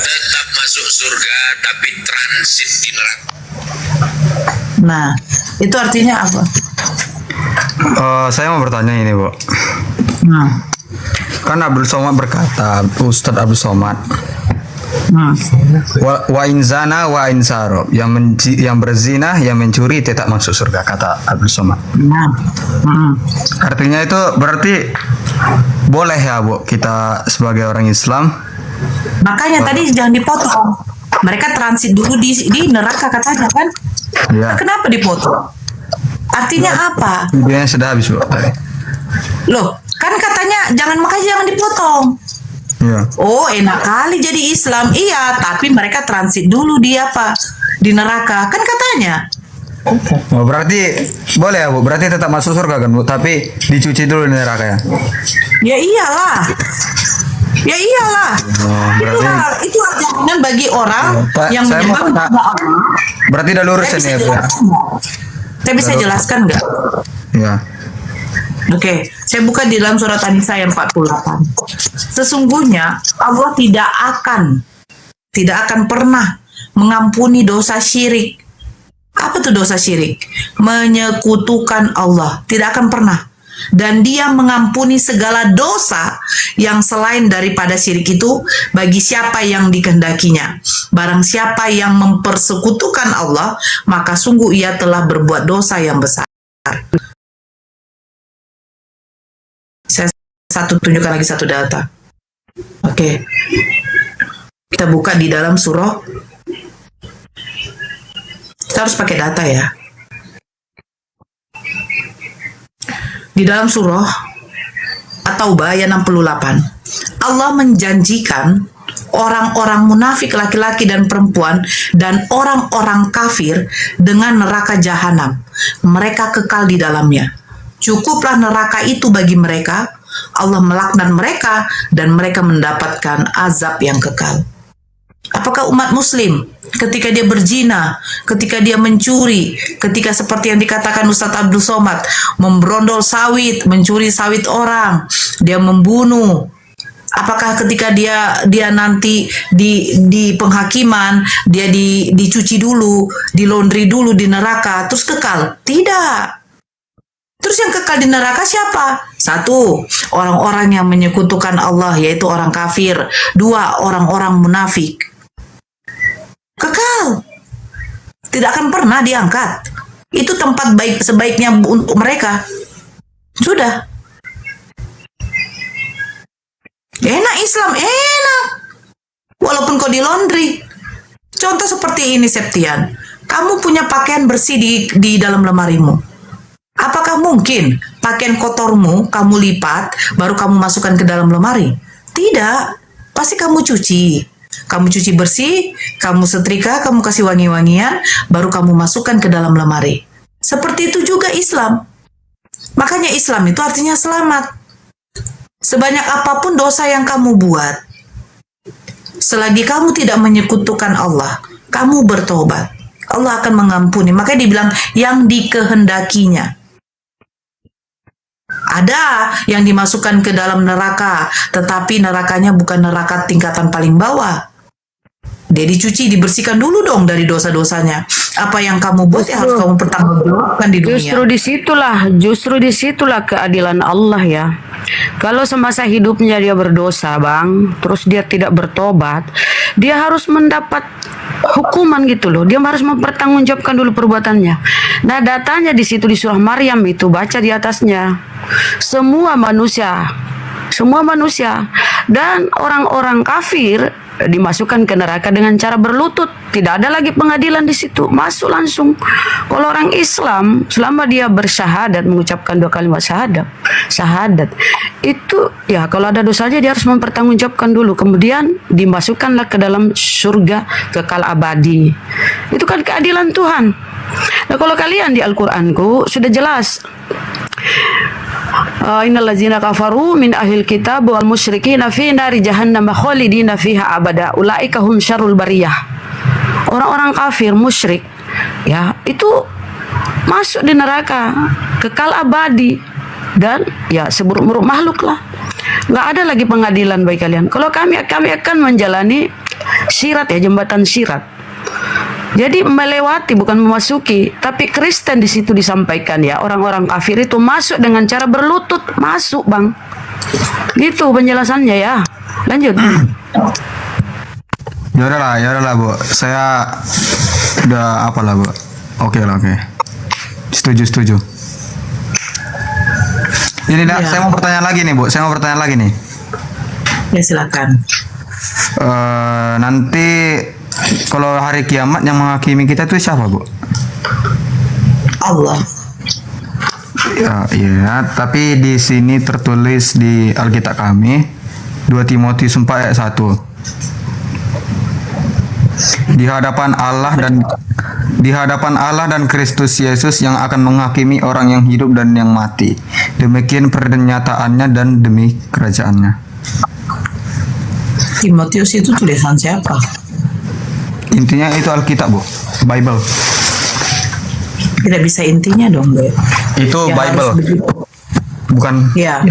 Tetap masuk surga, tapi transit di neraka. Nah, itu artinya apa? Saya mau bertanya ini Bu. Kan Abdul Somad berkata, Ustadz Abdul Somad, Wa in zana wa in sarab. Yang berzina, yang mencuri tidak masuk surga, kata Abdul Somad. Artinya itu berarti boleh ya, Bu, kita sebagai orang Islam. Makanya tadi jangan dipotong. Mereka transit dulu di neraka katanya kan? Ya. Kenapa dipotong? Artinya apa? Videonya sudah habis, Bu. Loh, kan katanya makanya jangan dipotong. Ya. Oh, enak kali jadi Islam. Iya, tapi mereka transit dulu di apa? Di neraka. Kan katanya. Oh, berarti boleh ya, Bu? Berarti tetap masuk surga kan, Bu? Tapi dicuci dulu di neraka ya? Ya iyalah. Ya iyalah. Oh, berarti Itu jaminan bagi orang Pak, yang saya mau menyembah tanya. Allah. Berarti udah lurus ini ya, Bu? Saya bisa jelaskan nggak? Ya. Oke, saya buka di dalam surat An-Nisa ayat 48. Sesungguhnya Allah tidak akan pernah mengampuni dosa syirik. Apa tuh dosa syirik? Menyekutukan Allah. Tidak akan pernah. Dan Dia mengampuni segala dosa yang selain daripada syirik itu bagi siapa yang dikehendakinya. Barang siapa yang mempersekutukan Allah, maka sungguh ia telah berbuat dosa yang besar. Saya tunjukkan lagi satu data. Oke. Kita buka di dalam surah. Kita harus pakai data ya. Di dalam surah At-Taubah ayat 68, Allah menjanjikan orang-orang munafik laki-laki dan perempuan dan orang-orang kafir dengan neraka jahanam. Mereka kekal di dalamnya. Cukuplah neraka itu bagi mereka. Allah melaknat mereka dan mereka mendapatkan azab yang kekal. Apakah umat muslim ketika dia berzina, ketika dia mencuri, ketika seperti yang dikatakan Ustadz Abdul Somad, memberondol sawit, mencuri sawit orang, dia membunuh, apakah ketika dia nanti di penghakiman, dia dicuci dulu, di laundry dulu di neraka, terus kekal? Tidak. Terus yang kekal di neraka siapa? Satu, orang-orang yang menyekutukan Allah, yaitu orang kafir. Dua, orang-orang munafik. Kekal. Tidak akan pernah diangkat. Itu tempat baik sebaiknya untuk mereka. Sudah. Enak Islam, enak. Walaupun kau di laundry. Contoh seperti ini, Septian. Kamu punya pakaian bersih di dalam lemarimu. Apakah mungkin pakaian kotormu kamu lipat, baru kamu masukkan ke dalam lemari? Tidak. Pasti kamu cuci. Kamu cuci bersih, kamu setrika, kamu kasih wangi-wangian, baru kamu masukkan ke dalam lemari. Seperti itu juga Islam. Makanya Islam itu artinya selamat. Sebanyak apapun dosa yang kamu buat, selagi kamu tidak menyekutukan Allah, kamu bertobat, Allah akan mengampuni. Makanya dibilang yang dikehendakinya. Ada yang dimasukkan ke dalam neraka, tetapi nerakanya bukan neraka tingkatan paling bawah. Dia dicuci, dibersihkan dulu dong dari dosa-dosanya. Apa yang kamu buat harus kamu pertanggungjawabkan di dunia. Justru disitulah keadilan Allah ya. Kalau semasa hidupnya dia berdosa, Bang, terus dia tidak bertobat, dia harus mendapat hukuman gitu loh. Dia harus mempertanggungjawabkan dulu perbuatannya. Nah, datanya di situ di surah Maryam itu, baca di atasnya. Semua manusia dan orang-orang kafir dimasukkan ke neraka dengan cara berlutut. Tidak ada lagi pengadilan di situ, masuk langsung. Kalau orang Islam, selama dia bersyahadat, mengucapkan 2 kalimat syahadat, itu ya kalau ada dosanya dia harus mempertanggungjawabkan dulu, kemudian dimasukkanlah ke dalam surga kekal abadi. Itu kan keadilan Tuhan. Nah, kalau kalian di Al-Qur'anku sudah jelas, innal ladzina kafaru min ahlil kitab wal musyrikina fi nari jahannam khalidina fiha abada ulaika hum syarrul bariyah. Orang-orang kafir musyrik ya itu masuk di neraka kekal abadi dan ya seburuk-buruk makhluk lah. Nggak ada lagi pengadilan bagi kalian. Kalau kami akan menjalani sirat ya, jembatan sirat. Jadi melewati bukan memasuki, tapi Kristen di situ disampaikan ya, orang-orang kafir itu masuk dengan cara berlutut, masuk, Bang. Gitu penjelasannya ya. Lanjut. Ya udahlah Bu. Saya udah apalah Bu. Oke. Setuju. Ini Ya. saya mau bertanya lagi nih Bu. Ya silakan. Nanti kalau hari kiamat yang menghakimi kita itu siapa Bu? Allah. Ya, iya, tapi di sini tertulis di Alkitab kami 2 Timotius 4 ayat 1. Di hadapan Allah dan Kristus Yesus yang akan menghakimi orang yang hidup dan yang mati. Demikian pernyataannya dan demi kerajaannya. Timotius itu tulisan siapa? Intinya itu Alkitab Bu, Bible. Tidak bisa intinya dong, Bu. Itu Ya, Bible. harus begitu. Bukan. Ya.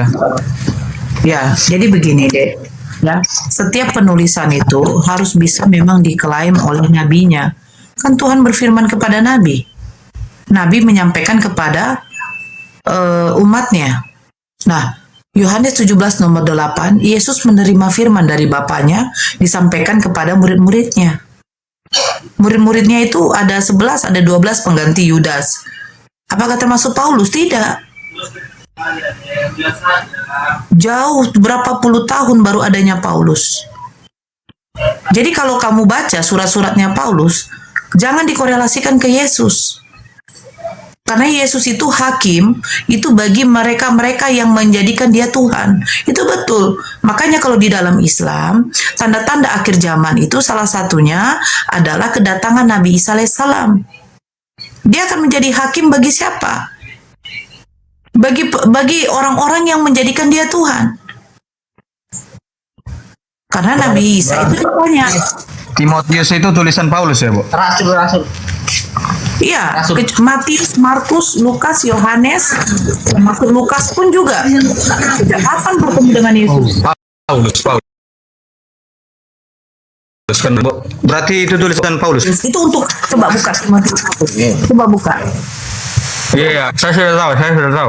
Jadi begini deh. Ya, setiap penulisan itu harus bisa memang diklaim oleh nabinya. Kan Tuhan berfirman kepada nabi. Nabi menyampaikan kepada umatnya. Nah, Yohanes 17 nomor 8, Yesus menerima firman dari Bapaknya disampaikan kepada murid-muridnya. Murid-muridnya itu ada 11, ada 12 pengganti Yudas. Apakah termasuk Paulus? Tidak. Jauh berapa puluh tahun baru adanya Paulus. Jadi kalau kamu baca surat-suratnya Paulus, jangan dikorelasikan ke Yesus. Karena Yesus itu hakim, itu bagi mereka-mereka yang menjadikan dia Tuhan. Itu betul. Makanya kalau di dalam Islam, tanda-tanda akhir zaman itu salah satunya adalah kedatangan Nabi Isa alaihissalam. Dia akan menjadi hakim bagi siapa? Bagi orang-orang yang menjadikan dia Tuhan. Karena Nabi Isa itu ditanya. Timotius itu tulisan Paulus ya Bu? Rasul. Iya, Matius, Markus, Lukas, Yohanes, termasuk Lukas pun juga. Sejak kapan bertemu dengan Yesus? Paulus. Kan, Bu. Berarti itu tulisan Paulus. Itu untuk coba buka Timotius. Coba buka. Iya, saya sudah tahu,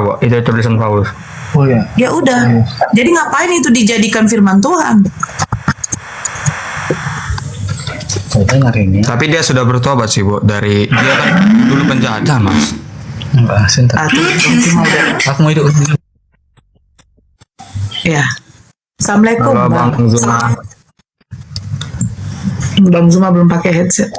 Bu. Itu tulisan Paulus. Oh ya. Ya udah. Jadi ngapain itu dijadikan firman Tuhan? Tapi dia sudah bertobat sih Bu. Dia kan dulu penjahat Mas. Aku mau hidup. Ya. Assalamualaikum. Halo, Bang Zuma. Bang Zuma belum pakai headset.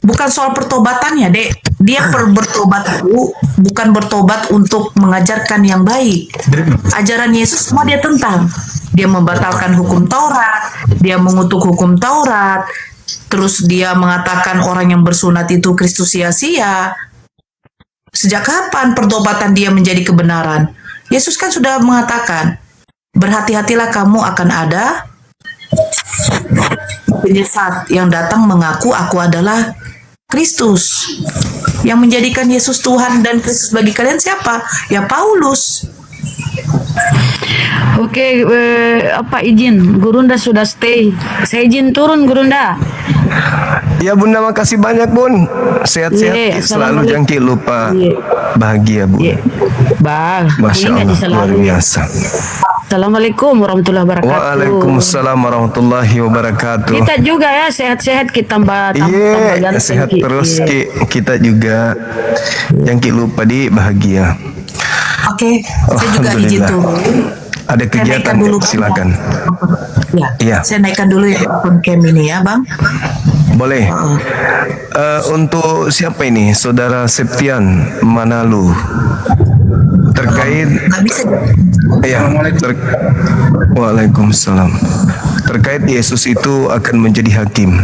Bukan soal pertobatannya, Dek. Dia bertobat itu bukan bertobat untuk mengajarkan yang baik. Ajaran Yesus semua dia tentang. Dia membatalkan hukum Taurat, dia mengutuk hukum Taurat, terus dia mengatakan orang yang bersunat itu Kristus sia-sia. Sejak kapan pertobatan dia menjadi kebenaran? Yesus kan sudah mengatakan, berhati-hatilah kamu akan ada penyesat yang datang mengaku aku adalah Kristus. Yang menjadikan Yesus Tuhan dan Kristus bagi kalian siapa? Ya Paulus. Oke, izin, Gurunda sudah stay. Saya izin turun, Gurunda. Ya Bunda, makasih banyak Bun. Sehat-sehat selalu, jangan lupa bahagia Bu. Masya Allah, luar biasa. Assalamualaikum warahmatullahi wabarakatuh. Waalaikumsalam warahmatullahi wabarakatuh. Kita juga ya sehat-sehat, kita tambah ganteng. Sehat terus kita juga. Jangan lupa di bahagia. Oke, saya juga izin tuh. Ada kegiatan dulu, silakan. Ya, saya naikkan dulu ya akun cam ini ya, Bang. Boleh. Untuk siapa ini? Saudara Septian Manalu. Terkait nggak bisa. Ya, Waalaikumsalam. Terkait Yesus itu akan menjadi hakim.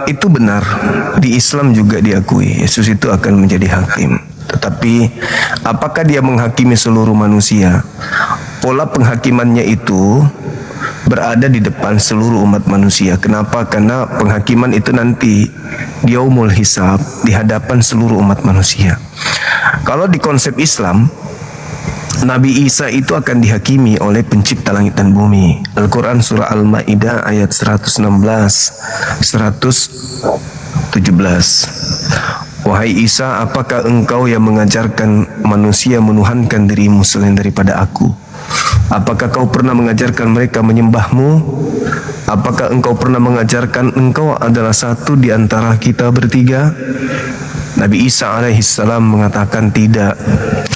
Itu benar. Di Islam juga diakui Yesus itu akan menjadi hakim. Tetapi apakah dia menghakimi seluruh manusia? Pola penghakimannya itu berada di depan seluruh umat manusia. Kenapa? Karena penghakiman itu nanti di yaumul hisab, di hadapan seluruh umat manusia. Kalau di konsep Islam, Nabi Isa itu akan dihakimi oleh pencipta langit dan bumi. Al-Quran surah Al-Ma'idah ayat 116, 117. Wahai Isa, apakah engkau yang mengajarkan manusia menuhankan dirimu selain daripada aku? Apakah kau pernah mengajarkan mereka menyembahmu? Apakah engkau pernah mengajarkan engkau adalah satu di antara kita bertiga? Nabi Isa alaihissalam mengatakan, tidak,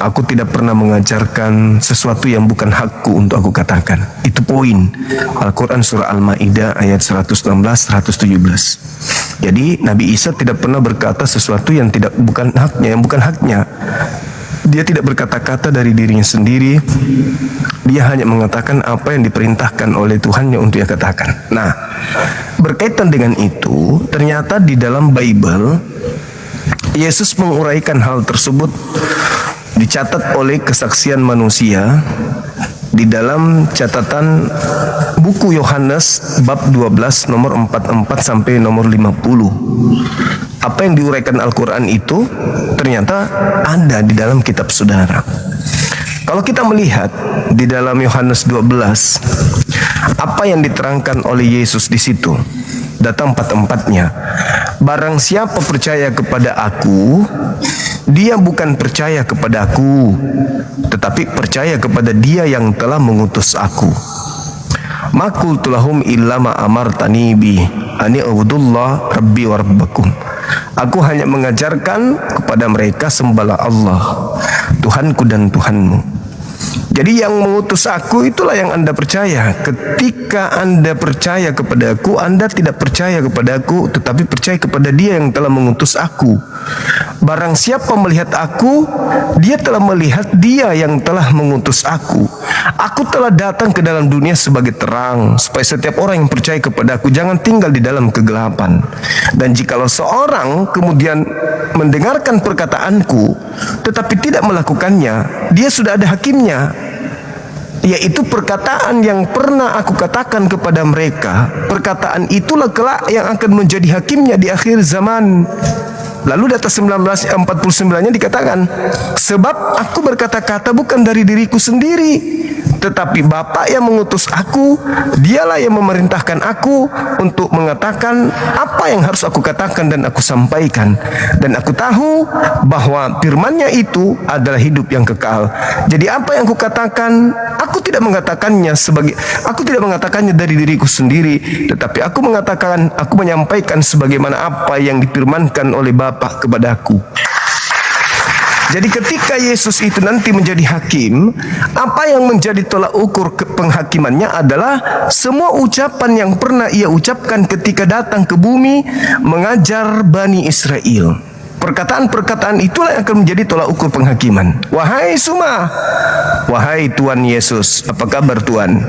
aku tidak pernah mengajarkan sesuatu yang bukan hakku untuk aku katakan. Itu poin Al-Quran surah Al-Ma'idah ayat 116-117. Jadi Nabi Isa tidak pernah berkata sesuatu yang bukan haknya. Dia tidak berkata-kata dari dirinya sendiri. Dia hanya mengatakan apa yang diperintahkan oleh Tuhannya untuk dia katakan. Nah, berkaitan dengan itu, ternyata di dalam Bible Yesus menguraikan hal tersebut, dicatat oleh kesaksian manusia di dalam catatan buku Yohanes bab 12 nomor 44 sampai nomor 50. Apa yang diuraikan Al-Quran itu ternyata ada di dalam kitab saudara. Kalau kita melihat di dalam Yohanes 12, apa yang diterangkan oleh Yesus di situ, data 44-nya. Barang siapa percaya kepada aku, dia bukan percaya kepada aku, tetapi percaya kepada dia yang telah mengutus aku. Maqultu lahum illa ma amartani bi ani ubudullah rabbi wa rabbakum. Aku hanya mengajarkan kepada mereka sembahlah Allah, Tuhanku dan Tuhanmu. Jadi yang mengutus aku itulah yang Anda percaya. Ketika Anda percaya kepada aku, Anda tidak percaya kepada aku, tetapi percaya kepada dia yang telah mengutus aku. Barang siapa melihat aku, dia telah melihat dia yang telah mengutus aku. Aku telah datang ke dalam dunia sebagai terang, supaya setiap orang yang percaya kepada aku jangan tinggal di dalam kegelapan. Dan jikalau seorang kemudian mendengarkan perkataanku, tetapi tidak melakukannya, dia sudah ada hakimnya, yaitu perkataan yang pernah aku katakan kepada mereka. Perkataan itulah kelak yang akan menjadi hakimnya di akhir zaman. Lalu data 1949-nya dikatakan, sebab aku berkata-kata bukan dari diriku sendiri, tetapi Bapa yang mengutus aku, dialah yang memerintahkan aku untuk mengatakan apa yang harus aku katakan dan aku sampaikan. Dan aku tahu bahwa firman-Nya itu adalah hidup yang kekal. Jadi apa yang aku katakan, aku tidak mengatakannya dari diriku sendiri, tetapi aku menyampaikan sebagaimana apa yang difirmankan oleh Bapa kepadaku. Jadi ketika Yesus itu nanti menjadi hakim, apa yang menjadi tolak ukur penghakimannya adalah semua ucapan yang pernah ia ucapkan ketika datang ke bumi mengajar Bani Israel. Perkataan-perkataan itulah yang akan menjadi tolak ukur penghakiman. Wahai Suma, wahai Tuhan Yesus, apa kabar Tuhan?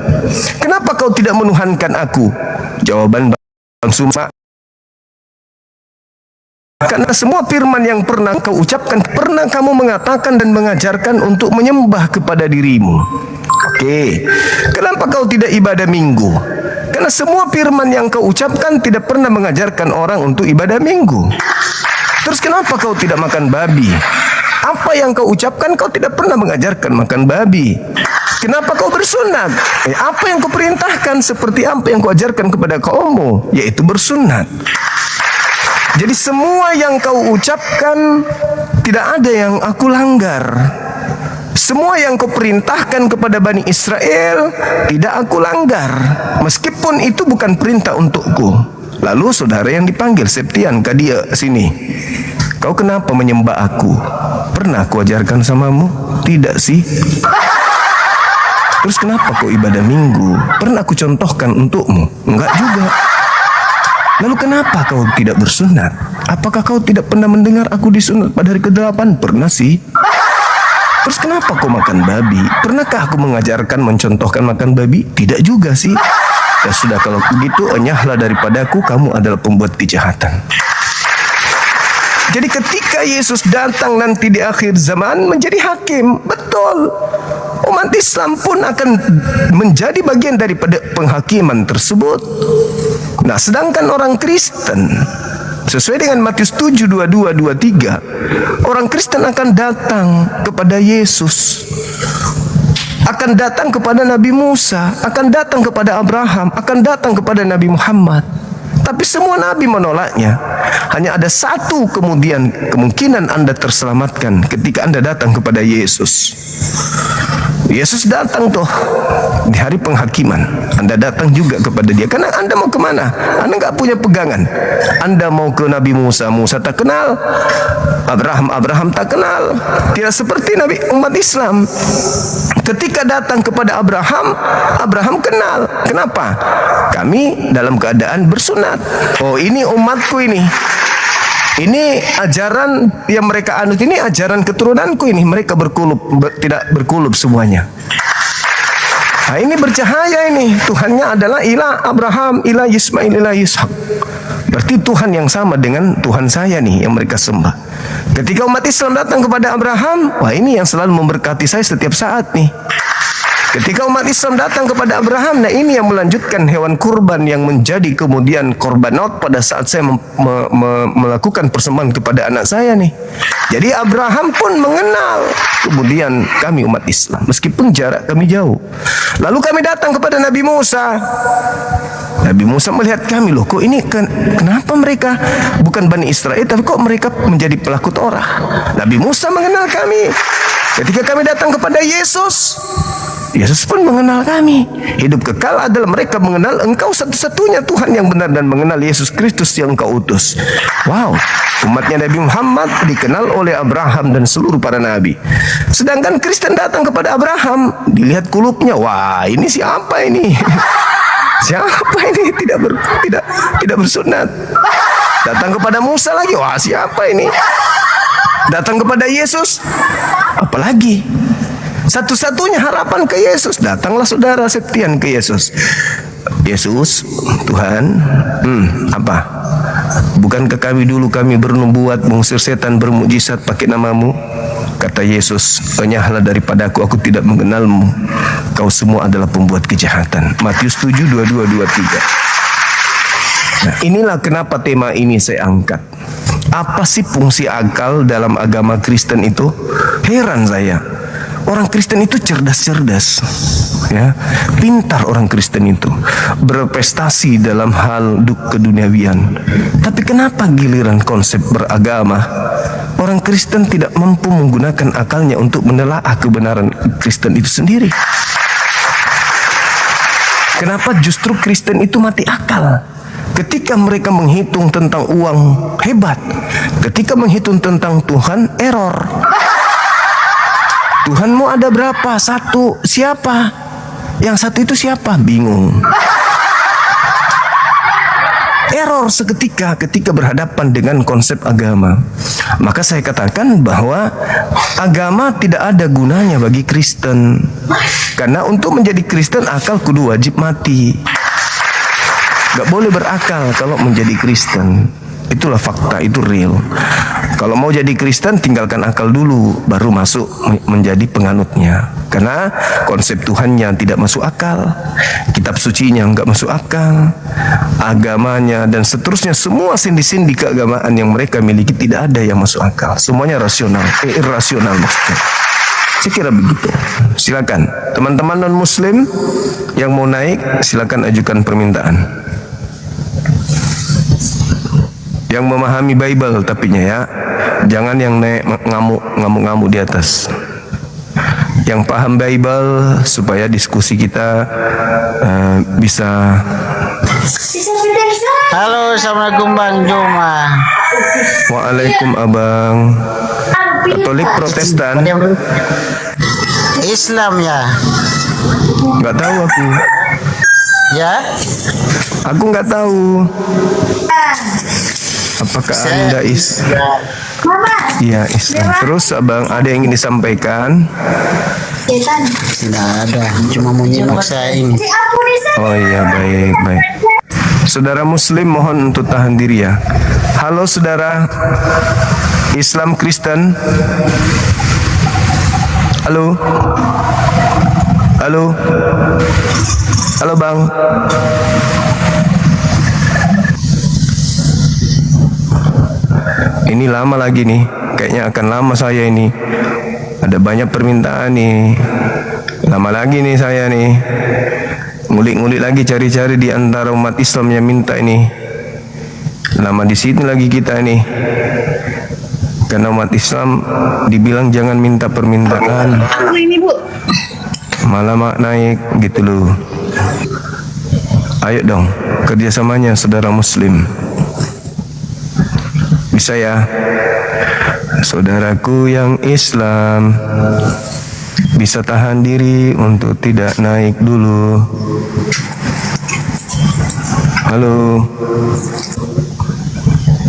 Kenapa kau tidak menuhankan aku? Jawaban Bang Suma, karena semua firman yang pernah kau ucapkan, pernah kamu mengatakan dan mengajarkan untuk menyembah kepada dirimu. Oke, kenapa kau tidak ibadah minggu? Karena semua firman yang kau ucapkan tidak pernah mengajarkan orang untuk ibadah minggu. Terus kenapa kau tidak makan babi? Apa yang kau ucapkan kau tidak pernah mengajarkan makan babi. Kenapa kau bersunat? Apa yang kau perintahkan seperti apa yang kau ajarkan kepada kaummu, yaitu bersunat. Jadi semua yang kau ucapkan tidak ada yang aku langgar. Semua yang kau perintahkan kepada Bani Israel tidak aku langgar, meskipun itu bukan perintah untukku. Lalu saudara yang dipanggil, Septian, Kadia, sini. Kau kenapa menyembah aku? Pernah aku ajarkan samamu? Tidak sih. Terus kenapa kau ibadah minggu? Pernah aku contohkan untukmu? Enggak juga. Lalu kenapa kau tidak bersunat? Apakah kau tidak pernah mendengar aku disunat pada hari ke-8? Pernah sih. Terus kenapa kau makan babi? Pernahkah aku mengajarkan, mencontohkan makan babi? Tidak juga sih. Ya sudah, kalau begitu enyahlah daripadaku, kamu adalah pembuat kejahatan. Jadi ketika Yesus datang nanti di akhir zaman menjadi hakim, betul, umat Islam pun akan menjadi bagian daripada penghakiman tersebut. Nah, sedangkan orang Kristen, sesuai dengan Matius 7, 22, 23, orang Kristen akan datang kepada Yesus, akan datang kepada Nabi Musa, akan datang kepada Abraham, akan datang kepada Nabi Muhammad. Tapi semua Nabi menolaknya. Hanya ada satu kemungkinan Anda terselamatkan ketika Anda datang kepada Yesus. Yesus datang tuh di hari penghakiman. Anda datang juga kepada dia karena Anda mau kemana? Anda nggak punya pegangan. Anda mau ke Nabi Musa, Musa tak kenal. Abraham tak kenal. Tidak seperti Nabi umat Islam. Ketika datang kepada Abraham kenal. Kenapa? Kami dalam keadaan bersunat. Oh, ini umatku ini. Ini ajaran yang mereka anut, ini ajaran keturunanku ini. Mereka tidak berkulub semuanya. Nah, ini bercahaya ini. Tuhannya adalah ilah Abraham, ilah Ismail, ilah Ishak. Berarti Tuhan yang sama dengan Tuhan saya nih yang mereka sembah. Ketika umat Islam datang kepada Abraham, wah ini yang selalu memberkati saya setiap saat nih. Ketika umat Islam datang kepada Abraham, nah ini yang melanjutkan hewan kurban yang menjadi kemudian korbanot pada saat saya melakukan persembahan kepada anak saya nih. Jadi Abraham pun mengenal kemudian kami umat Islam, meskipun jarak kami jauh. Lalu kami datang kepada Nabi Musa. Nabi Musa melihat kami, loh kok ini kenapa mereka bukan Bani Israel tapi kok mereka menjadi pelaku Torah. Nabi Musa mengenal kami. Ketika kami datang kepada Yesus, Yesus pun mengenal kami. Hidup kekal adalah mereka mengenal Engkau satu-satunya Tuhan yang benar dan mengenal Yesus Kristus yang Engkau utus. Wow, umatnya Nabi Muhammad dikenal oleh Abraham dan seluruh para nabi. Sedangkan Kristen datang kepada Abraham, dilihat kulupnya, wah ini siapa ini? Siapa ini tidak bersunat? Datang kepada Musa lagi, wah siapa ini? Datang kepada Yesus, apalagi? Satu-satunya harapan ke Yesus. Datanglah saudara Septian ke Yesus. Yesus, Tuhan, apa? Bukankah kami bernubuat, mengusir setan, bermukjizat pakai namamu? Kata Yesus, enyahlah daripada aku tidak mengenalmu. Kau semua adalah pembuat kejahatan. Matius 7:22-23. Nah, inilah kenapa tema ini saya angkat. Apa sih fungsi akal dalam agama Kristen itu? Heran saya. Orang Kristen itu cerdas-cerdas, ya, pintar orang Kristen itu, berprestasi dalam hal keduniawian. Tapi kenapa giliran konsep beragama, orang Kristen tidak mampu menggunakan akalnya untuk menelaah kebenaran Kristen itu sendiri? Kenapa justru Kristen itu mati akal? Ketika mereka menghitung tentang uang, hebat. Ketika menghitung tentang Tuhan, error. Tuhanmu ada berapa? Satu. Siapa? Yang satu itu siapa? Bingung. Error seketika ketika berhadapan dengan konsep agama. Maka saya katakan bahwa agama tidak ada gunanya bagi Kristen. Karena untuk menjadi Kristen akal kudu wajib mati. Gak boleh berakal kalau menjadi Kristen. Itulah fakta, itu real. Kalau mau jadi Kristen tinggalkan akal dulu, baru masuk menjadi penganutnya. Karena konsep Tuhannya tidak masuk akal, kitab sucinya nggak masuk akal, agamanya dan seterusnya, semua sendi-sendi keagamaan yang mereka miliki tidak ada yang masuk akal. Semuanya rasional, irrasional maksudnya. Saya kira begitu. Silakan teman-teman non Muslim yang mau naik, silakan ajukan permintaan. Yang memahami Bible tapinya ya, jangan yang naik ngamuk-ngamuk di atas. Yang paham Bible supaya diskusi kita bisa. Halo, assalamualaikum Bang Juma. Waalaikum Abang. Katolik, Protestan, Islam ya? Nggak tahu aku. Ya? Aku nggak tahu. Apakah Anda Iya, Islam. Terus Abang ada yang ingin disampaikan? Tidak ada, cuma mau nyimak saya ini. Oh iya, baik. Saudara Muslim mohon untuk tahan diri ya. Halo saudara Islam Kristen. Halo Bang. Ini lama lagi nih, kayaknya akan lama saya ini. Ada banyak permintaan nih. Lama lagi nih saya nih. Ngulik-ngulik lagi, cari-cari di antara umat Islam yang minta ini. Lama di sini lagi kita nih. Karena umat Islam dibilang jangan minta permintaan. Ini Bu. malah naik gitu loh. Ayo dong, kerjasamanya saudara muslim. Bisa ya? Saudaraku yang Islam, bisa tahan diri untuk tidak naik dulu. Halo.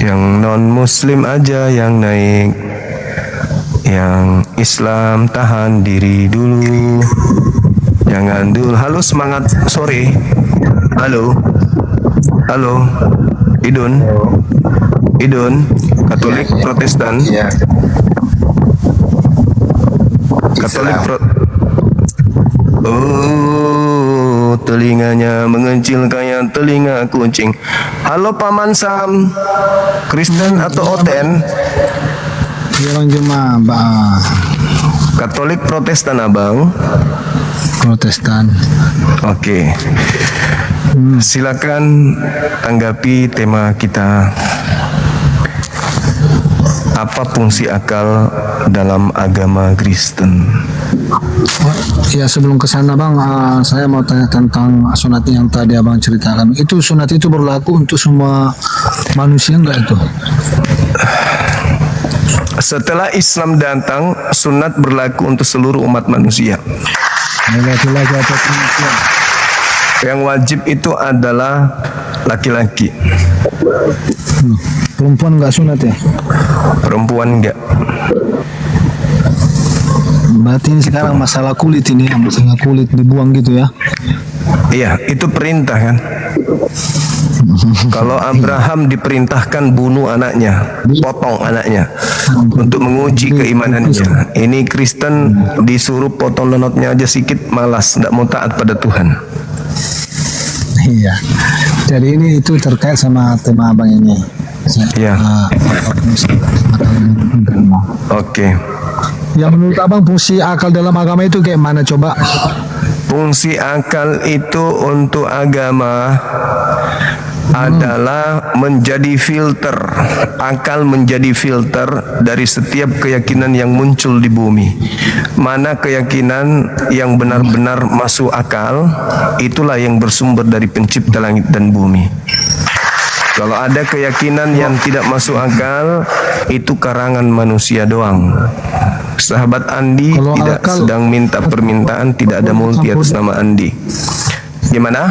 Yang non muslim aja yang naik. Yang Islam tahan diri dulu. Jangan dulu. Halo, semangat sore. Halo. Halo. Idun. Idun, Katolik Protestan. Katolik Oh, telinganya mengecil kayak telinga kucing. Halo Paman Sam, Kristen atau Oten? Orang Jemaah, Katolik Protestan abang. Protestan. Oke. Silakan tanggapi tema kita. Apa fungsi akal dalam agama Kristen? Ya, sebelum ke sana Bang, saya mau tanya tentang sunat yang tadi Abang ceritakan. Itu sunat itu berlaku untuk semua manusia enggak itu? Setelah Islam datang, sunat berlaku untuk seluruh umat manusia. Laki-laki atau perempuan? Yang wajib itu adalah laki-laki. Perempuan enggak sunat ya? Perempuan enggak. Berarti ini sekarang masalah kulit ini, masalah kulit dibuang gitu ya? Iya, itu perintah kan. Kalau Abraham diperintahkan bunuh anaknya, potong anaknya untuk menguji keimanannya. Ini Kristen disuruh potong nenotnya aja sedikit, malas, tidak mau taat pada Tuhan. Iya. Jadi ini itu terkait sama tema Abang ini. Iya. Oke. Ya, menurut Abang fungsi akal dalam agama itu kayak mana coba? Fungsi akal itu untuk agama adalah menjadi filter. Akal menjadi filter dari setiap keyakinan yang muncul di bumi. Mana keyakinan yang benar-benar masuk akal, itulah yang bersumber dari pencipta langit dan bumi. Kalau ada keyakinan yang tidak masuk akal, itu karangan manusia doang. Sahabat Andi tidak sedang minta permintaan, tidak ada multi atas nama Andi. Gimana?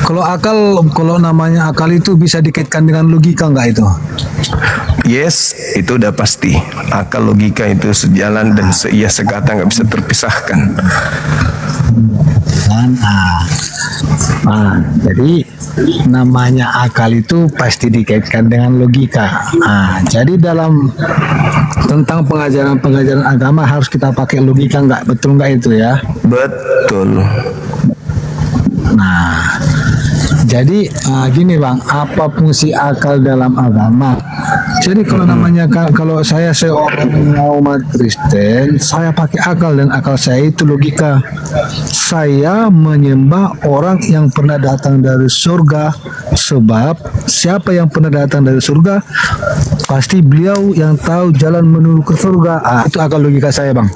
Kalau namanya akal itu bisa dikaitkan dengan logika enggak itu? Yes, itu udah pasti. Akal logika itu sejalan dan seia sekata, nggak bisa terpisahkan. Jadi namanya akal itu pasti dikaitkan dengan logika. Jadi dalam tentang pengajaran agama harus kita pakai logika, nggak betul nggak itu ya? Betul. Nah, jadi gini Bang, apa fungsi akal dalam agama? Jadi kalau namanya kalau saya seorang umat Kristen, saya pakai akal dan akal saya itu logika. Saya menyembah orang yang pernah datang dari surga, sebab siapa yang pernah datang dari surga pasti beliau yang tahu jalan menuju ke surga. Itu akal logika saya Bang.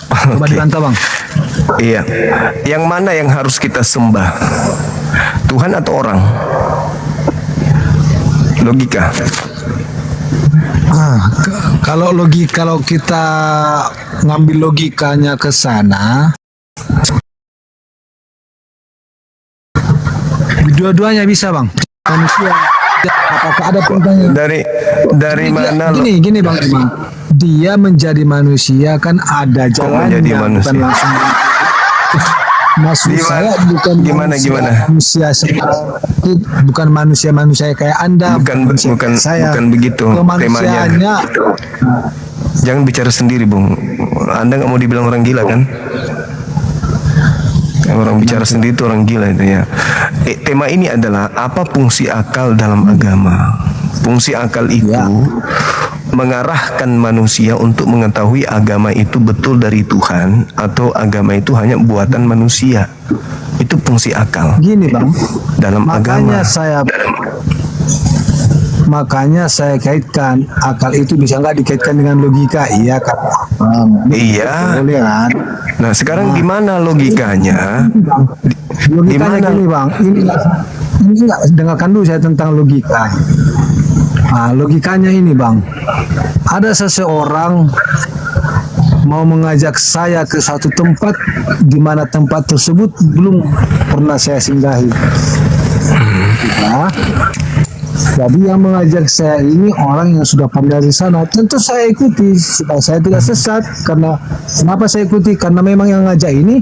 Coba dibantah Bang. Iya. Yang mana yang harus kita sembah? Tuhan atau orang? Logika. Kalau kita ngambil logikanya ke sana, dua-duanya bisa Bang. Manusia, apakah ada pertanyaan? Dari mana? Gini Bang, dia menjadi manusia kan ada jalannya, bukan langsung. Maksud saya bukan gimana? Manusia bukan manusia kayak Anda, bukan begitu temanya. Jangan bicara sendiri, Bung. Anda nggak mau dibilang orang gila kan? Orang bicara sendiri itu orang gila itu ya. Tema ini adalah apa fungsi akal dalam agama. Fungsi akal itu mengarahkan manusia untuk mengetahui agama itu betul dari Tuhan atau agama itu hanya buatan manusia. Itu fungsi akal. Gini Bang, dalam agama. makanya saya kaitkan akal itu bisa nggak dikaitkan dengan logika, iya kan? Iya. Boleh kan? Nah, sekarang gimana logikanya? Logikanya Gimana? gini bang, ini nggak, dengarkan dulu saya tentang logika. Nah, logikanya ini bang, ada seseorang mau mengajak saya ke satu tempat di mana tempat tersebut belum pernah saya singgahi. Nah, jadi yang mengajak saya ini orang yang sudah pandai di sana. Tentu saya ikuti supaya saya tidak sesat. Karena kenapa saya ikuti? Karena memang yang ngajak ini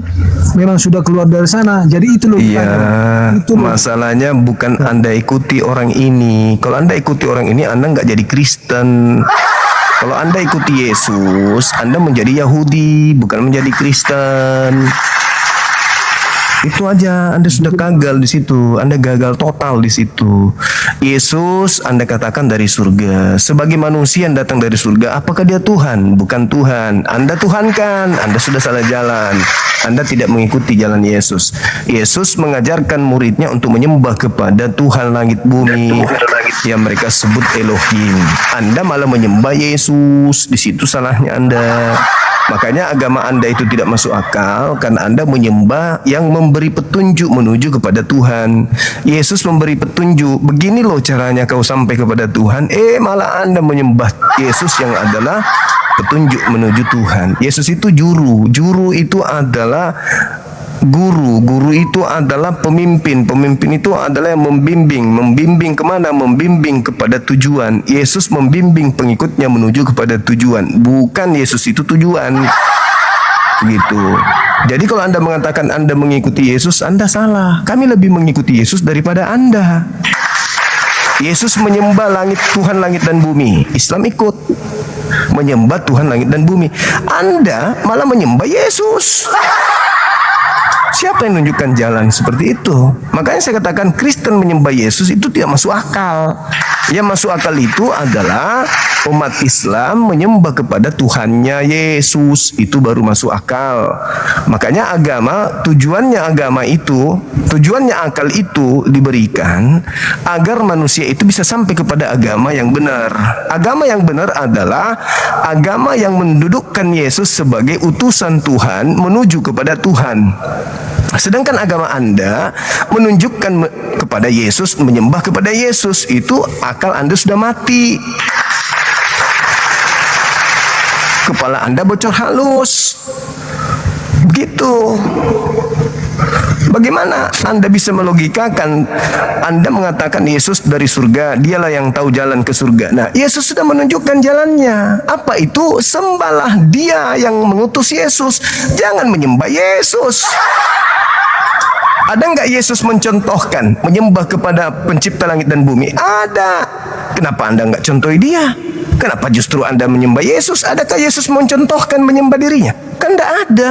memang sudah keluar dari sana. Jadi itu logikanya. Iya, masalahnya bukan Anda ikuti orang ini. Kalau Anda ikuti orang ini, Anda nggak jadi Kristen. Kalau Anda ikuti Yesus, Anda menjadi Yahudi, bukan menjadi Kristen. Itu aja, Anda sudah gagal di situ. Anda gagal total di situ. Yesus Anda katakan dari surga. Sebagai manusia yang datang dari surga, apakah dia Tuhan? Bukan Tuhan. Anda tuhankan, Anda sudah salah jalan. Anda tidak mengikuti jalan Yesus. Yesus mengajarkan muridnya untuk menyembah kepada Tuhan langit bumi yang mereka sebut Elohim. Anda malah menyembah Yesus. Di situ salahnya Anda. Makanya agama Anda itu tidak masuk akal karena Anda menyembah yang memberi petunjuk menuju kepada Tuhan. Yesus memberi petunjuk, begini loh caranya kau sampai kepada Tuhan. Malah Anda menyembah Yesus yang adalah petunjuk menuju Tuhan. Yesus itu juru. Juru itu adalah guru. Guru itu adalah pemimpin. Pemimpin itu adalah yang membimbing. Membimbing kemana? Membimbing kepada tujuan. Yesus membimbing pengikutnya menuju kepada tujuan. Bukan Yesus itu tujuan. Gitu. Jadi kalau Anda mengatakan Anda mengikuti Yesus, Anda salah. Kami lebih mengikuti Yesus daripada Anda. Yesus menyembah langit, Tuhan langit dan bumi. Islam ikut menyembah Tuhan langit dan bumi. Anda malah menyembah Yesus. Siapa yang menunjukkan jalan seperti itu? Makanya saya katakan Kristen menyembah Yesus itu tidak masuk akal. Yang masuk akal itu adalah umat Islam menyembah kepada Tuhannya Yesus. Itu baru masuk akal. Makanya tujuannya akal itu diberikan agar manusia itu bisa sampai kepada agama yang benar. Agama yang benar adalah agama yang mendudukkan Yesus sebagai utusan Tuhan menuju kepada Tuhan. Sedangkan agama Anda menunjukkan kepada Yesus, menyembah kepada Yesus, itu akal Anda sudah mati. Kepala Anda bocor halus. Begitu. Bagaimana Anda bisa melogikakan? Anda mengatakan Yesus dari surga, dialah yang tahu jalan ke surga. Nah, Yesus sudah menunjukkan jalannya. Apa itu? Sembahlah Dia yang mengutus Yesus. Jangan menyembah Yesus. Ada nggak Yesus mencontohkan menyembah kepada pencipta langit dan bumi? Ada. Kenapa Anda nggak contohi Dia? Kenapa justru Anda menyembah Yesus? Adakah Yesus mencontohkan menyembah dirinya? Kan tidak ada.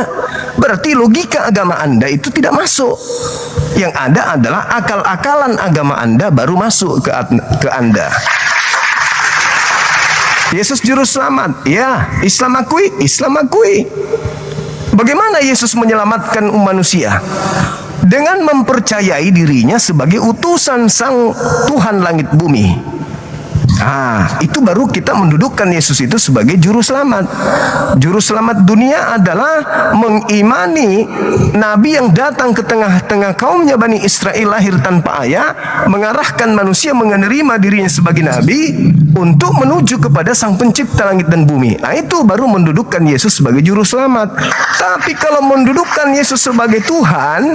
Berarti logika agama Anda itu tidak masuk. Yang ada adalah akal-akalan agama Anda baru masuk ke Anda. Yesus juru selamat. Ya, Islam akui. Bagaimana Yesus menyelamatkan manusia? Dengan mempercayai dirinya sebagai utusan Sang Tuhan langit bumi. Itu baru kita mendudukkan Yesus itu sebagai juru selamat. Juru selamat dunia adalah mengimani Nabi yang datang ke tengah-tengah kaumnya Bani Israel lahir tanpa ayah, mengarahkan manusia menerima dirinya sebagai Nabi untuk menuju kepada Sang Pencipta langit dan bumi. Itu baru mendudukkan Yesus sebagai juru selamat. Tapi kalau mendudukkan Yesus sebagai Tuhan,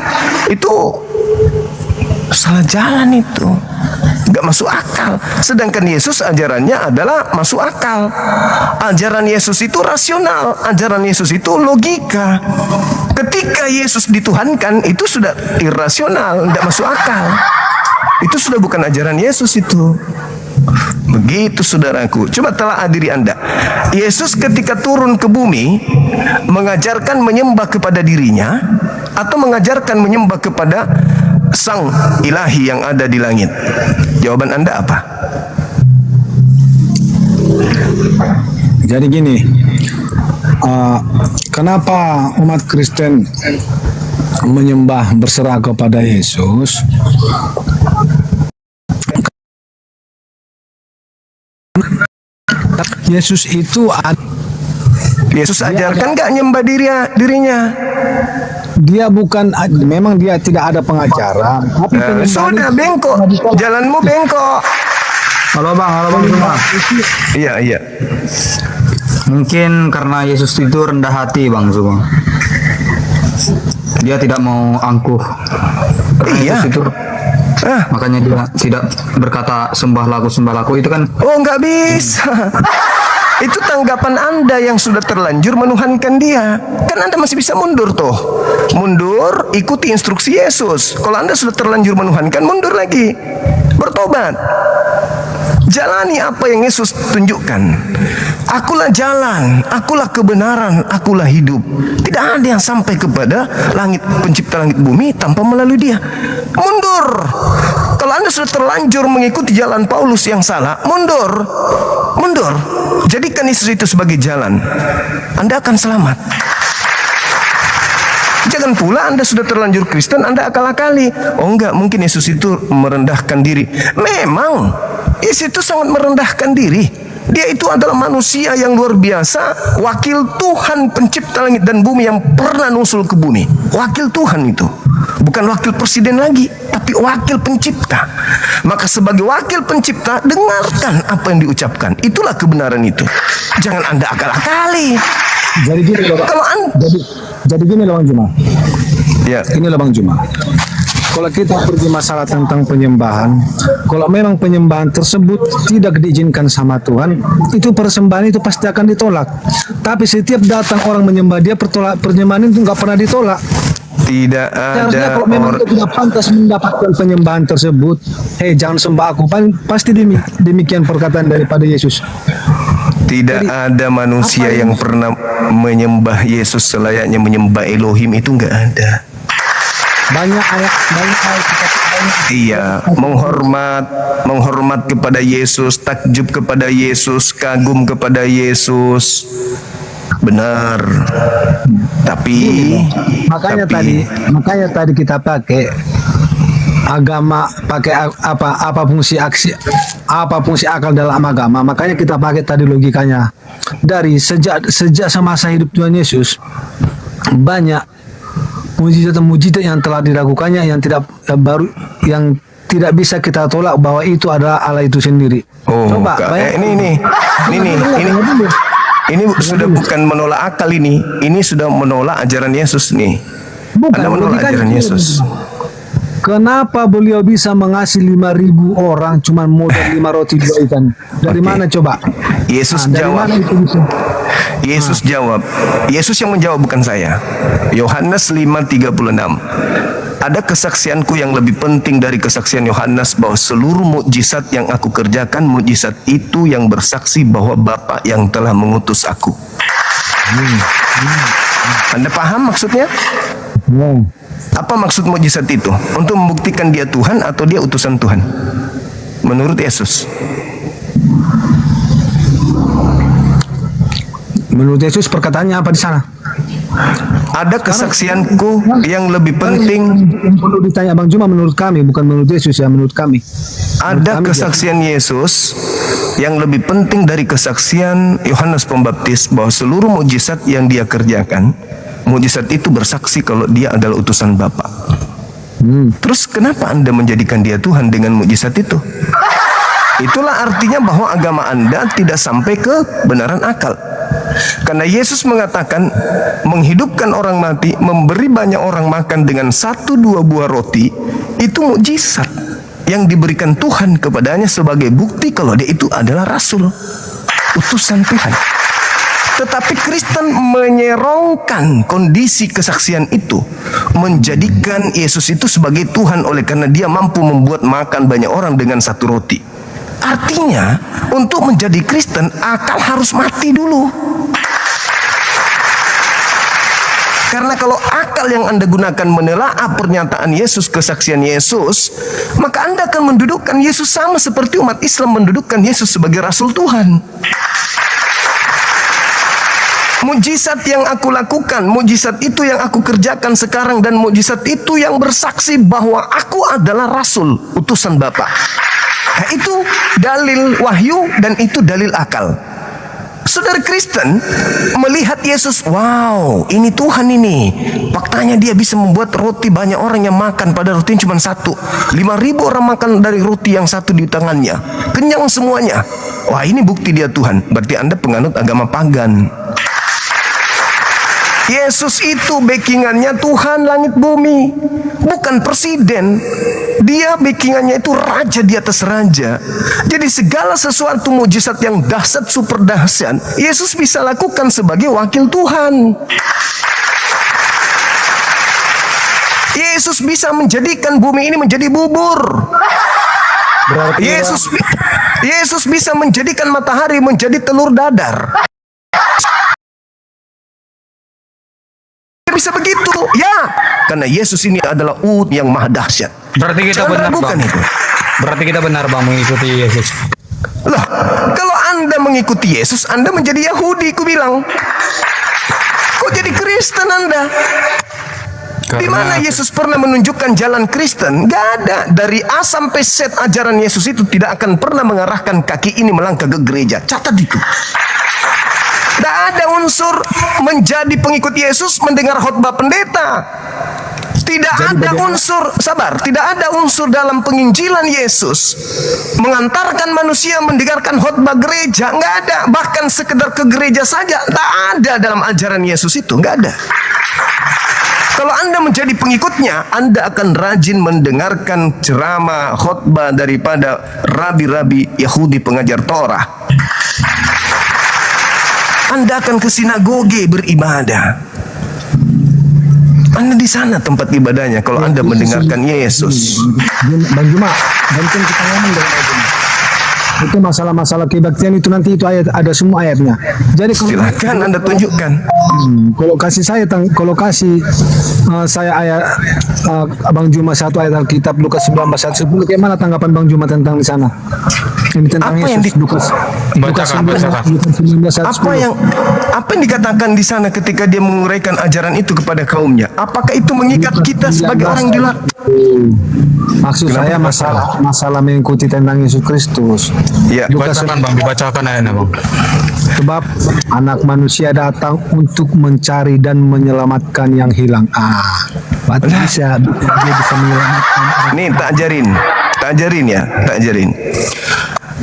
itu salah jalan itu. Gak masuk akal. Sedangkan Yesus ajarannya adalah masuk akal. Ajaran Yesus itu rasional. Ajaran Yesus itu logika. Ketika Yesus dituhankan, itu sudah irasional, tidak masuk akal. Itu sudah bukan ajaran Yesus itu. Begitu saudaraku. Coba telah diri Anda. Yesus ketika turun ke bumi mengajarkan menyembah kepada dirinya atau mengajarkan menyembah kepada Sang Ilahi yang ada di langit? Jawaban Anda apa? Jadi gini, kenapa umat Kristen menyembah berserah kepada Yesus? Yesus itu Yesus ajarkan nggak nyembah dirinya? Dia bukan, memang dia tidak ada pengacara. Tapi sudah bengkok, jalanmu bengkok. Halo bang Cuma. Iya. Mungkin karena Yesus itu rendah hati bang Cuma. Dia tidak mau angkuh. Iya. Yesus itu makanya dia tidak berkata sembah laku itu kan. Oh, nggak bisa. Itu tanggapan Anda yang sudah terlanjur menuhankan dia. Kan Anda masih bisa mundur tuh. Mundur, ikuti instruksi Yesus. Kalau Anda sudah terlanjur menuhankan, mundur lagi. Bertobat. Jalani apa yang Yesus tunjukkan. Akulah jalan, akulah kebenaran, akulah hidup. Tidak ada yang sampai kepada pencipta langit bumi tanpa melalui dia. Mundur. Kalau Anda sudah terlanjur mengikuti jalan Paulus yang salah, mundur. Jadikan Yesus itu sebagai jalan. Anda akan selamat. Jangan pula Anda sudah terlanjur Kristen, Anda akal-akali. Oh enggak, mungkin Yesus itu merendahkan diri. Memang, Yesus itu sangat merendahkan diri. Dia itu adalah manusia yang luar biasa, wakil Tuhan pencipta langit dan bumi yang pernah nusul ke bumi. Wakil Tuhan itu. Bukan wakil presiden lagi, tapi wakil pencipta. Maka sebagai wakil pencipta, dengarkan apa yang diucapkan. Itulah kebenaran itu. Jangan Anda akal-akali. Jadi gini loh, kalau jadi gini loh Bang Juma. Ya. Ini loh Bang Juma. Kalau kita pergi masalah tentang penyembahan, kalau memang penyembahan tersebut tidak diizinkan sama Tuhan, itu persembahan itu pasti akan ditolak. Tapi setiap datang orang menyembah dia, penyembahan itu nggak pernah ditolak. Tidak ada kalau memang dia tidak pantas mendapatkan penyembahan tersebut, jangan sembah aku. Pasti demikian perkataan daripada Yesus. Tidak ada manusia yang pernah menyembah Yesus selayaknya menyembah Elohim, itu nggak ada. Banyak ayat. Iya, menghormat kepada Yesus, takjub kepada Yesus, kagum kepada Yesus. Benar. Tapi makanya tadi kita pakai agama, pakai apa fungsi akal dalam agama. Makanya kita pakai tadi logikanya. Dari sejak semasa hidup Tuhan Yesus, banyak mujizat yang telah dilakukannya yang tidak bisa kita tolak bahwa itu adalah Allah itu sendiri. Oh, coba ini sudah bukan menolak akal ini sudah menolak ajaran Yesus nih. Anda menolak ajaran Yesus. Kenapa beliau bisa mengasihi 5.000 orang cuma modal 5 roti 2 ikan? Dari mana coba? Yesus jawab. Yesus jawab. Yesus yang menjawab, bukan saya. Yohanes 5:36. Ada kesaksianku yang lebih penting dari kesaksian Yohanes bahwa seluruh mukjizat yang aku kerjakan, mukjizat itu yang bersaksi bahwa Bapa yang telah mengutus aku. Anda paham maksudnya? Apa maksud mukjizat itu? Untuk membuktikan dia Tuhan atau dia utusan Tuhan? Menurut Yesus. Menurut Yesus perkataannya apa di sana? Ada kesaksianku yang lebih penting. Perlu ditanya Bang Juma, menurut kami, bukan menurut Yesus ya, menurut kami. Ada kesaksian Yesus yang lebih penting dari kesaksian Yohanes Pembaptis bahwa seluruh mukjizat yang dia kerjakan, mukjizat itu bersaksi kalau dia adalah utusan Bapa. Terus kenapa Anda menjadikan dia Tuhan dengan mukjizat itu? Itulah artinya bahwa agama Anda tidak sampai ke kebenaran akal. Karena Yesus mengatakan menghidupkan orang mati, memberi banyak orang makan dengan 1-2 buah roti, itu mukjizat yang diberikan Tuhan kepadanya sebagai bukti kalau dia itu adalah rasul, utusan Tuhan. Tetapi Kristen menyerongkan kondisi kesaksian itu, menjadikan Yesus itu sebagai Tuhan oleh karena dia mampu membuat makan banyak orang dengan 1 roti. Artinya, untuk menjadi Kristen, akal harus mati dulu. Karena kalau akal yang Anda gunakan menelaah pernyataan Yesus, kesaksian Yesus, maka Anda akan mendudukkan Yesus sama seperti umat Islam mendudukkan Yesus sebagai Rasul Tuhan. Mujizat yang aku lakukan, mujizat itu yang aku kerjakan sekarang, dan mujizat itu yang bersaksi bahwa aku adalah Rasul, utusan Bapa. Nah, itu dalil wahyu dan itu dalil akal. Saudara Kristen melihat Yesus, wow, ini Tuhan ini. Faktanya dia bisa membuat roti banyak orang yang makan, pada roti cuma satu. 5.000 orang makan dari roti yang satu di tangannya. Kenyang semuanya. Wah, ini bukti dia Tuhan. Berarti Anda penganut agama pagan. Yesus itu backingannya Tuhan langit bumi, bukan presiden. Dia backingannya itu raja di atas raja. Jadi segala sesuatu mujizat yang dahsyat, super dahsyat, Yesus bisa lakukan sebagai wakil Tuhan. Yesus bisa menjadikan bumi ini menjadi bubur. Yesus bisa menjadikan matahari menjadi telur dadar. Bisa begitu, ya, karena Yesus ini adalah yang maha dahsyat. Berarti kita benar, bukan Bang. itu. Berarti kita benar, Bang, mengikuti Yesus. Loh, kalau Anda mengikuti Yesus, Anda menjadi Yahudi, ku bilang. Kok jadi Kristen Anda? Di mana Yesus pernah menunjukkan jalan Kristen? Gak ada. Dari A sampai Z ajaran Yesus itu tidak akan pernah mengarahkan kaki ini melangkah ke gereja. Catat itu. Tidak ada unsur menjadi pengikut Yesus mendengar khotbah pendeta. Tidak ada unsur, sabar, tidak ada unsur dalam penginjilan Yesus mengantarkan manusia mendengarkan khotbah gereja. Nggak ada. Bahkan sekedar ke gereja saja tak ada dalam ajaran Yesus itu. Nggak ada. Kalau Anda menjadi pengikutnya, Anda akan rajin mendengarkan ceramah khotbah daripada rabi-rabi Yahudi pengajar Torah. Anda akan ke sinagoge beribadah. Anda di sana tempat ibadahnya kalau Anda mendengarkan Yesus. Bang Juma, bantuin kita ngomong dari Juma. Itu masalah-masalah kebaktian itu nanti itu ayat ada semua ayatnya. Jadi kalau silakan Anda tunjukkan. Kalau kasih saya ayat Bang Juma satu ayat Alkitab Lukas 19:10, bagaimana tanggapan Bang Juma tentang di sana? Ini tentang Apa Yesus, Lukas 19:10. Apa yang dikatakan di sana ketika dia menguraikan ajaran itu kepada kaumnya? Apakah itu mengikat kita sebagai orang di luar? Maksud saya masalah mengikuti tentang Yesus Kristus. Ya, bacakan Bang, dibacakan ayatnya Bang. Sebab anak manusia datang untuk mencari dan menyelamatkan yang hilang. Berarti dia bisa menyelamatkan. Nih, tak ajarin ya.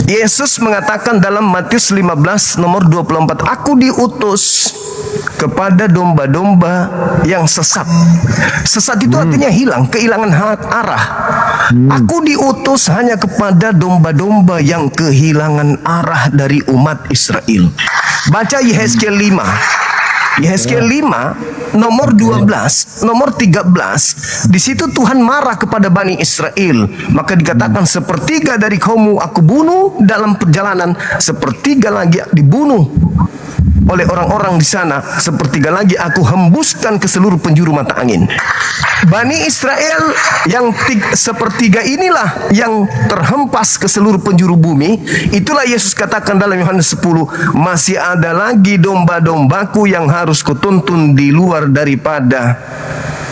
Yesus mengatakan dalam Matius 15 nomor 24, aku diutus kepada domba-domba yang sesat. Sesat itu artinya hilang, kehilangan arah. Aku diutus hanya kepada domba-domba yang kehilangan arah dari umat Israel. Baca Yehezkiel 5. Yehezkiel 5 nomor 12, nomor 13. Di situ Tuhan marah kepada Bani Israel. Maka dikatakan sepertiga dari kaummu aku bunuh dalam perjalanan, sepertiga lagi dibunuh oleh orang-orang di sana, sepertiga lagi aku hembuskan ke seluruh penjuru mata angin. Bani Israel yang sepertiga inilah yang terhempas ke seluruh penjuru bumi. Itulah Yesus katakan dalam Yohanes 10, masih ada lagi domba-dombaku yang harus kutuntun di luar daripada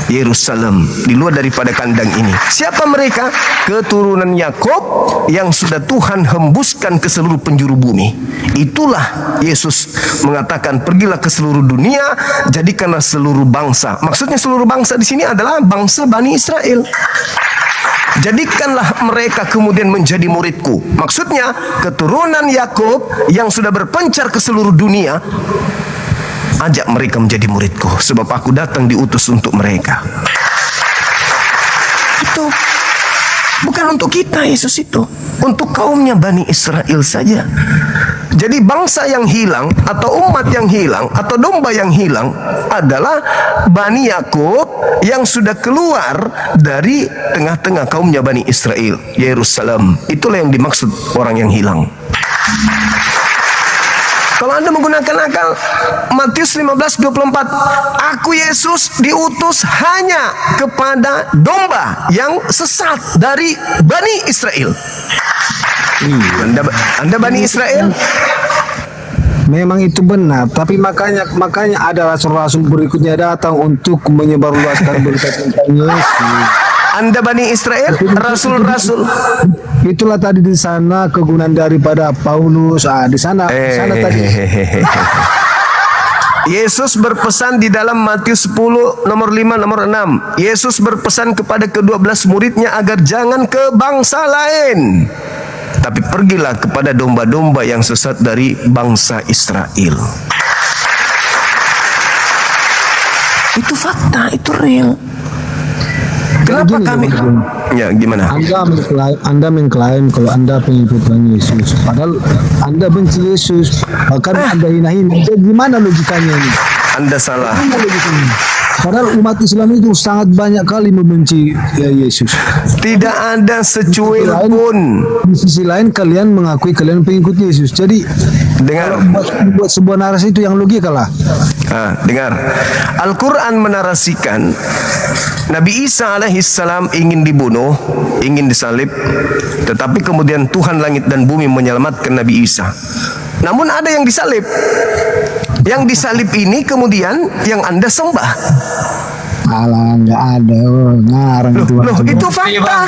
Yerusalem, di luar daripada kandang ini. Siapa mereka? Keturunan Yakub yang sudah Tuhan hembuskan ke seluruh penjuru bumi. Itulah Yesus mengatakan, pergilah ke seluruh dunia, jadikanlah seluruh bangsa. Maksudnya seluruh bangsa di sini adalah bangsa Bani Israel. Jadikanlah mereka kemudian menjadi muridku. Maksudnya keturunan Yakub yang sudah berpencar ke seluruh dunia, ajak mereka menjadi muridku, sebab aku datang diutus untuk mereka. Itu bukan untuk kita, Yesus itu untuk kaumnya Bani Israel saja. Jadi bangsa yang hilang atau umat yang hilang atau domba yang hilang adalah Bani Yakub yang sudah keluar dari tengah-tengah kaumnya Bani Israel, Yerusalem. Itulah yang dimaksud orang yang hilang. Kalau Anda menggunakan akal, Matius 15:24, aku Yesus diutus hanya kepada domba yang sesat dari Bani Israel. Anda Bani Israel? Memang itu benar, tapi makanya ada rasul-rasul berikutnya datang untuk menyebarluaskan berita tentang Yesus. Anda Bani Israel, rasul-rasul. Itulah tadi di sana kegunaan daripada Paulus. Di sana tadi. Yesus berpesan di dalam Matius 10 nomor 5 nomor 6. Yesus berpesan kepada ke-12 muridnya agar jangan ke bangsa lain, tapi pergilah kepada domba-domba yang sesat dari bangsa Israel. Itu fakta, itu real. Kenapa kami? Ya, gimana? Anda mengklaim kalau Anda pengikut Yesus, padahal Anda benci Yesus, bahkan Anda hina-hina. Jadi gimana logikanya ini? Anda salah. Padahal umat Islam itu sangat banyak kali membenci Yesus. Tidak ada secuil pun. Di sisi lain kalian mengakui kalian pengikut Yesus. Jadi dengar, buat sebuah narasi itu yang logika lah. Dengar, Al-Quran menarasikan Nabi Isa alaihissalam ingin dibunuh, ingin disalib, tetapi kemudian Tuhan langit dan bumi menyelamatkan Nabi Isa. Namun ada yang disalib. Yang disalib ini kemudian yang Anda sembah. Alah, nggak ada, ngarang itu. Loh, itu fakta.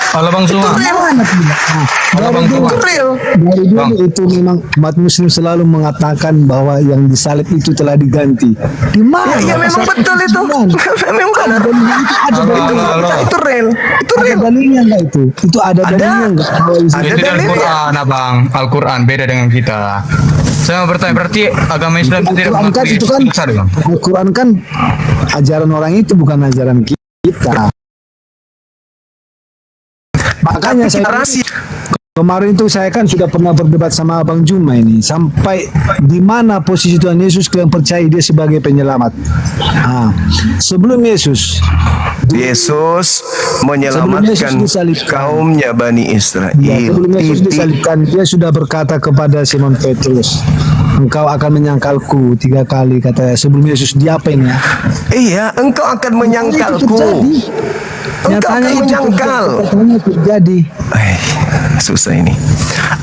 Kalau Bang Suma. Itu real. Dari dulu itu memang umat Muslim selalu mengatakan bahwa yang disalib itu telah diganti. Di mana? Ya, memang betul itu. Memang benar. Itu real. Itu real. Ada dalilnya enggak itu? Itu ada dalilnya enggak? Ada dalilnya. Al-Quran, Abang. Al-Quran beda dengan kita. Saya mau bertanya, berarti agama Islam tidak mengakui itu kan, Al-Quran kan ajaran orang itu bukan ajaran kita. Makanya kemarin itu saya kan sudah pernah berdebat sama Abang Juma ini, sampai di mana posisi Tuhan Yesus kalian percaya dia sebagai penyelamat. Sebelum Yesus menyelamatkan kaumnya Bani Israel. Sebelum Yesus disalibkan, dia sudah berkata kepada Simon Petrus, engkau akan menyangkalku 3 kali, katanya. Sebelum Yesus diapain ya? Iya, engkau akan menyangkalku. Engkau akan menyangkal. Terjadi. Susah ini.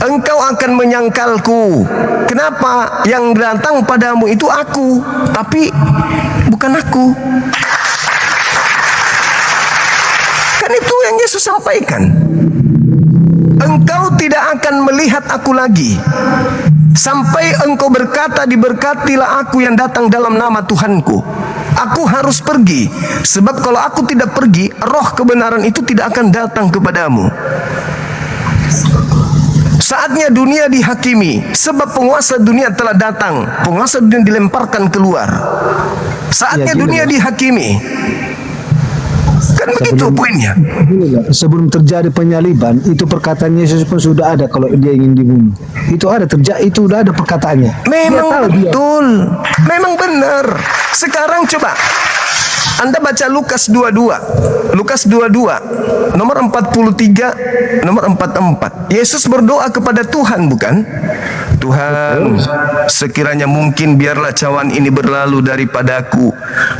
Engkau akan menyangkalku. Kenapa? Yang datang padamu itu aku, tapi bukan aku. Kan itu yang Yesus sampaikan. Engkau tidak akan melihat aku lagi sampai engkau berkata, diberkatilah aku yang datang dalam nama Tuhanku. Aku harus pergi, sebab kalau aku tidak pergi, roh kebenaran itu tidak akan datang kepadamu. Saatnya dunia dihakimi, sebab penguasa dunia telah datang. Penguasa dunia dilemparkan keluar. Saatnya dunia dihakimi. Kan begitu poinnya. Sebelum terjadi penyaliban, itu perkataan Yesus pun sudah ada kalau dia ingin dibunuh. Itu ada itu udah ada perkataannya. Memang betul. Memang benar. Sekarang coba Anda baca Lukas 22. Lukas 22 nomor 43 nomor 44. Yesus berdoa kepada Tuhan, bukan? Tuhan, sekiranya mungkin biarlah cawan ini berlalu daripadaku,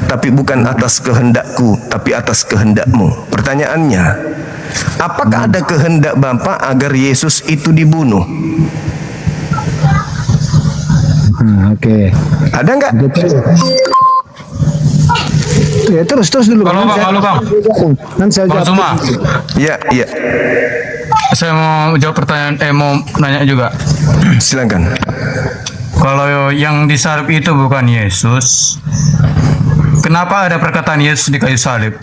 tapi bukan atas kehendakku, tapi atas kehendak-Mu. Pertanyaannya, apakah ada kehendak Bapa agar Yesus itu dibunuh? Oke. Ada enggak? Ya, terus dulu. Kalau Bang. Nanti saya jawab. Suma. Iya. Saya mau jawab pertanyaan, mau nanya juga. Silakan. Kalau yang disalib itu bukan Yesus, kenapa ada perkataan Yesus di kayu salib?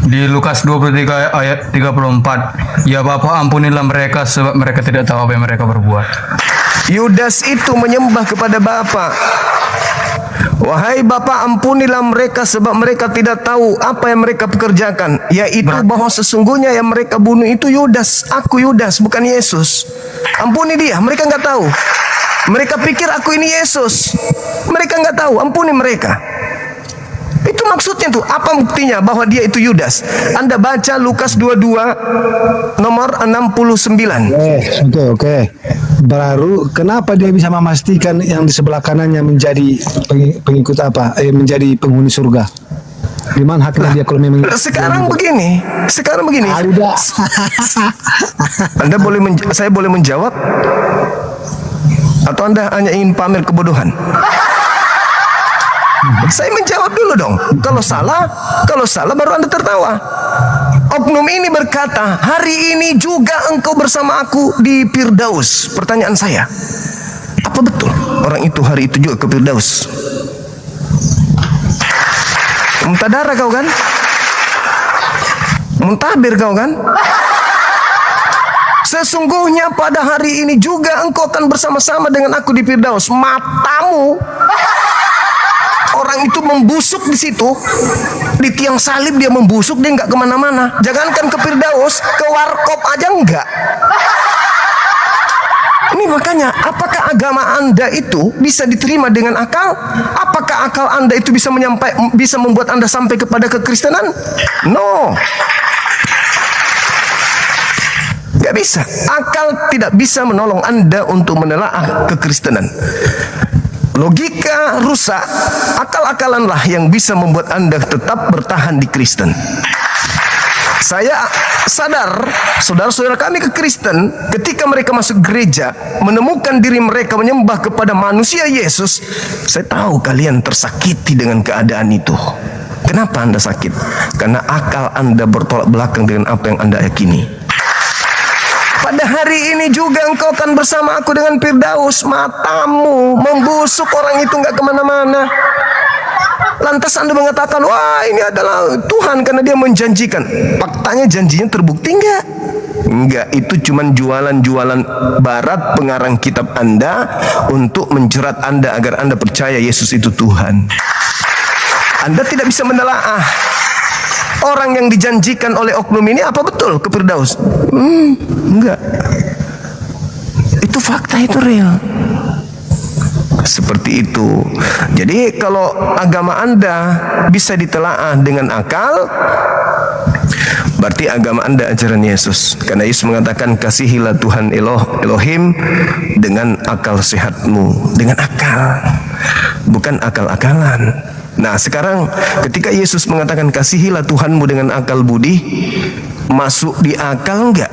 Di Lukas 23 ayat 34, ya Bapa ampunilah mereka sebab mereka tidak tahu apa yang mereka berbuat. Yudas itu menyembah kepada Bapa. Wahai Bapa, ampunilah mereka sebab mereka tidak tahu apa yang mereka pekerjakan. Yaitu bahwa sesungguhnya yang mereka bunuh itu Yudas. Aku Yudas, bukan Yesus. Ampuni dia, mereka nggak tahu. Mereka pikir aku ini Yesus. Mereka nggak tahu, ampuni mereka. Itu maksudnya tuh. Apa buktinya bahwa dia itu Yudas? Anda baca Lukas 22 nomor 69. Oke. Baru kenapa dia bisa memastikan yang di sebelah kanannya menjadi pengikut menjadi penghuni surga? Di mana haknya dia kalau memang? Sekarang begini. Saya boleh menjawab? Atau Anda hanya ingin pamer kebodohan? Saya menjawab dulu dong. Kalau salah baru Anda tertawa. Oknum ini berkata, hari ini juga engkau bersama aku di Firdaus. Pertanyaan saya, apa betul orang itu hari itu juga ke Firdaus? Muntadara kau kan? Muntabir kau kan? Sesungguhnya pada hari ini juga engkau akan bersama-sama dengan aku di Firdaus. Matamu, orang itu membusuk di situ, di tiang salib dia membusuk, dia nggak kemana-mana. Jangankan ke Firdaus, ke warkop aja enggak. Ini makanya, apakah agama Anda itu bisa diterima dengan akal? Apakah akal Anda itu bisa membuat Anda sampai kepada kekristenan? No. Gak bisa. Akal tidak bisa menolong Anda untuk menelaah kekristenan. Logika rusak, akal-akalanlah yang bisa membuat Anda tetap bertahan di Kristen. Saya sadar, saudara-saudara kami ke Kristen, ketika mereka masuk gereja, menemukan diri mereka menyembah kepada manusia Yesus, saya tahu kalian tersakiti dengan keadaan itu. Kenapa Anda sakit? Karena akal Anda bertolak belakang dengan apa yang Anda yakini. Pada hari ini juga engkau akan bersama aku dengan Firdaus. Matamu membusuk, orang itu nggak kemana-mana. Lantas Anda mengatakan, wah ini adalah Tuhan karena dia menjanjikan. Faktanya janjinya terbukti enggak? Enggak, itu cuma jualan-jualan barat pengarang kitab Anda untuk menjerat Anda agar Anda percaya Yesus itu Tuhan. Anda tidak bisa menelaah orang yang dijanjikan oleh oknum ini apa betul ke Firdaus? Enggak. Itu fakta, itu real. Seperti itu. Jadi kalau agama Anda bisa ditelaah dengan akal, berarti agama Anda ajaran Yesus. Karena Yesus mengatakan, kasihilah Tuhan Elohim dengan akal sehatmu. Dengan akal, bukan akal-akalan. Nah sekarang ketika Yesus mengatakan kasihilah Tuhanmu dengan akal budi, masuk di akal enggak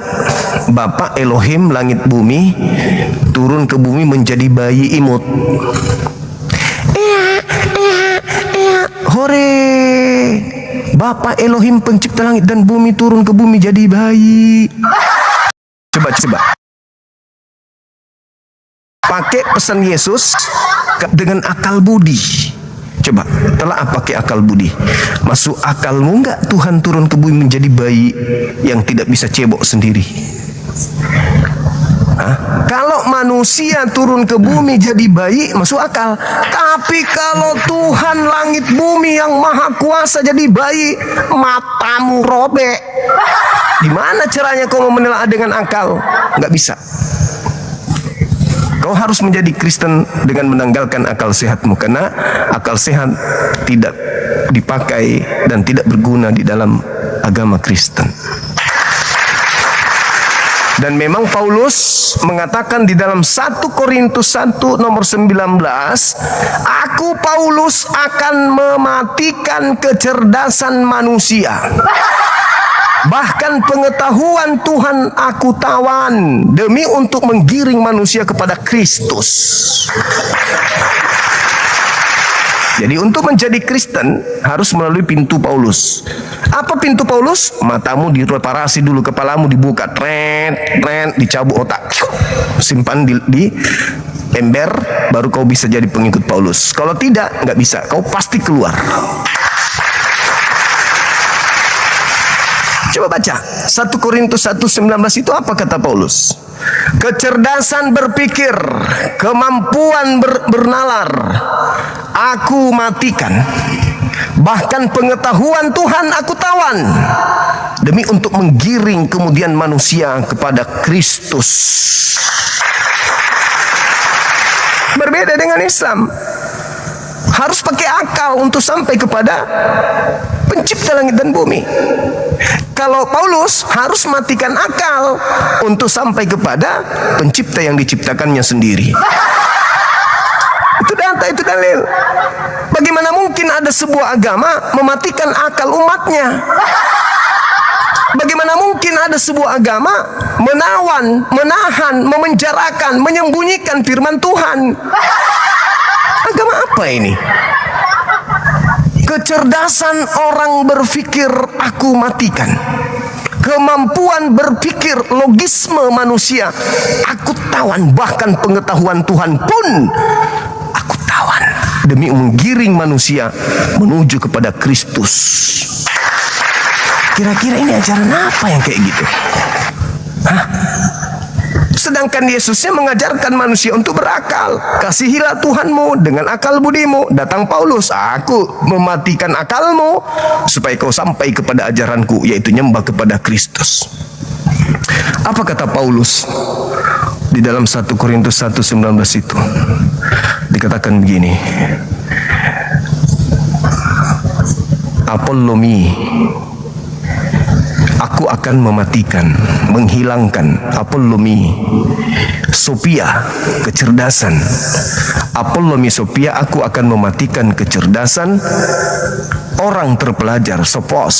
Bapak Elohim langit bumi turun ke bumi menjadi bayi imut? Hore, Bapak Elohim pencipta langit dan bumi turun ke bumi jadi bayi. Coba pakai pesan Yesus dengan akal budi. Coba telah pakai akal budi. Masuk akalmu enggak Tuhan turun ke bumi menjadi bayi yang tidak bisa cebok sendiri? Kalau manusia turun ke bumi jadi bayi masuk akal. Tapi kalau Tuhan langit bumi yang maha kuasa jadi bayi, matamu robek. Gimana caranya kau mau menelaah dengan akal? Enggak bisa. Kau harus menjadi Kristen dengan menanggalkan akal sehatmu, karena akal sehat tidak dipakai dan tidak berguna di dalam agama Kristen. Dan memang Paulus mengatakan di dalam 1 Korintus 1 nomor 19, aku Paulus akan mematikan kecerdasan manusia. Bahkan pengetahuan Tuhan aku tawan demi untuk menggiring manusia kepada Kristus. Jadi untuk menjadi Kristen harus melalui pintu Paulus. Apa pintu Paulus? Matamu direparasi dulu, kepalamu dibuka, dicabut otak, simpan di ember, baru kau bisa jadi pengikut Paulus. Kalau tidak, nggak bisa. Kau pasti keluar. Coba baca 1 Korintus 1:19 itu apa kata Paulus? Kecerdasan berpikir, kemampuan bernalar, aku matikan. Bahkan pengetahuan Tuhan aku tawan demi untuk menggiring kemudian manusia kepada Kristus. Berbeda dengan Islam. Harus pakai akal untuk sampai kepada pencipta langit dan bumi. Kalau Paulus harus matikan akal untuk sampai kepada pencipta yang diciptakannya sendiri. Itu data, itu dalil. Bagaimana mungkin ada sebuah agama mematikan akal umatnya? Bagaimana mungkin ada sebuah agama menawan, menahan, memenjarakan, menyembunyikan firman Tuhan? Agama apa ini? kecerdasan orang berpikir aku matikan. Kemampuan berpikir logisme manusia aku tawan. Bahkan pengetahuan Tuhan pun aku tawan, demi menggiring manusia menuju kepada Kristus. Kira-kira ini ajaran apa yang kayak gitu? Hah? Sedangkan Yesusnya mengajarkan manusia untuk berakal. Kasihilah Tuhanmu dengan akal budimu. Datang Paulus, aku mematikan akalmu supaya kau sampai kepada ajaranku, yaitu nyembah kepada Kristus. Apa kata Paulus di dalam 1 Korintus 1:19 itu? Dikatakan begini, Apollomi, aku akan mematikan, menghilangkan. Apollomi, Sophia, kecerdasan. Apollomi Sophia, aku akan mematikan kecerdasan orang terpelajar. Sophos,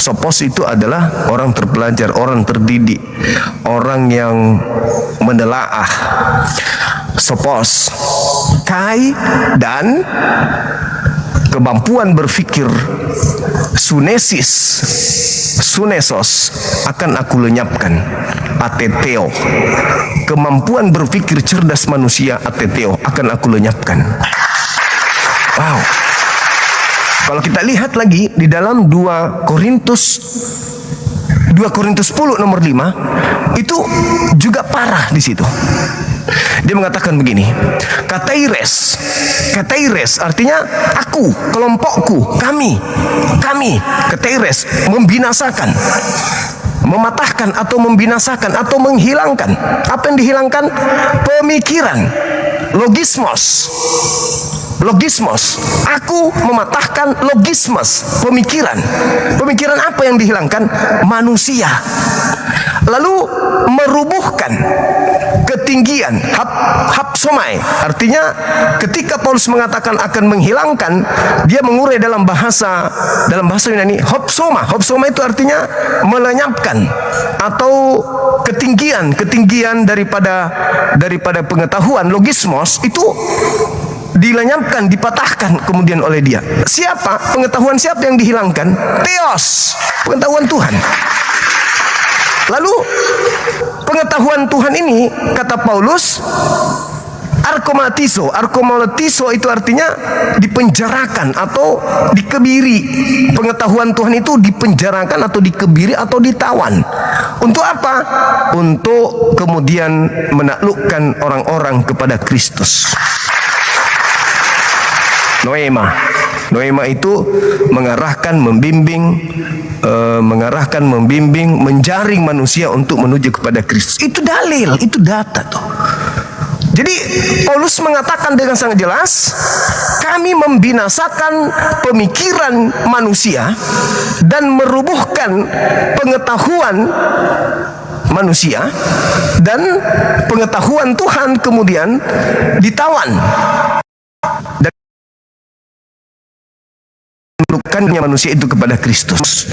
Sophos itu adalah orang terpelajar, orang terdidik, orang yang menelaah. Sophos, Kai, dan kemampuan berpikir sunesis, sunesos akan aku lenyapkan. Ateteo, kemampuan berpikir cerdas manusia, ateteo, akan aku lenyapkan. Wow. Kalau kita lihat lagi di dalam 2 Korintus 10 nomor 5 itu juga parah di situ. Dia mengatakan begini, Kataires artinya aku, kelompokku, kami. Kataires, membinasakan, mematahkan atau membinasakan atau menghilangkan. Apa yang dihilangkan? Pemikiran, logismos. Aku mematahkan logismos, pemikiran. Pemikiran apa yang dihilangkan? Manusia. Lalu merubuhkan ketinggian, hapsomai. Artinya ketika Paulus mengatakan akan menghilangkan, dia mengurai dalam bahasa Yunani hopsoma. Hopsoma itu artinya melenyapkan atau ketinggian daripada pengetahuan. Logismos itu dilenyapkan, dipatahkan kemudian oleh dia. Siapa? Pengetahuan siapa yang dihilangkan? Theos, pengetahuan Tuhan. Lalu pengetahuan Tuhan ini, kata Paulus, arkomatiso itu artinya dipenjarakan atau dikebiri. Pengetahuan Tuhan itu dipenjarakan atau dikebiri atau ditawan. Untuk apa? Untuk kemudian menaklukkan orang-orang kepada Kristus. Noema itu mengarahkan, membimbing, menjaring manusia untuk menuju kepada Kristus. Itu dalil, itu data tuh. Jadi Paulus mengatakan dengan sangat jelas, kami membinasakan pemikiran manusia dan merubuhkan pengetahuan manusia, dan pengetahuan Tuhan kemudian ditawan. Dan menurunkannya manusia itu kepada Kristus.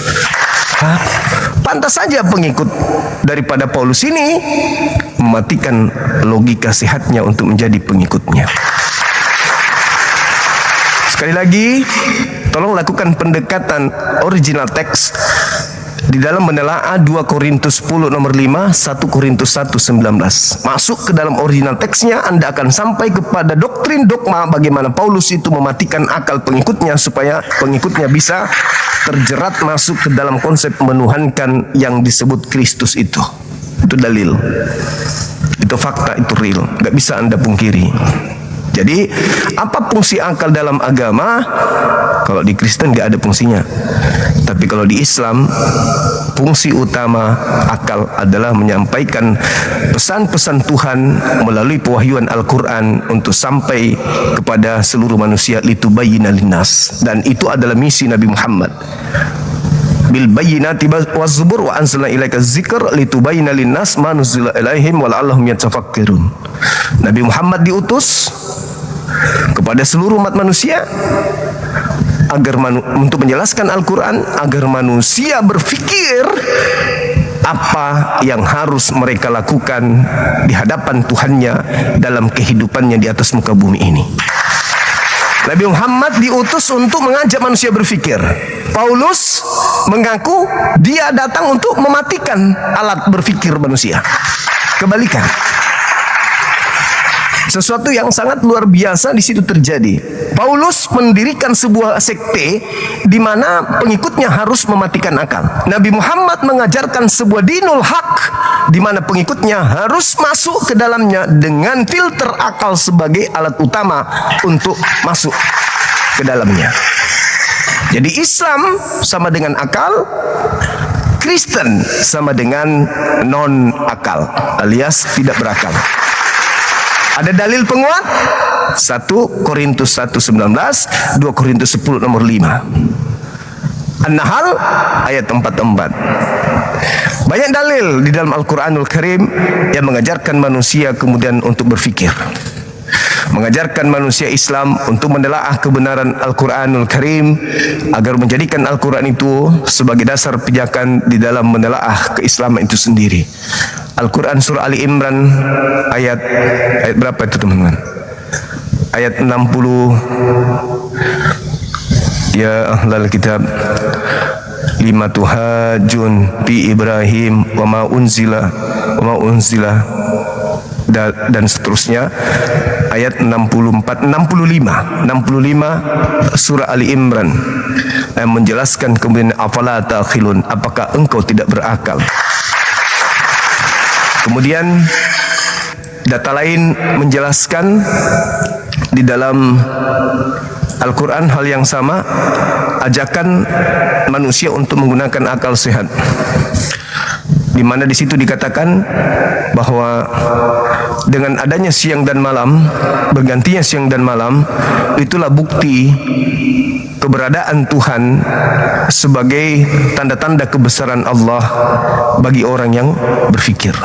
Pantas saja pengikut daripada Paulus ini mematikan logika sehatnya untuk menjadi pengikutnya. Sekali lagi, tolong lakukan pendekatan original teks di dalam menelaah 2 Korintus 10 nomor 5, 1 Korintus 1:19. Masuk ke dalam original teksnya, Anda akan sampai kepada doktrin dogma bagaimana Paulus itu mematikan akal pengikutnya supaya pengikutnya bisa terjerat masuk ke dalam konsep menuhankan yang disebut Kristus itu. Itu dalil. Itu fakta, itu real. Gak bisa Anda pungkiri. Jadi, apa fungsi akal dalam agama? Kalau di Kristen gak ada fungsinya. Tapi kalau di Islam, fungsi utama akal adalah menyampaikan pesan-pesan Tuhan melalui pewahyuan Al-Quran untuk sampai kepada seluruh manusia, litubayyina linnas. Dan itu adalah misi Nabi Muhammad. Bil bayyinati waz-zubur wa anzalna ilaika dzikr litubayyina linnas ma nuzila ilaihim wa la'allahum yatafakkarun. Nabi Muhammad diutus kepada seluruh umat manusia agar untuk menjelaskan Al-Quran, agar manusia berpikir apa yang harus mereka lakukan di hadapan Tuhannya dalam kehidupannya di atas muka bumi ini. Nabi Muhammad diutus untuk mengajak manusia berfikir. Paulus mengaku dia datang untuk mematikan alat berfikir manusia. Kebalikan. Sesuatu yang sangat luar biasa di situ terjadi. Paulus mendirikan sebuah sekte di mana pengikutnya harus mematikan akal. Nabi Muhammad mengajarkan sebuah dinul haq di mana pengikutnya harus masuk ke dalamnya dengan filter akal sebagai alat utama untuk masuk ke dalamnya. Jadi Islam sama dengan akal, Kristen sama dengan non akal alias tidak berakal. Ada dalil penguat? 1 Korintus 1:19, 2 Korintus 10 nomor 5. An-Nahl ayat 44. Banyak dalil di dalam Al-Quranul Karim yang mengajarkan manusia kemudian untuk berfikir. Mengajarkan manusia Islam untuk menelaah kebenaran Al-Quranul Karim agar menjadikan Al-Quran itu sebagai dasar pijakan di dalam menelaah keislaman itu sendiri. Al-Quran surah Ali Imran ayat berapa itu teman-teman? Ayat 60. Ya ahlal kitab lima tuhajun fi Ibrahim wa ma unzila dan seterusnya. Ayat 65 surah Ali Imran yang menjelaskan kemudian afala ta'khilun, apakah engkau tidak berakal. Kemudian data lain menjelaskan di dalam Al-Quran hal yang sama, ajakan manusia untuk menggunakan akal sehat, di mana di situ dikatakan bahwa dengan adanya siang dan malam, bergantinya siang dan malam, itulah bukti keberadaan Tuhan sebagai tanda-tanda kebesaran Allah bagi orang yang berfikir.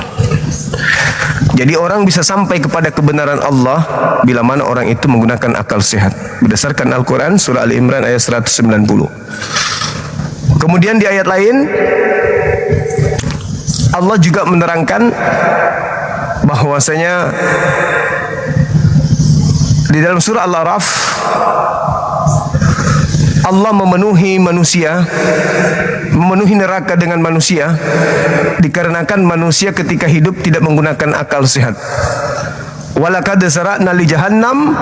Jadi orang bisa sampai kepada kebenaran Allah bila mana orang itu menggunakan akal sehat. Berdasarkan Al-Quran surah Ali Imran ayat 190. Kemudian di ayat lain Allah juga menerangkan bahwasanya di dalam surah Al-A'raf Allah memenuhi manusia, memenuhi neraka dengan manusia dikarenakan manusia ketika hidup tidak menggunakan akal sehat. Walaqad zara'na li jahannam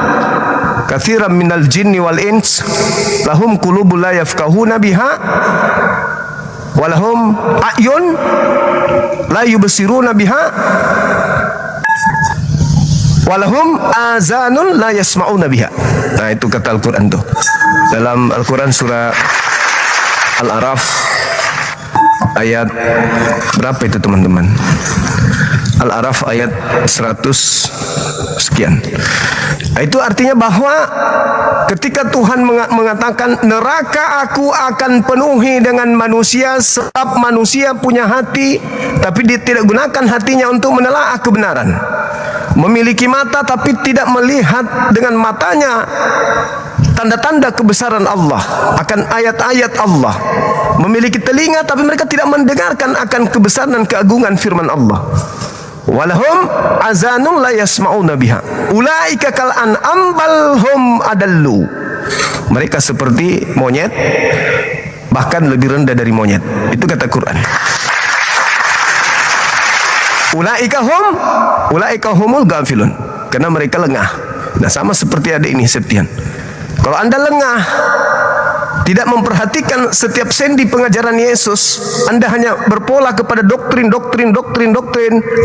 katsiran minal jinni wal ins lahum qulubun la yafqahuna biha walahum a'yun la yubsiruna biha walahum azanun la yasma'una biha. Nah, itu kata Al-Quran tuh dalam Al-Quran surah Al-A'raf ayat berapa itu teman-teman? Al-A'raf ayat 100 sekian. Itu artinya bahwa ketika Tuhan mengatakan neraka aku akan penuhi dengan manusia, sebab manusia punya hati tapi dia tidak gunakan hatinya untuk menelaah kebenaran. Memiliki mata tapi tidak melihat dengan matanya tanda-tanda kebesaran Allah, akan ayat-ayat Allah. Memiliki telinga tapi mereka tidak mendengarkan akan kebesaran dan keagungan firman Allah. Walahum azanun la yasma'una biha ulaika kal an'am bal hum adallu. Mereka seperti monyet, bahkan lebih rendah dari monyet. Itu kata Quran. Ulaika humul ghafilun, karena mereka lengah. Nah, sama seperti adik ini Septian. Kalau Anda lengah, tidak memperhatikan setiap sendi pengajaran Yesus, Anda hanya berpola kepada doktrin,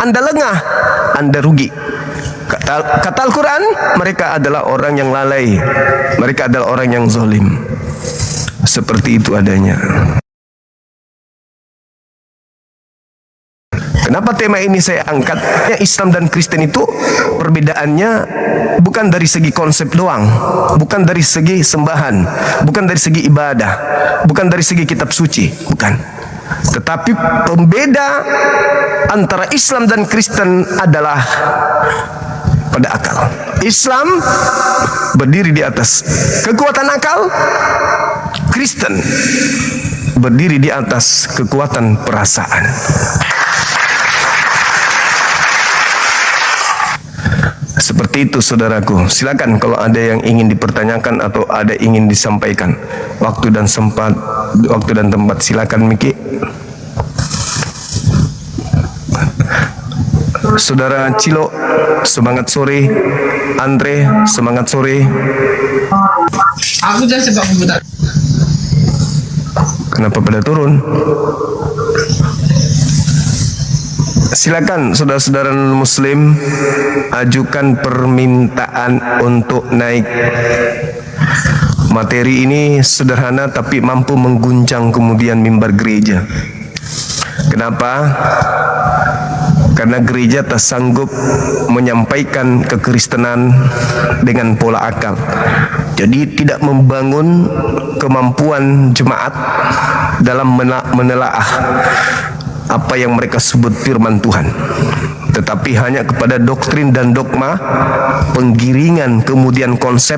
Anda lengah, Anda rugi. Kata Al-Quran, mereka adalah orang yang lalai, mereka adalah orang yang zalim. Seperti itu adanya. Kenapa tema ini saya angkat? Islam dan Kristen itu perbedaannya bukan dari segi konsep doang, bukan dari segi sembahan, bukan dari segi ibadah, bukan dari segi kitab suci, bukan. Tetapi pembeda antara Islam dan Kristen adalah pada akal. Islam berdiri di atas kekuatan akal, Kristen berdiri di atas kekuatan perasaan. Seperti itu saudaraku. Silakan kalau ada yang ingin dipertanyakan atau ada ingin disampaikan. Waktu dan tempat silakan Miki. Saudara Cilo, semangat sore. Andre, semangat sore. Aku just sebab budak. Kenapa pada turun? Silakan saudara-saudara muslim ajukan permintaan untuk naik. Materi ini sederhana tapi mampu mengguncang kemudian mimbar gereja. Kenapa? Karena gereja tak sanggup menyampaikan kekristenan dengan pola akal. Jadi tidak membangun kemampuan jemaat dalam menelaah apa yang mereka sebut firman Tuhan, tetapi hanya kepada doktrin dan dogma, penggiringan kemudian konsep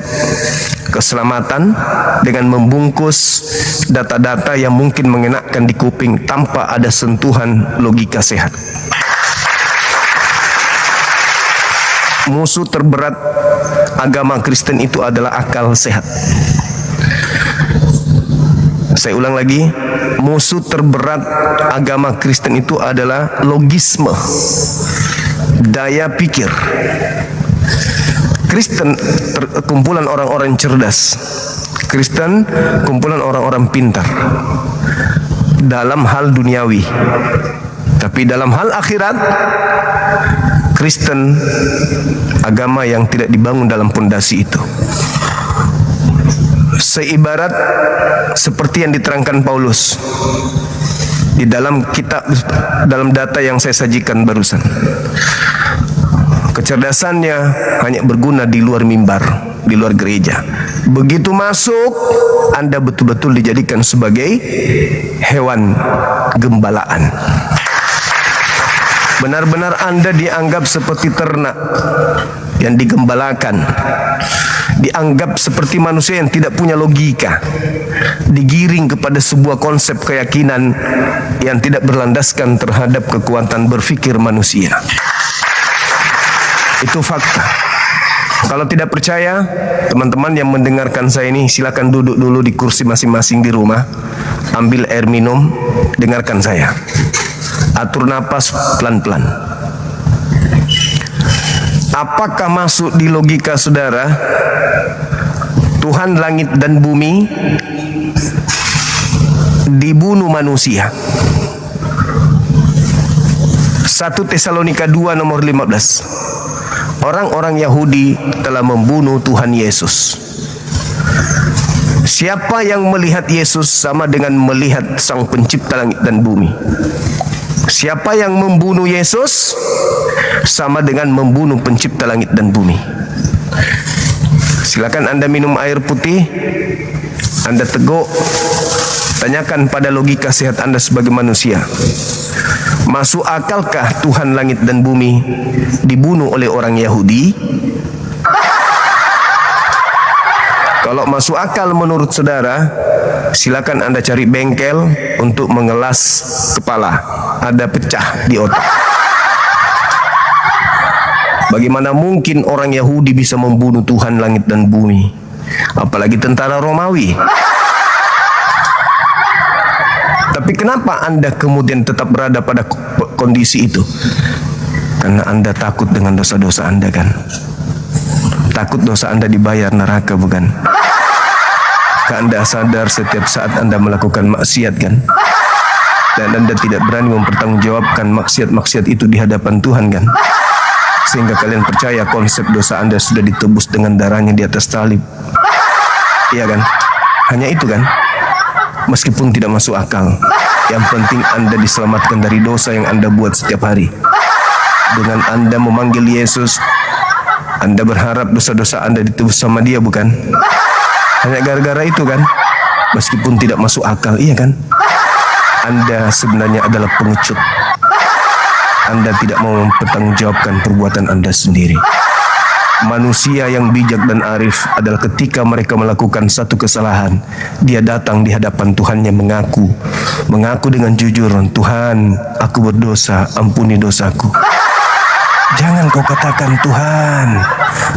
keselamatan dengan membungkus data-data yang mungkin mengenakkan di kuping tanpa ada sentuhan logika sehat. Musuh terberat agama Kristen itu adalah akal sehat. Saya ulang lagi, musuh terberat agama Kristen itu adalah logisme, daya pikir. Kristen kumpulan orang-orang cerdas. Kristen kumpulan orang-orang pintar dalam hal duniawi. Tapi dalam hal akhirat, Kristen agama yang tidak dibangun dalam pondasi itu. Seibarat seperti yang diterangkan Paulus di dalam dalam data yang saya sajikan barusan. Kecerdasannya hanya berguna di luar mimbar, di luar gereja. Begitu masuk, Anda betul-betul dijadikan sebagai hewan gembalaan. Benar-benar Anda dianggap seperti ternak yang digembalakan, dianggap seperti manusia yang tidak punya logika, digiring kepada sebuah konsep keyakinan yang tidak berlandaskan terhadap kekuatan berpikir manusia. Itu fakta. Kalau tidak percaya, teman-teman yang mendengarkan saya ini, silakan duduk dulu di kursi masing-masing di rumah, ambil air minum, dengarkan saya. Atur napas pelan-pelan. Apakah masuk di logika saudara Tuhan langit dan bumi dibunuh manusia? 1 Tesalonika 2 nomor 15. Orang-orang Yahudi telah membunuh Tuhan Yesus. Siapa yang melihat Yesus sama dengan melihat Sang Pencipta langit dan bumi. Siapa yang membunuh Yesus sama dengan membunuh Pencipta langit dan bumi. Silakan Anda minum air putih, Anda teguk, tanyakan pada logika sehat Anda sebagai manusia. Masuk akalkah Tuhan langit dan bumi dibunuh oleh orang Yahudi? Kalau masuk akal menurut saudara, silakan Anda cari bengkel untuk mengelas kepala. Ada pecah di otak. Bagaimana mungkin orang Yahudi bisa membunuh Tuhan langit dan bumi? Apalagi tentara Romawi. Tapi kenapa Anda kemudian tetap berada pada kondisi itu? Karena Anda takut dengan dosa-dosa Anda, kan? Takut dosa Anda dibayar neraka, bukan? Anda sadar setiap saat Anda melakukan maksiat, kan? Dan Anda tidak berani mempertanggungjawabkan maksiat-maksiat itu di hadapan Tuhan, kan? Sehingga kalian percaya konsep dosa Anda sudah ditebus dengan darahnya di atas salib. Iya kan? Hanya itu, kan? Meskipun tidak masuk akal, yang penting Anda diselamatkan dari dosa yang Anda buat setiap hari. Dengan Anda memanggil Yesus, Anda berharap dosa-dosa Anda ditebus sama Dia, bukan? Hanya gara-gara itu, kan? Meskipun tidak masuk akal, iya kan? Anda sebenarnya adalah pengecut. Anda tidak mau mempertanggungjawabkan perbuatan Anda sendiri. Manusia yang bijak dan arif adalah ketika mereka melakukan satu kesalahan, dia datang di hadapan Tuhannya mengaku dengan jujur, Tuhan, aku berdosa, ampuni dosaku. Jangan kau katakan Tuhan,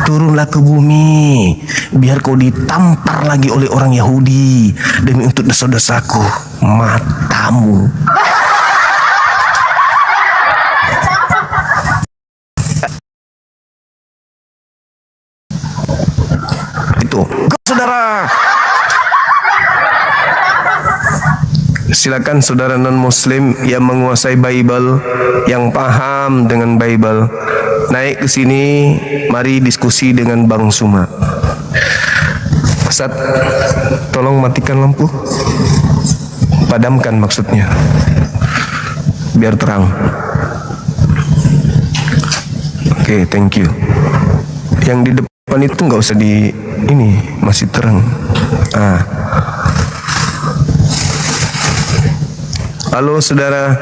turunlah ke bumi, biar kau ditampar lagi oleh orang Yahudi demi untuk dosa-dosaku. Matamu. Itu, saudara. Silakan saudara non-muslim yang menguasai Bible, yang paham dengan Bible, naik ke sini, mari diskusi dengan Bang Suma. Ustaz, tolong matikan lampu. Padamkan maksudnya. Biar terang. Oke, thank you. Yang di depan itu nggak usah di ini, masih terang. Halo saudara,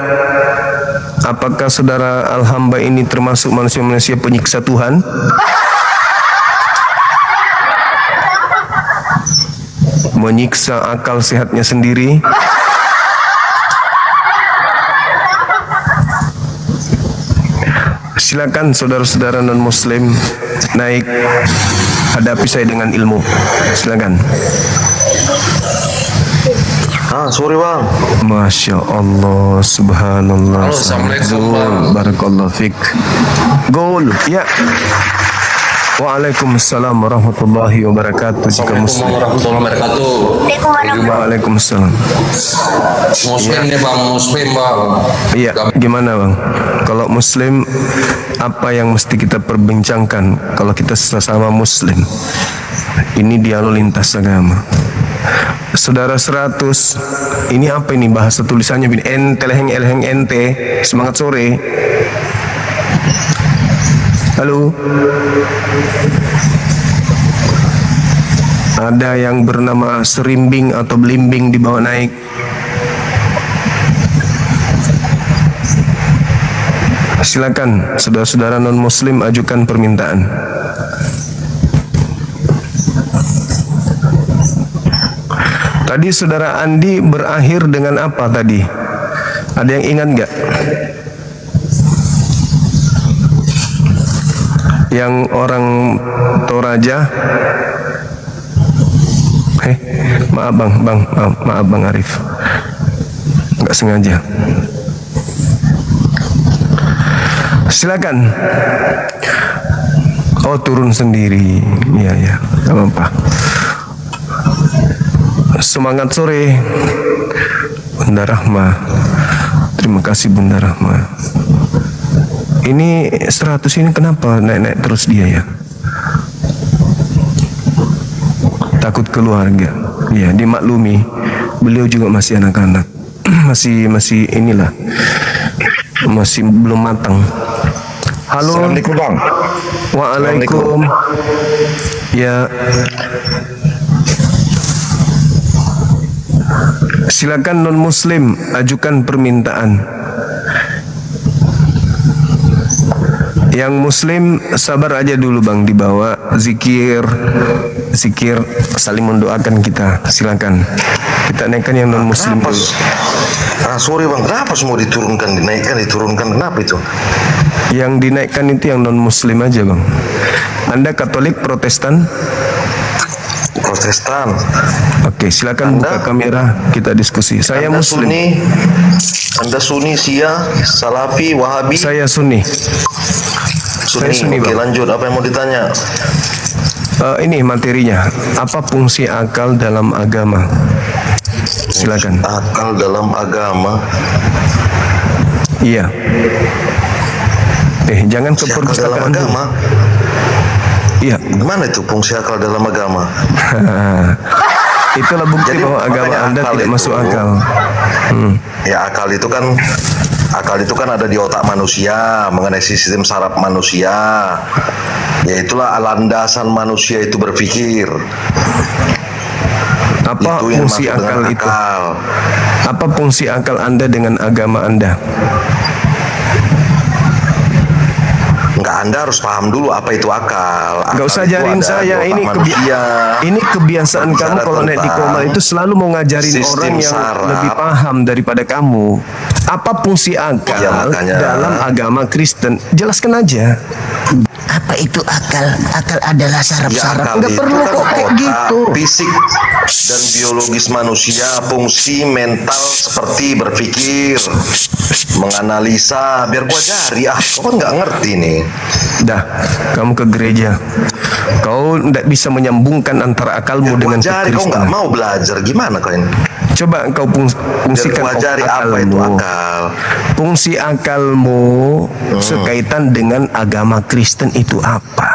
apakah saudara Al-Hamba ini termasuk manusia-manusia penyiksa Tuhan? Menyiksa akal sehatnya sendiri? Silakan saudara-saudara non-muslim naik, hadapi saya dengan ilmu. Silakan. Sorry bang. Masya Allah, subhanallah. Halo, assalamualaikum, Zul, barakallahu fik. Gol, ya. Waalaikumsalam warahmatullahi wabarakatuh. Jika muslim. Warahmatullahi wabarakatuh. Waalaikumsalam. Muslim nih bang, muslim bang. Iya, gimana bang? Kalau muslim, apa yang mesti kita perbincangkan kalau kita sesama muslim? Ini dialog lintas agama. Saudara 100, ini apa ini bahasa tulisannya? Ente leheng eleheng ente, semangat sore. Halo. Ada yang bernama serimbing atau belimbing dibawa naik. Silakan saudara-saudara non-muslim ajukan permintaan. Tadi saudara Andi berakhir dengan apa tadi? Ada yang ingat nggak? Yang orang Toraja? Maaf bang Arif, nggak sengaja. Silakan. Oh turun sendiri, ya, nggak apa-apa. Semangat sore Bunda Rahma. Terima kasih Bunda Rahma. Ini 100 ini kenapa naik-naik terus dia ya? Takut keluarga. Ya, dimaklumi. Beliau juga masih anak-anak. masih inilah. Masih belum matang. Halo. Assalamualaikum bang. Waalaikum. Ya. Silakan non-muslim ajukan permintaan. Yang muslim sabar aja dulu bang, dibawa zikir saling mendoakan kita. Silakan kita naikkan yang non-muslim dulu. Sorry bang, kenapa semua diturunkan, diturunkan, kenapa itu? Yang dinaikkan itu yang non-muslim aja bang. Anda Katolik, Protestan? Protestan. Oke, silakan buka kamera, kita diskusi. Saya Anda Muslim. Anda Sunni, Syiah, Salafi, Wahabi. Saya Sunni. Saya Sunni, Oke, bang. lanjut. Apa yang mau ditanya? Ini materinya. Apa fungsi akal dalam agama? Silakan. Akal dalam agama. Iya. Jangan ke perpustakaan dulu. Iya. Gimana itu fungsi akal dalam agama? Itulah bukti bahwa agama Anda tidak masuk akal. Ya akal itu kan ada di otak manusia, mengenai sistem saraf manusia. Ya itulah landasan manusia itu berpikir. Apa itu yang fungsi masuk akal dengan itu? akal. Apa fungsi akal Anda dengan agama Anda? Nggak Enggak, Anda harus paham dulu apa itu akal. Gak usah ajarin saya, ini kebiasaan kamu kalau naik di Komal itu selalu mau ngajarin orang yang lebih paham daripada kamu. Apa fungsi akal dalam agama Kristen? Jelaskan aja. Apa itu akal? Akal adalah saraf-saraf. Nggak perlu kok kayak gitu. Fisik dan biologis manusia, fungsi mental seperti berpikir, menganalisa. Biar gua ajari, kau kan nggak ngerti nih. Dah, kamu ke gereja. Kau tidak bisa menyambungkan antara akalmu dengan Kau nggak mau belajar, gimana kau ini? Coba kau fungsikan apa itu akal. Fungsi akalmu sekaitan dengan agama Kristen itu apa?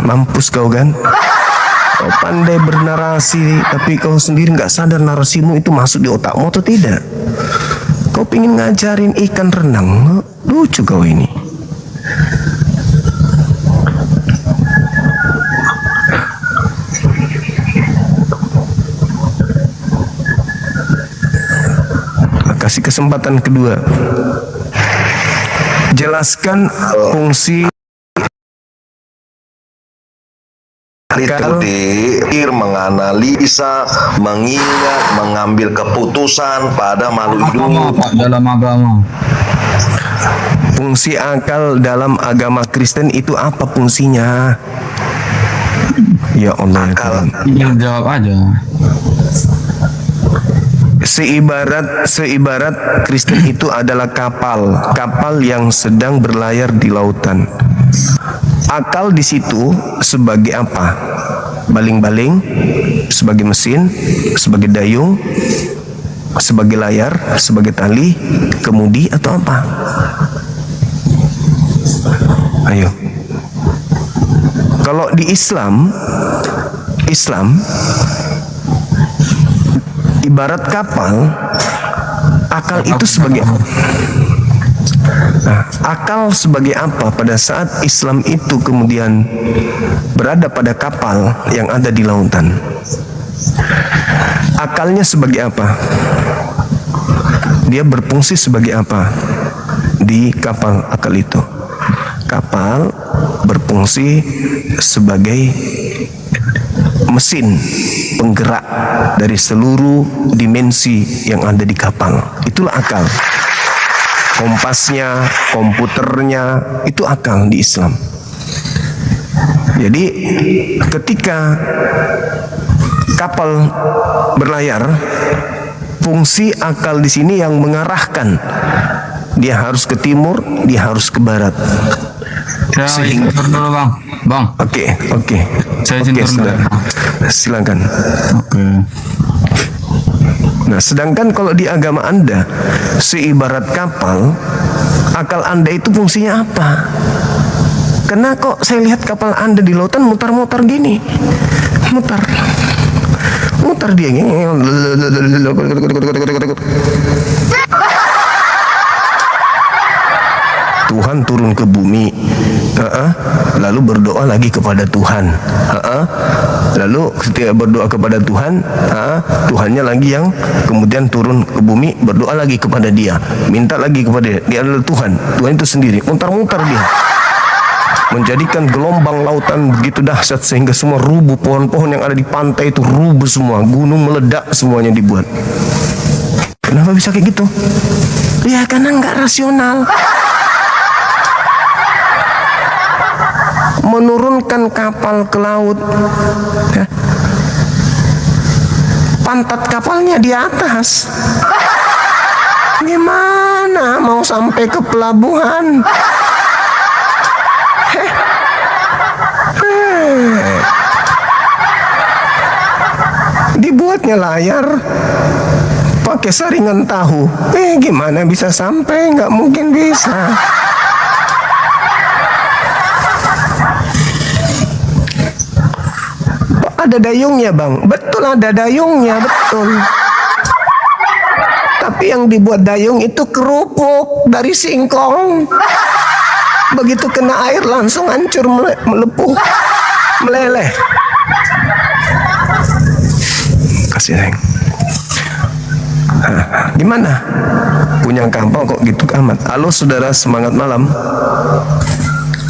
Mampus kau kan? Kau pandai bernarasi, tapi kau sendiri nggak sadar narasimu itu masuk di otakmu atau tidak? Kau pingin ngajarin ikan renang? Lucu kau ini. Kasih kesempatan kedua. Jelaskan fungsi itu dipikir, menganalisa, mengingat, mengambil keputusan pada makhluk hidup. Dalam agama. Fungsi akal dalam agama Kristen itu apa fungsinya? Ya Allah. Akal. Jawab aja. Seibarat Kristen itu adalah kapal yang sedang berlayar di lautan. Akal di situ sebagai apa? Baling-baling, sebagai mesin, sebagai dayung, sebagai layar, sebagai tali, kemudi atau apa? Ayo. Kalau di Islam ibarat kapal, akal itu sebagai apa? Nah, akal sebagai apa pada saat Islam itu kemudian berada pada kapal yang ada di lautan? Akalnya sebagai apa? Dia berfungsi sebagai apa di kapal akal itu? Kapal berfungsi sebagai mesin penggerak dari seluruh dimensi yang ada di kapal. Itulah akal. Kompasnya, komputernya, itu akal di Islam. Jadi ketika kapal berlayar, fungsi akal di sini yang mengarahkan. Dia harus ke timur, dia harus ke barat. Sehingga dulu bang. Oke. Saya sudah. Silakan. Nah, sedangkan kalau di agama Anda, seibarat kapal, akal Anda itu fungsinya apa? Karena kok saya lihat kapal Anda di lautan mutar-mutar gini. Mutar dia. Tuhan turun ke bumi, lalu berdoa lagi kepada Tuhan, lalu ketika berdoa kepada Tuhan, Tuhannya lagi yang kemudian turun ke bumi, berdoa lagi kepada Dia, minta lagi kepada Dia. Dia adalah Tuhan itu sendiri, mutar-mutar dia, menjadikan gelombang lautan begitu dahsyat sehingga semua rubuh, pohon-pohon yang ada di pantai itu rubuh semua, gunung meledak semuanya dibuat. Kenapa bisa kayak gitu? Ya karena nggak rasional. Menurunkan kapal ke laut, ya. Pantat kapalnya di atas. Gimana mau sampai ke pelabuhan? Dibuatnya layar pakai saringan tahu. Gimana bisa sampai? Nggak mungkin bisa. Ada dayungnya bang, betul ada dayungnya, betul. Tapi yang dibuat dayung itu kerupuk dari singkong. Begitu kena air langsung hancur, melepuh, meleleh. Kasih sayang. Gimana? Punya kampung kok gitu amat. Halo saudara, semangat malam.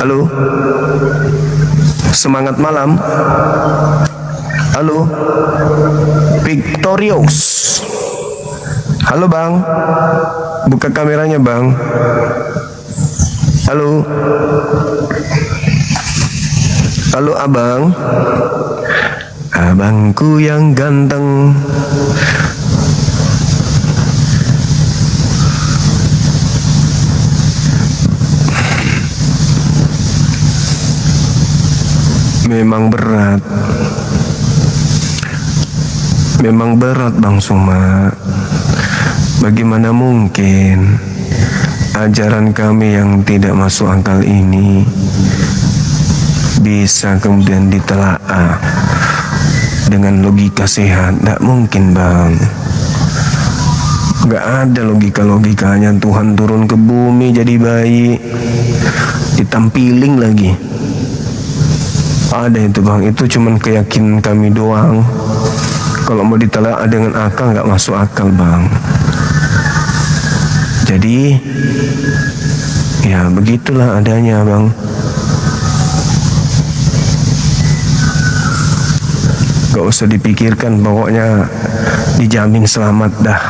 Halo. Semangat malam. Halo. Victorious. Halo bang. Buka kameranya bang. Halo. Halo abang. Abangku yang ganteng. Memang berat. Memang berat Bang Suma. Bagaimana mungkin ajaran kami yang tidak masuk akal ini bisa kemudian ditelaah dengan logika sehat? Tidak mungkin Bang. Gak ada logika-logikanya. Tuhan turun ke bumi jadi bayi, ditampiling lagi. Ada itu Bang, itu cuman keyakinan kami doang. Kalau mau ditelaah dengan akal nggak masuk akal Bang. Jadi ya begitulah adanya Bang. Gak usah dipikirkan, pokoknya dijamin selamat dah,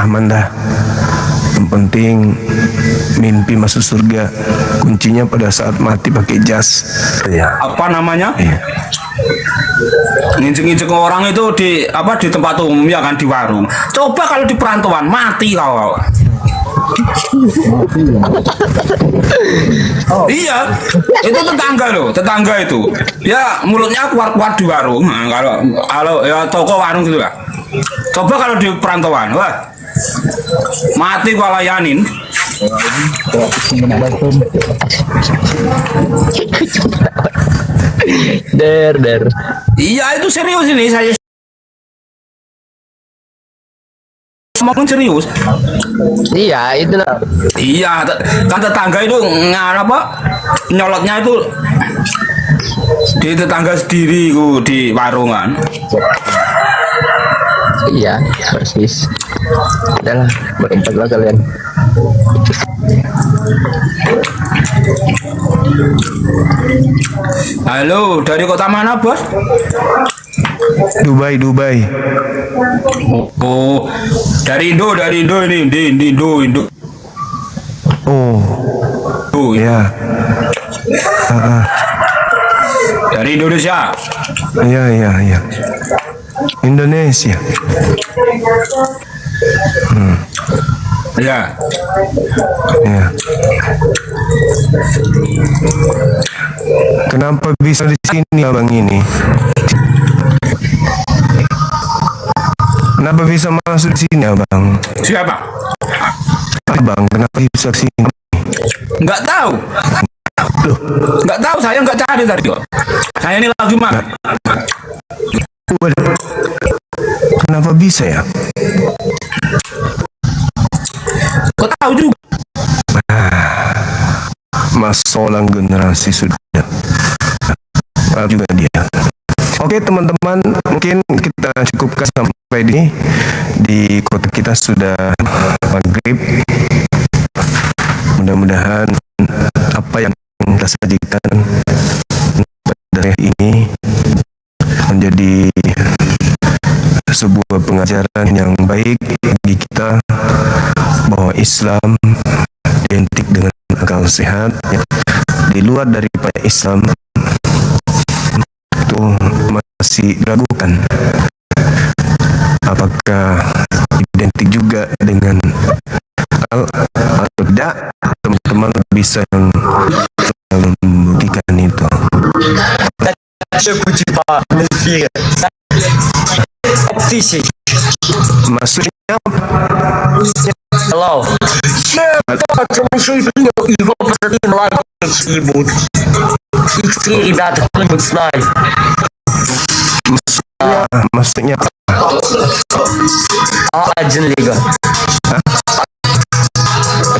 aman dah. Yang penting mimpi masuk surga, kuncinya pada saat mati pakai jas. Ya. Apa namanya? Nginjek-nginjek orang itu di tempat umum ya kan, di warung. Coba kalau di perantauan mati kau. Iya, itu tetangga itu. Ya mulutnya keluar di warung. Nah, kalau ya toko warung gitu lah. Coba kalau di perantauan, wah mati gua layanin. Der. Iya itu serius ini, saya ngomong serius. Iya itu. Iya kan tetangga itu nyolotnya itu di tetangga sendiri di warungan. Iya persis. Udahlah, berempat lah kalian. Halo, dari kota mana bos? Dubai. Oh, dari Indo ini, di Indo. Oh ya. Dari Indonesia. Iya. Indonesia. Ya. Kenapa bisa di sini abang ini? Kenapa bisa masuk di sini abang? Siapa? Abang, kenapa bisa di sini? Nggak tahu. Nggak tahu, saya nggak cari tadi kok. Saya ini lagi mana? Kenapa bisa ya? Kok tahu juga? Masalah generasi sudah. Tahu juga dia. Oke teman-teman, mungkin kita cukupkan sampai di kota kita sudah maghrib. Mudah-mudahan apa yang kita sajikan pada hari ini menjadi sebuah pengajaran yang baik bagi kita bahwa Islam identik dengan akal sehat. Di luar daripada Islam itu masih diragukan apakah identik juga dengan akal atau tidak. Teman-teman bisa membuktikan itu. Maksudnya Hello. Его посадили молодых ебут. Их три ребята, кто-нибудь знает. Maksudnya А1 лига.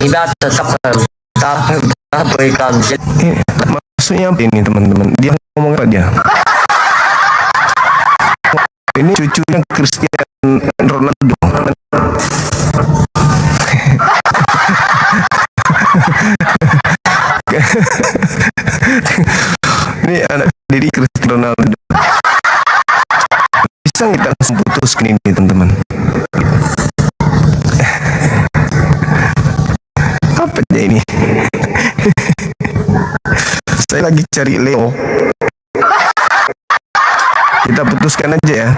Ребята, тапайкан. Maksudnya apa ini teman-teman? Dia ngomong apa dia? Ini cucunya Cristiano Ronaldo. diri Cristiano Ronaldo. Bisa kita langsung putuskan ini teman-teman. Apa aja ini? Saya lagi cari Leo. Kita putuskan aja ya.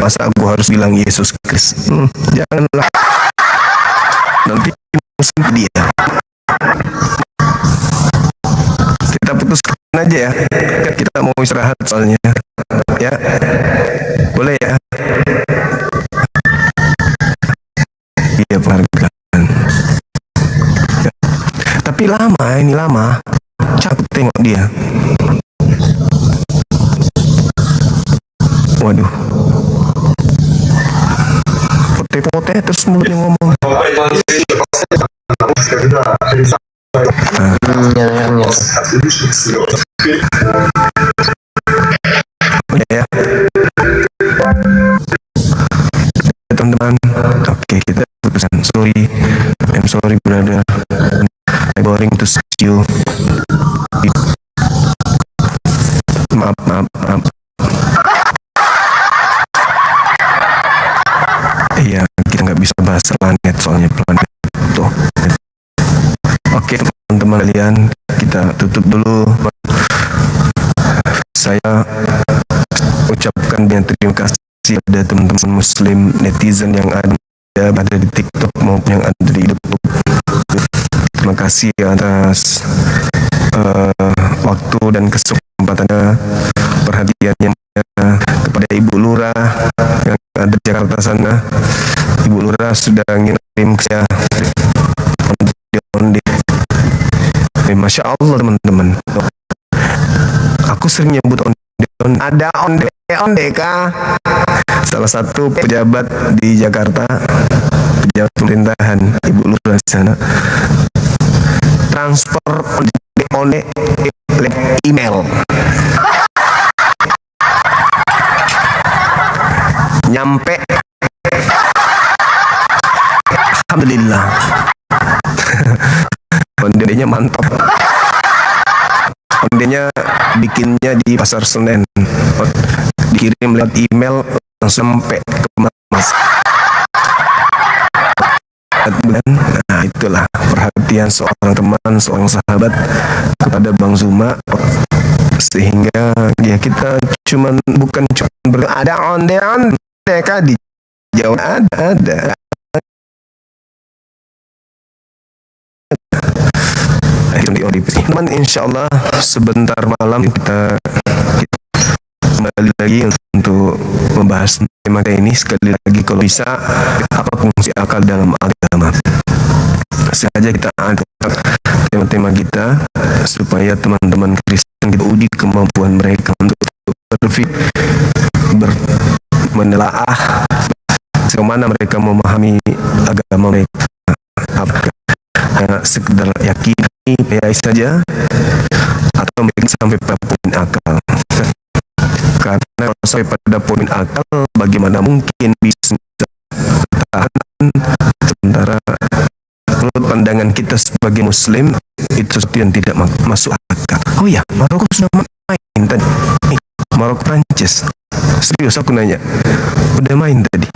Masa aku harus bilang Yesus Kristus? Janganlah. Nanti musim dia. Kita putuskan aja ya. Kita mau istirahat soalnya. Ya. Boleh ya? Iya, penghargaan. Ya. Tapi lama, ini lama. Capek tengok dia. Waduh. Pote-pote terus mulutnya ngomong. Udah ya. Teman-teman, oke kita putuskan. I'm sorry brother. I'm boring to see you. Maaf. Iya, kita nggak bisa bahas planet soalnya planet tuh. Oke teman-teman kalian, kita tutup dulu. Saya ucapkan banyak terima kasih pada teman-teman Muslim netizen yang ada di TikTok maupun yang ada di YouTube. Terima kasih atas waktu dan kesempatannya, perhatiannya kepada Ibu Lurah yang ada di Jakarta sana. Ibu Lurah sudah ngirim ke saya onde. Masya Allah teman-teman. Aku sering nyebut onde. Ada onde kah? Salah satu pejabat di Jakarta, pejabat pemerintahan, Ibu Lurah sana. Transfer onde email. Nyampe. Alhamdulillah. Ondenya mantap. Ondenya bikinnya di Pasar Senen. Dikirim lewat email langsung sampai ke Mas. Nah itulah perhatian seorang teman, seorang sahabat kepada Bang Zuma, sehingga ya kita bukan cuma ada onde kah di Jawa ada. Teman, insya Allah sebentar malam kita kembali lagi untuk membahas tema ini. Sekali lagi kalau bisa, apa fungsi akal dalam agama. Sengaja kita angkat tema-tema kita supaya teman-teman Kristen kita uji kemampuan mereka untuk berpikir, menelaah bagaimana mereka memahami agama mereka. Apakah sekedar yakini saja atau mereka sampai pada poin akal? Karena kalau sampai pada poin akal, bagaimana mungkin bisa bertahan sementara menurut pandangan kita sebagai Muslim itu sesuatu yang tidak masuk akal. Oh ya, Maroko sudah main tadi. Maroko Prancis. Serius aku nanya, udah main tadi?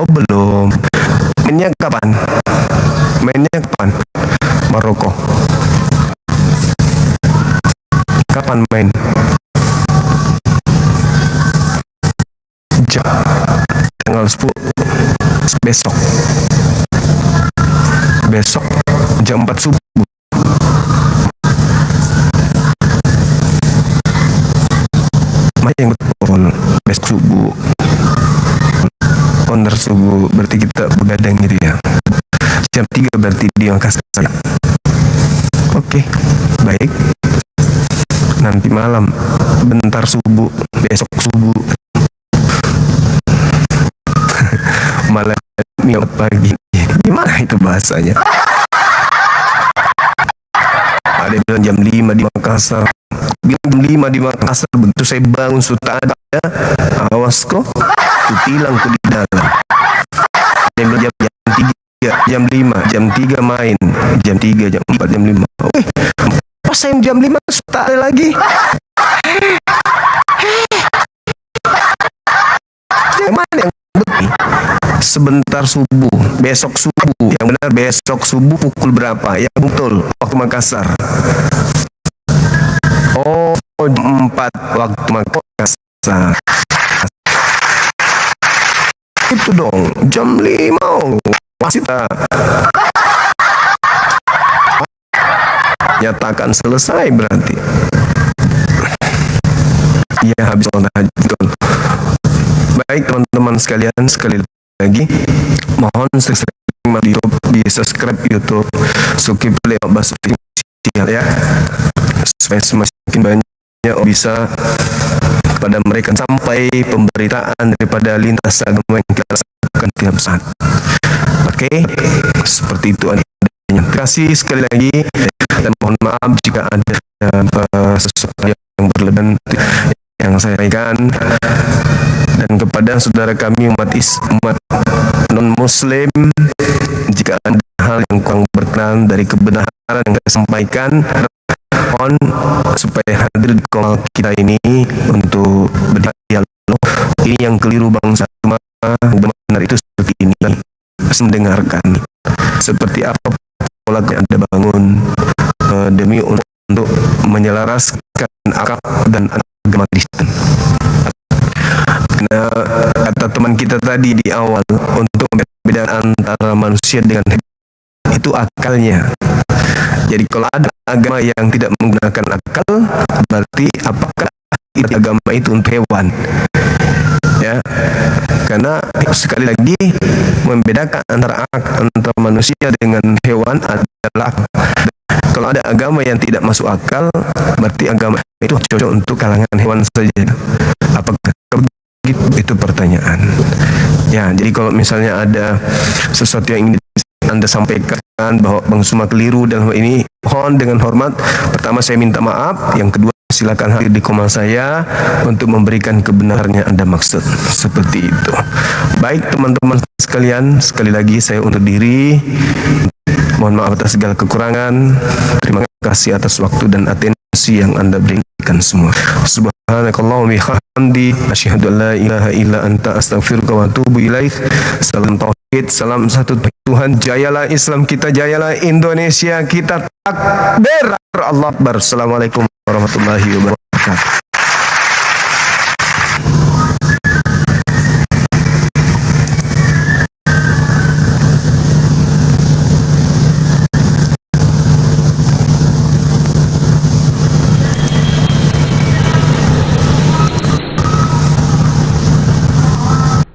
Oh belum. Mainnya kapan? Maroko. Kapan main? Tanggal 10 besok jam 4 subuh. Main betul besok subuh. Owner subuh berarti kita begadang gitu ya. Jam 3 berarti di Makassar. Oke, baik. Nanti malam bentar subuh, besok subuh. Malam minggu pagi. Gimana itu bahasanya? Ada bilang jam 5 di Makassar. Bilang jam 5 di Makassar, begitu saya bangun sudah ada. Awas kok, ku tilang ku di dalam. jam 5, jam 3 main, jam 3, jam 4, jam 5. Pas saya jam 5 tak ada lagi. Mana yang betul? Sebentar subuh, besok subuh. Yang benar besok subuh pukul berapa? Yang betul waktu Makassar. Oh, jam 4 waktu Makassar. Itu dong, jam 5. Masih tak nyatakan selesai berarti. Ya, habis sholat betul. Baik teman-teman sekalian, sekali lagi mohon sering-sering di subscribe YouTube Zulkifli Abbas Official ya, supaya semakin banyak bisa kepada mereka sampai pemberitaan daripada lintas agama yang kita lakukan tiap saat. Oke, seperti itu adanya. Terima kasih sekali lagi dan mohon maaf jika ada sesuatu yang berlebihan yang saya sampaikan. Dan kepada saudara kami umat non muslim, jika ada hal yang kurang berkenan dari kebenaran yang saya sampaikan, mohon supaya hadir di call kita ini untuk berdialog. Ini yang keliru bangsa, benar itu seperti ini. Mendengarkan seperti apa pola yang Anda bangun demi untuk menyelaraskan akal dan agama Kristen. Nah, kata teman kita tadi di awal, untuk membedakan antara manusia dengan hewan itu akalnya. Jadi kalau ada agama yang tidak menggunakan akal, berarti apakah agama itu untuk hewan? Ya, karena sekali lagi membedakan antara manusia dengan hewan adalah kalau ada agama yang tidak masuk akal, berarti agama itu cocok untuk kalangan hewan saja. Apakah itu pertanyaan? Ya, jadi kalau misalnya ada sesuatu yang ingin Anda sampaikan bahwa Bang Suma keliru dalam hal ini, mohon dengan hormat, pertama saya minta maaf, yang kedua silakan hadir di komal saya untuk memberikan kebenaran yang Anda maksud. Seperti itu. Baik teman-teman sekalian, sekali lagi saya undur diri. Mohon maaf atas segala kekurangan. Terima kasih atas waktu dan atensi yang Anda berikan semua. Subhanakallahumma bihamdi asyhadu an la ilaha illa anta astaghfiruka wa atubu ilaik. Salam tauhid, salam satu Tuhan. Jayalah Islam kita, jayalah Indonesia kita. Takbir, Allah Akbar. Assalamualaikum warahmatullahi wabarakatuh.